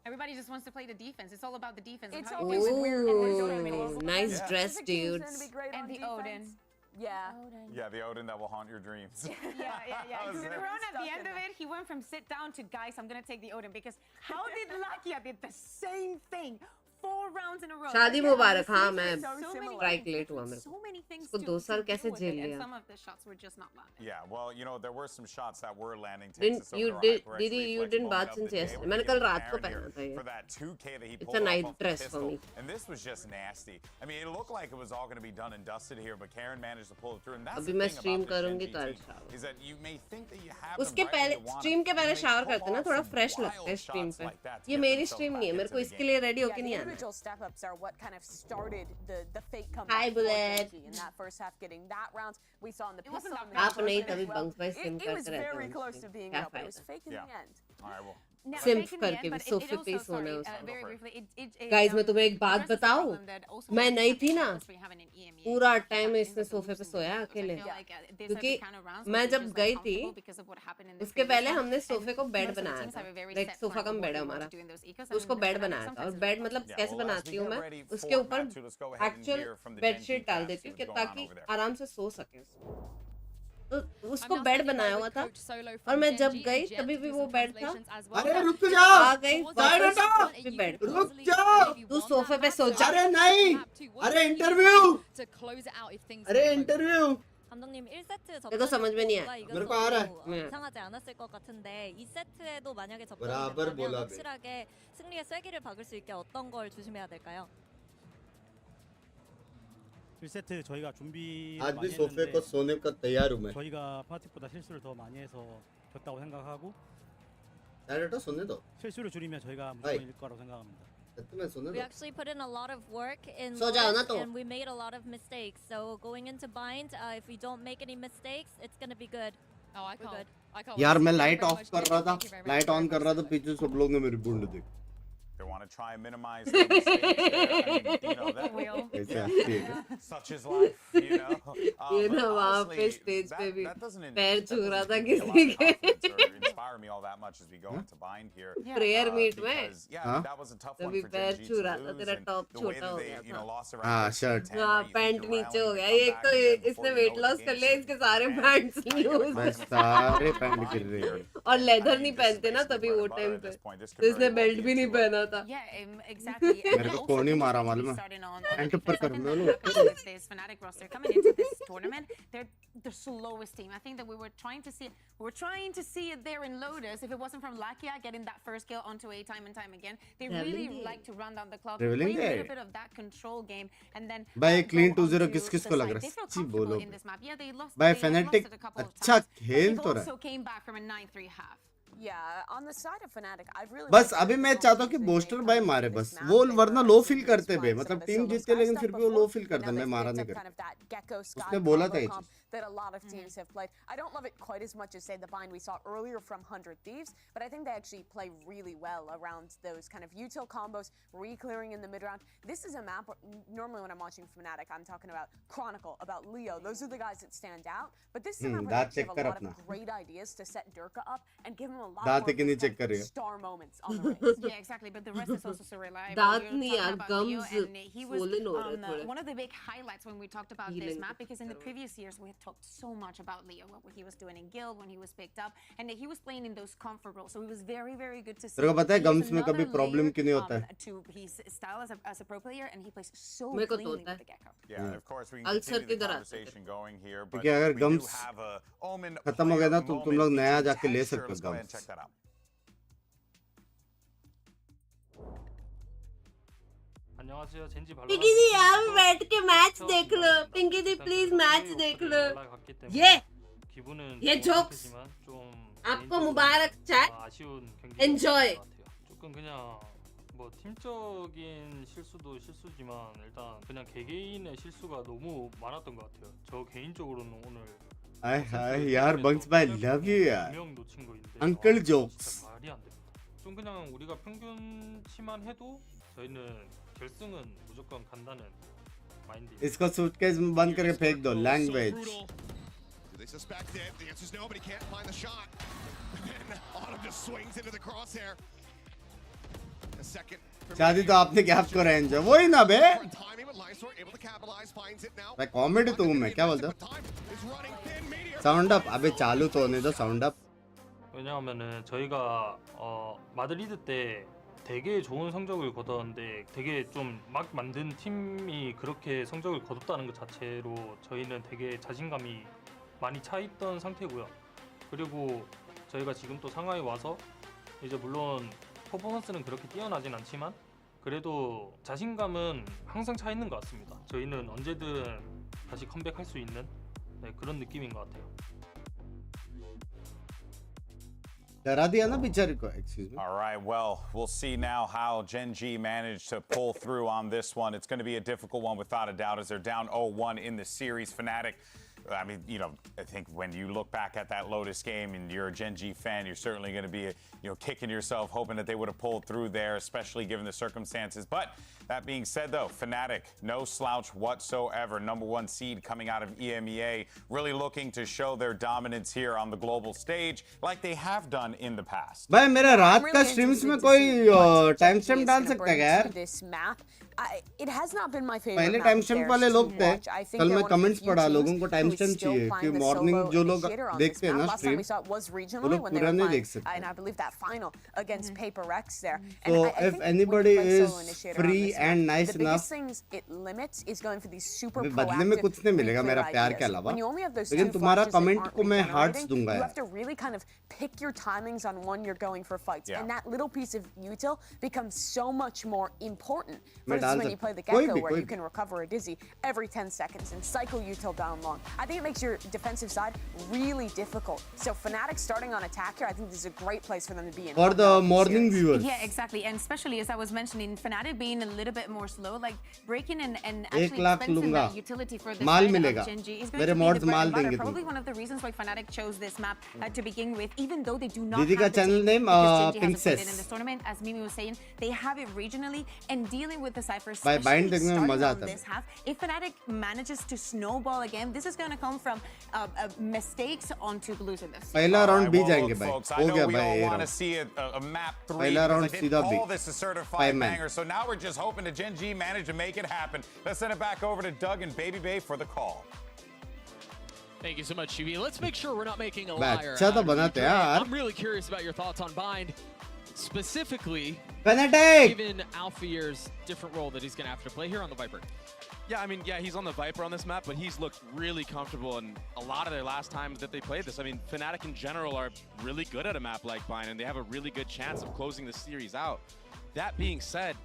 Everybody just wants to play the defense. It's all about the defense. It's always weird. Nice dress, dudes. And the Odin. Yeah, the Odin that will haunt your dreams. Yeah. Ron at the end of it, he went from sit down to guys, I'm gonna take the Odin because how did Lakia did the same thing 4 rounds in a row? शादी मुबारक हाँ मैं strike late हुआ मेरे So many things को 2 साल कैसे झेल लिया? Some of the shots were just not landing. Yeah, well, there were some shots that were landing. You didn't bath since yesterday. मैंने कल रात को पहना था ये. For that 2K that he It's pulled a night off the dress pistol. for me. And this was just nasty. I mean, it looked like it was all going to be done and dusted here, but Karen managed to pull it through. And that's अभी मैं stream करूँगी तो is that you may think that you have उसके पहले stream के पहले shower करते ना थोड़ा fresh लगता है stream पे. ये मेरी stream नहीं है मेरे को इसके लिए ready होके नहीं आना. What kind of started the fake comeback? Hi, Bullet. In that first half, getting that round, we saw in the pistol. आप नहीं तभी Binks भाई stream It was करते रहते very हैं. close to being up. It was fake in the end. All right, well. सिम्फ करके भी सोफे पे सोना है उसको. गाइस मैं तुम्हें एक बात बताऊं मैं नहीं थी ना पूरा टाइम इसने सोफे पे सोया अकेले क्योंकि मैं जब गई थी उसके पहले हमने सोफे को बेड बनाया था लाइक सोफा कम बेड है हमारा उसको बेड बनाया था और बेड मतलब कैसे बनाती हूँ मैं उसके ऊपर एक्चुअल बेडशीट डाल देती हूँ ताकि आराम से सो सके तो उसको बेड बनाया हुआ था और मैं जब गई तभी भी वो बेड था. अरे रुक जा आ गई बेड रुक जा तू सोफे पे सो जा. अरे नहीं अरे इंटरव्यू 감독님 1세트 देखो समझ में नहीं आया मेरे को आ रहा है 이상하지 않았을 것 같은데 2세트에도 만약에 बराबर 접전이 बोला 확실하게 승리의 쐐기를 박을 수 있게 어떤 걸 조심해야 될까요? 1세트 저희가 준비 आज भी सोफे को सोने का तैयार हूं मैं. 저희가 파티보다 실수를 더 많이 해서 졌다고 생각하고 डायरेक्टर सोने दो. 실수를 줄이면 저희가 무조건 이길 거라고 생각합니다. We actually put in a lot of work in सो जाओ ना तो. and we made a lot of mistakes. So going into bind, if we don't make any mistakes, it's going to be good. Oh, I can't. यार मैं light of कर रहा था light on कर रहा था पीछे सब लोग ने मेरी बूंद देखी. They want to try and minimize the mistakes there. I mean, that, such is life, you know. वहाँ पे स्टेज पे भी पैर छू रहा था किसी के. Inspire me all that much as we go into bind here. Prayer meet में. That was a tough one for पैर Gen.G छू रहा था to तेरा lose, top and the way छोटा हो that गया they, lost around हाँ शर्ट. हाँ पैंट नीचे हो गया ये एक तो इसने वेट लॉस कर लिया इसके सारे पैंट्स लूज. बस सारे पैंट गिर रहे हैं. और लेदर नहीं पहनते ना तभी वो टाइम पे तो इसने बेल्ट भी नहीं पहना था. Yeah, exactly. मेरे को कौन ही मारा मालूम है. एंटर पर कर लो. This Fnatic roster coming into this tournament, they're the slowest team. I think that we were trying to see it there in Lotus. If it wasn't from Lakia getting that first kill onto A time and time again, they really like to run down the clock, play a little bit of that control game, and then. भाई clean 2-0 किस को लग रहा है? सच्ची बोलो. भाई Fnatic अच्छा खेल तो रहा है. Also came back from a 9-3 half. Yeah, on the side of Fnatic, I really. बस अभी मैं चाहता हूँ कि बोस्टर भाई मारे बस. वो वरना लो फील करते बे. मतलब टीम जीतती है लेकिन फिर भी वो लो फील करते हैं. मैं मारा नहीं करता. उसने बोला था ये चीज. That a lot of teams have played. I don't love it quite as much as say the bind we saw earlier from 100 Thieves, but I think they actually play really well around those kind of util combos, re-clearing in the mid round. This is a map where, normally when I'm watching Fnatic, I'm talking about Chronicle, about Leo. Those are the guys that stand out. But this is a map where they actually have a lot of great ideas to set Durka up and give him a lot more star moments on the race. Yeah, exactly. But the rest is also so reliable. दांत नहीं यार, gums swollen हो रहे थोड़े. One of the big highlights when we talked about this map, because in the previous years we had talked so much about Leo, what he was doing in Guild when he was picked up, and he was playing in those comfort roles, so he was very, very good to see. तेरे को पता है gums में कभी problem क्यों नहीं होता है? To his style as a pro player, and he plays so cleanly with the Gecko. Yeah, of course we can continue the conversation going here, but अगर we do gums have a Omen खत्म हो गया ना तो तुम लोग नया जाके ले सकते हो Let's go ahead and gums. check that out. 안녕하세요. 젠지 발로. Pinky जी आप बैठ के मैच देख लो. पिंकी जी प्लीज मैच देख लो. ये जोक्स आपको मुबारक चैट. एंजॉय. 조금 그냥 뭐 팀적인 실수도 실수지만 일단 그냥 개개인의 실수가 너무 많았던 것 같아요. 저 개인적으로는 오늘 हाय यार बंक्स भाई लव यू यार. 분명 놓친 거인데. Uncle jokes. 말이 안 됩니다. 좀 그냥 우리가 평균치만 해도 저희는 결승은 무조건 간다는 마인드. इसको सूटकेस में बंद करके फेंक दो. Language. They suspect it. The answer is no, but he can't find the shot. And then Autumn just swings into the crosshair. A second. शादी तो आपने क्या आपको रेंज है वही ना बे. भाई कॉमेडी तो हूँ मैं. क्या बोलते हो? Sound up. अबे चालू तो होने दो साउंड अप. 왜냐하면은 저희가 마드리드 때 되게 좋은 성적을 거뒀는데 되게 좀 막 만든 팀이 그렇게 성적을 거뒀다는 것 자체로 저희는 되게 자신감이 많이 차 있던 상태고요. 그리고 저희가 지금 또 상하이 와서 이제 물론 퍼포먼스는 그렇게 뛰어나진 않지만 그래도 자신감은 항상 차 있는 것 같습니다. 저희는 언제든 다시 컴백할 수 있는 그런 느낌인 것 같아요. डरा दिया ना बेचारे को. Excuse me. All right, well, we'll see now how Gen.G managed to pull through on this one. It's going to be a difficult one without a doubt as they're down 0-1 in the series. Fnatic, I mean, you know, I think when you look back at that Lotus game and you're a Gen.G fan, you're certainly going to be, you know, kicking yourself, hoping that they would have pulled through there, especially given the circumstances. But that being said, though, Fnatic, no slouch whatsoever. #1 seed coming out of EMEA, really looking to show their dominance here on the global stage, like they have done in the past. भाई मेरा रात का streams में कोई time stamp डाल सकता है यार? It has not been my favorite. पहले टाइम स्टैम्प वाले लोग थे. कल मैं कमेंट्स पढ़ा लोगों को टाइम स्टैम्प चाहिए कि मॉर्निंग जो लोग देखते हैं ना स्ट्रीम वो लोग पूरा नहीं देख सकते. And I believe that final against Paper Rex there. So if anybody is free and nice enough, the biggest things it limits is going for these super proactive. बदले में कुछ नहीं मिलेगा मेरा प्यार के अलावा. लेकिन तुम्हारा कमेंट को मैं हार्ट्स दूंगा यार. You have to really kind of pick your timings on when you're going for fights, and that little piece of util becomes so much more important. For instance, when you play the Gecko, where you can recover a dizzy every 10 seconds and cycle util down long. I think it makes your defensive side really difficult. So Fnatic starting on attack here, I think this is a great place for them to be in. For the morning viewers. Yeah, exactly, and especially as I was mentioning, Fnatic being a little bit more slow, like breaking and actually expensing that utility for the side of Gen.G is going to be the bread and butter. Probably one of the reasons why Fnatic chose this map to begin with, even though they do not have the channel name Pinks in this tournament. As Mimi was saying, they have it regionally, and dealing with the Cypher bind देखने में मजा आता है. This half, if Fnatic manages to snowball again, this is going to come from mistakes onto losing this. पहला round भी जाएंगे भाई. हो गया भाई. want to see a map 3. पहला राउंड सीधा भी. All this is certified banger. So now we're just hoping that Gen.G managed to make it happen. Let's send it back over to Doug and Baby Bay for the call. Thank you so much, GB. Let's make sure we're not making a liar. अच्छा तो बनाते हैं यार. I'm really curious about your thoughts on Bind. specifically, Fnatic! given Alfier's different role that he's going to have to play here on the Viper. Yeah, I mean, yeah, he's on the Viper on this map, but he's looked really comfortable in a lot of their last times that they played this. I mean, Fnatic in general are really good at a map like Bind, and they have a really good chance of closing the series out. That being said,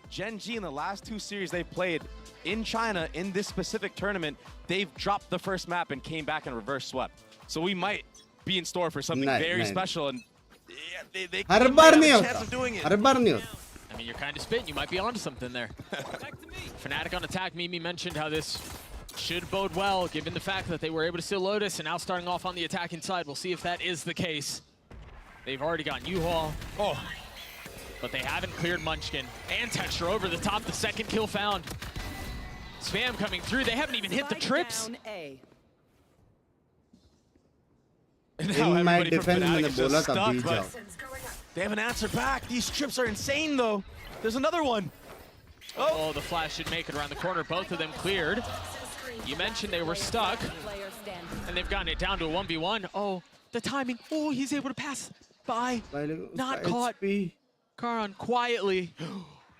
Gen.G in the last 2 series they've played in China in this specific tournament, they've dropped the first map and came back and reverse swept. So we might be in store for something very special, and yeah, they have a chance of doing it. I mean, you're kind of spitting. You might be onto something there. Fnatic on attack. Mimi mentioned how this should bode well, given the fact that they were able to steal Lotus and now starting off on the attacking side. We'll see if that is the case. They've already gotten U-Haul. Oh. But they haven't cleared Munchkin. And Texture over the top. The second kill found. Spam coming through. They haven't even hit the trips. In my defense, मैंने बोला था बीच जाओ. They haven't answered back. These trips are insane, though. There's another one. Oh, the flash should make it around the corner. Both of them cleared. You mentioned they were stuck, and they've gotten it down to a 1v1. Oh, the timing. Oh, he's able to pass by. Not caught. Karan quietly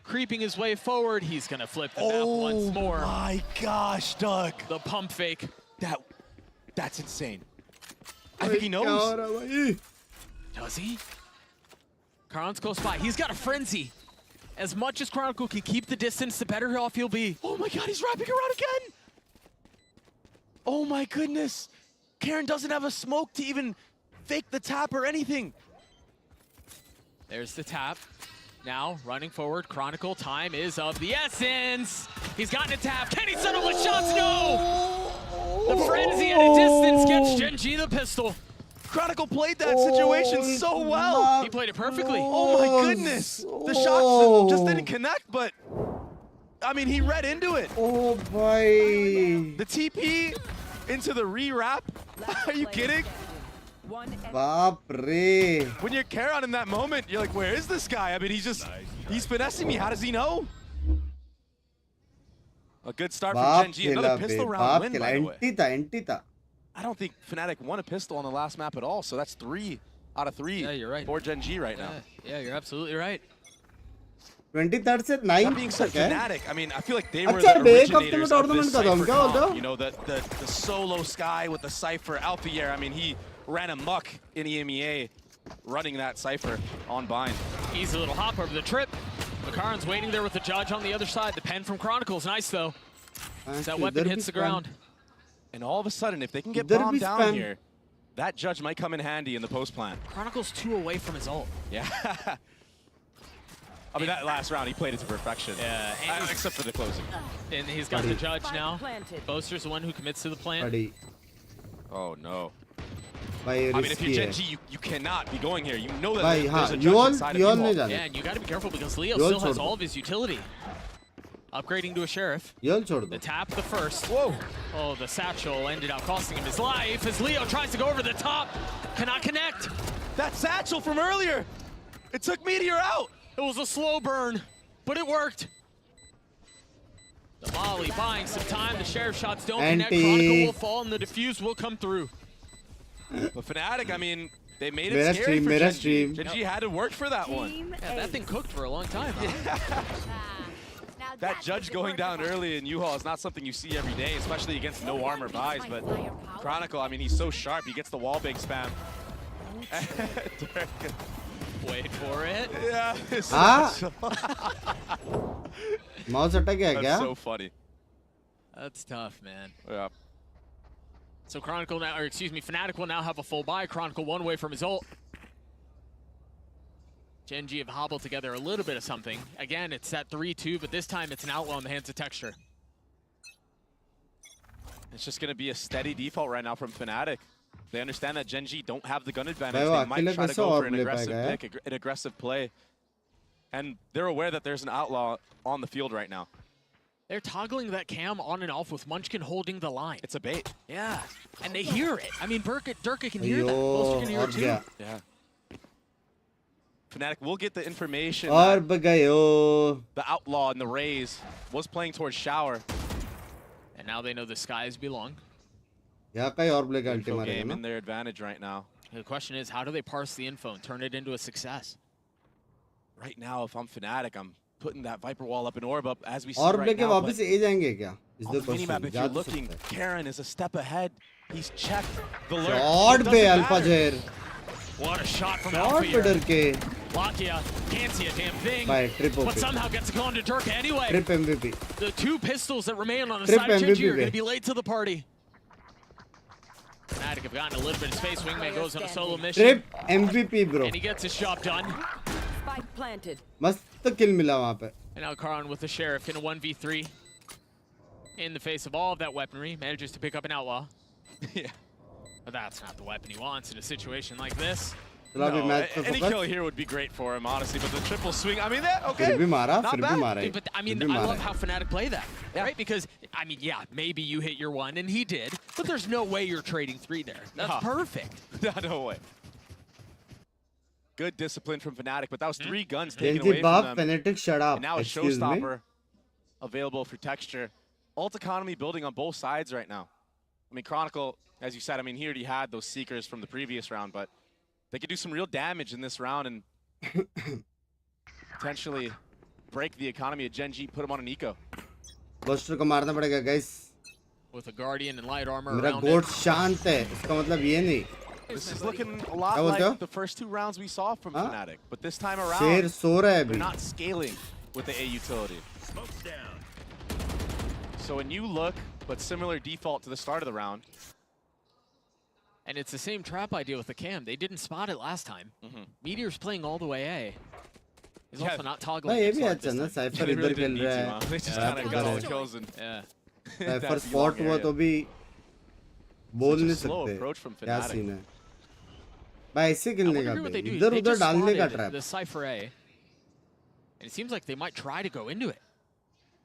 creeping his way forward. He's going to flip the map once more. Oh my gosh, Doug. The pump fake. That's insane. I think he knows. Does he? Karan's close by. He's got a frenzy. As much as Chronicle can keep the distance, the better off he'll be. Oh my god, he's wrapping around again! Oh my goodness! Karen doesn't have a smoke to even fake the tap or anything. There's the tap. Now, running forward, Chronicle, time is of the essence. He's gotten a tap. Can he settle with shots? No! The frenzy at a distance gets Gen.G the pistol. Chronicle played that situation so well. He played it perfectly. Oh my goodness. The shots just didn't connect, but I mean, he read into it. Oh boy. The TP into the re-wrap. Are you kidding? Baapre. When you're Karan in that moment, you're like, where is this guy? I mean, he's finessing me. How does he know? A good start from Gen.G. Another pistol round win, by the way. I don't think Fnatic won a pistol on the last map at all, so that's 3 out of 3 for Gen.G right now. Yeah, you're absolutely right. 23rd से 9 That being said, Fnatic, I mean, I feel like they were अच्छा, the originators of this Cypher comp. You know, the solo Sky with the Cypher Alfier. I mean, he ran amok in EMEA running that Cypher on Bind. Easy little hop over the trip. Makaran's waiting there with the judge on the other side. The pen from Chronicle's nice, though. As that weapon hits the ground. And all of a sudden, if they can get bombed down here, that judge might come in handy in the post plan. Chronicle's 2 away from his ult. Yeah. I mean, that last round, he played it to perfection. Yeah. Except for the closing. And he's got the judge now. Boaster's the one who commits to the plant. Oh, no. I mean, if you're Gen.G, you cannot be going here. You know that there's a judge inside of you. Yeah, and you got to be careful because Leo still has all of his utility. Upgrading to a Sheriff. The tap, the first. Whoa. Oh, the satchel ended up costing him his life as Leo tries to go over the top. Cannot connect. That satchel from earlier. It took Meteor out. It was a slow burn, but it worked. The Molly buying some time. The Sheriff shots don't connect. Chronicle will fall and the defuse will come through. But Fnatic, I mean, they made it scary for Gen.G. Gen.G had to work for that one. Yeah, that thing cooked for a long time. Huh? That judge going down early in U-Haul is not something you see every day, especially against no armor buys, but Chronicle, I mean, he's so sharp, he gets the wall big spam. Wait for it. Yeah. Mouse attack hai kya? That's so funny. That's tough, man. Yeah. So Chronicle now, or excuse me, Fnatic will now have a full buy. Chronicle 1 away from his ult. Gen.G have hobbled together a little bit of something. Again, it's that 3-2, but this time it's an outlaw in the hands of Texture. It's just going to be a steady default right now from Fnatic. They understand that Gen.G don't have the gun advantage. They might try to go for an aggressive pick, an aggressive play. And they're aware that there's an outlaw on the field right now. They're toggling that cam on and off with Munchkin holding the line. It's a bait. Yeah, and they hear it. I mean, Durka can hear that. Bolster can hear it too. Yeah. Fnatic will get the information. The outlaw in the Rays was playing towards Shower. And now they know the skies belong. Info game in their advantage right now. The question is, how do they parse the info and turn it into a success? right now, if I'm Fnatic, I'm putting that Viper wall up and orb up as we see और right लेके now. वापस ए जाएंगे क्या? On the minimap, if you're looking, Karen is a step ahead. He's checked the lurk. Shot पे alpha जहर. What a shot from shot पे डर के. Lakia can't see a damn thing, By trip but somehow gets to go into Dirk anyway. Trip MVP. The 2 pistols that remain on the Trip side of Gen.G are MVP. going to be late to the party. Fnatic have gotten a little bit of space. Wingman goes on a solo mission. Trip MVP bro. And he gets his job done. Spike planted. मस्त kill मिला वहाँ पे. And now Karan with the Sheriff in a 1v3. In the face of all of that weaponry, manages to pick up an Outlaw. Yeah. But that's not the weapon he wants in a situation like this. No, any kill here would be great for him, honestly, but the triple swing, I mean, that, okay, not bad. But I mean, I love how Fnatic play that, right? Because, I mean, yeah, maybe you hit your 1, and he did, but there's no way you're trading 3 there. That's perfect. No way. Good discipline from Fnatic, but that was 3 guns taken away from them. Fnatic, shut up. And now a showstopper available for Texture. Ult economy building on both sides right now. I mean, Chronicle, as you said, I mean, he already had those Seekers from the previous round, but they could do some real damage in this round and potentially break the economy of Gen.G, put him on an eco. Buster को मारना पड़ेगा, guys. With a Guardian and light armor मेरा around goat it. शांत है, इसका मतलब ये नहीं. This is looking a lot like the first 2 rounds we saw from Fnatic, but this time around, शेर सो रहा है they're अभी. not scaling with the A utility. So a new look, but similar default to the start of the round. And it's the same trap idea with the cam. They didn't spot it last time. Meteor's playing all the way A. He's also not toggling. भाई ये भी अच्छा ना cipher इधर खेल रहा है. They just kind of got all the kills and cipher spot हुआ तो भी बोल नहीं सकते. क्या सीन है? भाई ऐसे खेलने का भी. इधर उधर डालने का trap. The Cypher A. And it seems like they might try to go into it.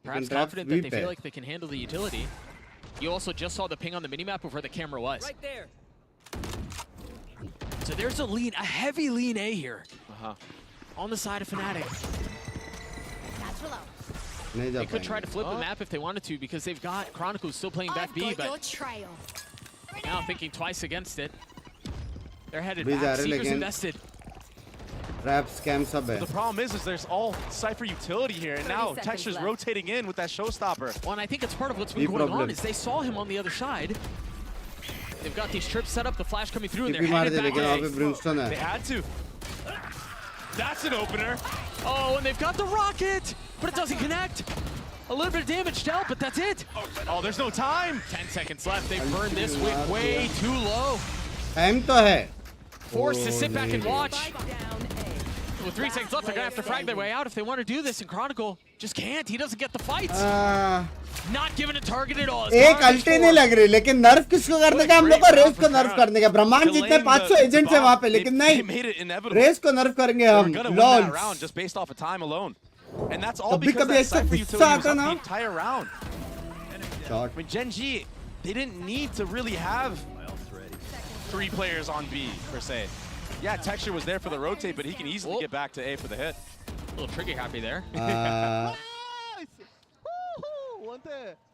Perhaps trap confident that they sweep feel है. like they can handle the utility. You also just saw the ping on the minimap of where the camera was. Right there. So there's a lean, a heavy lean A here. On the side of Fnatic. They could try to flip the map if they wanted to because they've got Chronicles still playing back B, but now thinking twice against it. They're headed back, Seekers invested. Trap scam सब है. The problem is there's all Cypher utility here, and now Texture's rotating in with that showstopper. Well, and I think it's part of what's been going on is they saw him on the other side. They've got these trips set up, the flash coming through, and they're headed back in. They had to. That's an opener. Oh, and they've got the rocket, but it doesn't connect. A little bit of damage dealt, but that's it. Oh, there's no time. 10 seconds left. They burned this wick way too low. Time तो है. Forced to sit back and watch. With 3 seconds left, they're gonna have to frag their way out if they want to do this. And Chronicle just can't. He doesn't get the fights. Not given a target at all. एक अल्टी नहीं लग रही, लेकिन नर्फ किसको करने का? हम लोग को रेस को नर्फ करने का. ब्रह्मांड जितने 500 एजेंट्स हैं वहाँ पे, लेकिन नहीं. रेस को नर्फ करेंगे हम. Lol. Just based off of time alone. And that's all because that Cypher utility was up the entire round. I mean, Gen.G, they didn't need to really have 3 players on B, per se. Yeah, Texture was there for the rotate, but he can easily get back to A for the hit. A little trigger happy there.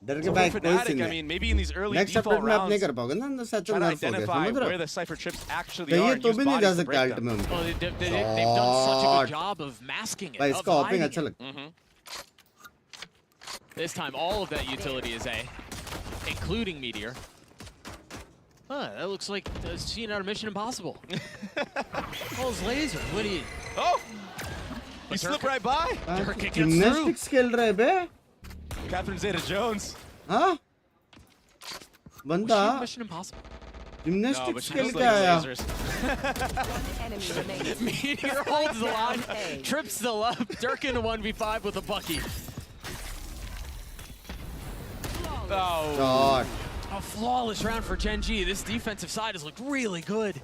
डर के भाई कोई scene I mean, maybe in these early next default update में आप rounds, नहीं कर पाओगे ना, सच try में to नर्फ हो गया. identify समझ रहे where हो? the Cypher trips actually कहीं are ये and तो use भी नहीं जा bodies to सकते break अल्ट them. में उनको. Well, they've done such a good job of masking it. भाई Of इसका ऑपिंग hiding अच्छा it. लगता. This time, all of that utility is A, including Meteor. That looks like a scene out of Mission Impossible. Oh, his laser. What do you? Oh! He slipped right by. Gymnastics खेल रहे बे. Catherine Zeta-Jones. हाँ? बंदा. Mission Impossible. Gymnastics खेल के आया. Meteor holds the line, trips the up, Dirk in a 1v5 with a Bucky. Oh. God. A flawless round for Gen.G. This defensive side has looked really good.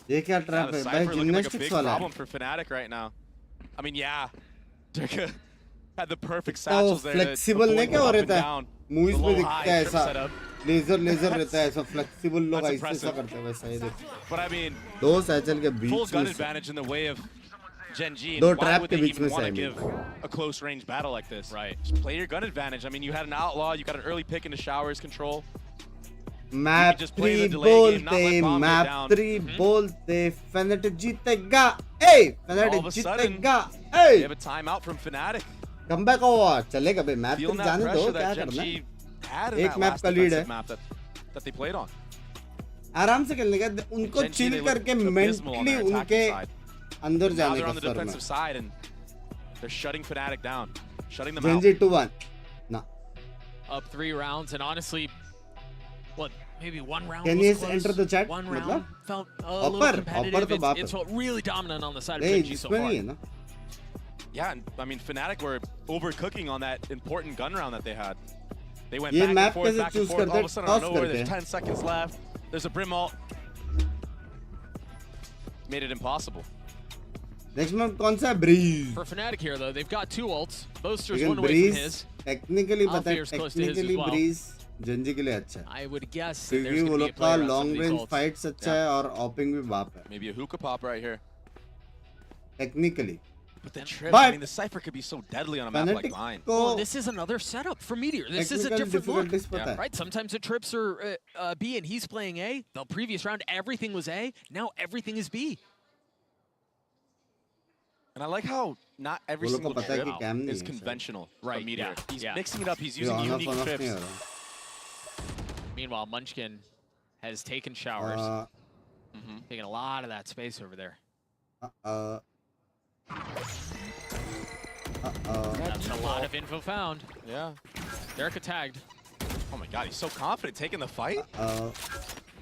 ये क्या trap है? भाई gymnastics वाला. Problem for Fnatic right now. I mean, yeah, Dirk had the perfect satchels there. Flexible नहीं क्या हो रहता है? Movies में दिखता है ऐसा. लेजर रहता है ऐसा flexible लोग ऐसा करते हैं वैसा ये देखो. But I mean, दो साइकिल के बीच full gun में advantage in the way of Gen.G. दो Why trap would के they बीच even में want to से give a close range battle like this? Right. Just play your gun advantage. I mean, you had an outlaw, you got an early pick into showers control. Map 3 बोलते map 3 बोलते Fnatic जीतेगा Fnatic जीतेगा They have a timeout from Fnatic. Comeback हुआ चलेगा भाई map 3 जाने दो क्या करना है एक मैप का लीड है that they played on. आराम से खेलने का उनको चिल करके मेंटली उनके अंदर जाने का सर में side and they're shutting Fnatic down, shutting them Gen.G out. 2-1 no up 3 rounds and honestly what maybe one round can was you close. enter the chat One round felt a little upper competitive. तो बाप It's felt really dominant on the side of नहीं Gen.G so इसमें far. नहीं है ना Yeah, and I mean Fnatic were overcooking on that important gun round that they had. They went ये back map and forth, कैसे back and choose forth. करते All of a sudden, out of toss nowhere, करते there's 10 seconds left. There's a brim ult. Made it impossible. Next map कौन सा है bridge For Fnatic here though, they've got 2 ults. Boasters लेकिन one away from Breeze his. Technically पता है Alfier's close to his as technically well. Breeze Gen.G के लिए अच्छा है I would guess that क्योंकि there's वो going to be लोग a का player on some long of these range ults. Fights अच्छा है और ऑपिंग भी बाप है Maybe a hookah pop right here. Technically But the trip, But I mean, the Cypher could be so deadly on a map like mine. Well, this is another setup for Meteor. This is a different look. पता है Right? Sometimes the trips are B and he's playing A. The previous round, everything was A. Now everything is B. And I like how not every वो लोग को single पता है कि trip cam नहीं is है conventional Right, from Meteor. yeah, He's yeah. mixing it up. He's ये using on off unique नहीं हो trips. रहा Meanwhile, Munchkin has taken showers. Taking a lot of that space over there. That's a lot of info found. Yeah. Durka tagged. Oh my god, he's so confident taking the fight.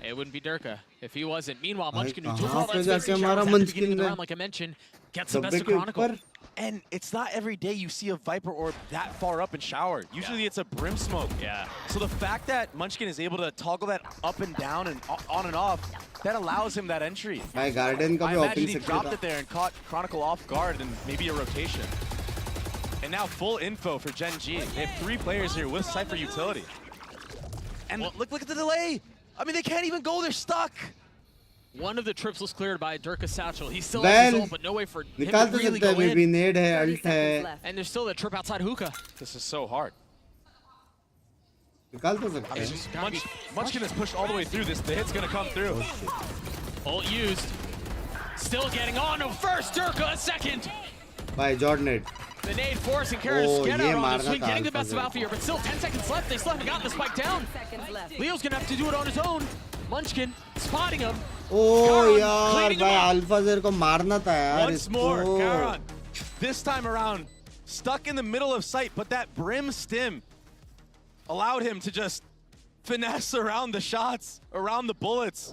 It wouldn't be Durka if he wasn't. Meanwhile, Munchkin, who कहाँ took all पे that space जाके in हमारा showers at the Munchkin beginning of the ने round, like I mentioned, gets the best डब्बे of के Chronicle. ऊपर And it's not every day you see a Viper orb that far up in shower. Usually it's a brim smoke. Yeah. So the fact that Munchkin is able to toggle that up and down and on and off, that allows him that entry. भाई garden का I भी imagine opening he sector dropped था it there and caught Chronicle off guard and maybe a rotation. And now full info for Gen.G. They have 3 players here with Cypher utility. And look at the delay. I mean, they can't even go. They're stuck. One of the trips was cleared by Durka Satchel. He still has his ult, but no way for him to निकाल तो really सकता है go may in. भी नेड है alt है And there's still that trip outside hookah. This is so hard. निकाल तो सकता I है mean, Munchkin has pushed all the way through this. The hit's gonna come through. Ult used. Still getting on. No, first Durka, a second. भाई जॉर्ड नेड The nade forcing Karis Oh, get ये out on the मारना swing, था getting the Alpha best of Zero Alpha here, but still 10 seconds left. They still haven't gotten the spike down. Leo's gonna have to do it on his own. Munchkin spotting him. ओ यार भाई alpha ज़ेर को मारना था यार Once more, इसको Karan. This time around, stuck in the middle of sight, but that brim stim allowed him to just finesse around the shots, around the bullets,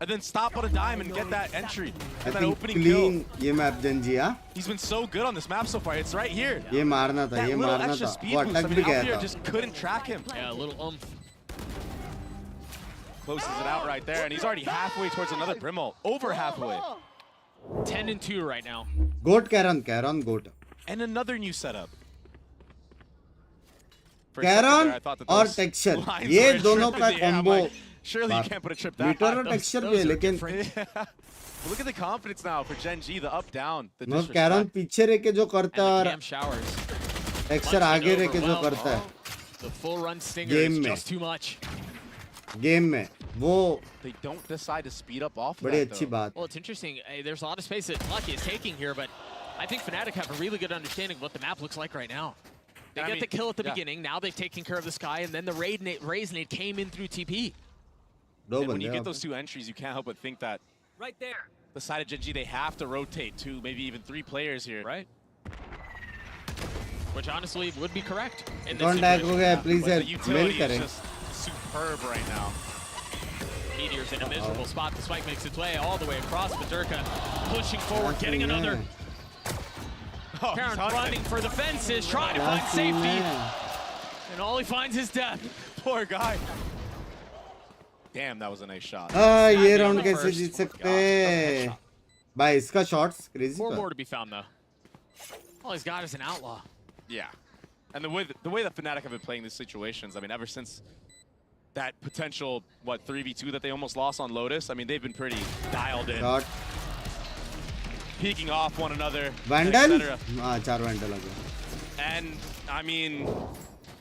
and then stop on a dime and get that entry, I get that think opening clean kill. ये map Gen.G हाँ He's been so good on this map so far. It's right here. ये मारना था That ये little मारना extra था speed वो boost. I अटक mean, भी गया Alfir था just couldn't track him. Yeah, a little oomph. Closes it out right there, and he's already halfway towards another brim ult. Over halfway. 10 and 2 right now. GOAT Karon GOAT And another new setup. For a Karon second there, I thought that और those texture lines ये were a दोनों trip का in the air. I'm combo like, surely you can't put a trip that metre high. और Those- texture those भी है are लेकिन different. Look at the confidence now for Gen.G, the up down, the no Karon disrespect. पीछे रह के जो करता है और Cam showers. टेक्सचर आगे रह के जो overwhelmed. करता है The full run stinger Game is में just too much. गेम में वो They don't decide to speed up off of बड़ी that, अच्छी though. बात Well, it's interesting. There's a lot of space that Lucky is taking here, but I think Fnatic have a really good understanding of what the map looks like right now. They And I get mean, the kill at the yeah. beginning. Now they've taken care of the sky, and then the Raise Nade came in through TP. दो And when बंदे you हैं get वहाँ those 2 entries, you can't help but think that Right there. the side of Gen.G, they have to rotate 2, maybe even 3 players here. Right. Which honestly would be correct. In पे this कौन tag हो situation. गया please But the मेल utility is करें just superb right now. Meteor's in a miserable spot. The spike makes its way all the way across. Badurka pushing forward, getting another. Oh, Karan he's hunting. running for the fences, trying to find safety. And all he finds is death. Poor guy. Damn, that was a nice shot. ये round कैसे जीत सकते हैं भाई इसका shots crazy 4 था more to be found though. All he's got is an outlaw. Yeah. And the way that Fnatic have been playing these situations, I mean, ever since that potential, 3v2 that they almost lost on Lotus, I mean, they've been pretty dialed in. Shot Peeking off one another, vandal etc. हाँ 4 vandal आ गए And, I mean,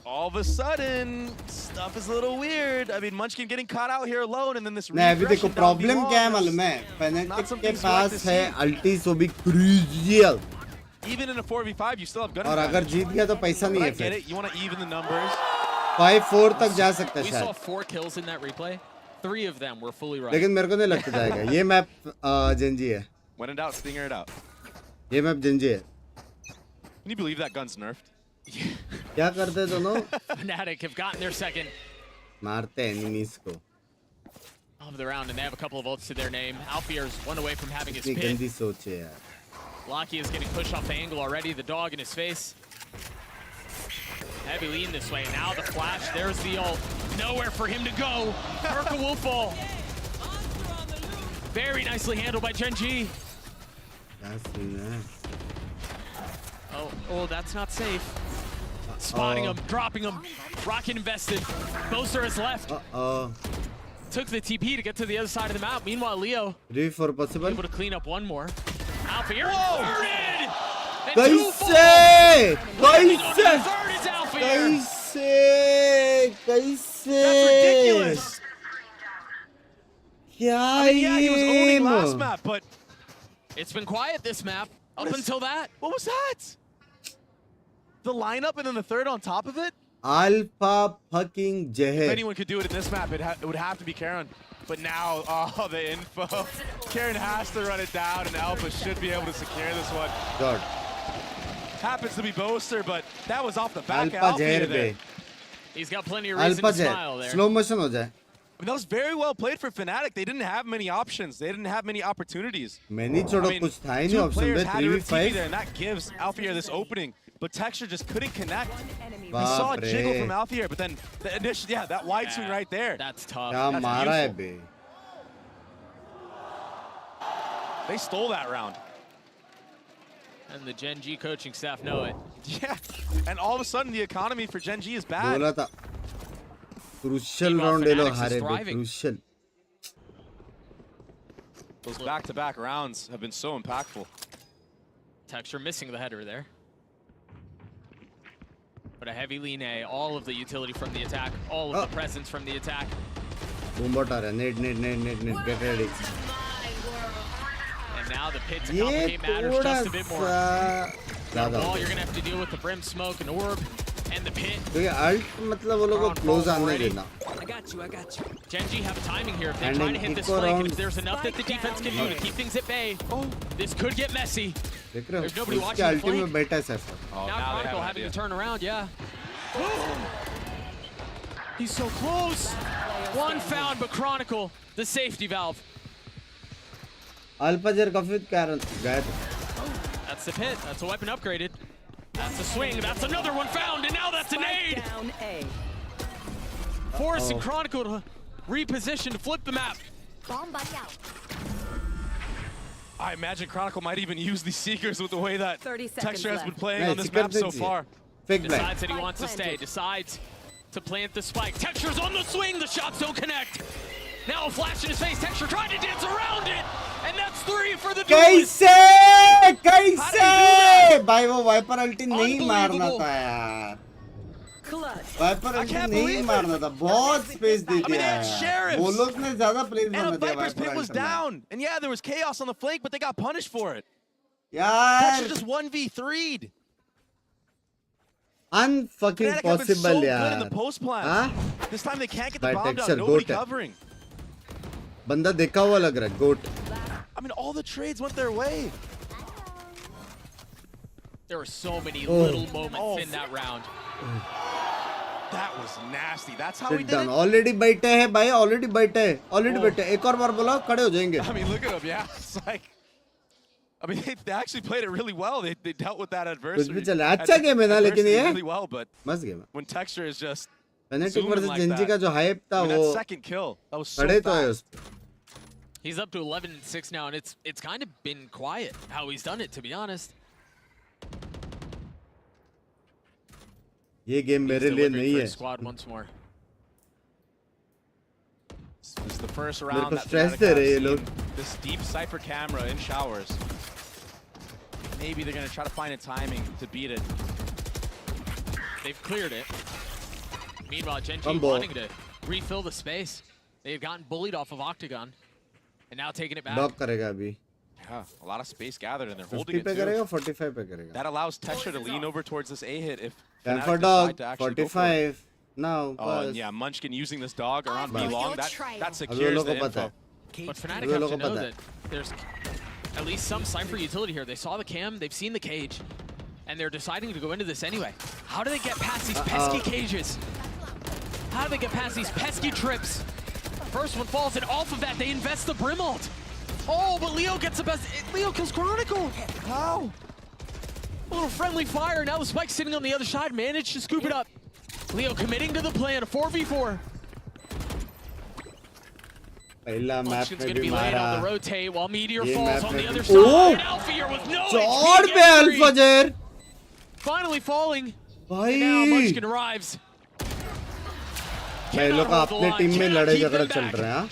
all of a sudden, stuff is a little weird. I mean, Munchkin getting caught out here alone, and then this. नहीं अभी देखो problem क्या है मालूम है? Fnatic के पास है अल्टी सो भी crucial. Even in a 4v5, you still have gun. और अगर जीत गया तो पैसा नहीं है फिर. You want to even the numbers. 5-4 तक जा सकता है We शायद. saw 4 kills in that replay. 3 of them were fully right. लेकिन मेरे को नहीं लगता जाएगा. ये मैप Gen.G है. When in doubt, stinger it out. ये मैप Gen.G है. Can you believe that gun's nerfed? क्या करते दोनों? Fnatic have gotten their second. मारते हैं enemies को. Of the round, and they have a couple of ults to their name. Alfier's one away from having his इतनी pit. गंदी सोच है यार. Locky is getting pushed off the angle already. The dog in his face. Heavy lean this way. Now the flash. There's the ult. Nowhere for him to go. Urka will fall. Very nicely handled by Gen.G. Oh, that's not safe. Spotting him, dropping him. Rocket invested. Boaster is left. Took the TP to get to the other side of the map. Meanwhile, Leo 3-4 possible. able to clean up one more. Alfier inverted! कैसे? That's ridiculous. क्या yeah, he was owning last map, but it's been quiet this map up until that. What was that? The lineup and then the third on top of it? Alpha fucking Jehad. If anyone could do it in this map, it would have to be Karen. But now, oh, the info. Karen has to run it down, and Alpha should be able to secure this one. God. Happens to be Boaster, but that was off the back. Alpha Jehad there. He's got plenty of reason to smile there. Slow motion हो जाए. I mean, that was very well played for Fnatic. They didn't have many options. They didn't have many opportunities. Many छोड़ो कुछ था ही नहीं option पे 3v5. And that gives Alfier this opening. But Texture just couldn't connect. We saw a jiggle from Alfier, but then the initial, that wide swing right there. That's tough. क्या मारा है बे? They stole that round. And the Gen.G coaching staff know it. Yeah, and all of a sudden the economy for Gen.G is bad. बोला था. Crucial round ये लोग हारे बे. Crucial. Those back-to-back rounds have been so impactful. Texture missing the header there. But a heavy lean A, all of the utility from the attack, all of the presence from the attack. Boombot aa raha hai. Need. Get ready. And now the pit to complicate matters just a bit more. Wall, you're going to have to deal with the brim smoke and orb and the pit. क्योंकि alt मतलब वो लोगों को close आने देना. I got you. Gen.G have timing here. If they try to hit this flank, and if there's enough that the defense can do to keep things at bay, this could get messy. There's nobody watching the flank. में बैठा है Saffron. Now Chronicle having to turn around, yeah. He's so close. One found, but Chronicle, the safety valve. Alpha Jer काफी कारण गया था. That's the pit. That's a weapon upgraded. That's a swing. That's another one found, and now that's a nade. Forcing Chronicle to reposition to flip the map. I imagine Chronicle might even use these Seekers with the way that Texture has been playing on this map so far. Decides that he wants to stay. Decides to plant the spike. Texture's on the swing. The shots don't connect. Now a flash in his face. Texture trying to dance around it. And that's 3 for the कैसे? भाई वो wiper अल्टी नहीं मारना था यार. Wiper अल्टी नहीं मारना था. बहुत स्पेस दे दिया है. वो लोग ने ज़्यादा प्लेस बना दिया. Viper's pit was down. And yeah, there was chaos on the flank, but they got punished for it. यार. Texture just 1v3'd. Unfucking possible यार. Good in the post plan. This time they can't get the bomb down. Nobody covering. बंदा देखा हुआ लग रहा है. Goat. I mean, all the trades went their way. There were so many little moments in that round. That was nasty. That's how Sit we did down. it. Already बैठे हैं भाई. Already बैठे हैं. Already बैठे हैं. एक और बार बोला खड़े हो जाएंगे. I mean, look at them. Yeah, it's like. I mean, they actually played it really well. They dealt with that adversity. कुछ भी चला. अच्छा गेम है ना लेकिन ये. Really well, but मस्त गेम है. when Texture is just. Fnatic versus Gen.G का जो hype था वो. That second kill. That was so खड़े तो है उस. He's up to 11-6 now, and it's kind of been quiet how he's done it, to be honest. ये game मेरे लिए नहीं है. Squad once more. This is the first round that stress दे रहे ये लोग. This deep Cypher camera in showers. Maybe they're gonna try to find a timing to beat it. They've cleared it. Meanwhile, Gen.G wanting to refill the space. They've gotten bullied off of Octagon, and now taking it back. Block करेगा अभी. Yeah, a lot of space gathered and they're holding 50 it पे करेगा, too. 45 पे करेगा. That allows Tesher to lean over towards this A hit if Time Fnatic for decide dog. to actually go for it. 45. Now. Oh, and yeah, Munchkin using this dog around B long. That secures लोगों the को पता info. है. But Fnatic have to know that there's at least some Cypher utility here. They saw the cam, they've seen the cage, and they're deciding to go into this anyway. How do they get past these pesky cages? How do they get past these pesky trips? First one falls, and off of that, they invest the Brim ult. Oh, but Leo gets the best. Leo kills Chronicle. How? A little friendly fire. Now the Spike's sitting on the other side. Managed to scoop it up. Leo committing to the plan. A 4v4. Munchkin's going to be laying on the rotate while Meteor falls on the other side. Alphier with no HP. Finally falling. And now Munchkin arrives. भाई लोग अपने team में लड़ाई झगड़ा चल रहे हैं.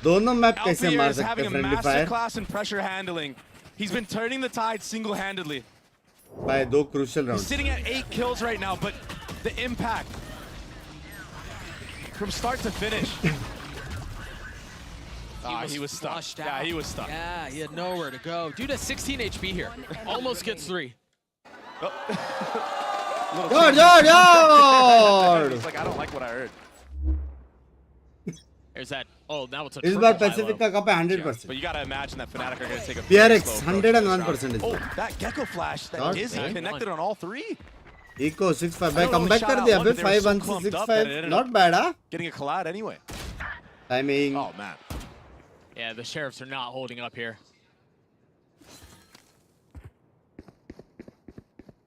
दोनों मैप कैसे मार सकते हैं friendly fire? Class and pressure handling. He's been turning the tide single-handedly. भाई दो crucial rounds. He's sitting at 8 kills right now, but the impact from start to finish. He was stuck. Yeah, he was stuck. Yeah, he had nowhere to go. Dude has 16 HP here. Almost gets 3. Yard! He's like, I don't like what I heard. There's that. Oh, now it's a इस बार Pacific का cup है 100%. But you gotta imagine that Fnatic are gonna take a PRX 101%. Oh, that Gecko flash, that Dizzy connected on all 3. Eco 6-5 भाई comeback कर दिया बे 5-1-6-5. Not bad huh? Getting a collide anyway. Timing. Oh man. Yeah, the Sheriffs are not holding up here.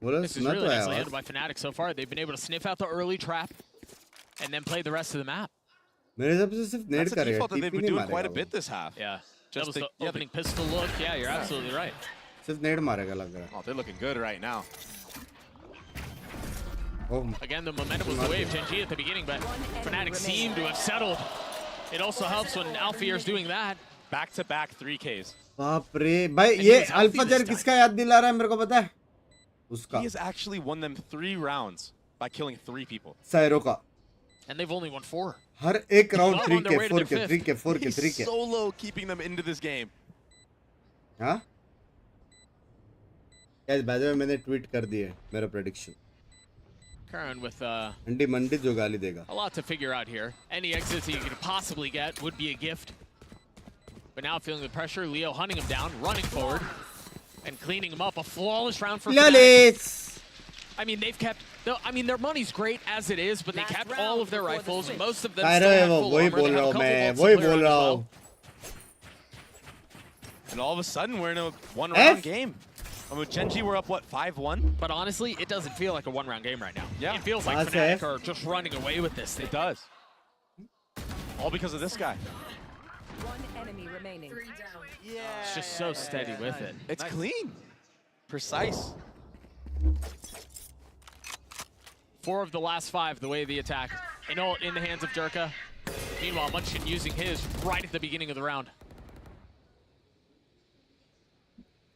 This is really nicely handled by Fnatic so far. They've been able to sniff out the early trap and then play the rest of the map. मेरे हिसाब से सिर्फ नेड करेगा. Default that they've been doing quite a bit this half. Yeah. Just that was the opening pistol look. Yeah, you're absolutely right. सिर्फ नेड मारेगा लग रहा है. Oh, they're looking good right now. Oh. Again, the momentum was the wave Gen.G at the beginning, but Fnatic seem to have settled. It also helps when Alfier's doing that. Back-to-back 3Ks. बाप रे भाई ये alpha जर किसका याद दिला रहा है मेरे को पता है? उसका. He has actually won them 3 rounds by killing 3 people. Syro का. And they've only won 4. हर एक round 3K 4K 3K 4K 3K. He's solo keeping them into this game. हाँ? Guys, by the way मैंने tweet कर दिया मेरा prediction. Curran with अंडी मंडी जो गाली देगा. a lot to figure out here. Any exits he could possibly get would be a gift. But now feeling the pressure, Leo hunting him down, running forward, and cleaning him up. A flawless round for Fnatic. I mean, they've kept. I mean, their money's great as it is, but they kept all of their rifles. Most of them still have full armor. They have a couple bolts to clear as well. And all of a sudden, we're in a one-round game. I mean, Gen.G were up, what, 5-1? But honestly, it doesn't feel like a one-round game right now. Yeah. It feels like Fnatic are just running away with this thing. It does. All because of this guy. One enemy remaining. It's just so steady with it. It's clean. Precise. 4 of the last 5, the way the attack. And all in the hands of Durka. Meanwhile, Munchkin using his right at the beginning of the round.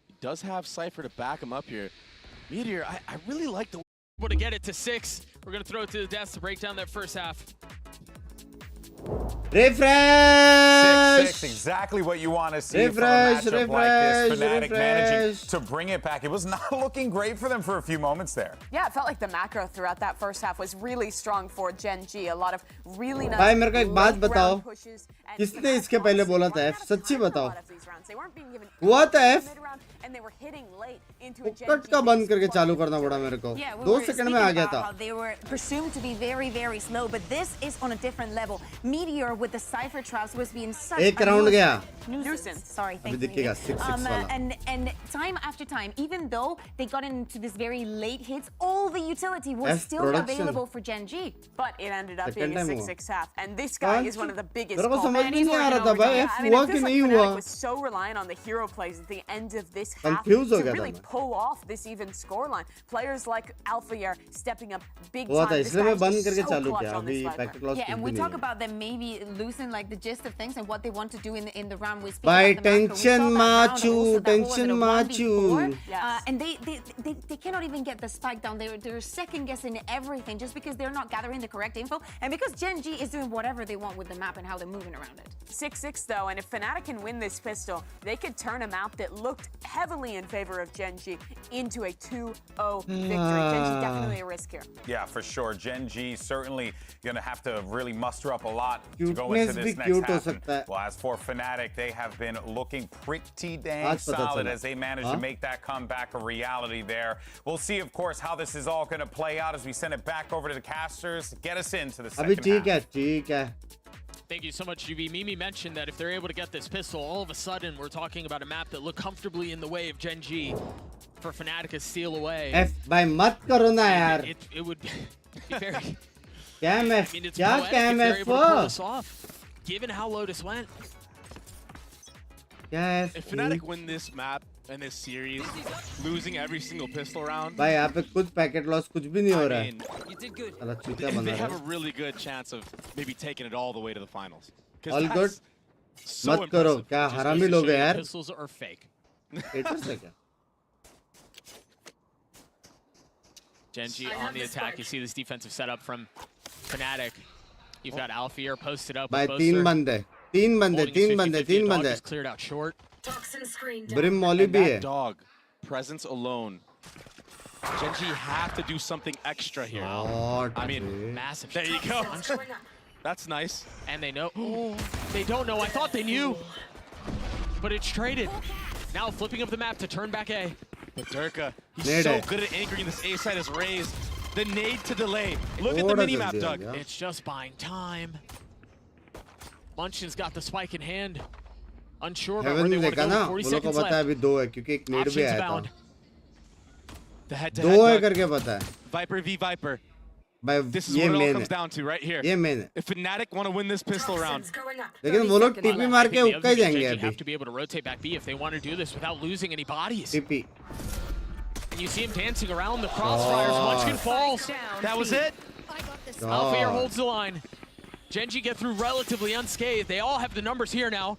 He does have Cypher to back him up here. Meteor, I really like the... Able to get it to 6. We're going to throw it to the desk to break down that first half. Refresh! 6-6, exactly what you want to see from a matchup like this. Fnatic managing to bring it back. It was not looking great for them for a few moments there. Yeah, it felt like the macro throughout that first half was really strong for Gen.G. A lot of really nice भाई मेरे को एक बात बताओ किसने इसके पहले बोला था F सच्ची बताओ हुआ था F कट का बंद करके चालू करना पड़ा मेरे को 2 सेकंड में आ गया था. They were presumed to be very, very slow, but this is on a different level. Meteor with the Cypher traps was being such एक राउंड गया. nuisance. Sorry, thank अभी दिखेगा 6-6 वाला. And time after time, even though they got into this very late hits, all the utility was still available for Gen.G. But it ended up being a 6-6 half, and this guy is one of the biggest. मेरे को समझ में नहीं आ रहा था भाई F हुआ कि नहीं हुआ. Fnatic was so reliant on the hero plays at the end of this half Confused हो to गया really था मैं. pull off this even scoreline. Players like Alpha stepping up big हुआ time. था This इसलिए मैं guy's बंद just करके so चालू clutch किया on this अभी Viper. Packet loss Yeah, and we कुछ भी talk नहीं है. about them maybe losing like the gist of things and what they want to do in the round. We speak By about the macro. We tension saw that round also, machu, that tension was at a 1v4, machu. and they cannot even get the spike down. They're second guessing everything just because they're not gathering the correct info, and because Gen.G is doing whatever they want with the map and how they're moving around it. 6-6 though, and if Fnatic can win this pistol, they could turn a map that looked heavily in favor of Gen.G into a 2-0 victory. Gen.G definitely a risk here. Yeah, for sure. Gen.G certainly going to have to really muster up a lot to go into this next half. Well, as for Fnatic, they have been looking pretty dang solid as they manage to make that comeback a reality there. We'll see, of course, how this is all going to play out as we send it back over to the casters. Get us into the second half. Thank you so much, GB. Mimi mentioned that if they're able to get this pistol, all of a sudden we're talking about a map that looked comfortably in the way of Gen.G for Fnatic to steal away. F by mat karo na yaar. It would be very... Cam F. I mean, it's Kya poetic Cam if they're F able to pull this off, given how Lotus went. Kya F. If Fnatic win this map and this series, losing every single pistol round. भाई यहाँ पे कुछ packet loss कुछ भी नहीं हो रहा है. साला चूतिया बना They रहा have है. a really good chance of maybe taking it all the way to the finals. All good. मत करो क्या हरामी लोग हैं यार. Pistols are fake. Haters है क्या? Gen.G on the attack. You see this defensive setup from Fnatic. You've got Alfear posted up. भाई तीन बंदे. Cleared out short. Brim Molly भी है. Dog presence alone. Gen.G have to do something extra here. I mean, massive. There you go. That's nice. And they know. Oh, they don't know. I thought they knew. But it's traded. Now flipping up the map to turn back A. But Durka, he's so good at anchoring this A side is raised. The nade to delay. Look at the mini-map, Doug. It's just buying time. Munchin's got the spike in hand. Unsure about where they want to go. 40 seconds left. Options abound. The head-to-head, दो है करके पता है. Viper v Viper. This is ये what it all main comes है. down to right here. ये main है. If Fnatic want to win this pistol round, लेकिन वो लोग TP मार के उक्का ही जाएंगे They अभी. have to be able to rotate back B if they want to do this without losing any bodies. TP. And you see him dancing around the crossfires. Munchkin falls. That was it. Alfear holds the line. Gen.G get through relatively unscathed. They all have the numbers here now.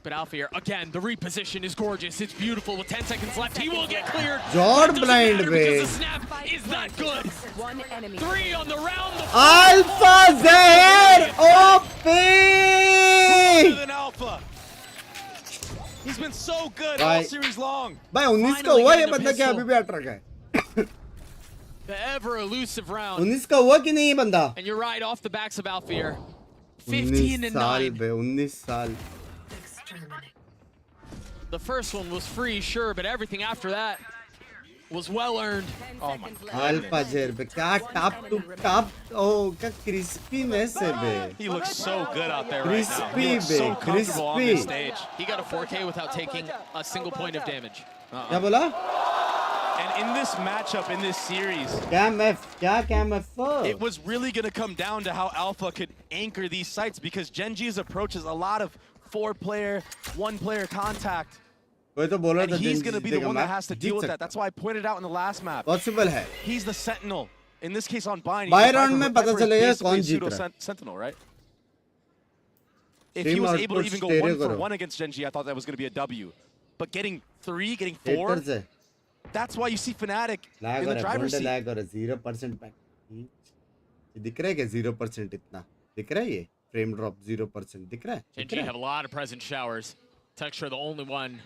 But Alfear, again, the reposition is gorgeous. It's beautiful with 10 seconds left. He will get cleared. Jord blind, because the snap is not good. 3 on the round. Alpha Zahir OP! Better than Alpha. He's been so good all series long. भाई 19 का हुआ ये बंदा क्या अभी भी 18 का है? The ever elusive round. 19 का हुआ कि नहीं ये बंदा? And you're right off the backs of Alfear. 15 and 9. 19 साल. The first one was free, sure, but everything after that was well earned. Oh my Alpha Zahir पे क्या top to top? Oh क्या crispiness है बे. He looks so good out there right now. He looks so comfortable on this stage. He got a 4K without taking a single point of damage. क्या बोला? And in this matchup, in this series, Cam F, क्या Cam F? it was really going to come down to how Alpha could anchor these sites because Gen.G's approach is a lot of 4-player, 1-player contact. And he's going to be the one that has to deal with that. That's why I pointed out in the last map. Possible है. He's the sentinel. In this case on Bind, By round में पता चलेगा कौन जीत रहा है. Sentinel, right? If he was able to even go 1-for-1 against Gen.G, I thought that was going to be a W. But getting 3, getting 4, that's why you see Fnatic in the driver's seat. Lag और 0% back. दिख रहा है क्या 0% इतना? दिख रहा है ये? Frame drop 0% दिख रहा है? Gen.G have a lot of present showers. Texture the only one.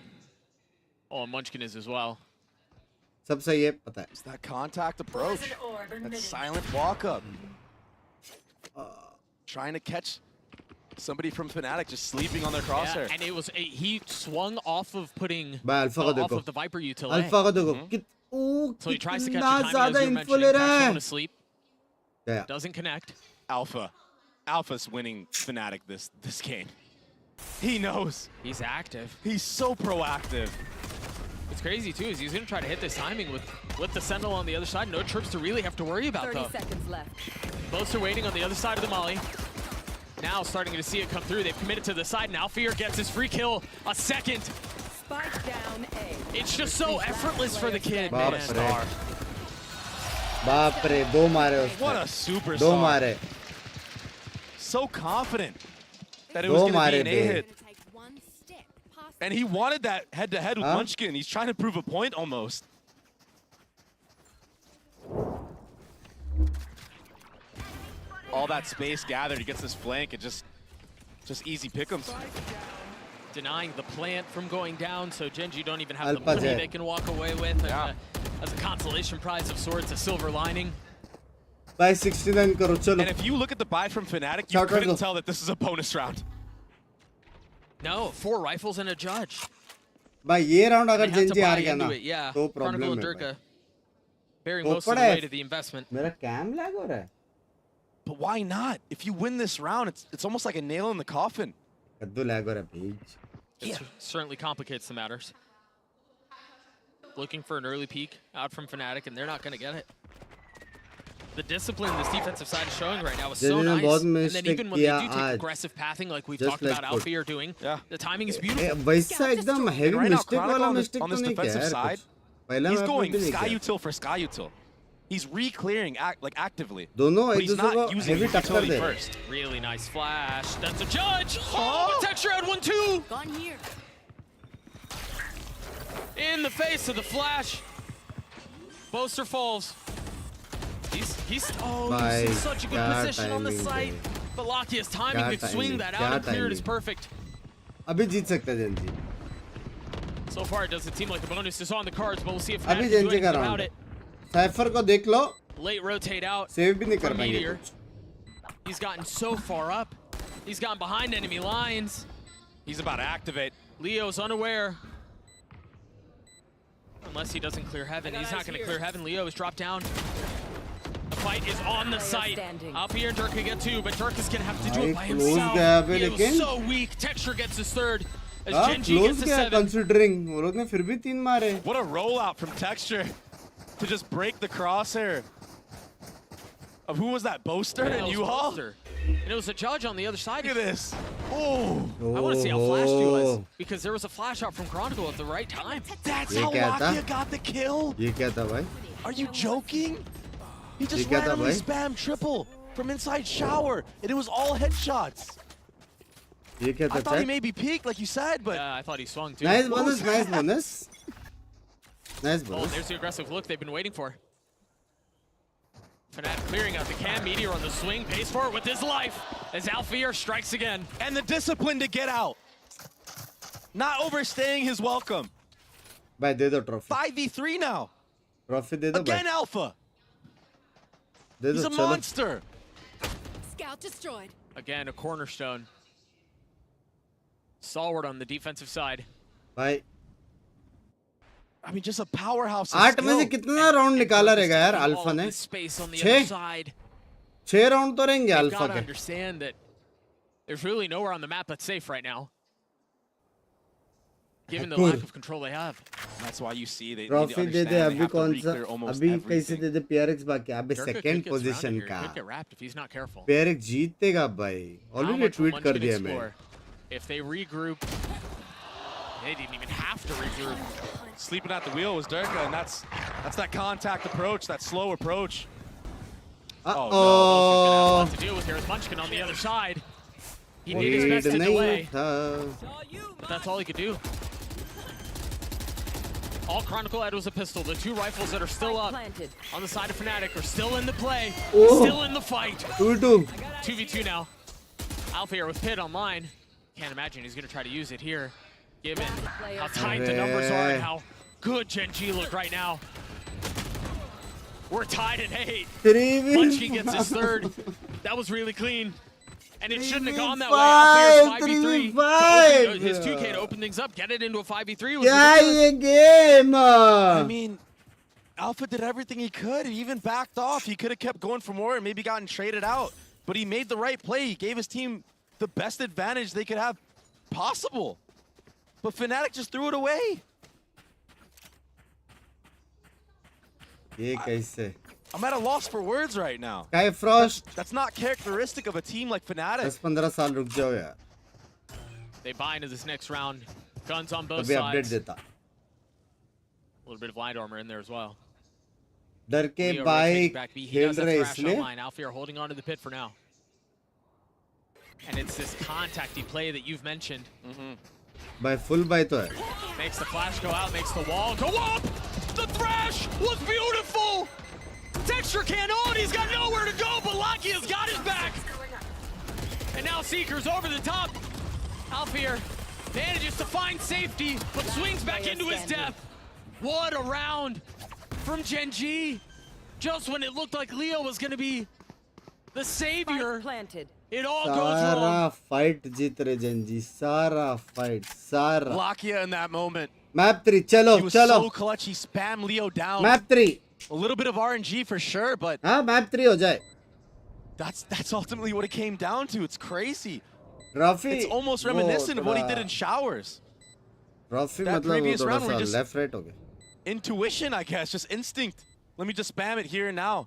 Oh, and Munchkin is as well. सब सही है पता है. It's that contact approach. That silent walk up. Trying to catch somebody from Fnatic just sleeping on their crosshair. Yeah, and it was he swung off of putting Alpha off of the Viper utility. Alpha को देखो. So he tries to catch the timing as you mentioned. Catch one asleep. Yeah. Doesn't connect. Alpha's winning Fnatic this game. He knows. He's active. He's so proactive. What's crazy too is he's gonna try to hit this timing with the Sentinel on the other side. No trips to really have to worry about 30 seconds left. Both are waiting on the other side of the Molly. Now starting to see it come through. They've committed to the side. Now Alfear gets his free kill. A second. Spike down A. It's just so effortless for the kid, man. बाप रे दो मारे उसने. What a superstar. दो मारे. So confident. that it was going to be an A hit. And he wanted that head-to-head with Munchkin. He's trying to prove a point almost. All that space gathered, he gets this flank and just easy pick'ems. Denying the plant from going down, so Gen.G don't even have the money they can walk away with. And, as a consolation prize of sorts, a silver lining. By 69 crore, chalo. And if you look at the buy from Fnatic, you couldn't tell that this is a bonus round. No, 4 rifles and a judge. By ये round अगर Gen.G हार गया ना, yeah. तो problem Chronicle and है Durka bearing most of the weight of the investment. मेरा cam lag हो रहा है. But why not? If you win this round, it's almost like a nail in the coffin. कद्दू lag हो रहा है बीच. It certainly complicates the matters. Looking for an early peek out from Fnatic, and they're not going to get it. The discipline this defensive side is showing right now is so nice. And then even when they do take aggressive pathing, like we've talked about Alfie are doing, the timing is beautiful. वैसा एकदम heavy right now, mistake Chronicle वाला on mistake this तो नहीं defensive किया side, यार. he's going sky util for sky util. He's re-clearing like actively. दोनों but एक he's दूसरे not को using heavy his टक्कर utility they. first. Really nice flash. That's a judge. Oh, but Texture had 1-2. Gone here. In the face of the flash. Boaster falls. He's in such a good position on the site. But Lakia's timing to swing that out and clear it is perfect. अभी जीत सकता है Gen.G. So far it doesn't seem like the bonus is on the cards, but we'll see if अभी Fnatic can do Gen.G का anything round about है. it. Cypher को देख लो. Late rotate out. Save भी नहीं कर from पाएंगे Meteor. कुछ. He's gotten so far up. He's gotten behind enemy lines. He's about to activate. Leo's unaware. Unless he doesn't clear heaven. He's not going to clear heaven. Leo is dropped down. The fight is on the site. Up here, Dirk can get 2, but Dirk is going to have to do it by himself. He was so weak. Texture gets his 3rd. As Gen.G gets his 7th. Considering वो लोग ने फिर भी 3 मारे. What a rollout from Texture to just break the crosshair. Of who was that? Boaster and U-Haul? And it was a judge on the other side. Look at this. Oh. I want to see how flashed he was. Because there was a flash out from Chronicle at the right time. That's how Lakia got the kill? ये क्या था भाई? Are you joking? He just randomly spammed triple from inside shower. And it was all headshots. ये क्या था? I thought he maybe peeked like you said, but... I thought he swung too. Nice bonus, nice bonus. Nice bonus. Oh, there's the aggressive look they've been waiting for. Fnatic clearing out the cam. Meteor on the swing, pays for it with his life as Alfear strikes again. And the discipline to get out. Not overstaying his welcome. भाई दे दो trophy. 5v3 now. Trophy दे दो Again भाई. Alpha. दे दो He's a चलो. monster. Scout destroyed. Again, a cornerstone. Stalwart on the defensive side. भाई. I mean, just a powerhouse. 8 में से कितना राउंड निकाला रहेगा यार अल्फा ने? 6 राउंड तो रहेंगे अल्फा के. Understand that there's really nowhere on the map that's safe right now. Given the lack of control they have. That's why you see they trophy दे दे अभी कौन सा अभी कैसे दे दे PRX बाकी अभी सेकंड पोजीशन का PRX जीतेगा भाई ऑलरेडी ट्वीट कर दिया मैं. If they regroup, they didn't even have to regroup. Sleeping at the wheel was Durka, and that's that contact approach, that slow approach. Oh no, Wilson's gonna have a lot to deal with here as Munchkin on the other side. He did his best to delay. But that's all he could do. All Chronicle had was a pistol. The 2 rifles that are still up on the side of Fnatic are still in the play, still in the fight. 2v2. 2v2 now. Alfear with Pit online. Can't imagine he's going to try to use it here, given how tight the numbers are and how good Gen.G look right now. We're tied at 8. Munchkin gets his 3rd. That was really clean. And it shouldn't have gone that way. Alfear's 5v3. His 2K to open things up, get it into a 5v3. game. I mean, Alpha did everything he could. He even backed off. He could have kept going for more and maybe gotten traded out. But he made the right play. He gave his team the best advantage they could have possible. But Fnatic just threw it away. ये कैसे? I'm at a loss for words right now. Sky Frost. That's not characteristic of a team like Fnatic. 10-15 साल रुक जाओ यार. They buy into this next round. Guns on both अभी sides. Update देता. A little bit of light armor in there as well. डर के bike खेल रहे इसलिए. Alfear holding on to the pit for now. And it's this contacty play that you've mentioned. By full by to hai. Makes the flash go out, makes the wall go up! The thrash was beautiful! Texture can't hold, he's got nowhere to go, but Lucky has got his back! And now Seeker's over the top. Alfir manages to find safety, but swings back into his death. What a round from Gen.G. Just when it looked like Leo was going to be the savior, it all goes wrong. Sara fight jeet rahe Gen.G. Sara fight. Sara. Lakia in that moment. Map 3. Chalo. He was so clutch. He spammed Leo down. Map 3. A little bit of RNG for sure, but map 3 ho jaye. That's ultimately what it came down to. It's crazy. Rafi, it's almost reminiscent of what he did in Showers. Rafi that previous round where just left right ho gaya. Intuition, I guess, just instinct. Let me just spam it here and now.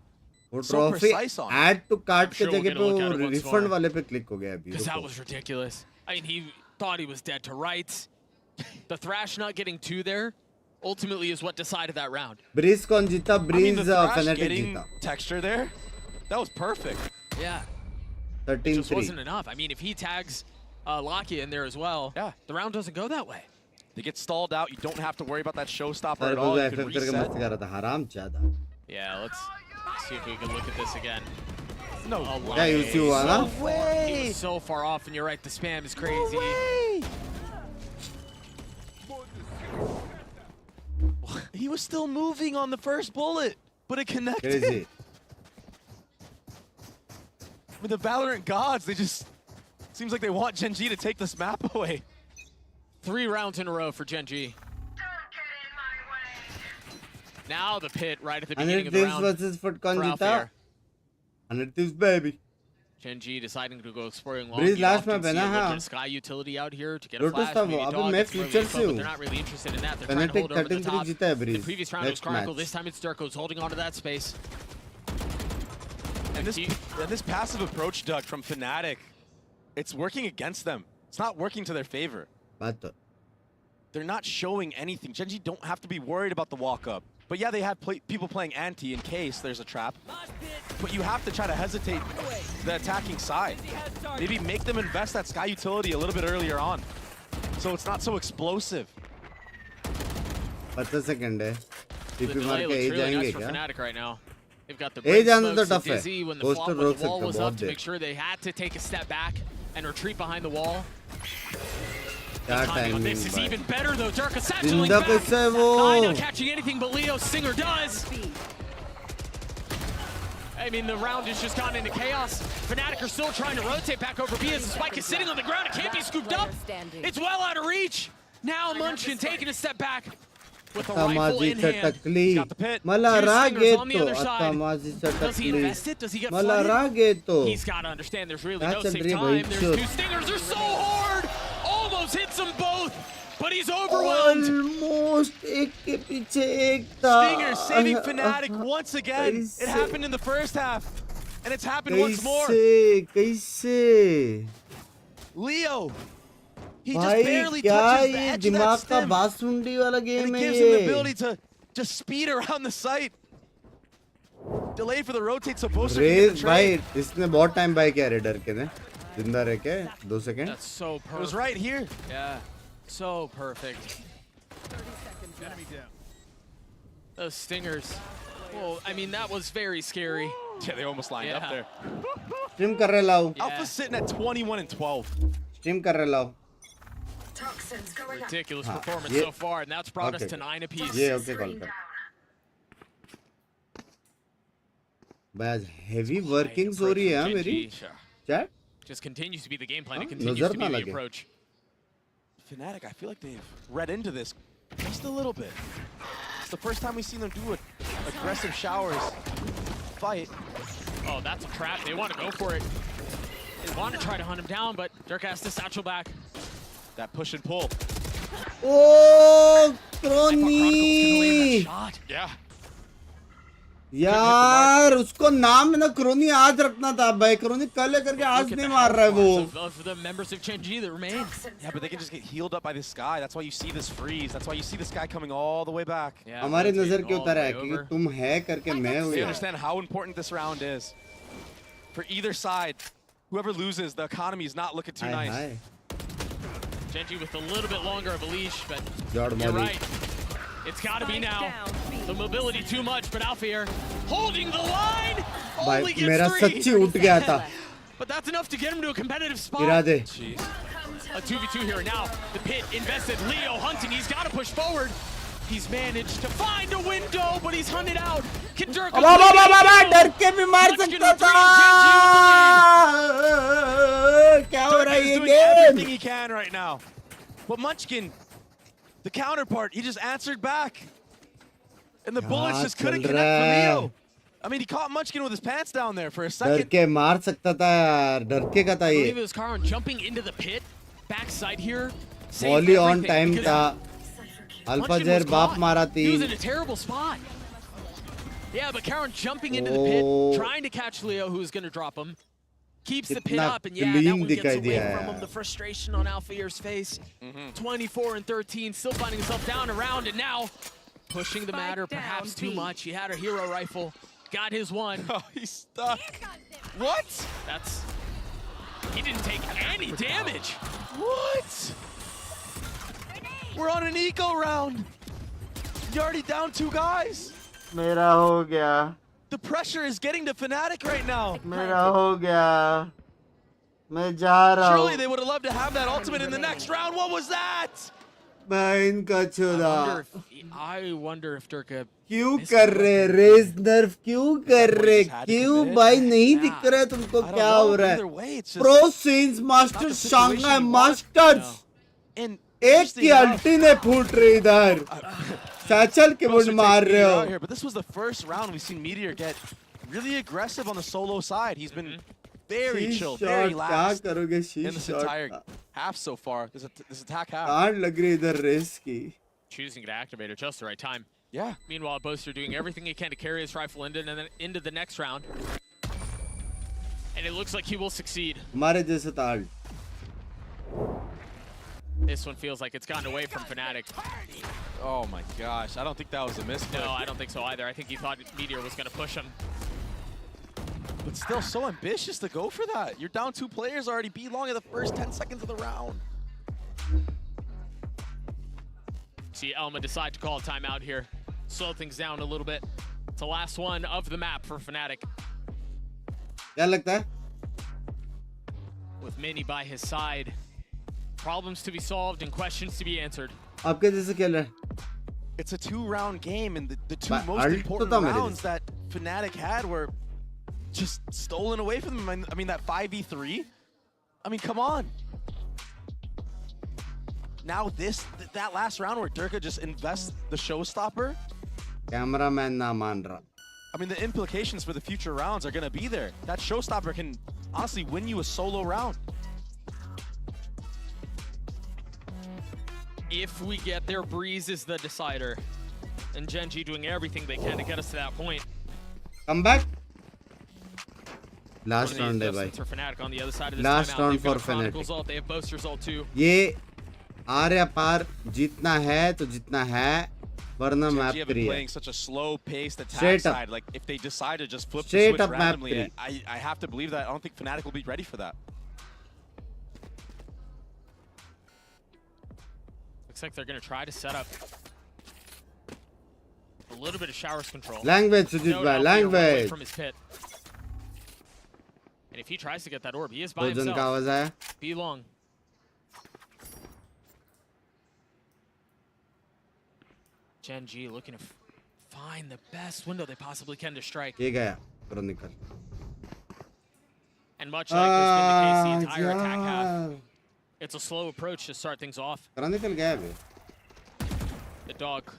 वो so precise on add to cart के sure जगह we'll पे वो refund वाले पे click हो गया अभी. Because that was ridiculous. I mean, he thought he was dead to rights. The thrash not getting 2 there ultimately is what decided that round. Breeze कौन जीता? Breeze Fnatic getting जीता. Texture there, that was perfect. Yeah. 13-3. It just wasn't enough. I mean, if he tags Lakia in there as well, the round doesn't go that way. They get stalled out. You don't have to worry about that showstopper at all. You can reset. Yeah, let's see if we can look at this again. No way. Yeah, you no way. He's so far off, and you're right, the spam is crazy. He was still moving on the first bullet, but it connected. Crazy. With the Valorant gods, they just seems like they want Gen.G to take this map away. 3 rounds in a row for Gen.G. Now the pit right at the beginning of the round. versus FUT कौन जीता? 100 Thieves baby. Gen.G deciding to go exploring long. Breeze last में बना हाँ. Sky utility out here to get a Lotus flash. था वो. अबे मैं future से हूँ. They're not really interested in that. They're trying to hold over the top. जीता है Breeze. The previous round was Chronicle. This time it's Durko's holding onto that space. And this passive approach, Doug, from Fnatic, it's working against them. It's not working to their favor. They're not showing anything. Gen.G don't have to be worried about the walk-up. But yeah, they have people playing anti in case there's a trap. But you have to try to hesitate the attacking side. Maybe make them invest that Sky utility a little bit earlier on, so it's not so explosive. 15 seconds है. TP मार के really जाएंगे for क्या? Fnatic right now. They've got the जाना तो tough है. dizzy when the Poster रोक सकते wall was बहुत up to there. make sure they had to take a step back and retreat behind the wall. क्या timing This is भाई. even better though. Durka satcheling जिंदा back. कैसे है वो? Nine not catching anything, but Leo Singer does. I mean, the round has just gone into chaos. Fnatic are still trying to rotate back over B as the spike is sitting on the ground. It can't be scooped up. It's well out of reach. Now Munchin taking a step back with a rifle in hand. Got the pit. मला राग on the other येतो. side. अत्तामाजी Does he invest it? Does he get मला flooded? राग येतो. He's got to understand there's really क्या no चल safe रही है time. भाई? There's 2 stingers. They're so hard. Almost hits them both, but he's overwhelmed. Almost एक के पीछे एक था. Stinger saving Fnatic once again. It happened in the first half, and it's happened once more. कैसे? Leo, he just भाई barely क्या touches the ये edge of दिमाग that का stem, बासुंडी वाला and गेम it है gives him the ये. ability to just speed around the site. Delay for the rotate, so Bosa can get Raze the भाई trade. इसने बहुत टाइम बाय किया रेडर के ने. जिंदा रह के 2 second. That's so perfect. It was right here. Yeah, so perfect. Those stingers. Well, I mean, that was very scary. Yeah, they almost lined up there. Stream कर रहे लाओ. Alpha's sitting at 21 and 12. Stream कर रहे लाओ. Ridiculous हाँ, performance ये- so far, and that's brought us okay. to 9 apiece. ये okay call कर. भाई आज हेवी वर्किंग्स हो रही है मेरी. Chat Just continues to be the game plan. It हाँ, continues नजर to ना be the लगे. approach. Fnatic, I feel like they've read into this just a little bit. It's the first time we've seen them do an aggressive Showers fight. Oh, that's a trap. They want to go for it. They want to try to hunt him down, but Dirk has to satchel back. That push and pull. Oh, Crony! Crony. Yeah. यार उसको नाम ना crony आज रखना था भाई. Crony कल करके आज नहीं मार रहा है वो. For the members of Gen.G that remain. Yeah, but they can just get healed up by this guy. That's why you see this freeze. That's why you see this guy coming all the way back. Yeah, हमारी नजर क्यों all उतर the है way क्योंकि over. तुम है करके मैं हूँ We यार. understand how important this round is for either side. Whoever loses, the economy is not looking too nice. Gen.G with a little bit longer of a leash, but you're right. It's got to be now. The mobility too much, but Alfier holding the line. Only gets 3. But that's enough to get him to a competitive spot. Jeez. A 2v2 here now. The pit invested. Leo hunting. He's got to push forward. He's managed to find a window, but he's hunted out. Can Dirk डर के भी मार सकता था. क्या हो रहा है ये game? Everything he can right now. But Munchkin, the counterpart, he just answered back. And the bullets just couldn't connect for Leo. I mean, he caught Munchkin with his pants down there for a second. डर के मार सकता था यार. डर के का था I ये. believe it was Karan jumping into the pit. Backside here. Volley on time था. Alphazer बाप मारा 3. He was in a terrible spot. Yeah, but Karan jumping into the pit, trying to catch Leo, who's going to drop him. Keeps the pit up, and yeah, that one gets away from him. The frustration on Alfier's face. 24 and 13, still finding himself down around, and now pushing the matter perhaps too much. He had a hero rifle, got his one. Oh, he's stuck. What? That's... He didn't take any damage. What? We're on an eco round. You're already down 2 guys. मेरा हो गया. The pressure is getting to Fnatic right now. मेरा हो गया. मैं जा रहा हूँ. Surely they would have loved to have that ultimate in the next round. What was that? मैं इनका चुदा. I wonder if Durka... क्यों कर रहे रेस नर्फ क्यों कर रहे क्यों भाई नहीं दिख रहा है तुमको क्या हो रहा है pro scenes masters Shanghai masters एक की अल्टी ने फूट रही इधर सैचल के मुंड मार रहे हो. But this was the first round we've seen Meteor get really aggressive on the solo side. He's been very chill, very lax in this entire half so far. This attack half. कांड लग रही इधर race की. Choosing to activate at just the right time. Yeah. Meanwhile, Boaster doing everything he can to carry his rifle into the next round. And it looks like he will succeed. हमारे जैसे ताल. This one feels like it's gotten away from Fnatic. Oh my gosh, I don't think that was a miss. No, I don't think so either. I think he thought Meteor was going to push him. But still so ambitious to go for that. You're down 2 players already, be long in the first 10 seconds of the round. See Elma decide to call a timeout here. Slow things down a little bit. It's the last one of the map for Fnatic. क्या लगता है? With Mini by his side. Problems to be solved and questions to be answered. आपके जैसे खेल रहा है? It's a 2-round game, and the 2 most important rounds that Fnatic had were just stolen away from them. I mean, that 5v3. I mean, come on. Now that last round where Durka just invests the showstopper. Cameraman ना मान रहा. I mean, the implications for the future rounds are going to be there. That showstopper can honestly win you a solo round. If we get there, Breeze is the decider. And Gen.G doing everything they can to get us to that point. Come back. Last round है भाई. For Fnatic on the other side of this Last timeout. round for Fnatic. Fnatic. They have Boaster's ult too. ये आर्या पार जीतना है तो जीतना है वरना map Gen.G have 3 been है. playing such a slow-paced attack Straight up. side. Like if they decide to just flip the Straight switch up map randomly, 3. I have to believe that. I don't think Fnatic will be ready for that. Looks like they're going to try to set up a little bit of showers control. Language, Sujit bhai, language. From his pit. And if he tries to get that orb, he is by भोजन himself. का आवाज आया. Be long. Gen.G looking to find the best window they possibly can to strike. ये गया Chronicle. And much like has been the case the entire attack half, it's a slow approach to start things off. Chronicle गया भी. The dog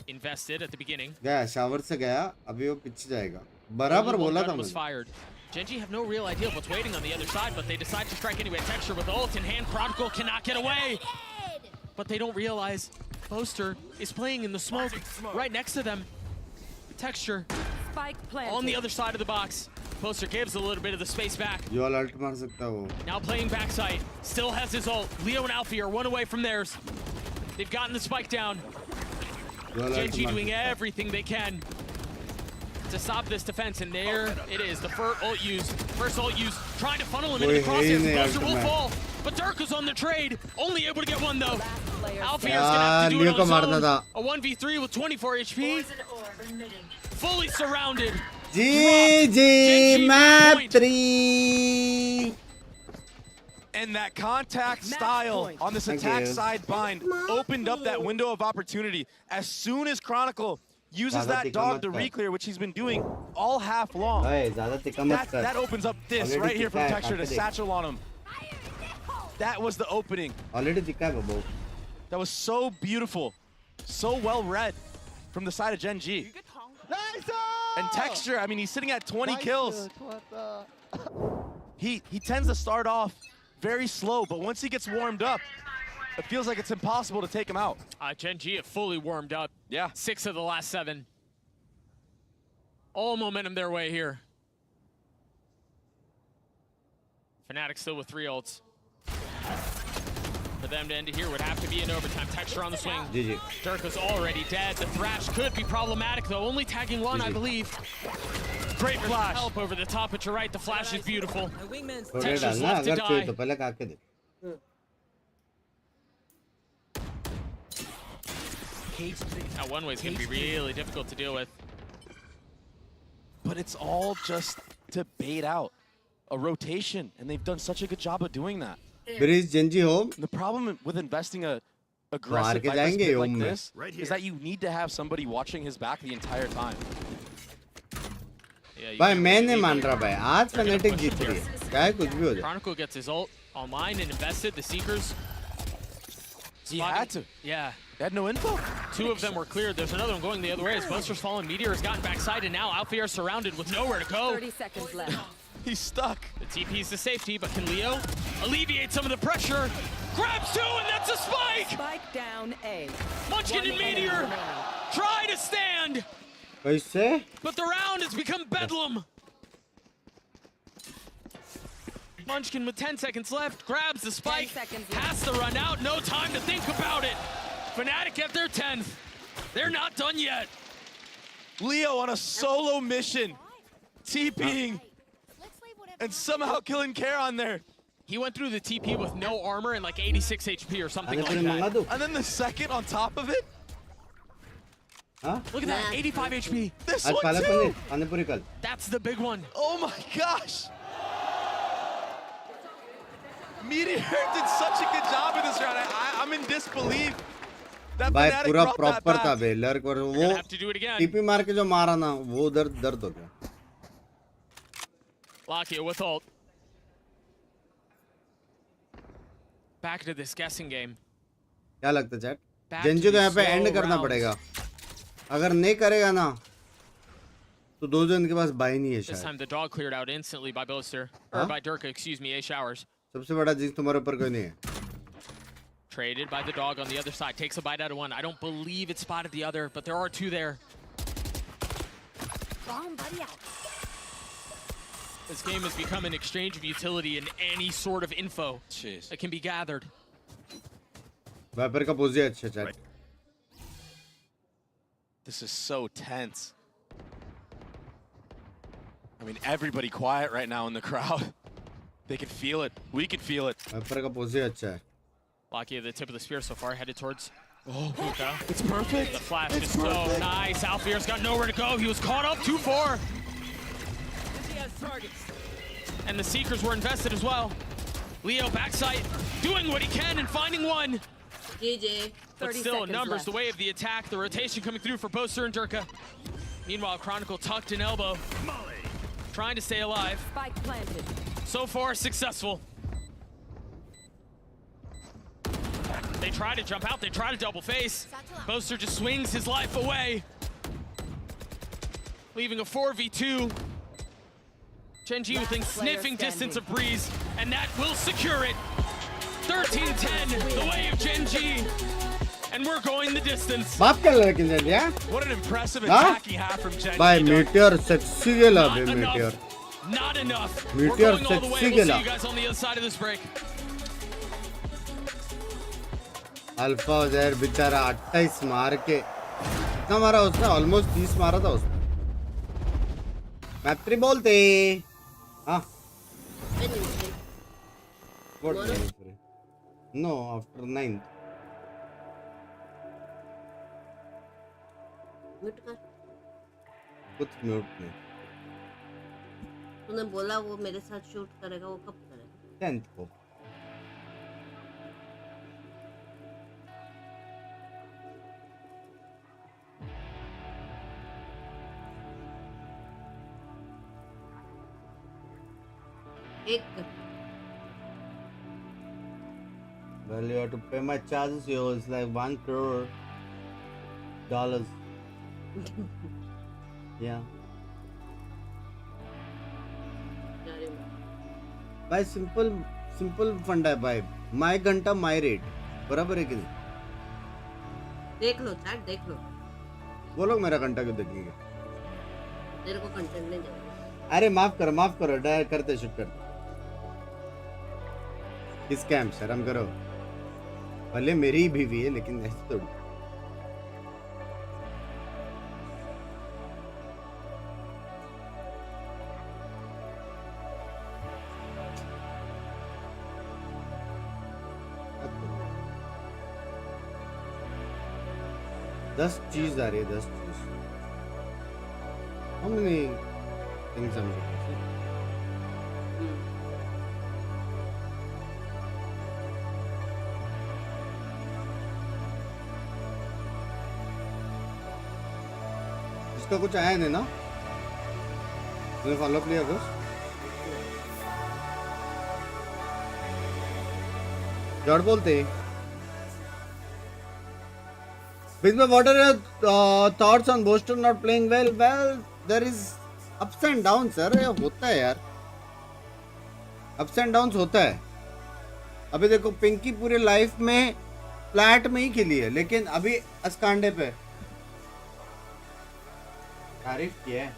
invested at the beginning. गया shower से गया अभी वो पीछे जाएगा. बराबर बोला था was fired. Gen.G have no real idea of what's waiting on the other side, but they decide to strike anyway. Texture with ult in hand. Chronicle cannot get away. But they don't realize Boaster is playing in the smoke right next to them. Texture on the other side of the box. Boaster gives a little bit of the space back. जो alert मार सकता वो. Now playing backside. Still has his ult. Leo and Alfie are one away from theirs. They've gotten the spike down. Gen.G doing everything they can to stop this defense, and there it is. The first ult used, trying to funnel him into the crosshairs. Boaster will fall, but Durka's on the trade, only able to get one though. Alfier's gonna have to do it on his own. A 1v3 with 24 HP. Fully surrounded. GG map 3. And that contact style on this attack side bind opened up that window of opportunity. As soon as Chronicle uses that dog to reclear, which he's been doing all half long, that opens up this right here from Texture to satchel on him. That was the opening. That was so beautiful, so well read from the side of Gen.G. And Texture, I mean, he's sitting at 20 kills. He tends to start off very slow, but once he gets warmed up, it feels like it's impossible to take him out. Gen.G have fully warmed up. Yeah. 6 of the last 7. All momentum their way here. Fnatic still with 3 ults. For them to end it here would have to be in overtime. Texture on the swing. GG. Durka's already dead. The Thrash could be problematic though. Only tagging one, I believe. Great flash. Help over the top, but you're right. The flash is beautiful. Texture's left to die. That one way's gonna be really difficult to deal with. But it's all just to bait out a rotation, and they've done such a good job of doing that. Where is Gen.G home? The problem with investing a aggressive split like this is that you need to have somebody watching his back the entire time. भाई मैं नहीं मान रहा भाई आज Fnatic जीत रही है क्या कुछ भी हो जाए. Chronicle gets his ult online and invested. The Seekers. He had to. Yeah. They had no info. 2 of them were cleared. There's another one going the other way. As Buster's fallen, Meteor has gotten backside, and now Alfie are surrounded with nowhere to go. 30 seconds left. He's stuck. The TP's the safety, but can Leo alleviate some of the pressure? Grabs 2, and that's a spike! Spike down A. Munchkin and Meteor try to stand, कैसे? but the round has become bedlam. Munchkin with 10 seconds left, grabs the spike, has to run out, no time to think about it. Fnatic at their 10th. They're not done yet. Leo on a solo mission, TPing, and somehow killing Karon there. He went through the TP with no armor and like 86 HP or something like that. And then the second on top of it. Huh? Look at that, 85 HP. This one too. That's the big one. Oh my gosh. Meteor did such a good job in this round. I'm in disbelief. भाई पूरा proper था बे lurk और वो TP मार के जो मारा ना वो दर्द हो गया. Lakia with ult. Back to this guessing game. क्या लगता है चैट? Gen.G को यहाँ पे एंड करना पड़ेगा. अगर नहीं करेगा ना तो 2 जन के पास बाई नहीं है शायद. This time the dog cleared out instantly by Boaster or by Durka, excuse me, A Showers. सबसे बड़ा जिंक तुम्हारे ऊपर कोई नहीं है. Traded by the dog on the other side. Takes a bite out of one. I don't believe it spotted the other, but there are 2 there. Bomb buddy out. This game has become an exchange of utility and any sort of info that can be gathered. Viper का position अच्छा chat. This is so tense. I mean, everybody quiet right now in the crowd. They can feel it. We can feel it. Viper का position अच्छा है. Lucky at the tip of the spear so far, headed towards. Oh, it's perfect. The flash is so nice. Alfier's got nowhere to go. He was caught up too far. And the Seekers were invested as well. Leo backside, doing what he can and finding one. GG. But still, numbers the way of the attack. The rotation coming through for Boaster and Durka. Meanwhile, Chronicle tucked an elbow, trying to stay alive. Spike planted. So far, successful. They try to jump out, they try to double face. Boaster just swings his life away, leaving a 4v2. Gen.G within sniffing distance of Breeze, and that will secure it. 13-10, the way of Gen.G. And we're going the distance. What an impressive attacking half from Gen.G. By Meteor sexy gela be Meteor. Not enough. Meteor we're going all the way. We'll see you guys on the other side of this break. Alpha Uzair बेचारा 28 मार के कितना मारा उसने almost 30 मारा था उसने. Map 3 बोलते हाँ what no after 9th mute कर कुछ म्यूट नहीं तूने बोला वो मेरे साथ शूट करेगा वो कब करेगा 10th को Well, you have to pay my charges, yo. It's like $1 crore. Yeah. भाई सिंपल फंडा है भाई. My घंटा my rate. बराबर है कि नहीं? देख लो चैट देख लो. वो लोग मेरा घंटा क्यों देखेंगे? तेरे को कंटेंट नहीं देगा. अरे माफ करो डायरेक्ट करते शूट करते. स्कैम शर्म करो. भले मेरी ही बीवी है लेकिन ऐसे थोड़ी. दस चीज आ रही है 10 चीज. How many things I'm looking for? इसका कुछ आया नहीं ना? तूने फॉलो अप लिया कुछ? जड़ बोलते what are your thoughts on Boston not playing well? Well, there is ups and downs, sir. ये होता है यार. Ups and downs होता है. अभी देखो पिंकी पूरे लाइफ में फ्लैट में ही खेली है, लेकिन अभी अस्कांडे पे तारीफ किया है.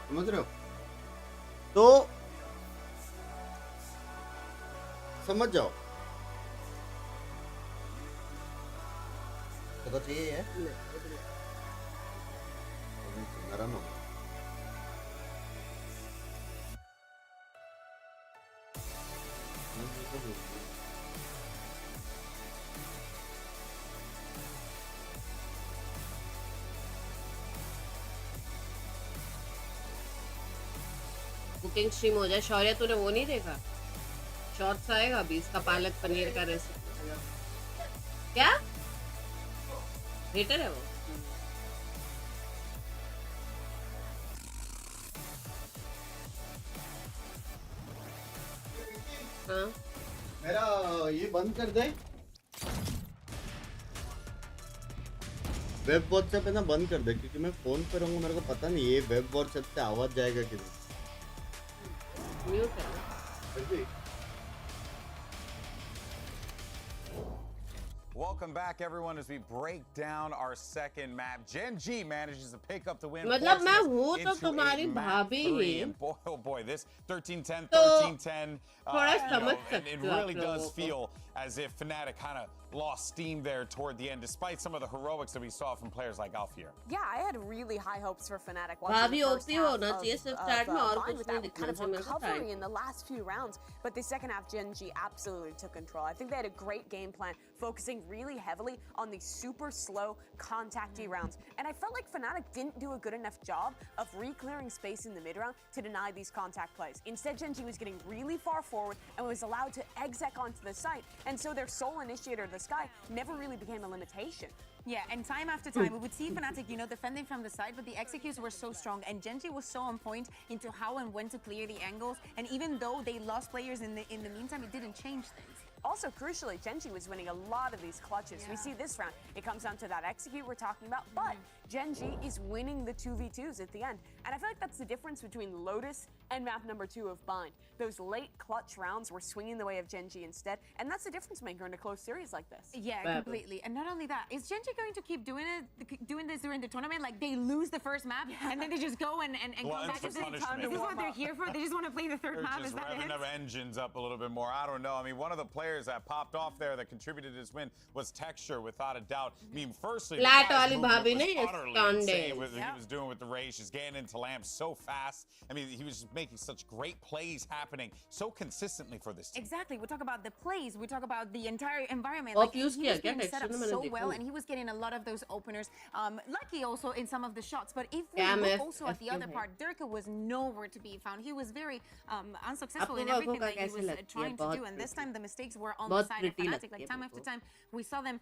समझ रहे हो? तो समझ जाओ. तो चाहिए है नरम हो. कुकिंग स्ट्रीम हो जाए. शौर्य तूने वो नहीं देखा? शॉर्ट्स आएगा 20 का पालक पनीर का रेसिपी. क्या हेटर है वो? हाँ मेरा ये बंद कर दे. वेब व्हाट्सएप है ना, बंद कर दे क्योंकि मैं फोन पे रहूंगा. मेरे को पता नहीं ये वेब व्हाट्सएप से आवाज जाएगा कि नहीं. म्यूट है. Welcome back, everyone, as we break down our second map. Gen.G manages to pick up the win. मतलब मैं हूँ तो तुम्हारी भाभी ही. Boy, oh boy, this 13-10, तो 13-10. थोड़ा समझ सकते It really does feel as if Fnatic kind of lost steam there toward the end, despite some of the heroics that we saw from players like Alfir. Yeah, I had really high hopes for Fnatic. भाभी OP होना चाहिए सिर्फ start में और कुछ नहीं दिखना चाहिए. Recovery in the last few rounds, but the second half Gen.G absolutely took control. I think they had a great game plan, focusing really heavily on these super slow contacty rounds. And I felt like Fnatic didn't do a good enough job of re-clearing space in the mid round to deny these contact plays. Instead, Gen.G was getting really far forward and was allowed to exec onto the site, and so their sole initiator of the sky never really became a limitation. Yeah, and time after time, we would see Fnatic, defending from the side, but the executes were so strong, and Gen.G was so on point into how and when to clear the angles, and even though they lost players in the meantime, it didn't change things. Also, crucially, Gen.G was winning a lot of these clutches. We see this round, it comes down to that execute we're talking about, but Gen.G is winning the 2v2s at the end. And I feel like that's the difference between Lotus and map number 2 of Bind. Those late clutch rounds were swinging the way of Gen.G instead, and that's the difference maker in a close series like this. Yeah, completely. And not only that, is Gen.G going to keep doing this during the tournament? Like they lose the first map and then they just go and come back and say, this is what they're here for? They just want to play the third map? Just is that revving up engines up a little bit more. I don't know. I mean, one of the players that popped off there that contributed to this win was Texture, without a doubt. I mean, firstly, Flat wali was bhabhi ne utterly stunned insane with what he was doing with the race, just getting into lamps so fast. I mean, he was just making such great plays happening so consistently for this team. Exactly. We talk about the plays. We talk about the entire environment. Off Like, he use was kiya being kya set up Texture ne so maine well, dekha and he was getting a lot of those openers. Lucky also in some of the shots. But if we Cam look F- also at the other FQ part, Durka was nowhere to be found. He was very unsuccessful in Apko everything ka that he kaise was lagti hai? trying to Bahut do. And this time the mistakes were on Bahut the side of pretty Fnatic. lagti Like hai time after मेरे को. time, we saw them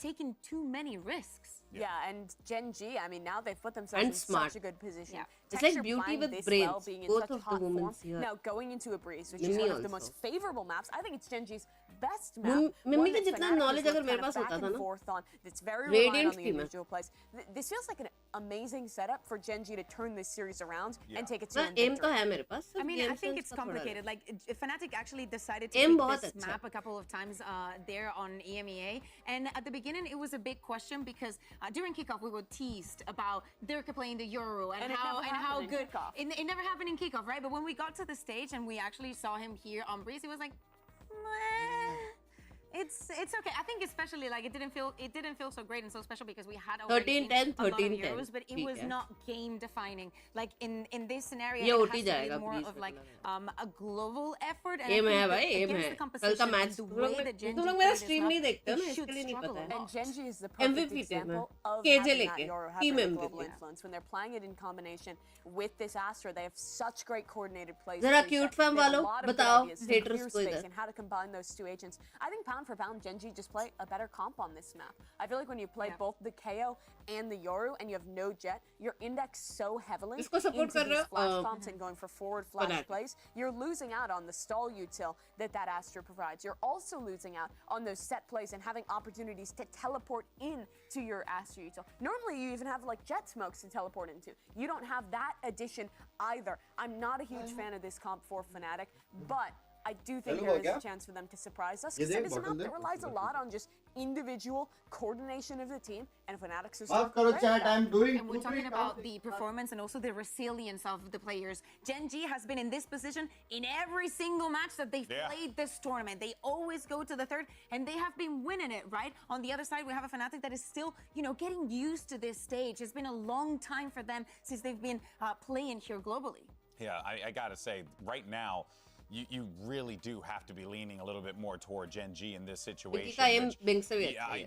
taking too many risks. Yeah, and Gen.G, I mean, now they've put themselves And in smart. such a good position. Yeah. It's Texture like beauty playing with this brains. well, being in Both such of the hot form. women's here. Now going into a Breeze, which is Mimi one of the also. most favorable maps. I think it's Gen.G's best map. Mimi One का that जितना Fnatic knowledge has अगर looked मेरे kind of pass back होता था and ना, forth on. That's very Radiant reliant on the थी मैं. individual plays. This feels like an amazing setup for Gen.G to turn this series around and take it to हाँ, a aim victory. तो है मेरे पास. I mean, I think it's complicated. Like, Fnatic actually decided to Aim pick बहुत this अच्छा map a couple of times there on EMEA. And at the beginning, it was a big question because during kickoff, we were teased about Durka playing the Euro and, And it how never happened in good. kickoff. It never happened in kickoff, right? But when we got to the stage and we actually saw him here on Breeze, he was like, meh. It's okay. I think especially like it didn't feel so great and so special because we had already 13-10, seen a lot of 13-10. Euros, but it was not game defining. Like in this scenario, ये it OT has to be जाएगा, more please, of like मतलब a global effort. And Aim I है think भाई, that aim against है. the कल competition का and match the तुम way that Gen.G लोग मेरा played this stream map, नहीं देखते हो it ना, should इसके लिए नहीं struggle पता a है. lot. And Gen.G is the perfect MVP थे मैं. example of KJ having that लेके, Euro team having a global MVP. influence. When they're playing it in combination with this Astra, they have such great coordinated plays. जरा to cute reset. fam They have a वालों, lot of good बताओ ideas to haters clear को space इधर. and how to combine those two agents. I think pound for pound, Gen.G just play a better comp on this map. I feel like when you play both the KO and the Yoru and you have no Jet, you're indexed so heavily इसको support into कर these रहे हो, flash comps and going for forward flash Fnatic. plays, you're losing out on the stall util that Astra provides. You're also losing out on those set plays and having opportunities to teleport in to your Astra util. Normally, you even have like jet smokes to teleport into. You don't have that addition either. I'm not a huge fan of this comp for Fnatic, but I do think there is a chance for them to surprise us. Because it is a map that relies a lot on just individual coordination of the team, and Fnatic's is माफ करो chat, I'm doing. And we're talking about the performance and also the resilience of the players. Gen.G has been in this position in every single match that they've played this tournament. They always go to the third, and they have been winning it, right? On the other side, we have a Fnatic that is still, getting used to this stage. It's been a long time for them since they've been playing here globally. Yeah, I gotta say, right now, you really do have to be leaning a little bit more toward Gen.G in this situation.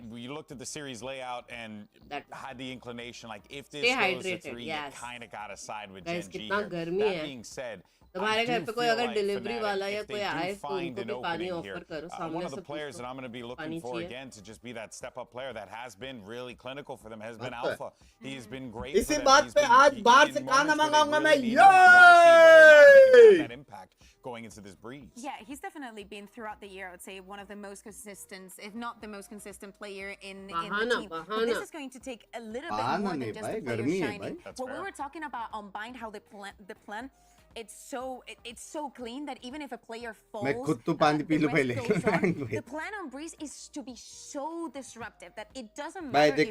We looked at the series layout and had the inclination, like, if this goes to 3, you kind of gotta side with Gen.G here. That being said, तुम्हारे घर पे कोई अगर delivery वाला या कोई आए तो find उनको an भी पानी opening here. ऑफर करो One सामने of the से players that I'm going to be looking for चाहिए. again to just be that step-up player that has been really clinical for them, has been Alpha. He's been great इसी for them. बात He's पे been आज बाहर in से moments खाना where they मंगाऊंगा मैं. really need him. I wanna see whether or not he can have that impact going into this Breeze. Yeah, he's definitely been throughout the year, I would say, one of the most consistent, if not the most consistent player in the team. But this is going to take a little bit more than just the player shining. What we were talking about on Bind, how the plan, it's so clean that even if a player falls, मैं खुद तो पानी P लूं पहले. the plan on Breeze is to be so disruptive that it doesn't matter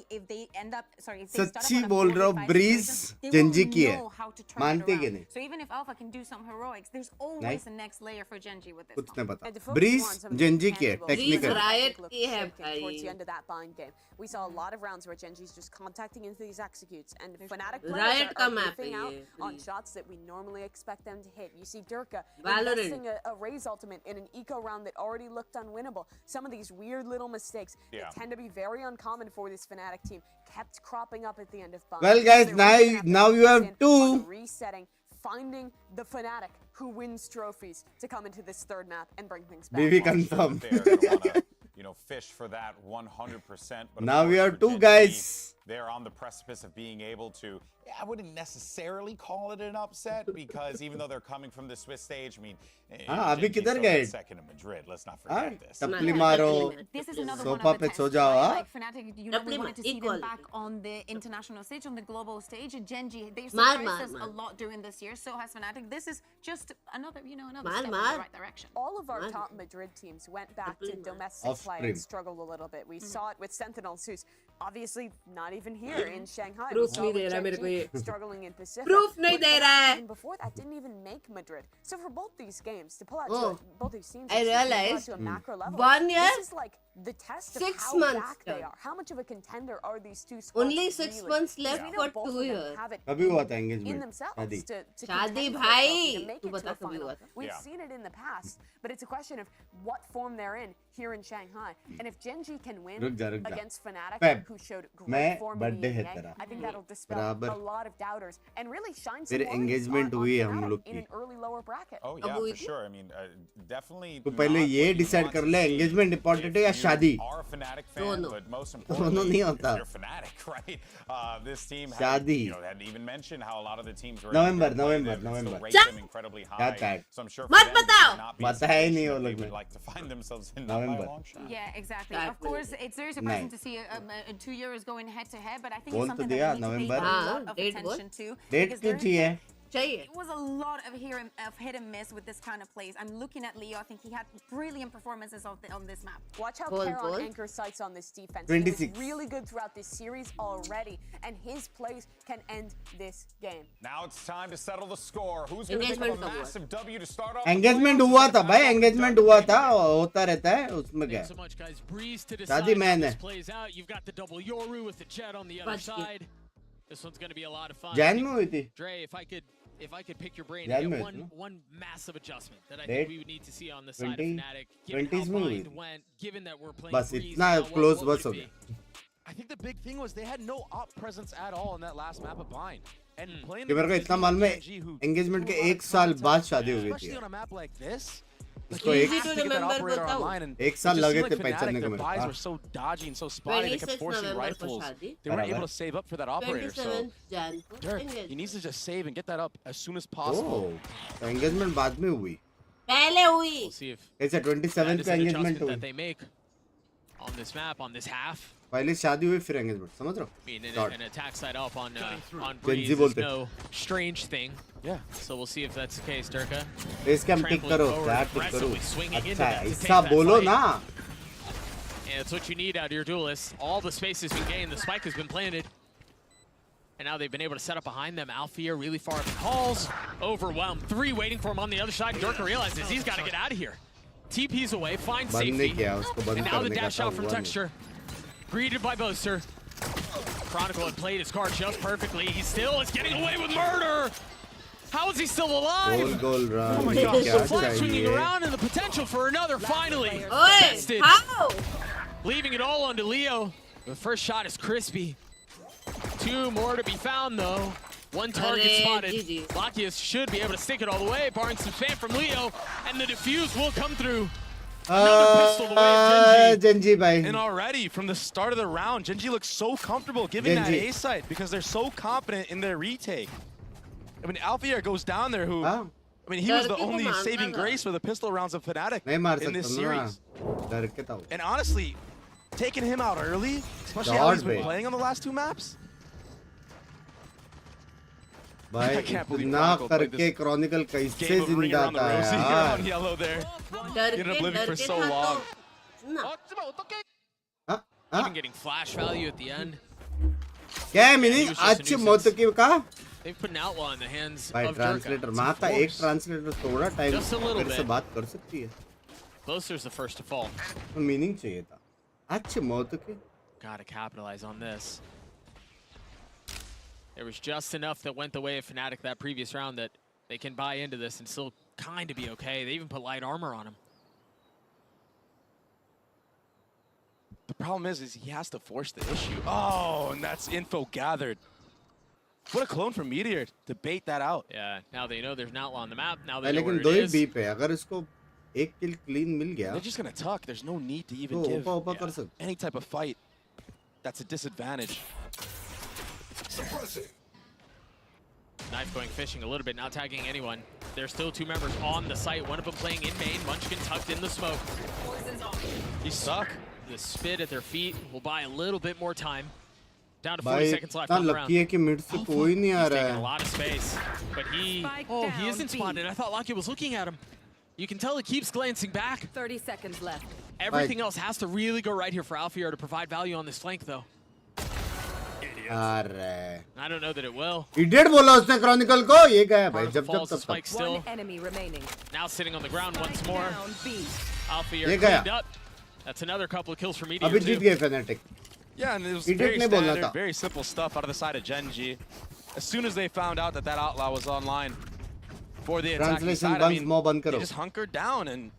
if they end up, sorry, if they start सच्ची up on a बोल रहा हूँ, 4v5 bridge situation, they Gen.G will की है. know how to turn it मानते कि around. नहीं? So even if Alpha can do some heroics, there's always the next layer for Gen.G with this. कुछ नहीं पता. And to focus Breeze more on some of Gen.G the की है, tangibles, technical. Fnatic Riot looked की है shaken towards the भाई. end of that Bind game. We saw a lot of rounds where Gen.G's just contacting into these executes, and Fnatic players Riot का are map whiffing है out ये, on Breeze. shots that we normally expect them to hit. You see Durka Valorant. investing a Raze ultimate in an eco round that already looked unwinnable. Some of these weird little mistakes that tend to be very uncommon for this Fnatic team kept cropping up at the end of Bind. Well, guys, now you have two. Resetting, finding the Fnatic who wins trophies to come into this third map and bring things back. BB confirm. They're gonna wanna, fish for that 100%. But Now we have two guys. they're on the precipice of being able to, I wouldn't necessarily call it an upset because even though they're coming from the Swiss stage, I mean, अभी किधर गए? second in Madrid. Let's not forget this. टपली मारो. This is another sofa one of the पे tests, सो जाओ. right? Like Fnatic, you know, we wanted to see them back on the international stage, on the global stage. Gen.G, they surprised us a lot during this year. So has Fnatic. This is just another, you know, another step in the right direction. All of our top Madrid teams went back to domestic play and struggled a little bit. We saw it with Sentinels, who's obviously not even here in Shanghai. We saw with Gen.G struggling in Pacific. And before that, didn't even make Madrid. So for both these games, to pull out to both these teams, I realized to a macro level, 1 year, this is like the test of 6 how months back they are. How much of a contender are these two squads? Only 6 months left for 2 years. कभी हुआ था engagement? शादी भाई तू बता कभी हुआ था? We've seen it in the past, but it's a question of what form they're in here in Shanghai. And if Gen.G can win against Fnatic, who showed great form in the EMEA, I think that'll dispel a lot of doubters and really shine some engagement हुई है हम लोग in an early lower bracket. Oh yeah, for sure. I mean, definitely. तो पहले ये decide कर ले engagement important है या शादी? दोनों नहीं होता. This team शादी. had even mentioned how a lot of the teams were November. incredibly high. क्या tag? So I'm sure मत बताओ. बताया ही नहीं वो लोग would ने. like to find themselves in November. Yeah, exactly. Of course, it's very surprising to see 2 years going head to head, but I think it's something that we need to pay a lot of attention to. Date क्यों चाहिए? It was a lot of hit and miss with this kind of plays. I'm looking at Leo. I think he had brilliant performances on this map. Watch how Caron anchors sights on this defense. 26. He was really good throughout this series already, and his plays can end this game. Now it's time to settle the score. Who's going to pick up a massive W to start off? Engagement हुआ था भाई, engagement हुआ था, होता रहता है उसमें क्या? So much, guys. Breeze to शादी decide how मैन this है. plays out. You've got the double Yoru with the Jet on the other side. This one's going to be a lot of fun. Jan में हुई थी. Dre, if I could pick your brain, Jan and में get हुई. one massive adjustment that I think we would need to see on the side of 20, Fnatic, given 20s how में blind हुई. went, given that we're playing बस Breeze इतना now, close what बस would हो it गया. be? I think the big thing was they had no op presence at all in that last map of Bind. And playing कि मेरे को इतना मालूम है engagement के 1 साल बाद शादी हो गई थी. especially on a map like this. इसको एक साल लगे थे पहचानने के मेरे को. Buys were so dodgy and so spotty. They kept forcing rifles. They weren't able to save up for that operator. So Dirk, he needs to just save and get that up as soon as possible. तो engagement बाद में हुई. पहले हुई. We'll see if ऐसा 27 का engagement that हुई. they make on this map, on this half. पहले शादी हुई फिर engagement, समझ रहे हो? I mean, an attack side up on Gen.G Breeze is बोलते. no strange thing. Yeah. So we'll see if that's the case, Durka. Face cam pick करो, क्या pick करो? अच्छा, ऐसा बोलो ना. And it's what you need out of your duelists. All the space has been gained, the spike has been planted. And now they've been able to set up behind them. Alfia really far up the calls. Overwhelmed. 3 waiting for him on the other side. Durka realizes he's got to get out of here. TP's away, finds safety. And now the dash out from Texture. Greeted by Boaster. Chronicle had played his card just perfectly. He still is getting away with murder. How is he still alive? Goal run. Oh my gosh. The flash swinging around and the potential for another finally tested. How? Leaving it all onto Leo. The first shot is crispy. 2 more to be found though. 1 target spotted. Lakius should be able to stick it all the way, barring some spam from Leo, and the defuse will come through. Another pistol the way of Gen.G bhai. And already from the start of the round, Gen.G looks so comfortable giving that A side because they're so confident in their retake. I mean, Alfia goes down there who, I mean, he was the only saving grace for the pistol rounds of Fnatic in this series. And honestly, taking him out early, especially how he's been playing on the last 2 maps. भाई इतना करके Chronicle कैसे जिंदा था यार? Even getting flash value at the end. क्या है meaning? अच्छी मौत की का? They've put an outlaw in the hands भाई of ट्रांसलेटर माँ का एक ट्रांसलेटर थोड़ा टाइम मेरे से बात कर सकती है. Closer's the first to fall. Meaning चाहिए था. अच्छी मौत की. Gotta capitalize on this. There was just enough that went the way of Fnatic that previous round that they can buy into this and still kind of be okay. They even put light armor on him. The problem is he has to force the issue. Oh, and that's info gathered. What a clone from Meteor to bait that out. Yeah, now they know there's an outlaw on the map. Now they know where लेकिन it 2 he is. Beep है. अगर इसको एक kill clean मिल गया. They're just gonna tuck. There's no need to even तो give ऊपर कर सकते. any type of fight. That's a disadvantage. Knife going fishing a little bit, not tagging anyone. There's still 2 members on the site. One of them playing in main. Munchkin tucked in the smoke. He's stuck. The spit at their feet will buy a little bit more time. Down to 40 seconds left on the round. है कि mid से कोई नहीं आ He's रहा taking a है. lot of space, but he isn't spotted. I thought Lucky was looking at him. You can tell he keeps glancing back. 30 seconds left. Everything else has to really go right here for Alfier to provide value on this flank, though. अरे. I don't know that it will. Idiot बोला उसने Chronicle को. ये क्या है भाई? जब Falls the तब spike तब. still. One enemy remaining. Now sitting on the ground once more. Alfier ये गया. cleaned up. That's another couple of kills for Meteor. अभी जीत गए Fnatic. Yeah, and it was Idiot very ने बोलना standard, था. very simple stuff out of the side of Gen.G. As soon as they found out that that outlaw was online for the attacking Translation side, I बंद mean, मो बंद they करो. just hunkered down, and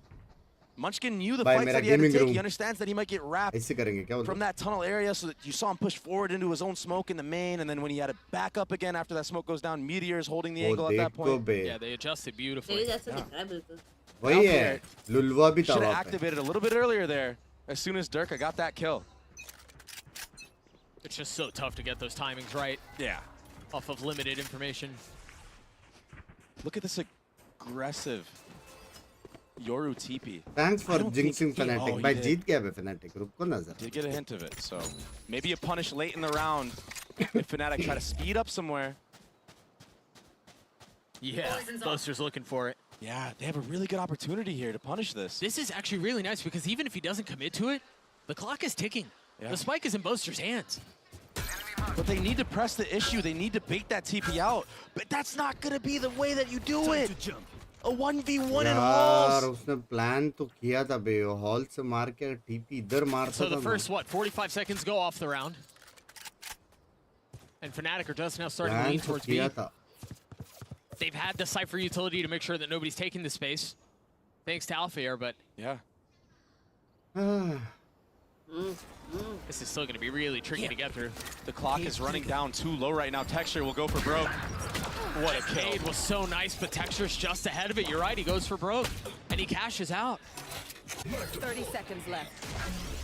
Munchkin knew the भाई fights मेरा that he had to gaming take. room. He understands that he might get wrapped ऐसे करेंगे क्या from बोलते? that tunnel area, so that you saw him push forward into his own smoke in the main, and then when he had to back up again after that smoke goes down, Meteor is holding the angle at that point. Yeah, they adjusted beautifully. वही है. लुलवा भी था Should have वहाँ पे. activated a little bit earlier there, as soon as Durka got that kill. It's just so tough to get those timings right. Yeah. Off of limited information. Look at this aggressive Yoru TP. Thanks for I don't think jinxing he- Fnatic. oh, he भाई did. जीत गया भाई Fnatic. रुको नजर. Did get a hint of it, so maybe a punish late in the round if Fnatic try to speed up somewhere. Yeah, Boaster's looking for it. Yeah, they have a really good opportunity here to punish this. This is actually really nice because even if he doesn't commit to it, the clock is ticking. Yeah. The spike is in Boaster's hands. But they need to press the issue. They need to bait that TP out. But that's not going to be the way that you do it. A 1v1 in यार halls. उसने plan तो किया था बे. Hall से मार के TP इधर मारता So the था. first, 45 seconds go off the round. And Fnatic are just now starting to plan lean तो towards B. किया था. They've had the Cypher utility to make sure that nobody's taking the space. Thanks to Alfier, but yeah. This is still going to be really tricky to get through. The clock is running down too low right now. Texture will go for broke. What a kill. Cade was so nice, but Texture's just ahead of it. You're right, he goes for broke. And he cashes out. 30 seconds left.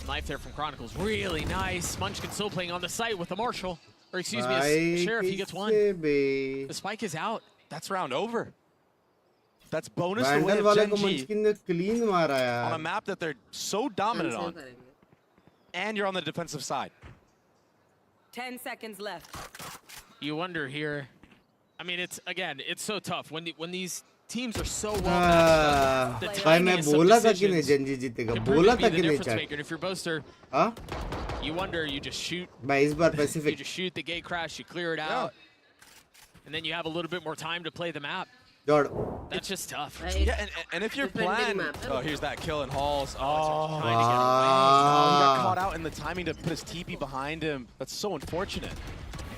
Knife there from Chronicles. Really nice. Munchkin still playing on the site with the Marshal. Or excuse me, a Sheriff, he gets one. The spike is out. That's round over. That's bonus the way Vandal of वाले को Gen.G मुंचकिन ने clean मारा on a यार. map that they're so dominant on. And you're on the defensive side. 10 seconds left. You wonder here. I mean, it's so tough when these teams are so well matched up. The भाई timing मैं is some बोला था कि नहीं decisions Gen.G जीतेगा. can prove बोला to था be कि the नहीं difference chat. maker. And if you're Boaster, हाँ? you wonder, you just shoot. भाई इस बार You Pacific. just shoot the gate crash, you clear it out. And then you have a little bit more time to play the map. Jod. That's just tough. Yeah, and if your plan... Oh, here's that kill in halls. Oh, Trying to get he got caught out in the timing to put his TP behind him. That's so unfortunate.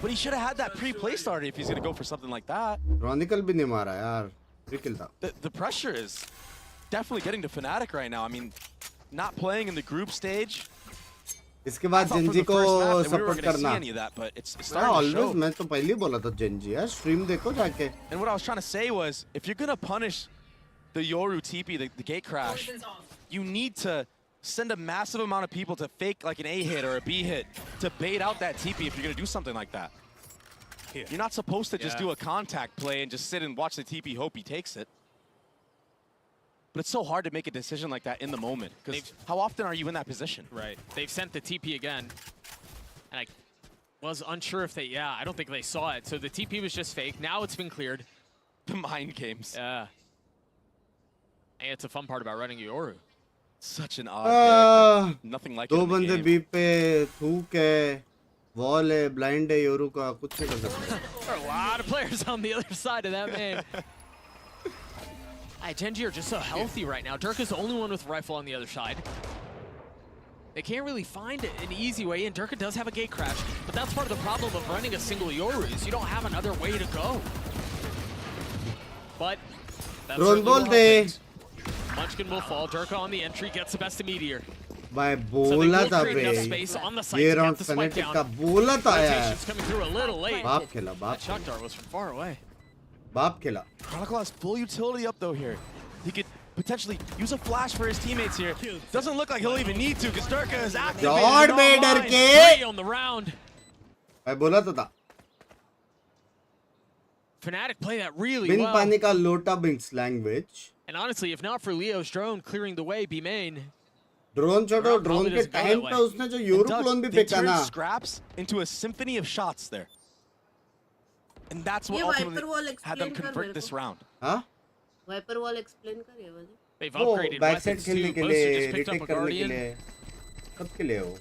But he should have had that pre-play started if he's going to go for something like that. Chronicle भी नहीं मारा यार. Free kill था. The pressure is definitely getting to Fnatic right now. I mean, not playing in the group stage. इसके बाद Gen.G को support करना. Always, मैं तो पहले ही बोला था Gen.G यार. Stream देखो जाके. And what I was trying to say was, if you're going to punish the Yoru TP, the gate crash, you need to send a massive amount of people to fake like an A hit or a B hit to bait out that TP if you're going to do something like that. You're not supposed to just do a contact play and just sit and watch the TP, hope he takes it. But it's so hard to make a decision like that in the moment, because how often are you in that position? Right. They've sent the TP again. And I was unsure if I don't think they saw it. So the TP was just fake. Now it's been cleared. The mind games. Yeah. And it's a fun part about running Yoru. Such an odd character. Nothing like it दो in the बंदे game. B पे थूक है. Wall है, blind है Yoru का. कुछ नहीं कर सकते. There are a lot of players on the other side of that man. Gen.G are just so healthy right now. Durka's the only one with a rifle on the other side. They can't really find an easy way in. Durka does have a gate crash, but that's part of the problem of running a single Yoru is you don't have another way to go. But that's Drone ball they. Munchkin will fall. Durka on the entry gets the best of Meteor. भाई बोला था बे. ये round Fnatic का बोला था यार. Rotation's coming through a little late. बाप खेला, बाप. That shock dart was from far away. बाप खेला. Chronicle has full utility up though here. He could potentially use a flash for his teammates here. Doesn't look like he'll even need to because Durka is activated. Jod be डर के. Three on the round. भाई बोला तो था. Fnatic play that really bin well. पानी का लोटा Binks language. And honestly, if not for Leo's drone clearing the way, B main. Drone छोड़ो, drone के time पे उसने जो Euro clone भी फेंका ना. Scraps into a symphony of shots there. And that's what ultimately had them convert this round. Huh? Viper wall explain कर ये वाली. They've upgraded weapons too. Most just picked up a Guardian. कब के लिए हो?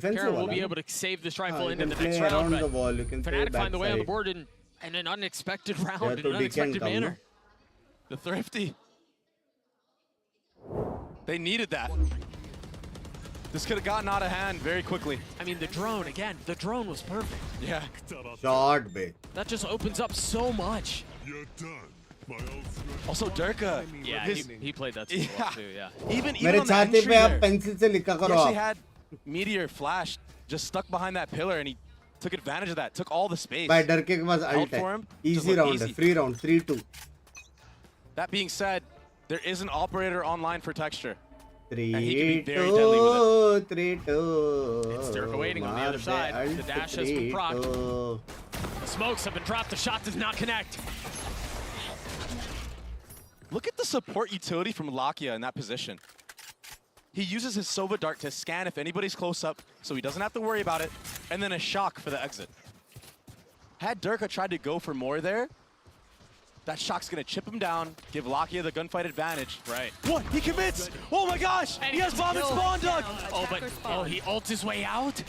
Karen will be able to save this rifle into the next round, but Fnatic find the way on the board in an unexpected round, in an unexpected manner. The Thrifty. They needed that. This could have gotten out of hand very quickly. I mean, the drone, again, the drone was perfect. Yeah. Shot, babe. That just opens up so much. Also, Durka. Yeah, he played that too well, too, yeah. Even on the entry there, he actually had Meteor Flash just stuck behind that pillar, and he took advantage of that, took all the space. By Durka के पास ult है. Easy round, free round, 3-2. That being said, there is an operator online for Texture. 3-2. It's Durka waiting on the other side. The dash has been procced. The smokes have been dropped. The shot does not connect. Look at the support utility from Lakia in that position. He uses his Sova Dart to scan if anybody's close up, so he doesn't have to worry about it, and then a shock for the exit. Had Durka tried to go for more there, that shock's gonna chip him down, give Lakia the gunfight advantage. Right. What? He commits! Oh my gosh! And he has bomb and spawn dug! He ults his way out.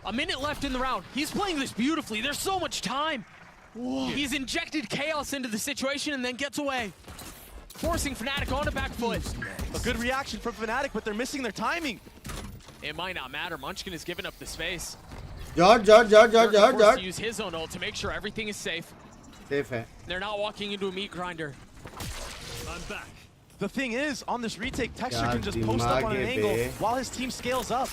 A minute left in the round. He's playing this beautifully. There's so much time. Whoa. He's injected chaos into the situation and then gets away, forcing Fnatic on a back foot. A good reaction from Fnatic, but they're missing their timing. It might not matter. Munchkin has given up the space. George. Use his own ult to make sure everything is safe. Safe hai. They're not walking into a meat grinder. I'm back. The thing is, on this retake, Texture can just post up on an angle while his team scales up.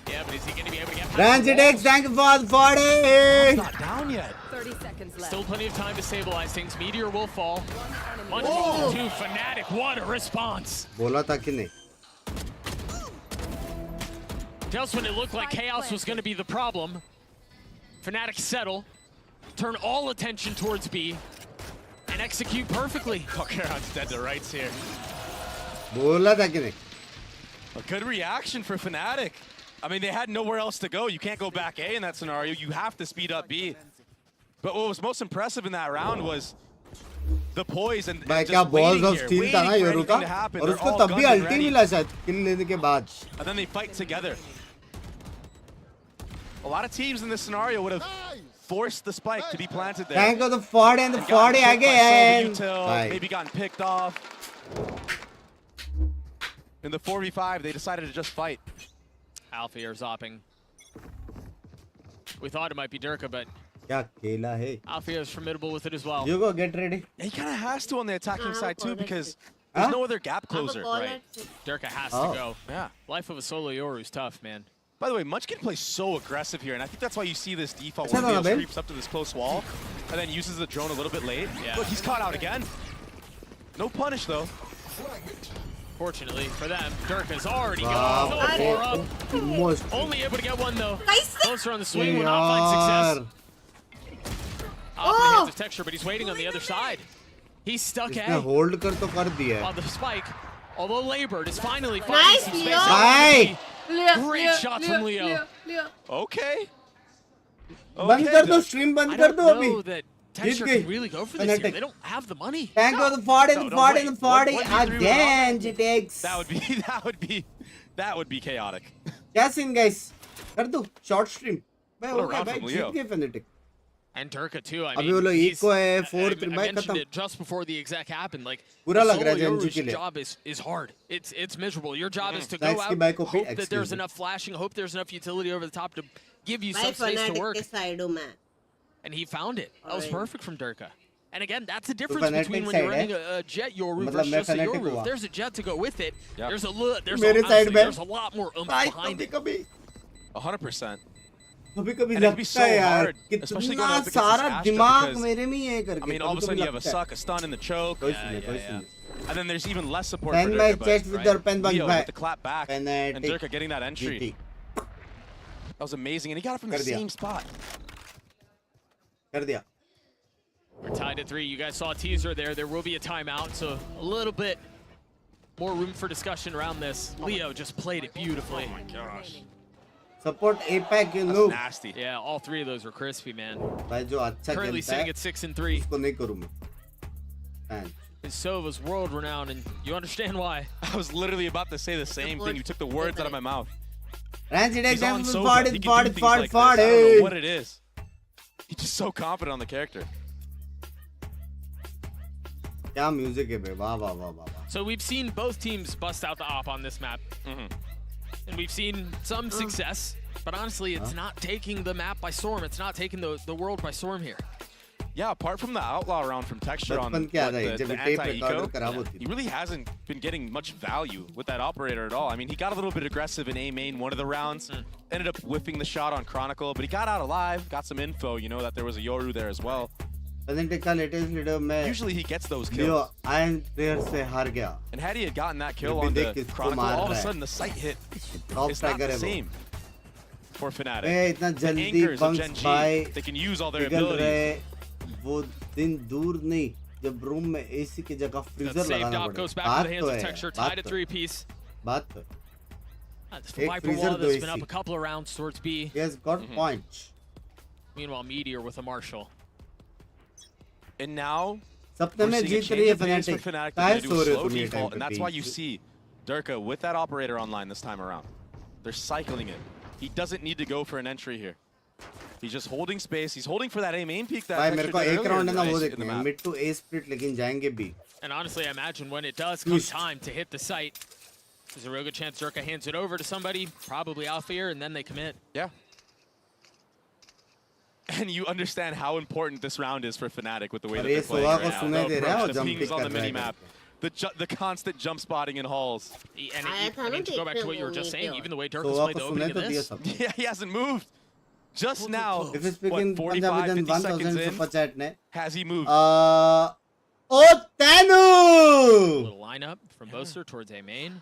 Yeah, but is he going to be able to get past Rangedex, thank you for the 40. He's not down yet. 30 seconds left. Still plenty of time to stabilize things. Meteor will fall. Munchkin to Fnatic. What a response. बोला था कि नहीं. Just when it looked like chaos was going to be the problem, Fnatic settle, turn all attention towards B, and execute perfectly. Karan's dead to rights here. बोला था कि नहीं. A good reaction for Fnatic. I mean, they had nowhere else to go. You can't go back A in that scenario. You have to speed up B. But what was most impressive in that round was the poise and भाई just क्या balls waiting of here, steel waiting था ना for Yoru anything का. to happen. और They're उसको all तब भी gunned and ulti ready. मिला शायद kill लेने के बाद. And then they fight together. A lot of teams in this scenario would have forced the spike to be planted there. Thank God the 40 and the 40 again. Maybe gotten picked off. In the 4v5, they decided to just fight. Alpha are zopping. We thought it might be Durka, but क्या खेला है. Alpha is formidable with it as well. You go get ready. He kind of has to on the attacking side too, because there's no other gap closer. Right. Durka has to go. Yeah. Life of a solo Yoru is tough, man. By the way, Munchkin plays so aggressive here, and I think that's why you see this default It's where not he bad. creeps up to this close wall, and then uses the drone a little bit late. Yeah. Look, he's caught out again. No punish though. Fortunately for them, Durka's already Wow. gone so far up. Almost. Only able to get one though. Closer on the swing will not find success. Off in the hands of Texture, but he's waiting on the other side. He's stuck इसने A hold कर तो कर दिया है. on the spike. Although Labored is finally finding some space. Bye. Great shots from Leo. Okay. बंद कर दो stream बंद I कर don't दो know अभी. that जीत Texture गई. can really go for this here. They don't have the money. Thank God the 40 and the 40 and the 40 again. GTX. That would be chaotic. क्या scene guys? कर दो short stream. भाई What a हो गया round भाई from Jeet Leo. गए Fnatic. And Durka too. I अभी mean, वो लोग he's- eco है I 4-3 भाई mentioned खत्म. it just before the exec happened. Like, बुरा the लग रहा है solo Gen.G Yoru's के लिए. job is hard. It's miserable. Your job is to Thanks go की out, bike को hope भी that there's excuse enough flashing, hope there's enough utility over the top to give you भाई some space to Fnatic work. के side हूँ मैं. And he found it. That was Alright. perfect from Durka. And again, that's the difference Fnatic between when side you're running है? a Jet Yoru मतलब versus मैं just a Fnatic Yoru. हुआ. If there's a Jet to go with it, Yeah. there's मेरे side honestly, में there's a lot more oomph भाई behind कभी it. कभी 100%. कभी कभी And it'd be लगता so है यार hard, especially कितना going up against सारा this Astra दिमाग because- मेरे में ही है करके. I mean, all of a sudden you have a लगता है. suck, a stun, and the choke. कोई सुने कोई सुने. And then there's even less support Pen for my Durka, but chest with their pen bang Leo back. with the clap back, and Fnatic. Durka getting that entry. GT. That was amazing, and he got it from the कर दिया. same spot. कर दिया. We're tied at 3. You guys saw a teaser there. There will be a timeout, so a little bit more room for discussion around this. Leo just played it beautifully. Oh my gosh. Support APAC, you That's know. nasty. Yeah, all 3 of those were crispy, man. भाई जो अच्छा Currently खेलता sitting है at 6 and 3. उसको नहीं करूँ मैं. Man. Sova's world renowned, and you understand why. I was literally about to say the same thing. You took the words out of my mouth. Ranch He's on Sova. fought He it, can fought do it, things fought like it, fought this. I don't know it. what it is. He's just so confident on the character. क्या music है बे, वाह वाह वाह वाह. So we've seen both teams bust out the op on this map. And we've seen some success, but honestly, it's not taking the map by storm. It's not taking the world by storm here. Yeah, apart from the outlaw round from Texture on बचपन क्या था ये, the जब tape anti-eco, recorder खराब होती he really hasn't been getting much value with that operator at all. I mean, he got a little bit aggressive in A main one of the rounds, ended up whiffing the shot on Chronicle, but he got out alive, got some info, you know, that there was a Yoru there as well. Fnatic का latest leader में Usually he gets those Leo kills. Iron Player से हार गया. And had he had gotten that kill ये on भी the देख किसको Chronicle, मार all of रहा a है. sudden the sight hit Top is not striker the है वो. same for Fnatic. ए इतना The जल्दी anchors of Binks Gen.G, भाई they can use all their पिघल abilities. रहे. वो दिन दूर नहीं जब रूम में एसी की जगह That फ्रीजर saved लगाना op goes back पड़ेगा. to the hands of Texture, tied at 3 apiece. बात तो. That's एक Viper freezer wall दो that's been AC. up a couple of rounds towards B. He has got point. Meanwhile, Meteor with a Marshall. And now सपने we're में seeing a Jeet change रही है of pace for Fnatic. Fnatic. काहे They're so gonna do रहे a हो slow तुम ये default, time and पे that's why you please? see Durka with that operator online this time around. They're cycling it. He doesn't need to go for an entry here. He's just holding space. He's holding for that A main peak that भाई Texture मेरे को did एक earlier round है ना in वो the देखने हैं. map. Mid to A split लेकिन जाएंगे B. And honestly, I imagine when it does come time to hit the site, there's a real good chance Durka hands it over to somebody, probably Alfear, and then they commit. Yeah. And you understand how important this round is for Fnatic with the way that they're playing right now. The approach, the pings on the mini-map, the constant jump spotting in halls. And I mean, to go back to what you were just saying, even the way Durka's played the opening of this. Yeah, he hasn't moved. Just now, If it's what, speaking 45, 50 seconds 1000 in, super chat ने. has he moved? Oh Tanu! Little lineup from Boaster towards A main.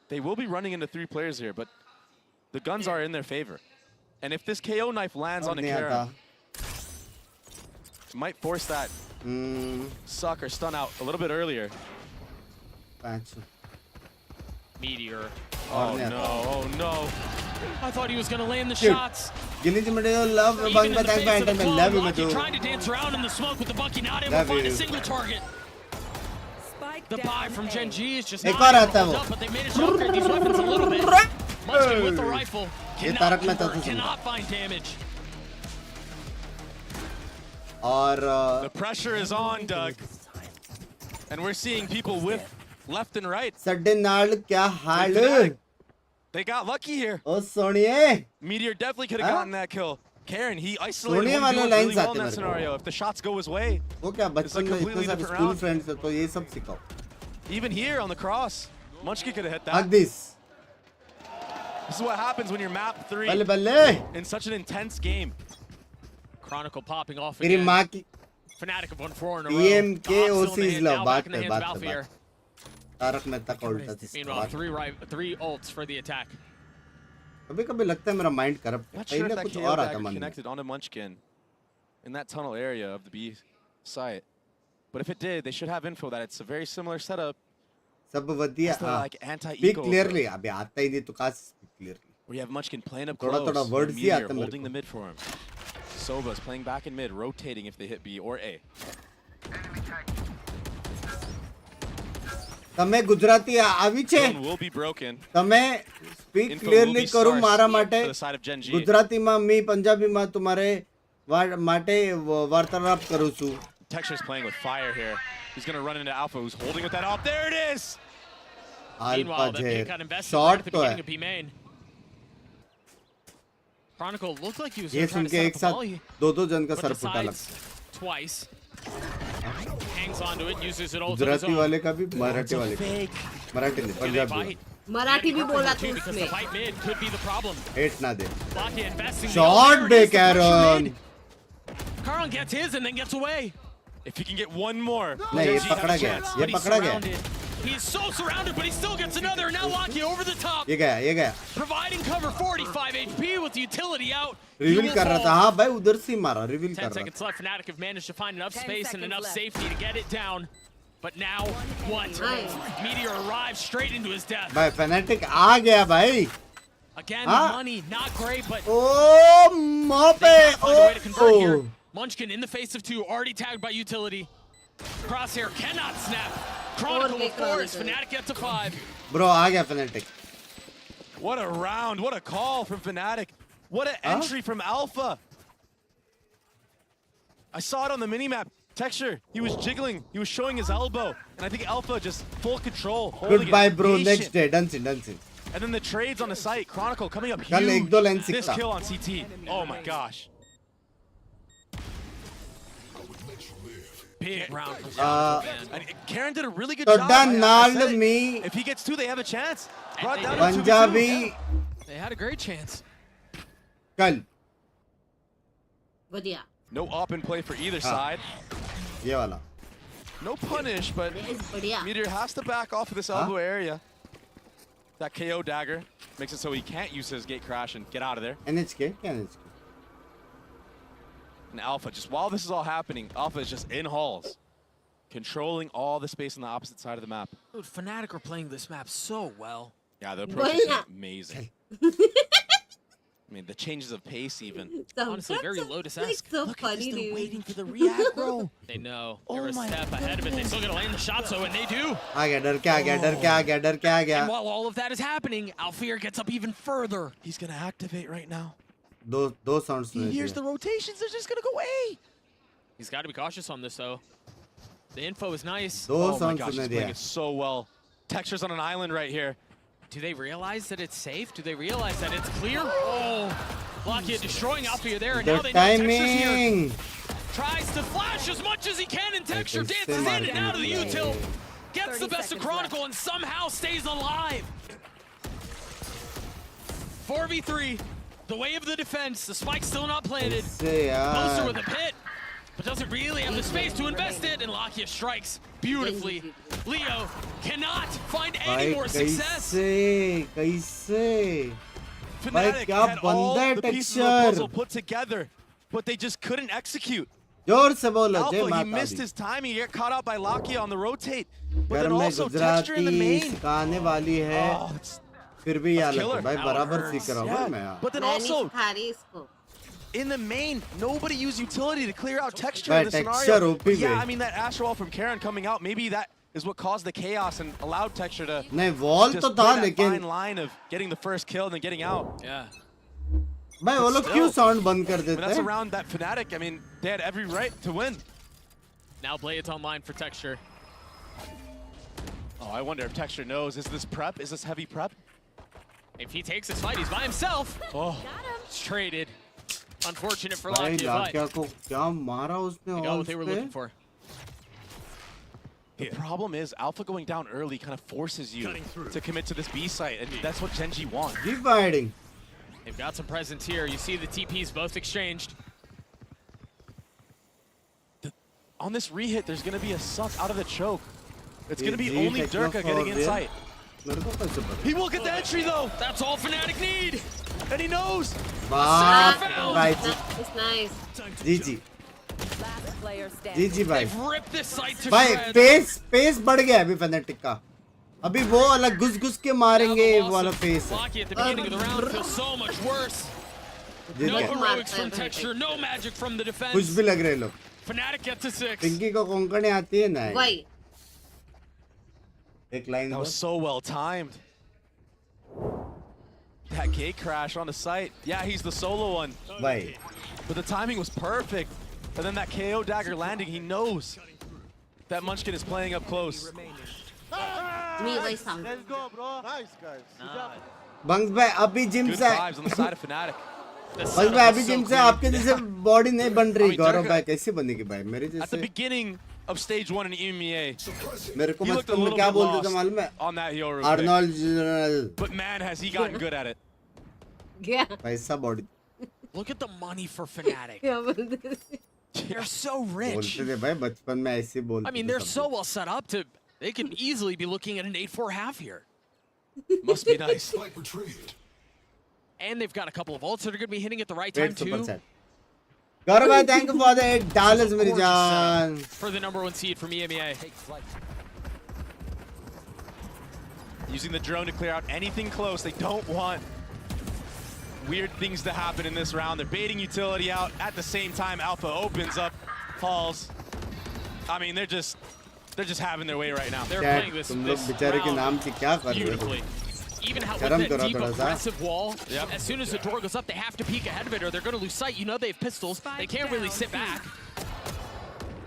They will be running into 3 players here, but the guns are in their favor. And if this KO knife lands on a Karen, it might force that suck or stun out a little bit earlier. Meteor. Oh no, oh no. I thought he was going to land the shots. Guinness Medal love Even Bang in the Bang face Bang of the Bang claw, love you Lucky Medal. trying to dance around in the smoke with the Bucky, not able to Love find a you. single target. The buy from Gen.G is just एक not और able आता to है hold वो. up, but they managed to upgrade these weapons a little bit. Munchkin with the rifle ये cannot Tarak Mehta convert, से सुन. cannot find damage. और The pressure is on, Doug. And we're seeing people whiff left and right. सड्डे नाल क्या हाल? They got lucky here. O सोनिए. Meteor definitely could have gotten that kill. Karen, he isolated सोनिए him वाले really lines well आते in that मेरे को. scenario. If the shots go his way, वो क्या it's a बचपन में इतने completely सारे different स्कूल round. फ्रेंड्स थे तो ये सब सिखाओ. Even here on the cross, Munchkin could have hit that. Hug this. This is what happens when you're map 3 बल्ले बल्ले. in such an intense game. Chronicle popping off मेरी again. माँ की Fnatic have won 4 in a row. TMK Op's still in the OCs hand, love now बात back in the कर hands बात of कर Alfear. बात. तारक मेहता का उल्टा system. Meanwhile, three ults for the attack. कभी-कभी लगता है मेरा माइंड करप्ट है. Not sure पहले if that कुछ KO और आता dagger मन में. connected onto Munchkin in that tunnel area of the B site. But if it did, they should have info that it's a very similar setup. सब बढ़िया. It's like Speak anti-eco. clearly. अबे आता ही नहीं तो कहाँ speak clearly. We have Munchkin playing up थोड़ा close. थोड़ा and words he Meteor आते मेरे holding को. the mid for him. Sova's playing back in mid, rotating if they hit B or A. તમે ગુજરાતી આવી છે? Zone will be broken. તમે speak Info will clearly be કરું scarce મારા for માટે. the side of Gen.G. ગુજરાતીમાં मी પંજાબીમાં તમારે માટે વાર્તાલાપ કરું છું. Texture's playing with fire here. He's going to run into Alpha, who's holding with that off. There it is! Meanwhile, the pick got Alpa invested shot right at the तो है. beginning of B main. Chronicle looked like he was ये trying soon to के set एक up the ball. साथ दो जन का But sir फुटा decides लगता. twice. Hangs onto it, uses it all to his Gujarati own. वाले का भी मराठी वाले का. मराठी नहीं Do they Punjabi. bite? Marathi भी बोला तू Because the उसमें. fight mid could be the problem. Hate ना दे. Lucky investing the shot ult. बे There it is, the pressure Karon. mid. Carlin gets his and then gets away. If he can get one more. नहीं ये Gen.G पकड़ा have a गया. chance. ये But he's पकड़ा गया. surrounded. He's so surrounded, but he still gets another. And now Locky over the top. ये गया. Providing cover, 45 HP with utility out. Reveal कर रहा था. हाँ भाई उधर से मारा. Reveal कर 10 रहा. seconds left. Fnatic have managed to find enough space and enough safety to get it down. But now, what? Meteor arrives straight into his death. भाई Fnatic आ गया भाई. Again, the money, not great, but... Oh, Mope! Oh! Munchkin in the face of two, already tagged by utility. Crosshair cannot snap. Chronicle with 4 as Fnatic gets to 5. Bro, आ गया Fnatic. What a round, what a call from Fnatic. What an entry from Alpha. I saw it on the minimap. Texture, he was jiggling, he was showing his elbow. And I think Alpha just full control. Goodbye, bro. Next day. Done. And then the trades on the site. Chronicle coming up huge. This kill on CT. Oh my gosh. Big round from and Karen did a really good job. If he gets 2, they have a chance. Brought down Punjabi. They had a great chance. Kal. No up and play for either side. ये वाला. No punish, but Meteor has to back off of this elbow area. That KO dagger makes it so he can't use his gate crash and get out of there. NHK. And Alpha, just while this is all happening, Alpha is just in halls, controlling all the space on the opposite side of the map. Dude, Fnatic are playing this map so well. Yeah, the approach is amazing. I mean, the changes of pace even. Honestly, very Lotus-esque. So Look funny, at this, they're waiting for the react, bro. They know. They're a step ahead of it. They still gotta land the shot, so and they do. आ गया डर क्या आ गया. And while all of that is happening, Alfear gets up even further. He's gonna activate right now. दो sounds He hears the rotations. They're just gonna go away. He's got to be cautious on this, though. The info is nice. Oh my gosh, he's playing it so well. Texture's on an island right here. Do they realize that it's safe? Do they realize that it's clear? Oh, Locky destroying Alfear there, and now they know Texture's here. Tries to flash as much as he can, and Texture dances in and out of the util. Gets the best of Chronicle and somehow stays alive. 4v3, the way of the defense. The spike's still not planted. Closer with a pit, but doesn't really have the space to invest it, and Locky strikes beautifully. Leo cannot find any more success. कैसे? Fnatic had all the pieces of the puzzle put together, but they just couldn't execute. जोर से बोलो जय Alpha, he माता missed the. his timing. He got caught out by Locky on the rotate. But घर then में also Texture in the main. सिखाने वाली है. फिर भी यार भाई बराबर सीख रहा हूँ Yeah. मैं. But then also in the main, nobody used utility to clear out Texture in the scenario. But yeah, I mean that Astro Wall from Karen coming out, maybe that is what caused the chaos and allowed Texture to नहीं wall just तो play था that लेकिन fine line of getting the first kill and then getting out. Yeah. भाई वो लोग क्यों sound बंद कर But देते that's हैं? around that Fnatic. I mean, they had every right to win. Now Blade's online for Texture. Oh, I wonder if Texture knows. Is this prep? Is this heavy prep? If he takes this fight, he's by himself. Oh, it's traded. Unfortunate for भाई Locky, लाकिया but को क्या मारा उसने they got what they were looking for. The problem is Alpha going down early kind of forces you to commit to this B site, and that's what Gen.G wants. Dividing. They've got some presence here. You see the TPs both exchanged. On this re-hit, there's going to be a suck out of the choke. It's going to be only Durka getting inside. He will get the entry though. That's all Fnatic need. And he knows. Bye. It's nice. GG. GG भाई. They've ripped this site to भाई shreds. Pace बढ़ गया अभी Fnatic का. अभी वो अलग घुस के मारेंगे वो वाला पेस है. Locky at the beginning of the round feels so much worse. No heroics from Texture, no magic from the defense. कुछ भी लग रहे लोग. Fnatic get to 6. पिंकी को कोंकणी आती है ना. Why? एक line. That was so well timed. That gate crash on the site. Yeah, he's the solo one. Why? But the timing was perfect. And then that KO dagger landing, he knows that Munchkin is playing up close. Let's go, bro. Nice, guys. Bunks भाई अभी gym Good से vibes on the side of Fnatic. Bunks भाई अभी gym से आपके जैसे body नहीं बन रही. गौरव भाई कैसे बनेगी भाई मेरे At the जैसे. beginning of stage 1 in EMEA, मेरे को he looked a बचपन में little क्या bit बोलते थे lost मालूम है? on that hero. Arnold general. But man, has he gotten good at it. Yeah. पैसा body. Look at the money for Fnatic. They're so rich. बोलते थे भाई बचपन में ऐसे बोलते. I mean, they're so well set up to They could easily be looking at an 8-4 half here. Must be nice. And they've got a couple of ults that are going to be hitting at the right time too. Gaurav, thank you for the $8, मेरी जान. For the #1 seed from EMEA. Using the drone to clear out anything close. They don't want weird things to happen in this round. They're baiting utility out. At the same time, Alpha opens up, falls. I mean, they're just having their way right now. They're playing this round beautifully. Even how with that deep aggressive wall, as soon as the door goes up, they have to peek ahead of it or they're going to lose sight. You know they have pistols. They can't really sit back.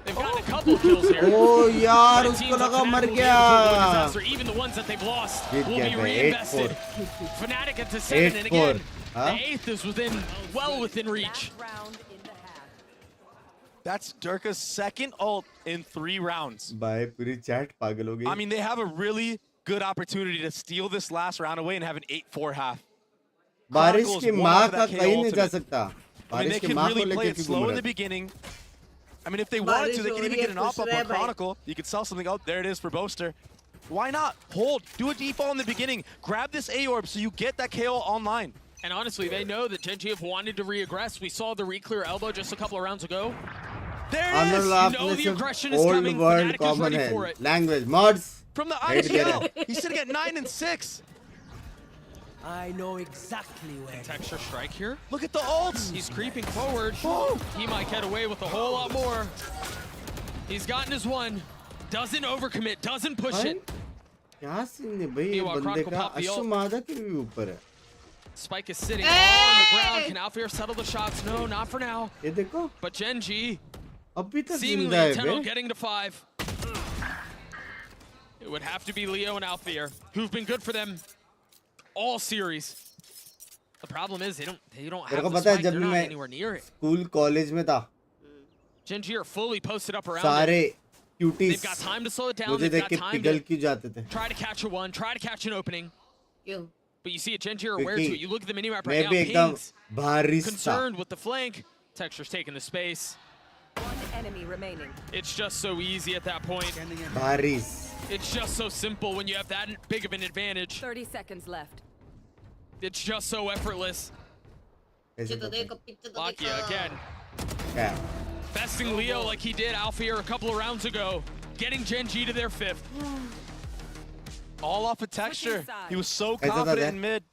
They've gotten a couple kills here. Oh yaar, usko laga mar gaya. Even the ones that they've lost will be reinvested. Fnatic at the 7 and again, the 8th is well within reach. That's Durka's second ult in 3 rounds. Bhai, puri chat pagal ho gayi. I mean, they have a really good opportunity to steal this last round away and have an 8-4 half. बारिश की माँ का कहीं नहीं जा सकता. I mean, they can really play it slow in the beginning. I mean, if they wanted to, they could even get an op up on Chronicle. You could sell something. Oh, there it is for Boaster. Why not? Hold. Do a default in the beginning. Grab this A-Orb so you get that KO online. And honestly, they know that Gen.G have wanted to re-aggress. We saw the re-clear elbow just a couple of rounds ago. There it is! You know the aggression is coming. World Fnatic is ready for it. Language mods. From the IGL, he's sitting at 9 and 6. I know exactly where. Texture strike here. Look at the ults. He's creeping forward. He might get away with a whole lot more. He's gotten his one. Doesn't overcommit. Doesn't push it. क्या scene है भाई ये बंदे का अश्वमादा के भी ऊपर है. Spike is sitting on the ground. Can Alfir settle the shots? No, not for now. ये देखो. But Gen.G अभी तक seemingly जिंदा है intent on bay. getting to 5. It would have to be Leo and Alfir, who've been good for them all series. The problem is they don't have the spike. They're not anywhere near it. School college में था. Gen.G are fully posted up around सारे cuties. They've got time to slow it down. मुझे देख के पिघल क्यों जाते थे. Try to catch a one. Try to catch an opening. You. But you see it, Gen.G are aware to it. You look at the minimap right now. मैं भी एकदम भारी concerned with the flank. Texture's taking the space. One enemy remaining. It's just so easy at that point. Baris. It's just so simple when you have that big of an advantage. 30 seconds left. It's just so effortless. Lakia again. Yeah. Besting Leo like he did Alfir a couple of rounds ago. Getting Gen.G to their 5th. All off of texture. He was so confident in mid.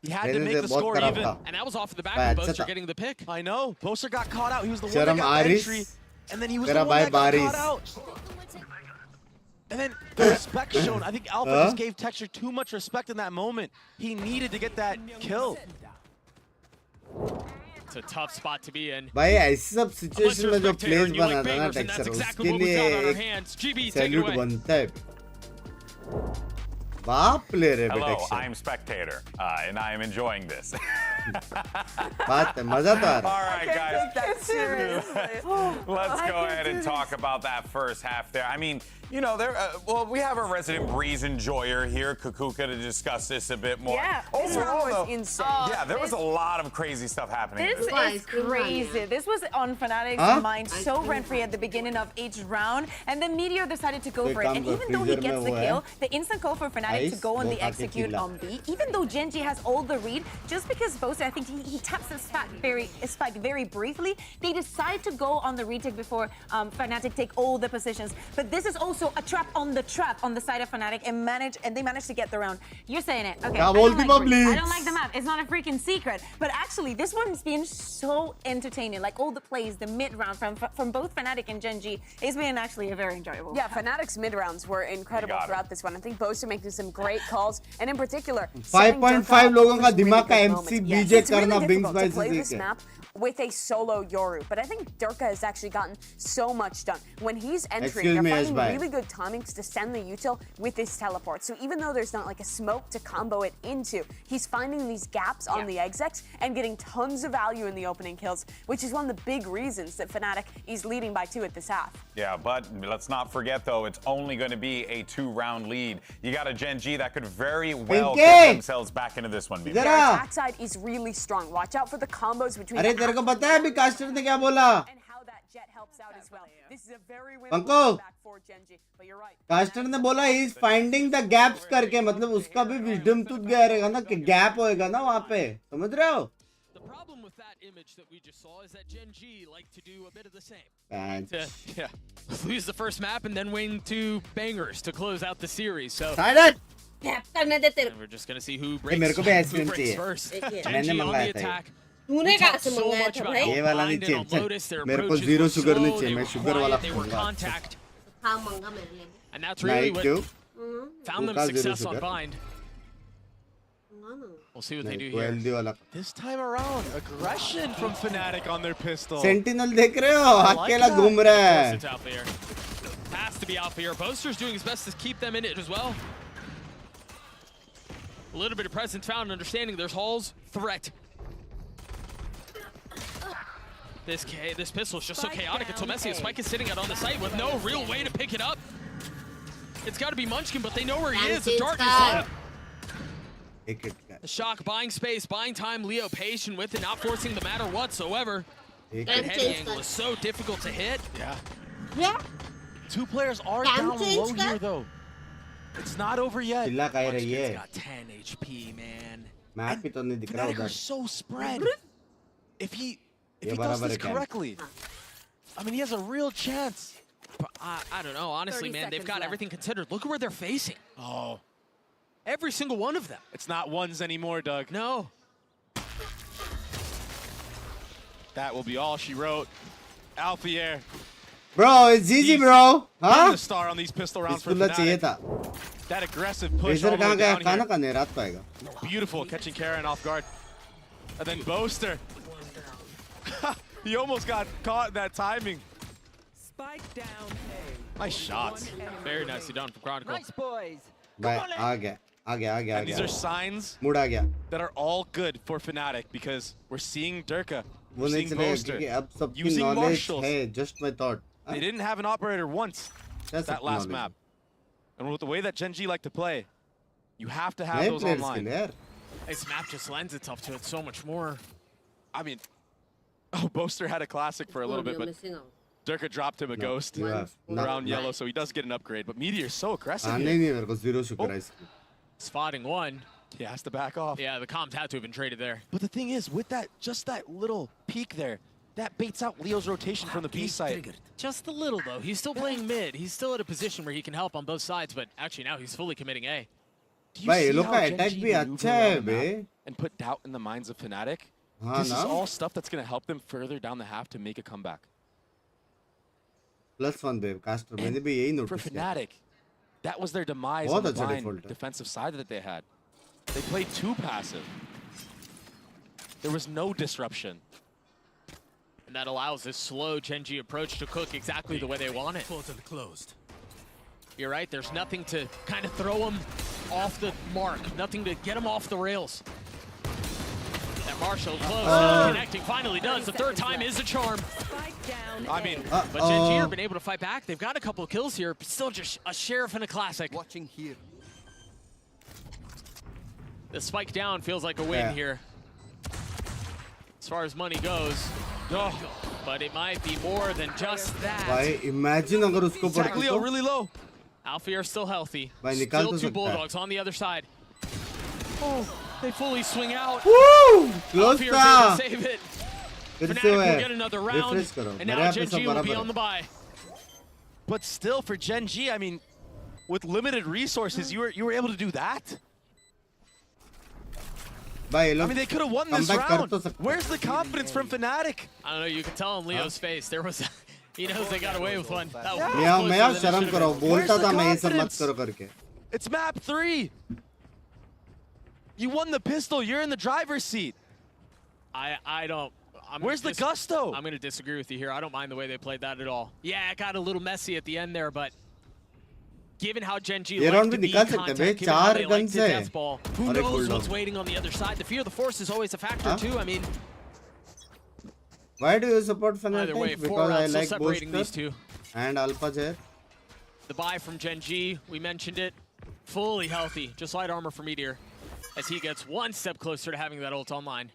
He had to make the score even. And that was off of the back of Boaster getting the pick. I know. Boaster got caught out. He was the one that got the entry. And then he was the one that got caught out. And then the respect shown. I think Alpha just gave Texture too much respect in that moment. He needed to get that kill. It's a tough spot to be in. भाई ऐसी सब situation में जो place बनाता ना texture उसके लिए salute बनता है. Hello, I'm Spectator, and I am enjoying this. बात है मजा तो आ रहा है. All right, guys. Let's go ahead and talk about that first half there. I mean, you know, well, we have our resident Breeze enjoyer here, Kukuka, to discuss this a bit more. Yeah, this round was insane. Yeah, there was a lot of crazy stuff happening. This is crazy. This was on Fnatic's mind so rent-free at the beginning of each round, and then Meteor decided to go for it. And even though he gets the kill, the instant call for Fnatic to go on the execute on B, even though Gen.G has all the read, just because Boaster, I think he taps the spike very briefly, they decide to go on the retake before Fnatic take all the positions. But this is also a trap on the side of Fnatic, and they managed to get the round. You're saying it. Okay. I don't like the map. It's not a freaking secret. But actually, this one's been so entertaining. Like all the plays, the mid round from both Fnatic and Gen.G, it's been actually a very enjoyable. Yeah, Fnatic's mid rounds were incredible throughout this one. I think Boaster making some great calls, and in particular, 5.5 लोगों का दिमाग का MC BJ करना Binks भाई से this map with a solo Yoru, but I think Durka has actually gotten so much done. When he's entering, they're finding really good timings to send the util with this teleport. So even though there's not like a smoke to combo it into, he's finding these gaps on the execs and getting tons of value in the opening kills, which is one of the big reasons that Fnatic is leading by 2 at this half. Yeah, but let's not forget though, it's only going to be a 2-round lead. You got a Gen.G that could very well get themselves back into this one. Their attack side is really strong. Watch out for the combos between तेरे को पता है अभी caster ने क्या बोला? Jet helps out as well. This is a very Panko, back for Gen.G, but you're right. Caster ने बोला he is finding the gaps करके, मतलब उसका भी विजडम टूथ गया रहेगा ना कि गैप होएगा ना वहां पे, समझ रहे हो? The problem with that image that we just saw is that Gen.G like to do a bit of the same. Lose the first map and then win 2 bangers to close out the series. So gap करने दे तेरे. we're just gonna see who breaks, मेरे को भी who breaks first. मैंने Gen.G on मंगाया the था attack. तूने कहां से So मंगाया much था about भाई? ये वाला नहीं चाहिए, मेरे को जीरो शुगर नहीं चाहिए, मैं शुगर वाला खाऊंगा. हाँ मंगा मेरे लिए. And that's really what found them success on Bind. We'll see what they do here. This time around, aggression from Fnatic on their pistol. Sentinel देख रहे हो? अकेला घूम रहा है. It's out there. Has to be out here. Boaster's doing his best to keep them in it as well. A little bit of presence found, understanding there's Hall's threat. This pistol is just so chaotic. It's so messy. A Spike is sitting out on the site with no real way to pick it up. It's got to be Munchkin, but they know where he is. The dark is up. The shock buying space, buying time. Leo patient with it, not forcing the matter whatsoever. That head angle is so difficult to hit. Yeah. 2 players are down low here though. It's not over yet. Munchkin's got 10 HP, man. Fnatic are so spread. If he does this correctly, I mean, he has a real chance. But I don't know. Honestly, man, they've got everything considered. Look at where they're facing. Oh. Every single one of them. It's not ones anymore, Doug. No. That will be all she wrote. Alfier. Bro, it's easy, bro. Huh? The star on these pistol rounds for Fnatic. That aggressive push all the way down here. Beautiful, catching Karen off guard. And then Boaster. He almost got caught in that timing. Spike down A. Nice shots. Very nicely done from Chronicle. Nice boys. Bye. आ गया. And these are signs mood आ गया. that are all good for Fnatic because we're seeing Durka, वो we're नहीं seeing चलेगा Boaster, क्योंकि अब सबकी using knowledge Marshals. है. Just my thought. They didn't have an operator once That's that last knowledge. map. And with the way that Gen.G like to play, you have to have those online. This map just lends itself to it so much more. I mean, Boaster had a classic for a little bit, but Durka dropped him a ghost around yellow, so he does get an upgrade. But Meteor's so aggressive. Spotting one. He has to back off. Yeah, the comms had to have been traded there. But the thing is, with that, just that little peek there, that baits out Leo's rotation from the B side. Just a little, though. He's still playing mid. He's still at a position where he can help on both sides, but actually now he's fully committing A. Do you see how Gen.G maneuver around the map and put doubt in the minds of Fnatic? This is all stuff that's going to help them further down the half to make a comeback. +1 babe, Caster. मैंने भी यही notice For Fnatic, that was their demise on the blind defensive side that they had. They played too passive. There was no disruption. And that allows this slow Gen.G approach to cook exactly the way they want it. Closed. You're right, there's nothing to kind of throw them off the mark, nothing to get them off the rails. That Marshall close, connecting finally does. The third time is a charm. I mean, but Gen.G have been able to fight back. They've got a couple of kills here, but still just a sheriff and a classic. Watching here. The spike down feels like a win here. As far as money goes. But it might be more than just that. भाई imagine अगर उसको पड़ती Leo really low. Alfier still healthy. Still 2 Bulldogs on the other side. Oh, they fully swing out. Woo! Close था. Save it. Fnatic will get another round, and now Gen.G will be on the bye. But still, for Gen.G, I mean, with limited resources, you were able to do that. I mean, they could have won this round. Where's the confidence from Fnatic? I don't know. You can tell on Leo's face. There was, he knows they got away with one. It's map 3. You won the pistol. You're in the driver's seat. I don't. Where's the gusto? I'm going to disagree with you here. I don't mind the way they played that at all. Yeah, it got a little messy at the end there, but given how Gen.G likes to be contact, given how they like to death ball, who knows what's waiting on the other side? The fear of the force is always a factor too. I mean, why do you support Fnatic? Either way, because I like separating Boaster these two. and Alpha Jet. The buy from Gen.G, we mentioned it, fully healthy, just light armor for Meteor, as he gets one step closer to having that ult online.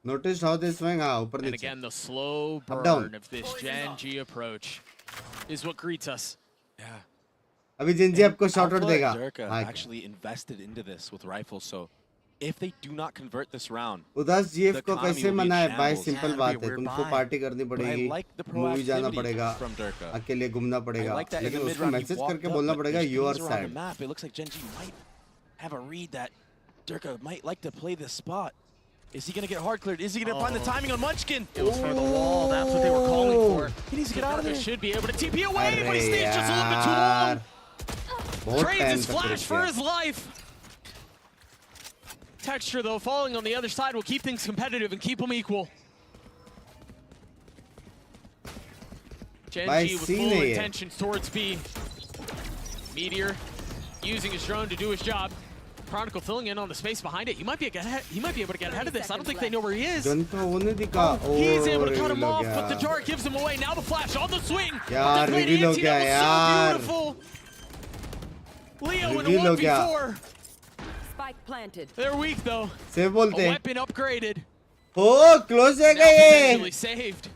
Noticed how they swing? हाँ ऊपर And नीचे. again, the slow Up, down. burn of this Gen.G approach is what greets us. Yeah. अभी Gen.G आपको shout out Alpha देगा. and Durka हाँ. actually invested into this with rifles, so if they do not convert this round, उदास GF the को economy कैसे will be in मनाए? भाई shambles. Simple Yeah, बात it'll be है. a weird तुमको buy. पार्टी करनी But I पड़ेगी. like the मूवी जाना proactivity पड़ेगा. from Durka. अकेले घूमना I पड़ेगा. like that in the लेकिन mid उसको round he मैसेज walked करके up, बोलना but पड़ेगा there's you are things around the sad. map. It looks like Gen.G might have a read that Durka might like to play this spot. Is he going to get hard cleared? Is he going to find the timing on Munchkin? It was for the wall. That's what they were calling for. He needs to get out of there. Should be able to TP away, but he अरे stays just a little bit too यार. long. बहुत Trades time his तक flash रुक for गया. his life. Texture, though, falling on the other side will keep things competitive and keep them equal. Gen.G with full intentions towards B. Meteor using his drone to do his job. Chronicle filling in on the space behind it. He might be able to get ahead of this. I don't think they know where he is. He's able to cut him off, but the dart gives him away. Now the flash on the swing. यार reveal हो गया यार. Leo in a Reveal हो गया. 1v4. Spike planted. They're weak though. से A बोलते. weapon upgraded. Oh, close है Now गए. potentially saved.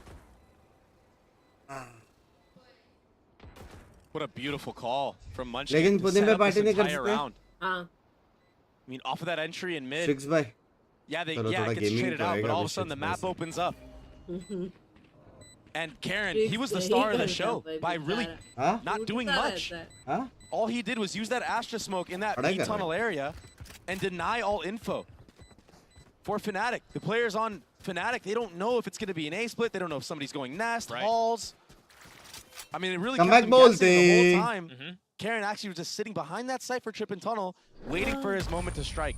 What a beautiful call from Munchkin. लेकिन to पुणे set में up this पार्टी नहीं कर entire सकते. round. हाँ. I mean, off of that entry in mid. 6 by. Yeah, चलो it थोड़ा gets gaming traded तो out, but आएगा all of a अभी sudden the 6 map by से. opens up. And Karen, he was the star of the show by really हाँ? not doing much. हाँ? All he did was use that Astra smoke in that पढ़ाई B कर रहा है. tunnel area and deny all info for Fnatic. The players on Fnatic, they don't know if it's going to be an A split. They don't know if somebody's going nest, halls. I mean, it really Come kept back them guessing the bolte. whole time. Karen actually was just sitting behind that site for trip and tunnel, waiting for his moment to strike.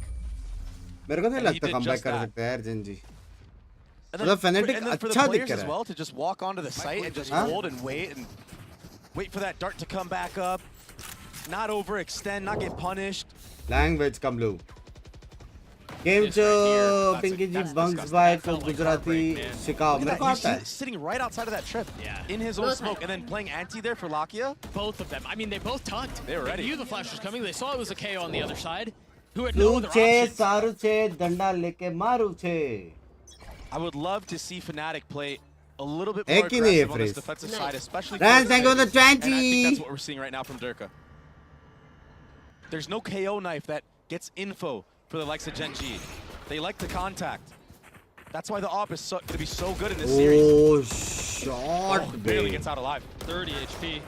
मेरे को नहीं And he लगता did comeback just कर that. सकता है यार Gen.G. And मतलब Fnatic and then for the अच्छा दिख players रहा as है. well to just walk onto the site and just Huh? hold and wait for that dart to come back up, not overextend, not get punished. Language का blue. Game जो पिंकी जी Bunks by को गुजराती सिखाओ मेरे को आता है. He's sitting right outside of that trip in his own smoke and then playing anti there for Lakia. Both of them. I mean, they both tucked. They were ready. They knew the flash was coming. They saw it was a KO on the other side. Who had no तू other छे option. सारू छे डंडा लेके मारू छे. I would love to see Fnatic play a little bit Hey, more Kini, aggressive on this Frizz. defensive side, especially Ryan, towards thank you for the mid. And I think 20. that's what we're seeing right now from Durka. There's no KO knife that gets info for the likes of Gen.G. They like to contact. That's why the op is going to be so good in this series. Oh, shot Barely bait. gets out alive. 30 HP.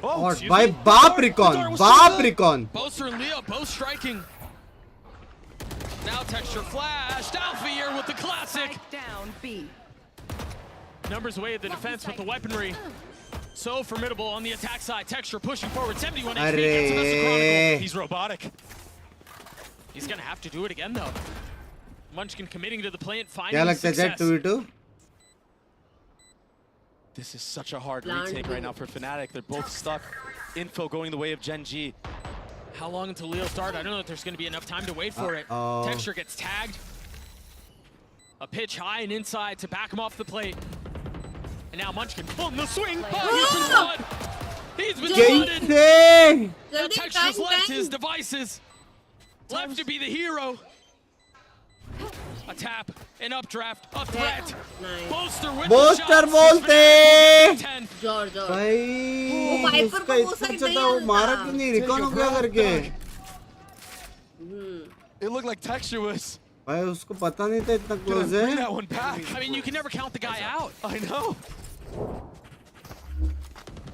Oh, Shot by बाप recon. बाप recon. Boaster and Leo both striking. Now Texture flashed. Alpha here with the classic. Spike down B. Numbers away at the defense with the weaponry. So formidable on the attack side. Texture pushing forward. 71 HP. Gets him as a Chronicle. He's robotic. He's going to have to do it again, though. Munchkin committing to the plant, क्या finding लगता है success. Jet 2v2? This is such a hard retake right now for Fnatic. They're both stuck. Info going the way of Gen.G. How long until Leo start? I don't know if there's going to be enough time to wait for it. Texture gets tagged. A pitch high and inside to back him off the plate. And now Munchkin pulling the swing. Oh, he's been flooded. He's been flooded. Now Texture's left his devices. Left to be the hero. A tap, an updraft, a threat. Boaster with the Boaster shots. बोलते. जोर जोर. भाई उसका इतना अच्छा था वो मारा क्यों नहीं रिकॉन हो गया करके. It looked like Texture was. भाई उसको पता नहीं था इतना close है. That one back. I mean, you can never count the guy out. I know.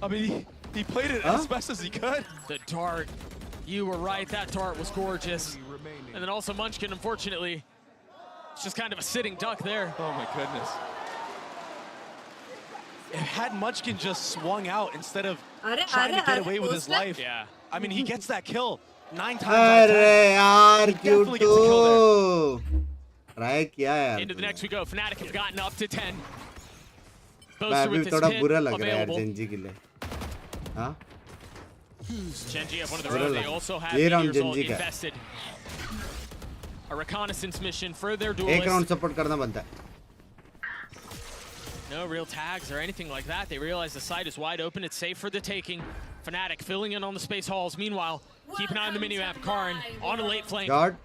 I mean, he played it as best as he could. The dart. You were right. That dart was gorgeous. And then also Munchkin, unfortunately, it's just kind of a sitting duck there. Oh my goodness. Had Munchkin just swung out instead of trying to get away with his life. Yeah. I mean, he gets that kill 9 times out of 10. अरे यार He definitely gets a kill Q2. Try किया यार. Into the next we go. Fnatic have gotten up to 10. मैं Boaster अभी with his थोड़ा pit बुरा लग रहा है यार available. Gen.G के लिए. हाँ? Gen.G have one of their बुरा own. They लगा. also have ये round Meteors all Gen.G का है. invested. A reconnaissance mission for their एक duelist. round support करना बनता है. No real tags or anything like that. They realize the site is wide open. It's safe for the taking. Fnatic filling in on the space halls. Meanwhile, keep an eye on the minimap. Karin on a late flank. Guard.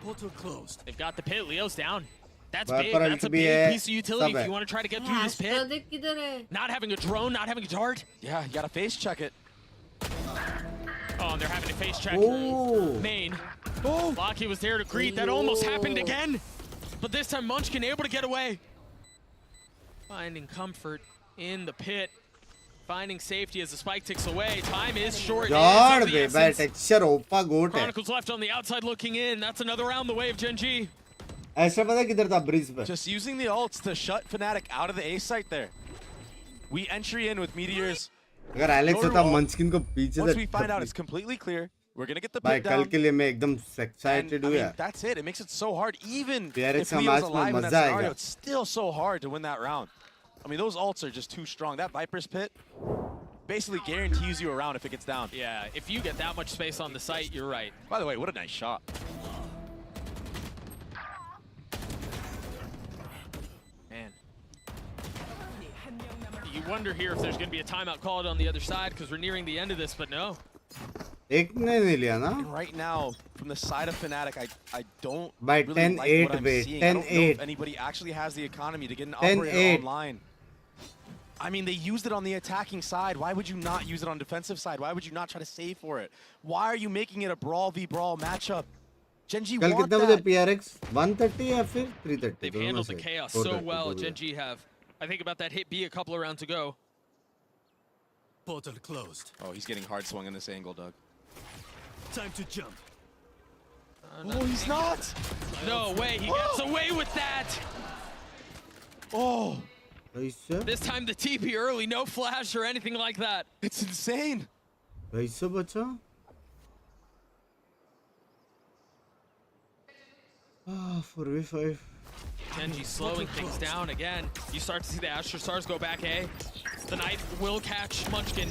Portal closed. They've got the pit. Leo's down. That's big. That's a big piece of utility if you want to try to get through this pit. Not having a drone, not having a dart. Yeah, you gotta face check it. Oh, and they're having to face check main. Locky was there to greet. That almost happened again. But this time Munchkin able to get away. Finding comfort in the pit. Finding safety as the spike ticks away. Time is short. Chronicles left on the outside looking in. That's another round the way of Gen.G. Just using the ults to shut Fnatic out of the A site there. We entry in with meteors. Once we find out it's completely clear, we're gonna get the pit down. That's it. It makes it so hard. Even if Leo's alive in that scenario, it's still so hard to win that round. I mean, those ults are just too strong. That Viper's pit basically guarantees you a round if it gets down. Yeah, if you get that much space on the site, you're right. By the way, what a nice shot. Man. You wonder here if there's going to be a timeout called on the other side because we're nearing the end of this, but no. And right now, from the side of Fnatic, I don't by really 10-8 like what I'm bait, seeing. I don't know 10-8. if anybody actually has the economy to get an operator online. I mean, they used it on the attacking side. Why would you not use it on defensive side? Why would you not try to save for it? Why are you making it a brawl v brawl matchup? Gen.G want that. PRX 130 or 330? They've handled the chaos so well. Gen.G have. I think about that hit B a couple of rounds ago. Portal closed. Oh, he's getting hard swung in this angle, Doug. Time to jump. Oh, he's not. No way. He gets away with that. Oh. This time the TP early, no flash or anything like that. It's insane. 4v5. Gen.G slowing things down again. You start to see the Astro Stars go back A. The knife will catch Munchkin.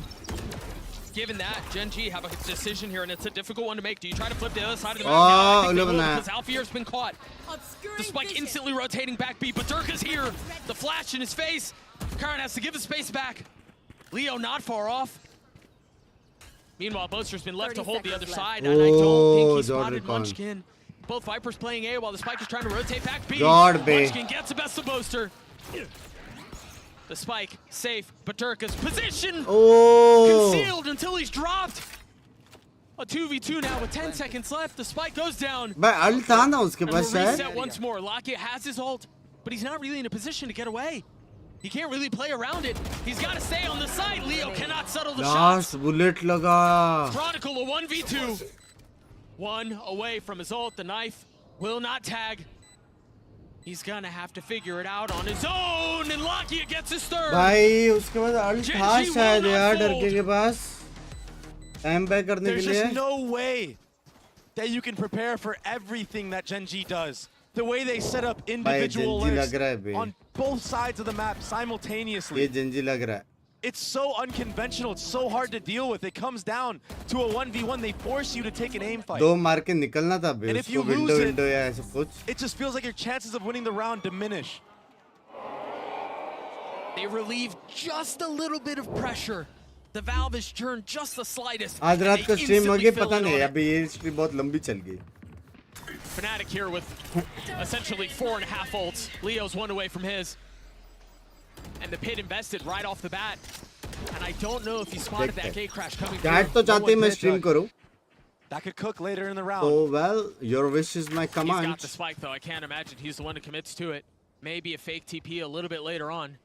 Given that, Gen.G have a decision here, and it's a difficult one to make. Do you try to flip the other side of the map? I think they will, because Alfier's been caught. The spike instantly rotating back B, but Durka's here. The flash in his face. Karan has to give his space back. Leo not far off. Meanwhile, Boaster's been left to hold the other side, and I don't think he spotted Munchkin. Both Vipers playing A while the spike is trying to rotate back B. Munchkin gets the best of Boaster. The spike, safe, but Durka's position concealed until he's dropped. A 2v2 now with 10 seconds left. The spike goes down. And we'll reset once more. Lockett has his ult, but he's not really in a position to get away. He can't really play around it. He's got to stay on the side. Leo cannot settle the shots. Chronicle a 1v2. One away from his ult. The knife will not tag. He's gonna have to figure it out on his own, and Lockyer gets his third. There's just no way that you can prepare for everything that Gen.G does. The way they set up individual alerts on both sides of the map simultaneously. It's so unconventional. It's so hard to deal with. It comes down to a 1v1. They force you to take an aim fight. And if you lose it just feels like your chances of winning the round diminish. They relieve just a little bit of pressure. The valve is turned just the slightest. आज रात को stream होगी पता नहीं अभी ये stream बहुत लंबी चल गई. Fnatic here with essentially 4.5 ults. Leo's one away from his. And the pit invested right off the bat. And I don't know if he spotted that gate crash coming through. Chat तो चाहते मैं stream करूं. That could cook later in the round. Oh well, your wish is my command. He's got the spike though. I can't imagine he's the one who commits to it. Maybe a fake TP a little bit later on.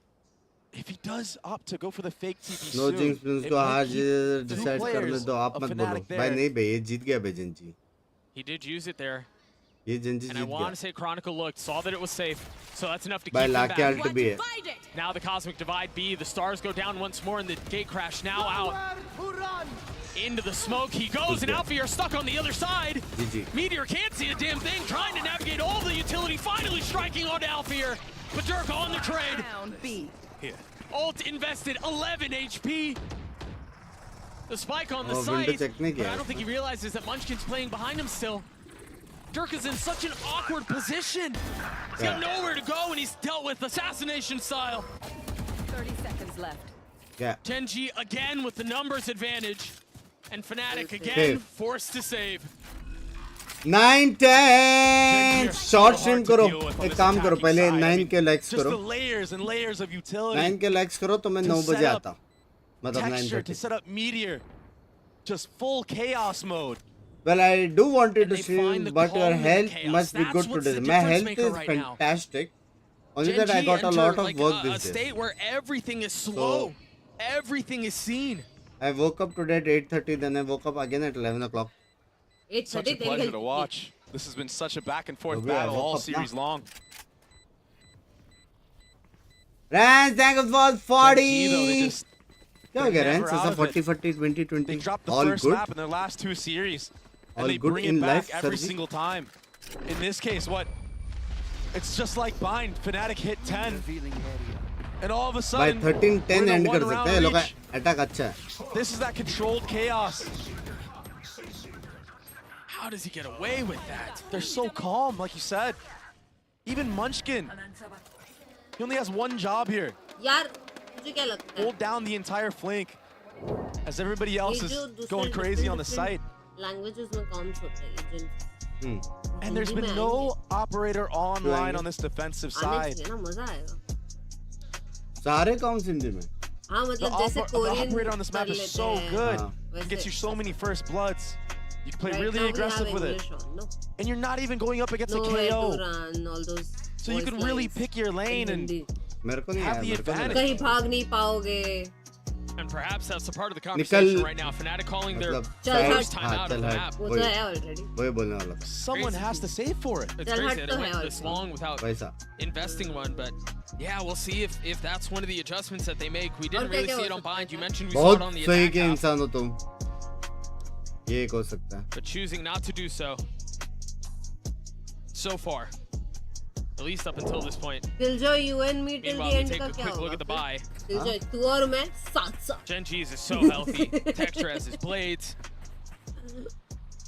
If he does opt to go for the fake TP No soon, Jinx Prince को आज decide करने दो आप मत बोलो. भाई नहीं भाई ये जीत गया भाई Gen.G. He did use it there. ये Gen.G And I want to say Chronicle looked, saw that it was safe, so that's enough to keep भाई him लाके back. ult भी है. Now the Cosmic Divide B, the stars go down once more and the gate crash now out. Into the smoke he goes, and Alfie are stuck on the other side. GG. Meteor can't see a damn thing, trying to navigate all the utility, finally striking onto Alfie. But Dirk on the trade. Here. Ult invested 11 HP. The spike on the site, but I don't think he realizes that Munchkin's playing behind him still. Dirk is in such an awkward position. He's got nowhere to go, and he's dealt with assassination style. 30 seconds left. Yeah. Gen.G again with the numbers advantage. And Fnatic again forced to save. 9-10. Short stream करो, एक काम करो, पहले 9K likes करो, 9K likes करो तो मैं 9 बजे आता, मतलब 9:30. Just full chaos mode. Well, I do want you to stream, but your health must be good today. My health is fantastic. Only that I got a lot of work a this day. state where everything is slow, everything is seen. I woke up today at 8:30, then I woke up again at 11 o'clock. Such a pleasure to watch. This has been such a back and forth battle all series long. Rans, thank you for 40. क्या हो गया Rans? ऐसा 40, 40, 20, 20. They dropped the first map in their last 2 series, and they bring it back every single time. In this case, it's just like Bind. Fnatic hit 10, and all of a sudden, by 13-10 end कर सकते हैं, लोग attack अच्छा है. This is that controlled chaos. How does he get away with that? They're so calm, like you said. Even Munchkin, he only has one job here. यार मुझे क्या लगता है? Hold down the entire flank, as everybody else is going crazy on the site. Languages में कौन सा होता है? And there's been no operator online on this defensive side. ना मजा आएगा. सारे कौन हिंदी में? हाँ मतलब जैसे Korean. The operator on this map is so good. It gets you so many first bloods. You can play really aggressive with it. And you're not even going up against a KO. So you can really pick your lane and have the advantage. कहीं भाग नहीं पाओगे. And perhaps that's a part of the conversation right now. Fnatic calling their first time out of the map. वो तो है already. वही बोलने वाला. Someone has to save for it. It's crazy that it went this long without investing one, but yeah, we'll see if that's one of the adjustments that they make. We didn't really see it on Bind. You mentioned we saw it on the attack. बहुत सही के इंसान हो तुम. ये एक हो सकता है. But choosing not to do so. So far. At least up until this point. Killjoy, you and me till the end का क्या होगा? Look at the buy. Killjoy, तू और मैं साथ. Gen.G is so healthy. Texture has his blades.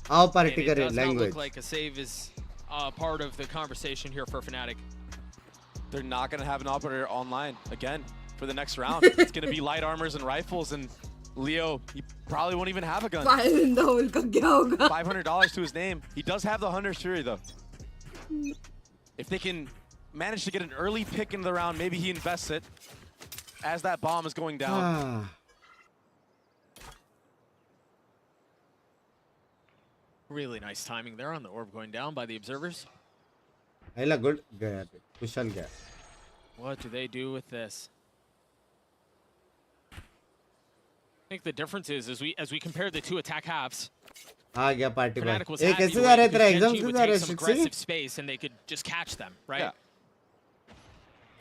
How party It करे does not language. look like a save is part of the conversation here for Fnatic. They're not going to have an operator online again for the next round. It's going to be light armors and rifles, and Leo, he probably won't even have a gun. $500 to his name. He does have the Hunter's Fury though. If they can manage to get an early pick into the round, maybe he invests it as that bomb is going down. Really nice timing there on the orb going down by the observers. Ayla good gaya pe. Kushal gaya. What do they do with this? I think the difference is as we compare the two attack halves. आ गया party में. Fnatic was एक happy कैसे जा रहे तेरा because exam Gen.G से would जा take रहे some 60? aggressive space and they could just catch them, right? Yeah.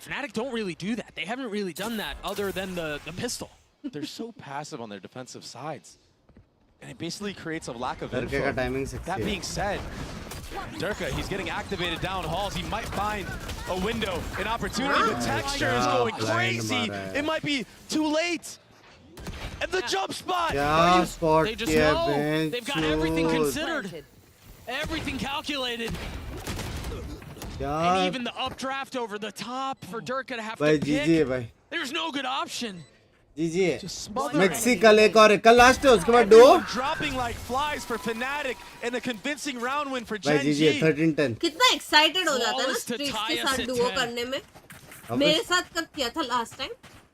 Fnatic don't really do that. They haven't really done that other than the pistol. They're so passive on their defensive sides. And it basically creates a lack of Durka ka timing info. 60 That being said, Durka, he's getting activated down halls. He might find a window, an opportunity, but Texture is going crazy. It might be too late. And the jump spot! Yeah, spot. They just know. They've got everything considered. Everything calculated. And even the updraft over the top for Durka to have to pick. GG है भाई. There's no good option. GG है. Mexi कल एक और है. कल last है उसके बाद दो. Dropping like flies for Fnatic and a convincing round win for भाई Gen.G. GG 13-10. कितना excited हो जाता है ना Strix के साथ duo करने में. मेरे साथ कब किया था last time?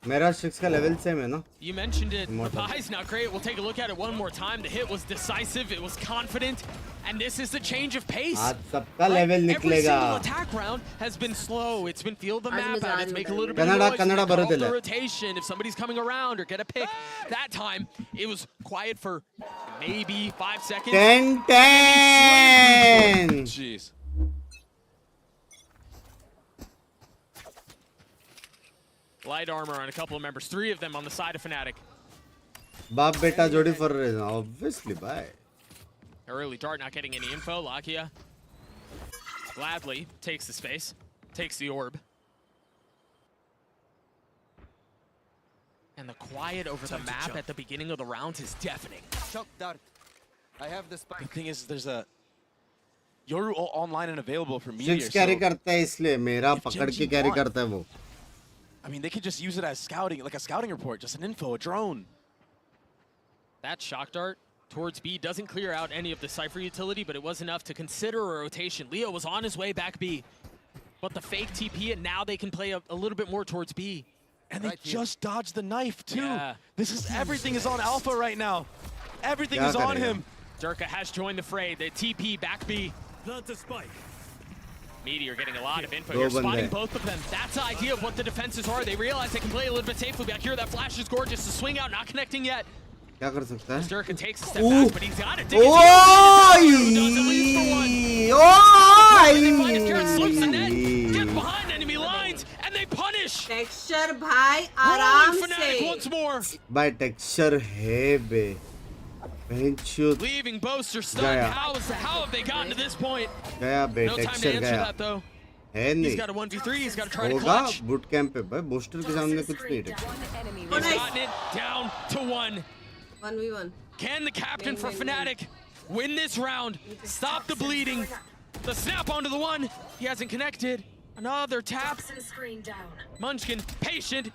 मेरा 6 का level same है ना. You mentioned it. The buy's not great. We'll take a look at it one more time. The hit was decisive. It was confident. And this is the change of pace. आज सबका level Every निकलेगा. single attack round has been slow. It's been feel the map out. It's make a little bit Canada, of noise. Canada Call ಬರೋದಿಲ್ಲ. the rotation. If somebody's coming around or get a pick. That time, it was quiet for maybe 5 seconds. 10-10. Jeez. Light armor on a couple of members. 3 of them on the side of Fnatic. बाप बेटा जोड़ी for reason. Obviously, bye. Early dart not getting any info. Lakia gladly takes the space, takes the orb. And the quiet over the map at the beginning of the round is deafening. I have this. The thing is, there's a Yoru online and available for Meteor. 6 carry करता है इसलिए मेरा पकड़ के carry करता है वो. I mean, they could just use it as scouting, like a scouting report, just an info, a drone. That shock dart towards B doesn't clear out any of the Cypher utility, but it was enough to consider a rotation. Leo was on his way back B, but the fake TP, and now they can play a little bit more towards B. And they just dodged the knife too. Yeah. This is everything is on Alpha right now. Everything is on him. Durka has joined the fray. The TP back B. Plant a spike. Meteor getting a lot of info here, spotting both of them. That's the idea of what the defenses are. They realize they can play a little bit safely back here. That flash is gorgeous. The swing out, not connecting yet. क्या कर सकता है? Durka takes a step back, but he's got it. Does at least for one. Slips the net, gets behind enemy lines, and they punish. Texture भाई आराम से. Once more. By texture है बे. Leaving Boaster stunned. How have they gotten to this point? गया बे No time to texture answer गया. that though. है नहीं. He's got a 1v3. He's got to try to होगा clutch. Boot camp पे भाई booster के सामने कुछ नहीं है. He's gotten it down to 1. 1v1. Can the captain for Fnatic win this round? Stop the bleeding. The snap onto the one. He hasn't connected. Another tap. Munchkin, patient.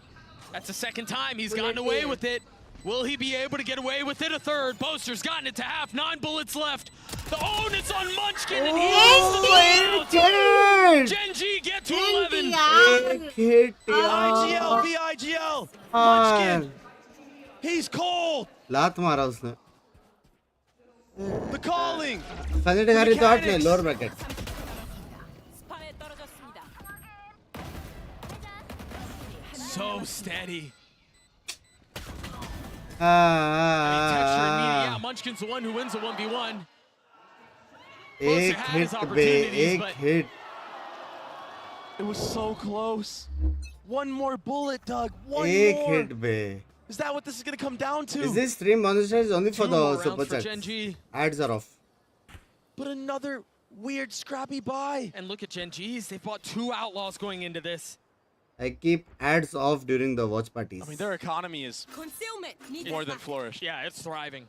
That's the second time he's gotten away with it. Will he be able to get away with it a third? Boaster's gotten it to half. 9 bullets left. The onus on Munchkin, and he is the Gen.G get to 11. IGL, VIGL. Munchkin. He's cold. लात मारा उसने. The calling. Fnatic हारी तो 8 ले lower bracket. So steady. Yeah, Munchkin's the one who wins the 1v1. एक hit बे, एक hit. It was so close. One more bullet, Doug. One एक more. hit bay. Is that what this is going to come down to? Is this stream monetized only for the super for chats? Gen.G. Ads are off. But another weird scrappy buy. And look at Gen.G's. They bought 2 outlaws going into this. I keep ads off during the watch parties. I mean, their economy is more than flourished. Yeah, it's thriving.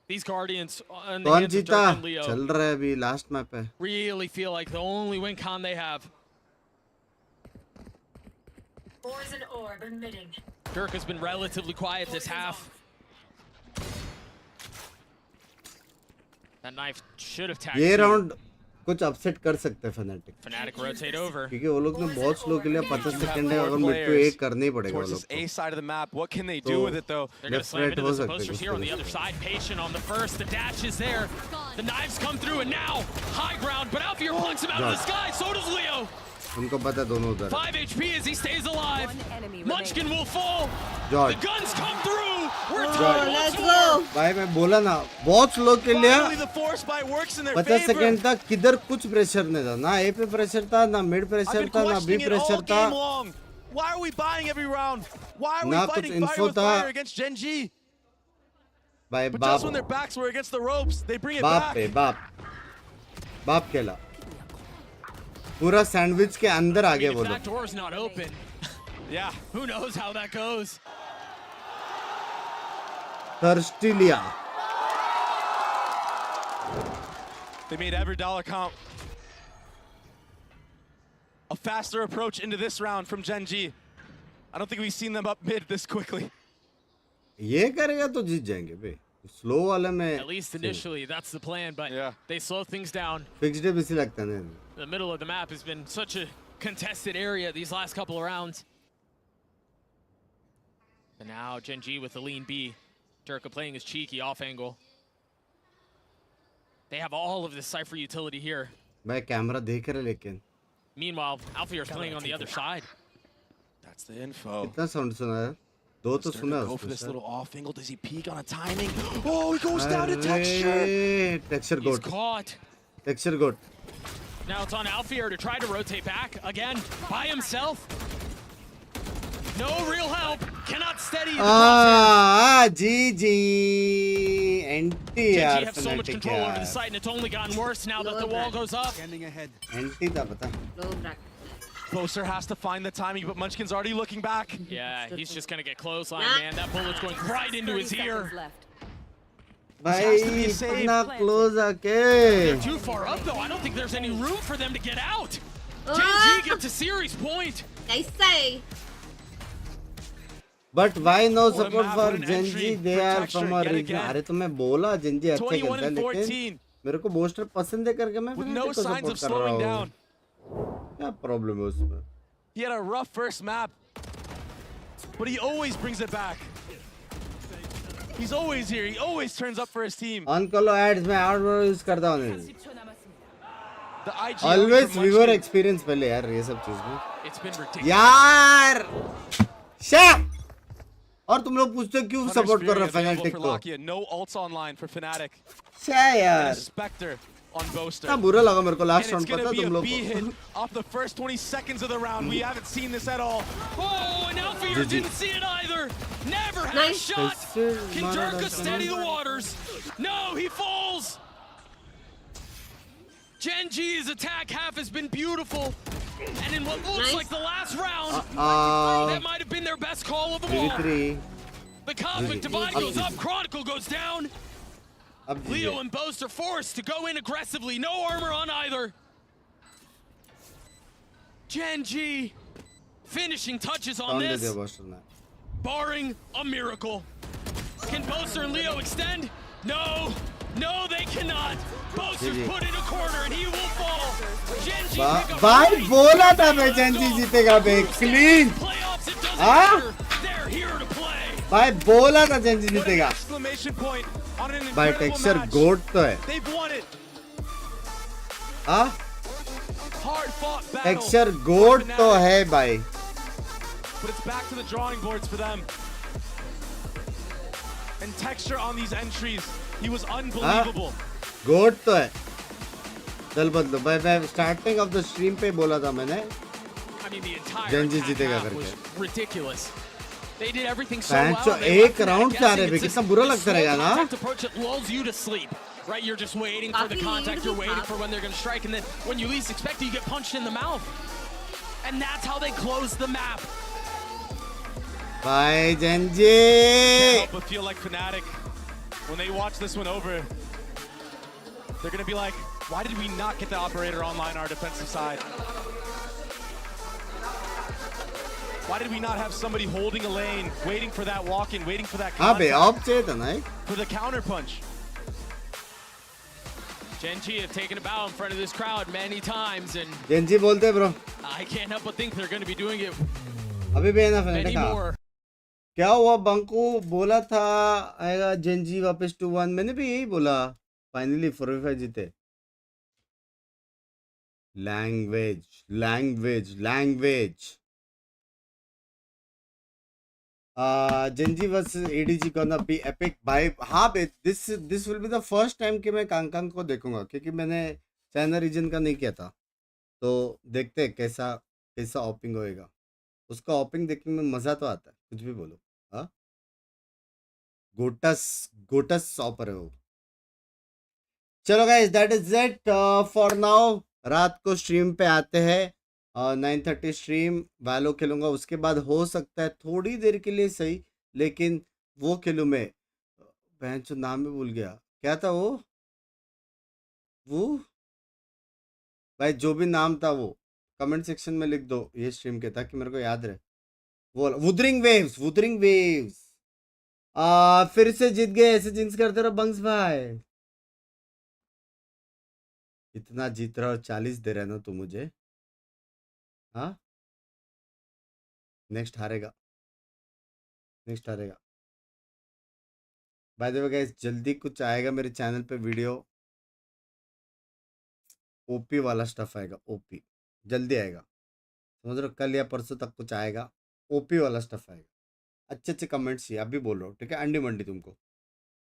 These Guardians on the hands of Dirk and Leo चल रहा है अभी last map है. really feel like the only win con they have. Poison orb emitting. Dirk has been relatively quiet this half. That knife should have tagged. ये round कुछ upset कर सकते हैं Fnatic. Fnatic rotate over. क्योंकि वो लोग ने बहुत slow के लिए 50 सेकंड है और mid to एक करना ही पड़ेगा वो Towards लोग this A side of the map, what can they do with it though? They're going to slam into the supposers here on the other side. Patient on the first. The dash is there. The knives come through, and now high ground. But Alfier plucks him out of the sky. So does Leo. उनको पता है दोनों उधर. 5 HP as he stays alive. Munchkin will fall. George. The guns come through. We're George. Let's go. भाई मैं बोला ना बहुत slow के लिए. Finally, the force buy works in their 50 favor. Second तक किधर कुछ प्रेशर नहीं था. ना A पे प्रेशर था, ना mid प्रेशर था, ना B प्रेशर था. Why are we buying every round? Why are we ना fighting कुछ fire info with था. fire against Gen.G? भाई But बाप. just when their backs were against the ropes, they bring it बाप back. पे बाप. बाप खेला. पूरा सैंडविच के अंदर आ गए वो लोग. That door's not open. Yeah. Who knows how that goes? Thirsty लिया. They made every dollar count. A faster approach into this round from Gen.G. I don't think we've seen them up mid this quickly. ये करेगा तो जीत जाएंगे बे. Slow वाले में. At least initially, that's the plan, but they slow things down. Fixed है BC लगता है ना. The middle of the map has been such a contested area these last couple of rounds. And now Gen.G with the lean B. Durka playing his cheeky off angle. They have all of this Cypher utility here. मैं camera देख रहा लेकिन. Meanwhile, Alfier's playing on the other side. That's the info. कितना sound सुना है? दो तो सुना Go for this little off angle. Does he peek on a timing? Oh, he goes down to texture. Texture He's goat. caught. Texture goat. Now it's on Alfier to try to rotate back again by himself. No real help. Cannot steady the GG. NT Gen.G have so much control over the site, and it's only gotten worse now that the wall goes up. NT था पता. Closer has to find the timing, but Munchkin's already looking back. Yeah, he's just gonna get clothesline, man. That bullet's going right into his ear. भाई इतना close आके. They're too far up though. I don't think there's any room for them to get out. Gen.G gets a series point. कैसे? But why no support for Gen.G? They are from our region. अरे तो मैं बोला Gen.G अच्छा खेलता है लेकिन मेरे को बूस्टर पसंद है करके मैं Fnatic को सपोर्ट कर रहा हूँ. क्या प्रॉब्लम है उसमें? He had a rough first map, but he always brings it back. He's always here. He always turns up for his team. On call ads में AORUS यूज करता हूँ. Always viewer experience पहले यार ये सब चीज में. It's been ridiculous. यार. Shit. और तुम लोग पूछते हो क्यों सपोर्ट कर रहे हो Fnatic को? No ults online for Fnatic. क्या यार? Spectre on Boaster. क्या बुरा लगा मेरे को लास्ट राउंड पता तुम लोग को. Off the first 20 seconds of the round, we haven't seen this at all. Oh, and Alfear didn't see it either. Never had a shot. Can Durka steady the waters? No, he falls. Gen.G's attack half has been beautiful. And in what looks like the last round, that might have been their best call of them all. The Cosmic Divide goes up, Chronicle goes down. Leo and Boast are forced to go in aggressively. No armor on either. Gen.G finishing touches on this, barring a miracle. Can Boaster and Leo extend? No. No, they cannot. Boaster's put in a corner and he will fall. Gen.G भाई बोला था मैं Gen.G जीतेगा बे clean. हाँ? भाई बोला था Gen.G जीतेगा. भाई टेक्सचर गोट तो है. हाँ? टेक्सचर गोट तो है भाई. But it's back to the drawing boards for them. And texture on these entries. He was unbelievable. गोट तो है. चल बदलो भाई मैं स्टार्टिंग ऑफ द स्ट्रीम पे बोला था मैंने Gen.G जीतेगा करके. Ridiculous. They did everything so well. तो एक राउंड जा रहे हैं कितना बुरा लगता रहेगा ना. Approach it lulls you to sleep. Right, you're just waiting for the contact. You're waiting for when they're going to strike, and then when you least expect it, you get punched in the mouth. And that's how they close the map. Bye, Gen.G. Can't help but feel like Fnatic, when they watch this one over, they're going to be like, why did we not get the operator online our defensive side? Why did we not have somebody holding a lane, waiting for that walk-in, waiting for that contact? For the counter punch. Gen.G have taken a bow in front of this crowd many times, and Gen.G बोलते bro. I can't help but think they're going to be doing it अभी भी है ना Fnatic more. क्या हुआ बंकू बोला था आएगा Gen.G वापस 2-1 मैंने भी यही बोला. फाइनली 4v5 जीते. Language Gen.G versus ADG gonna be epic भाई. हाँ बे this will be the first time कि मैं कांग को देखूंगा क्योंकि मैंने चाइना रीजन का नहीं किया था. तो देखते हैं कैसा ओपिंग होएगा. उसका ओपिंग देखने में मजा तो आता है कुछ भी बोलो. हाँ गोटस ऑपर है वो. चलो guys that is it for now. रात को स्ट्रीम पे आते हैं 9:30 स्ट्रीम. वैलो खेलूंगा उसके बाद हो सकता है थोड़ी देर के लिए सही लेकिन वो खेलूं मैं. बहन जो नाम भी भूल गया क्या था वो भाई जो भी नाम था वो कमेंट सेक्शन में लिख दो ये स्ट्रीम के ताकि मेरे को याद रहे. वो वुदरिंग वेव्स. फिर से जीत गए. ऐसे जिंक्स करते रहो बंक्स भाई. इतना जीत रहा हो 40 दे रहे ना तू मुझे. हाँ नेक्स्ट हारेगा. बाय द वे गाइस जल्दी कुछ आएगा मेरे चैनल पे वीडियो. ओपी वाला स्टफ आएगा. ओपी जल्दी आएगा समझ रहे हो. कल या परसों तक कुछ आएगा. ओपी वाला स्टफ आएगा. अच्छे कमेंट्स ही अभी बोल रहा हूँ ठीक है. अंडी मंडी तुमको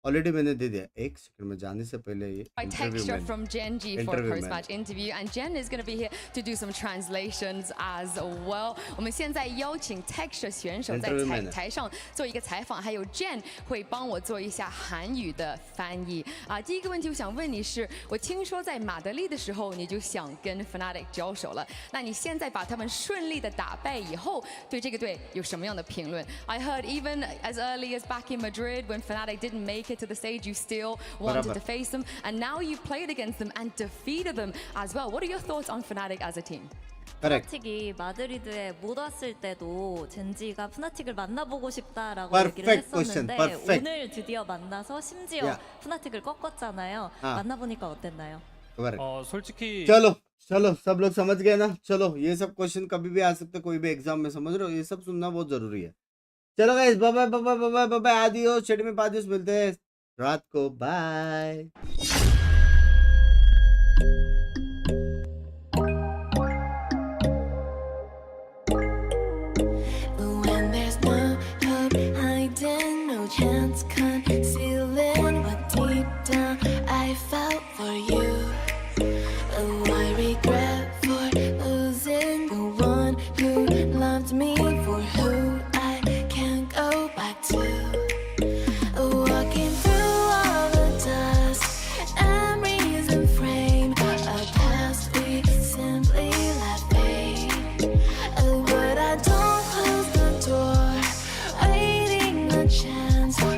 ऑलरेडी मैंने दे दिया. एक सेकंड में जाने से पहले ये texture from Gen.G for a post-match interview, and Jen is going to be here to do some translations as well. 我们现在邀请 texture 选手在台上做一个采访，还有 Jen 会帮我做一下韩语的翻译。第一个问题我想问你是，我听说在马德里的时候你就想跟 Fnatic 交手了，那你现在把他们顺利的打败以后，对这个队有什么样的评论 ？I heard even as early as back in Madrid when Fnatic didn't make it to the stage, you still wanted to face them, and now you've played against them and defeated them as well. What are your thoughts on Fnatic as a team? 푸나틱이 마드리드에 못 왔을 때도 젠지가 푸나틱을 만나보고 싶다라고 얘기를 했었는데 오늘 드디어 만나서 심지어 푸나틱을 꺾었잖아요. 만나보니까 어땠나요? 솔직히 चलो सब लोग समझ गए ना. चलो ये सब question कभी भी आ सकते, कोई भी एग्जाम में, समझ रहे हो, ये सब सुनना बहुत जरूरी है. चलो guys, bye bye bye bye bye bye, adios, chat में पादियोस, मिलते हैं रात को. Bye. When there's no hope hiding, no chance concealing what deep down I felt for you. Oh, I regret for losing the one who loved me for who I can't go back to. Walking through all the dust, memories and frame, a past we simply let fade. But I don't close the door, waiting a chance for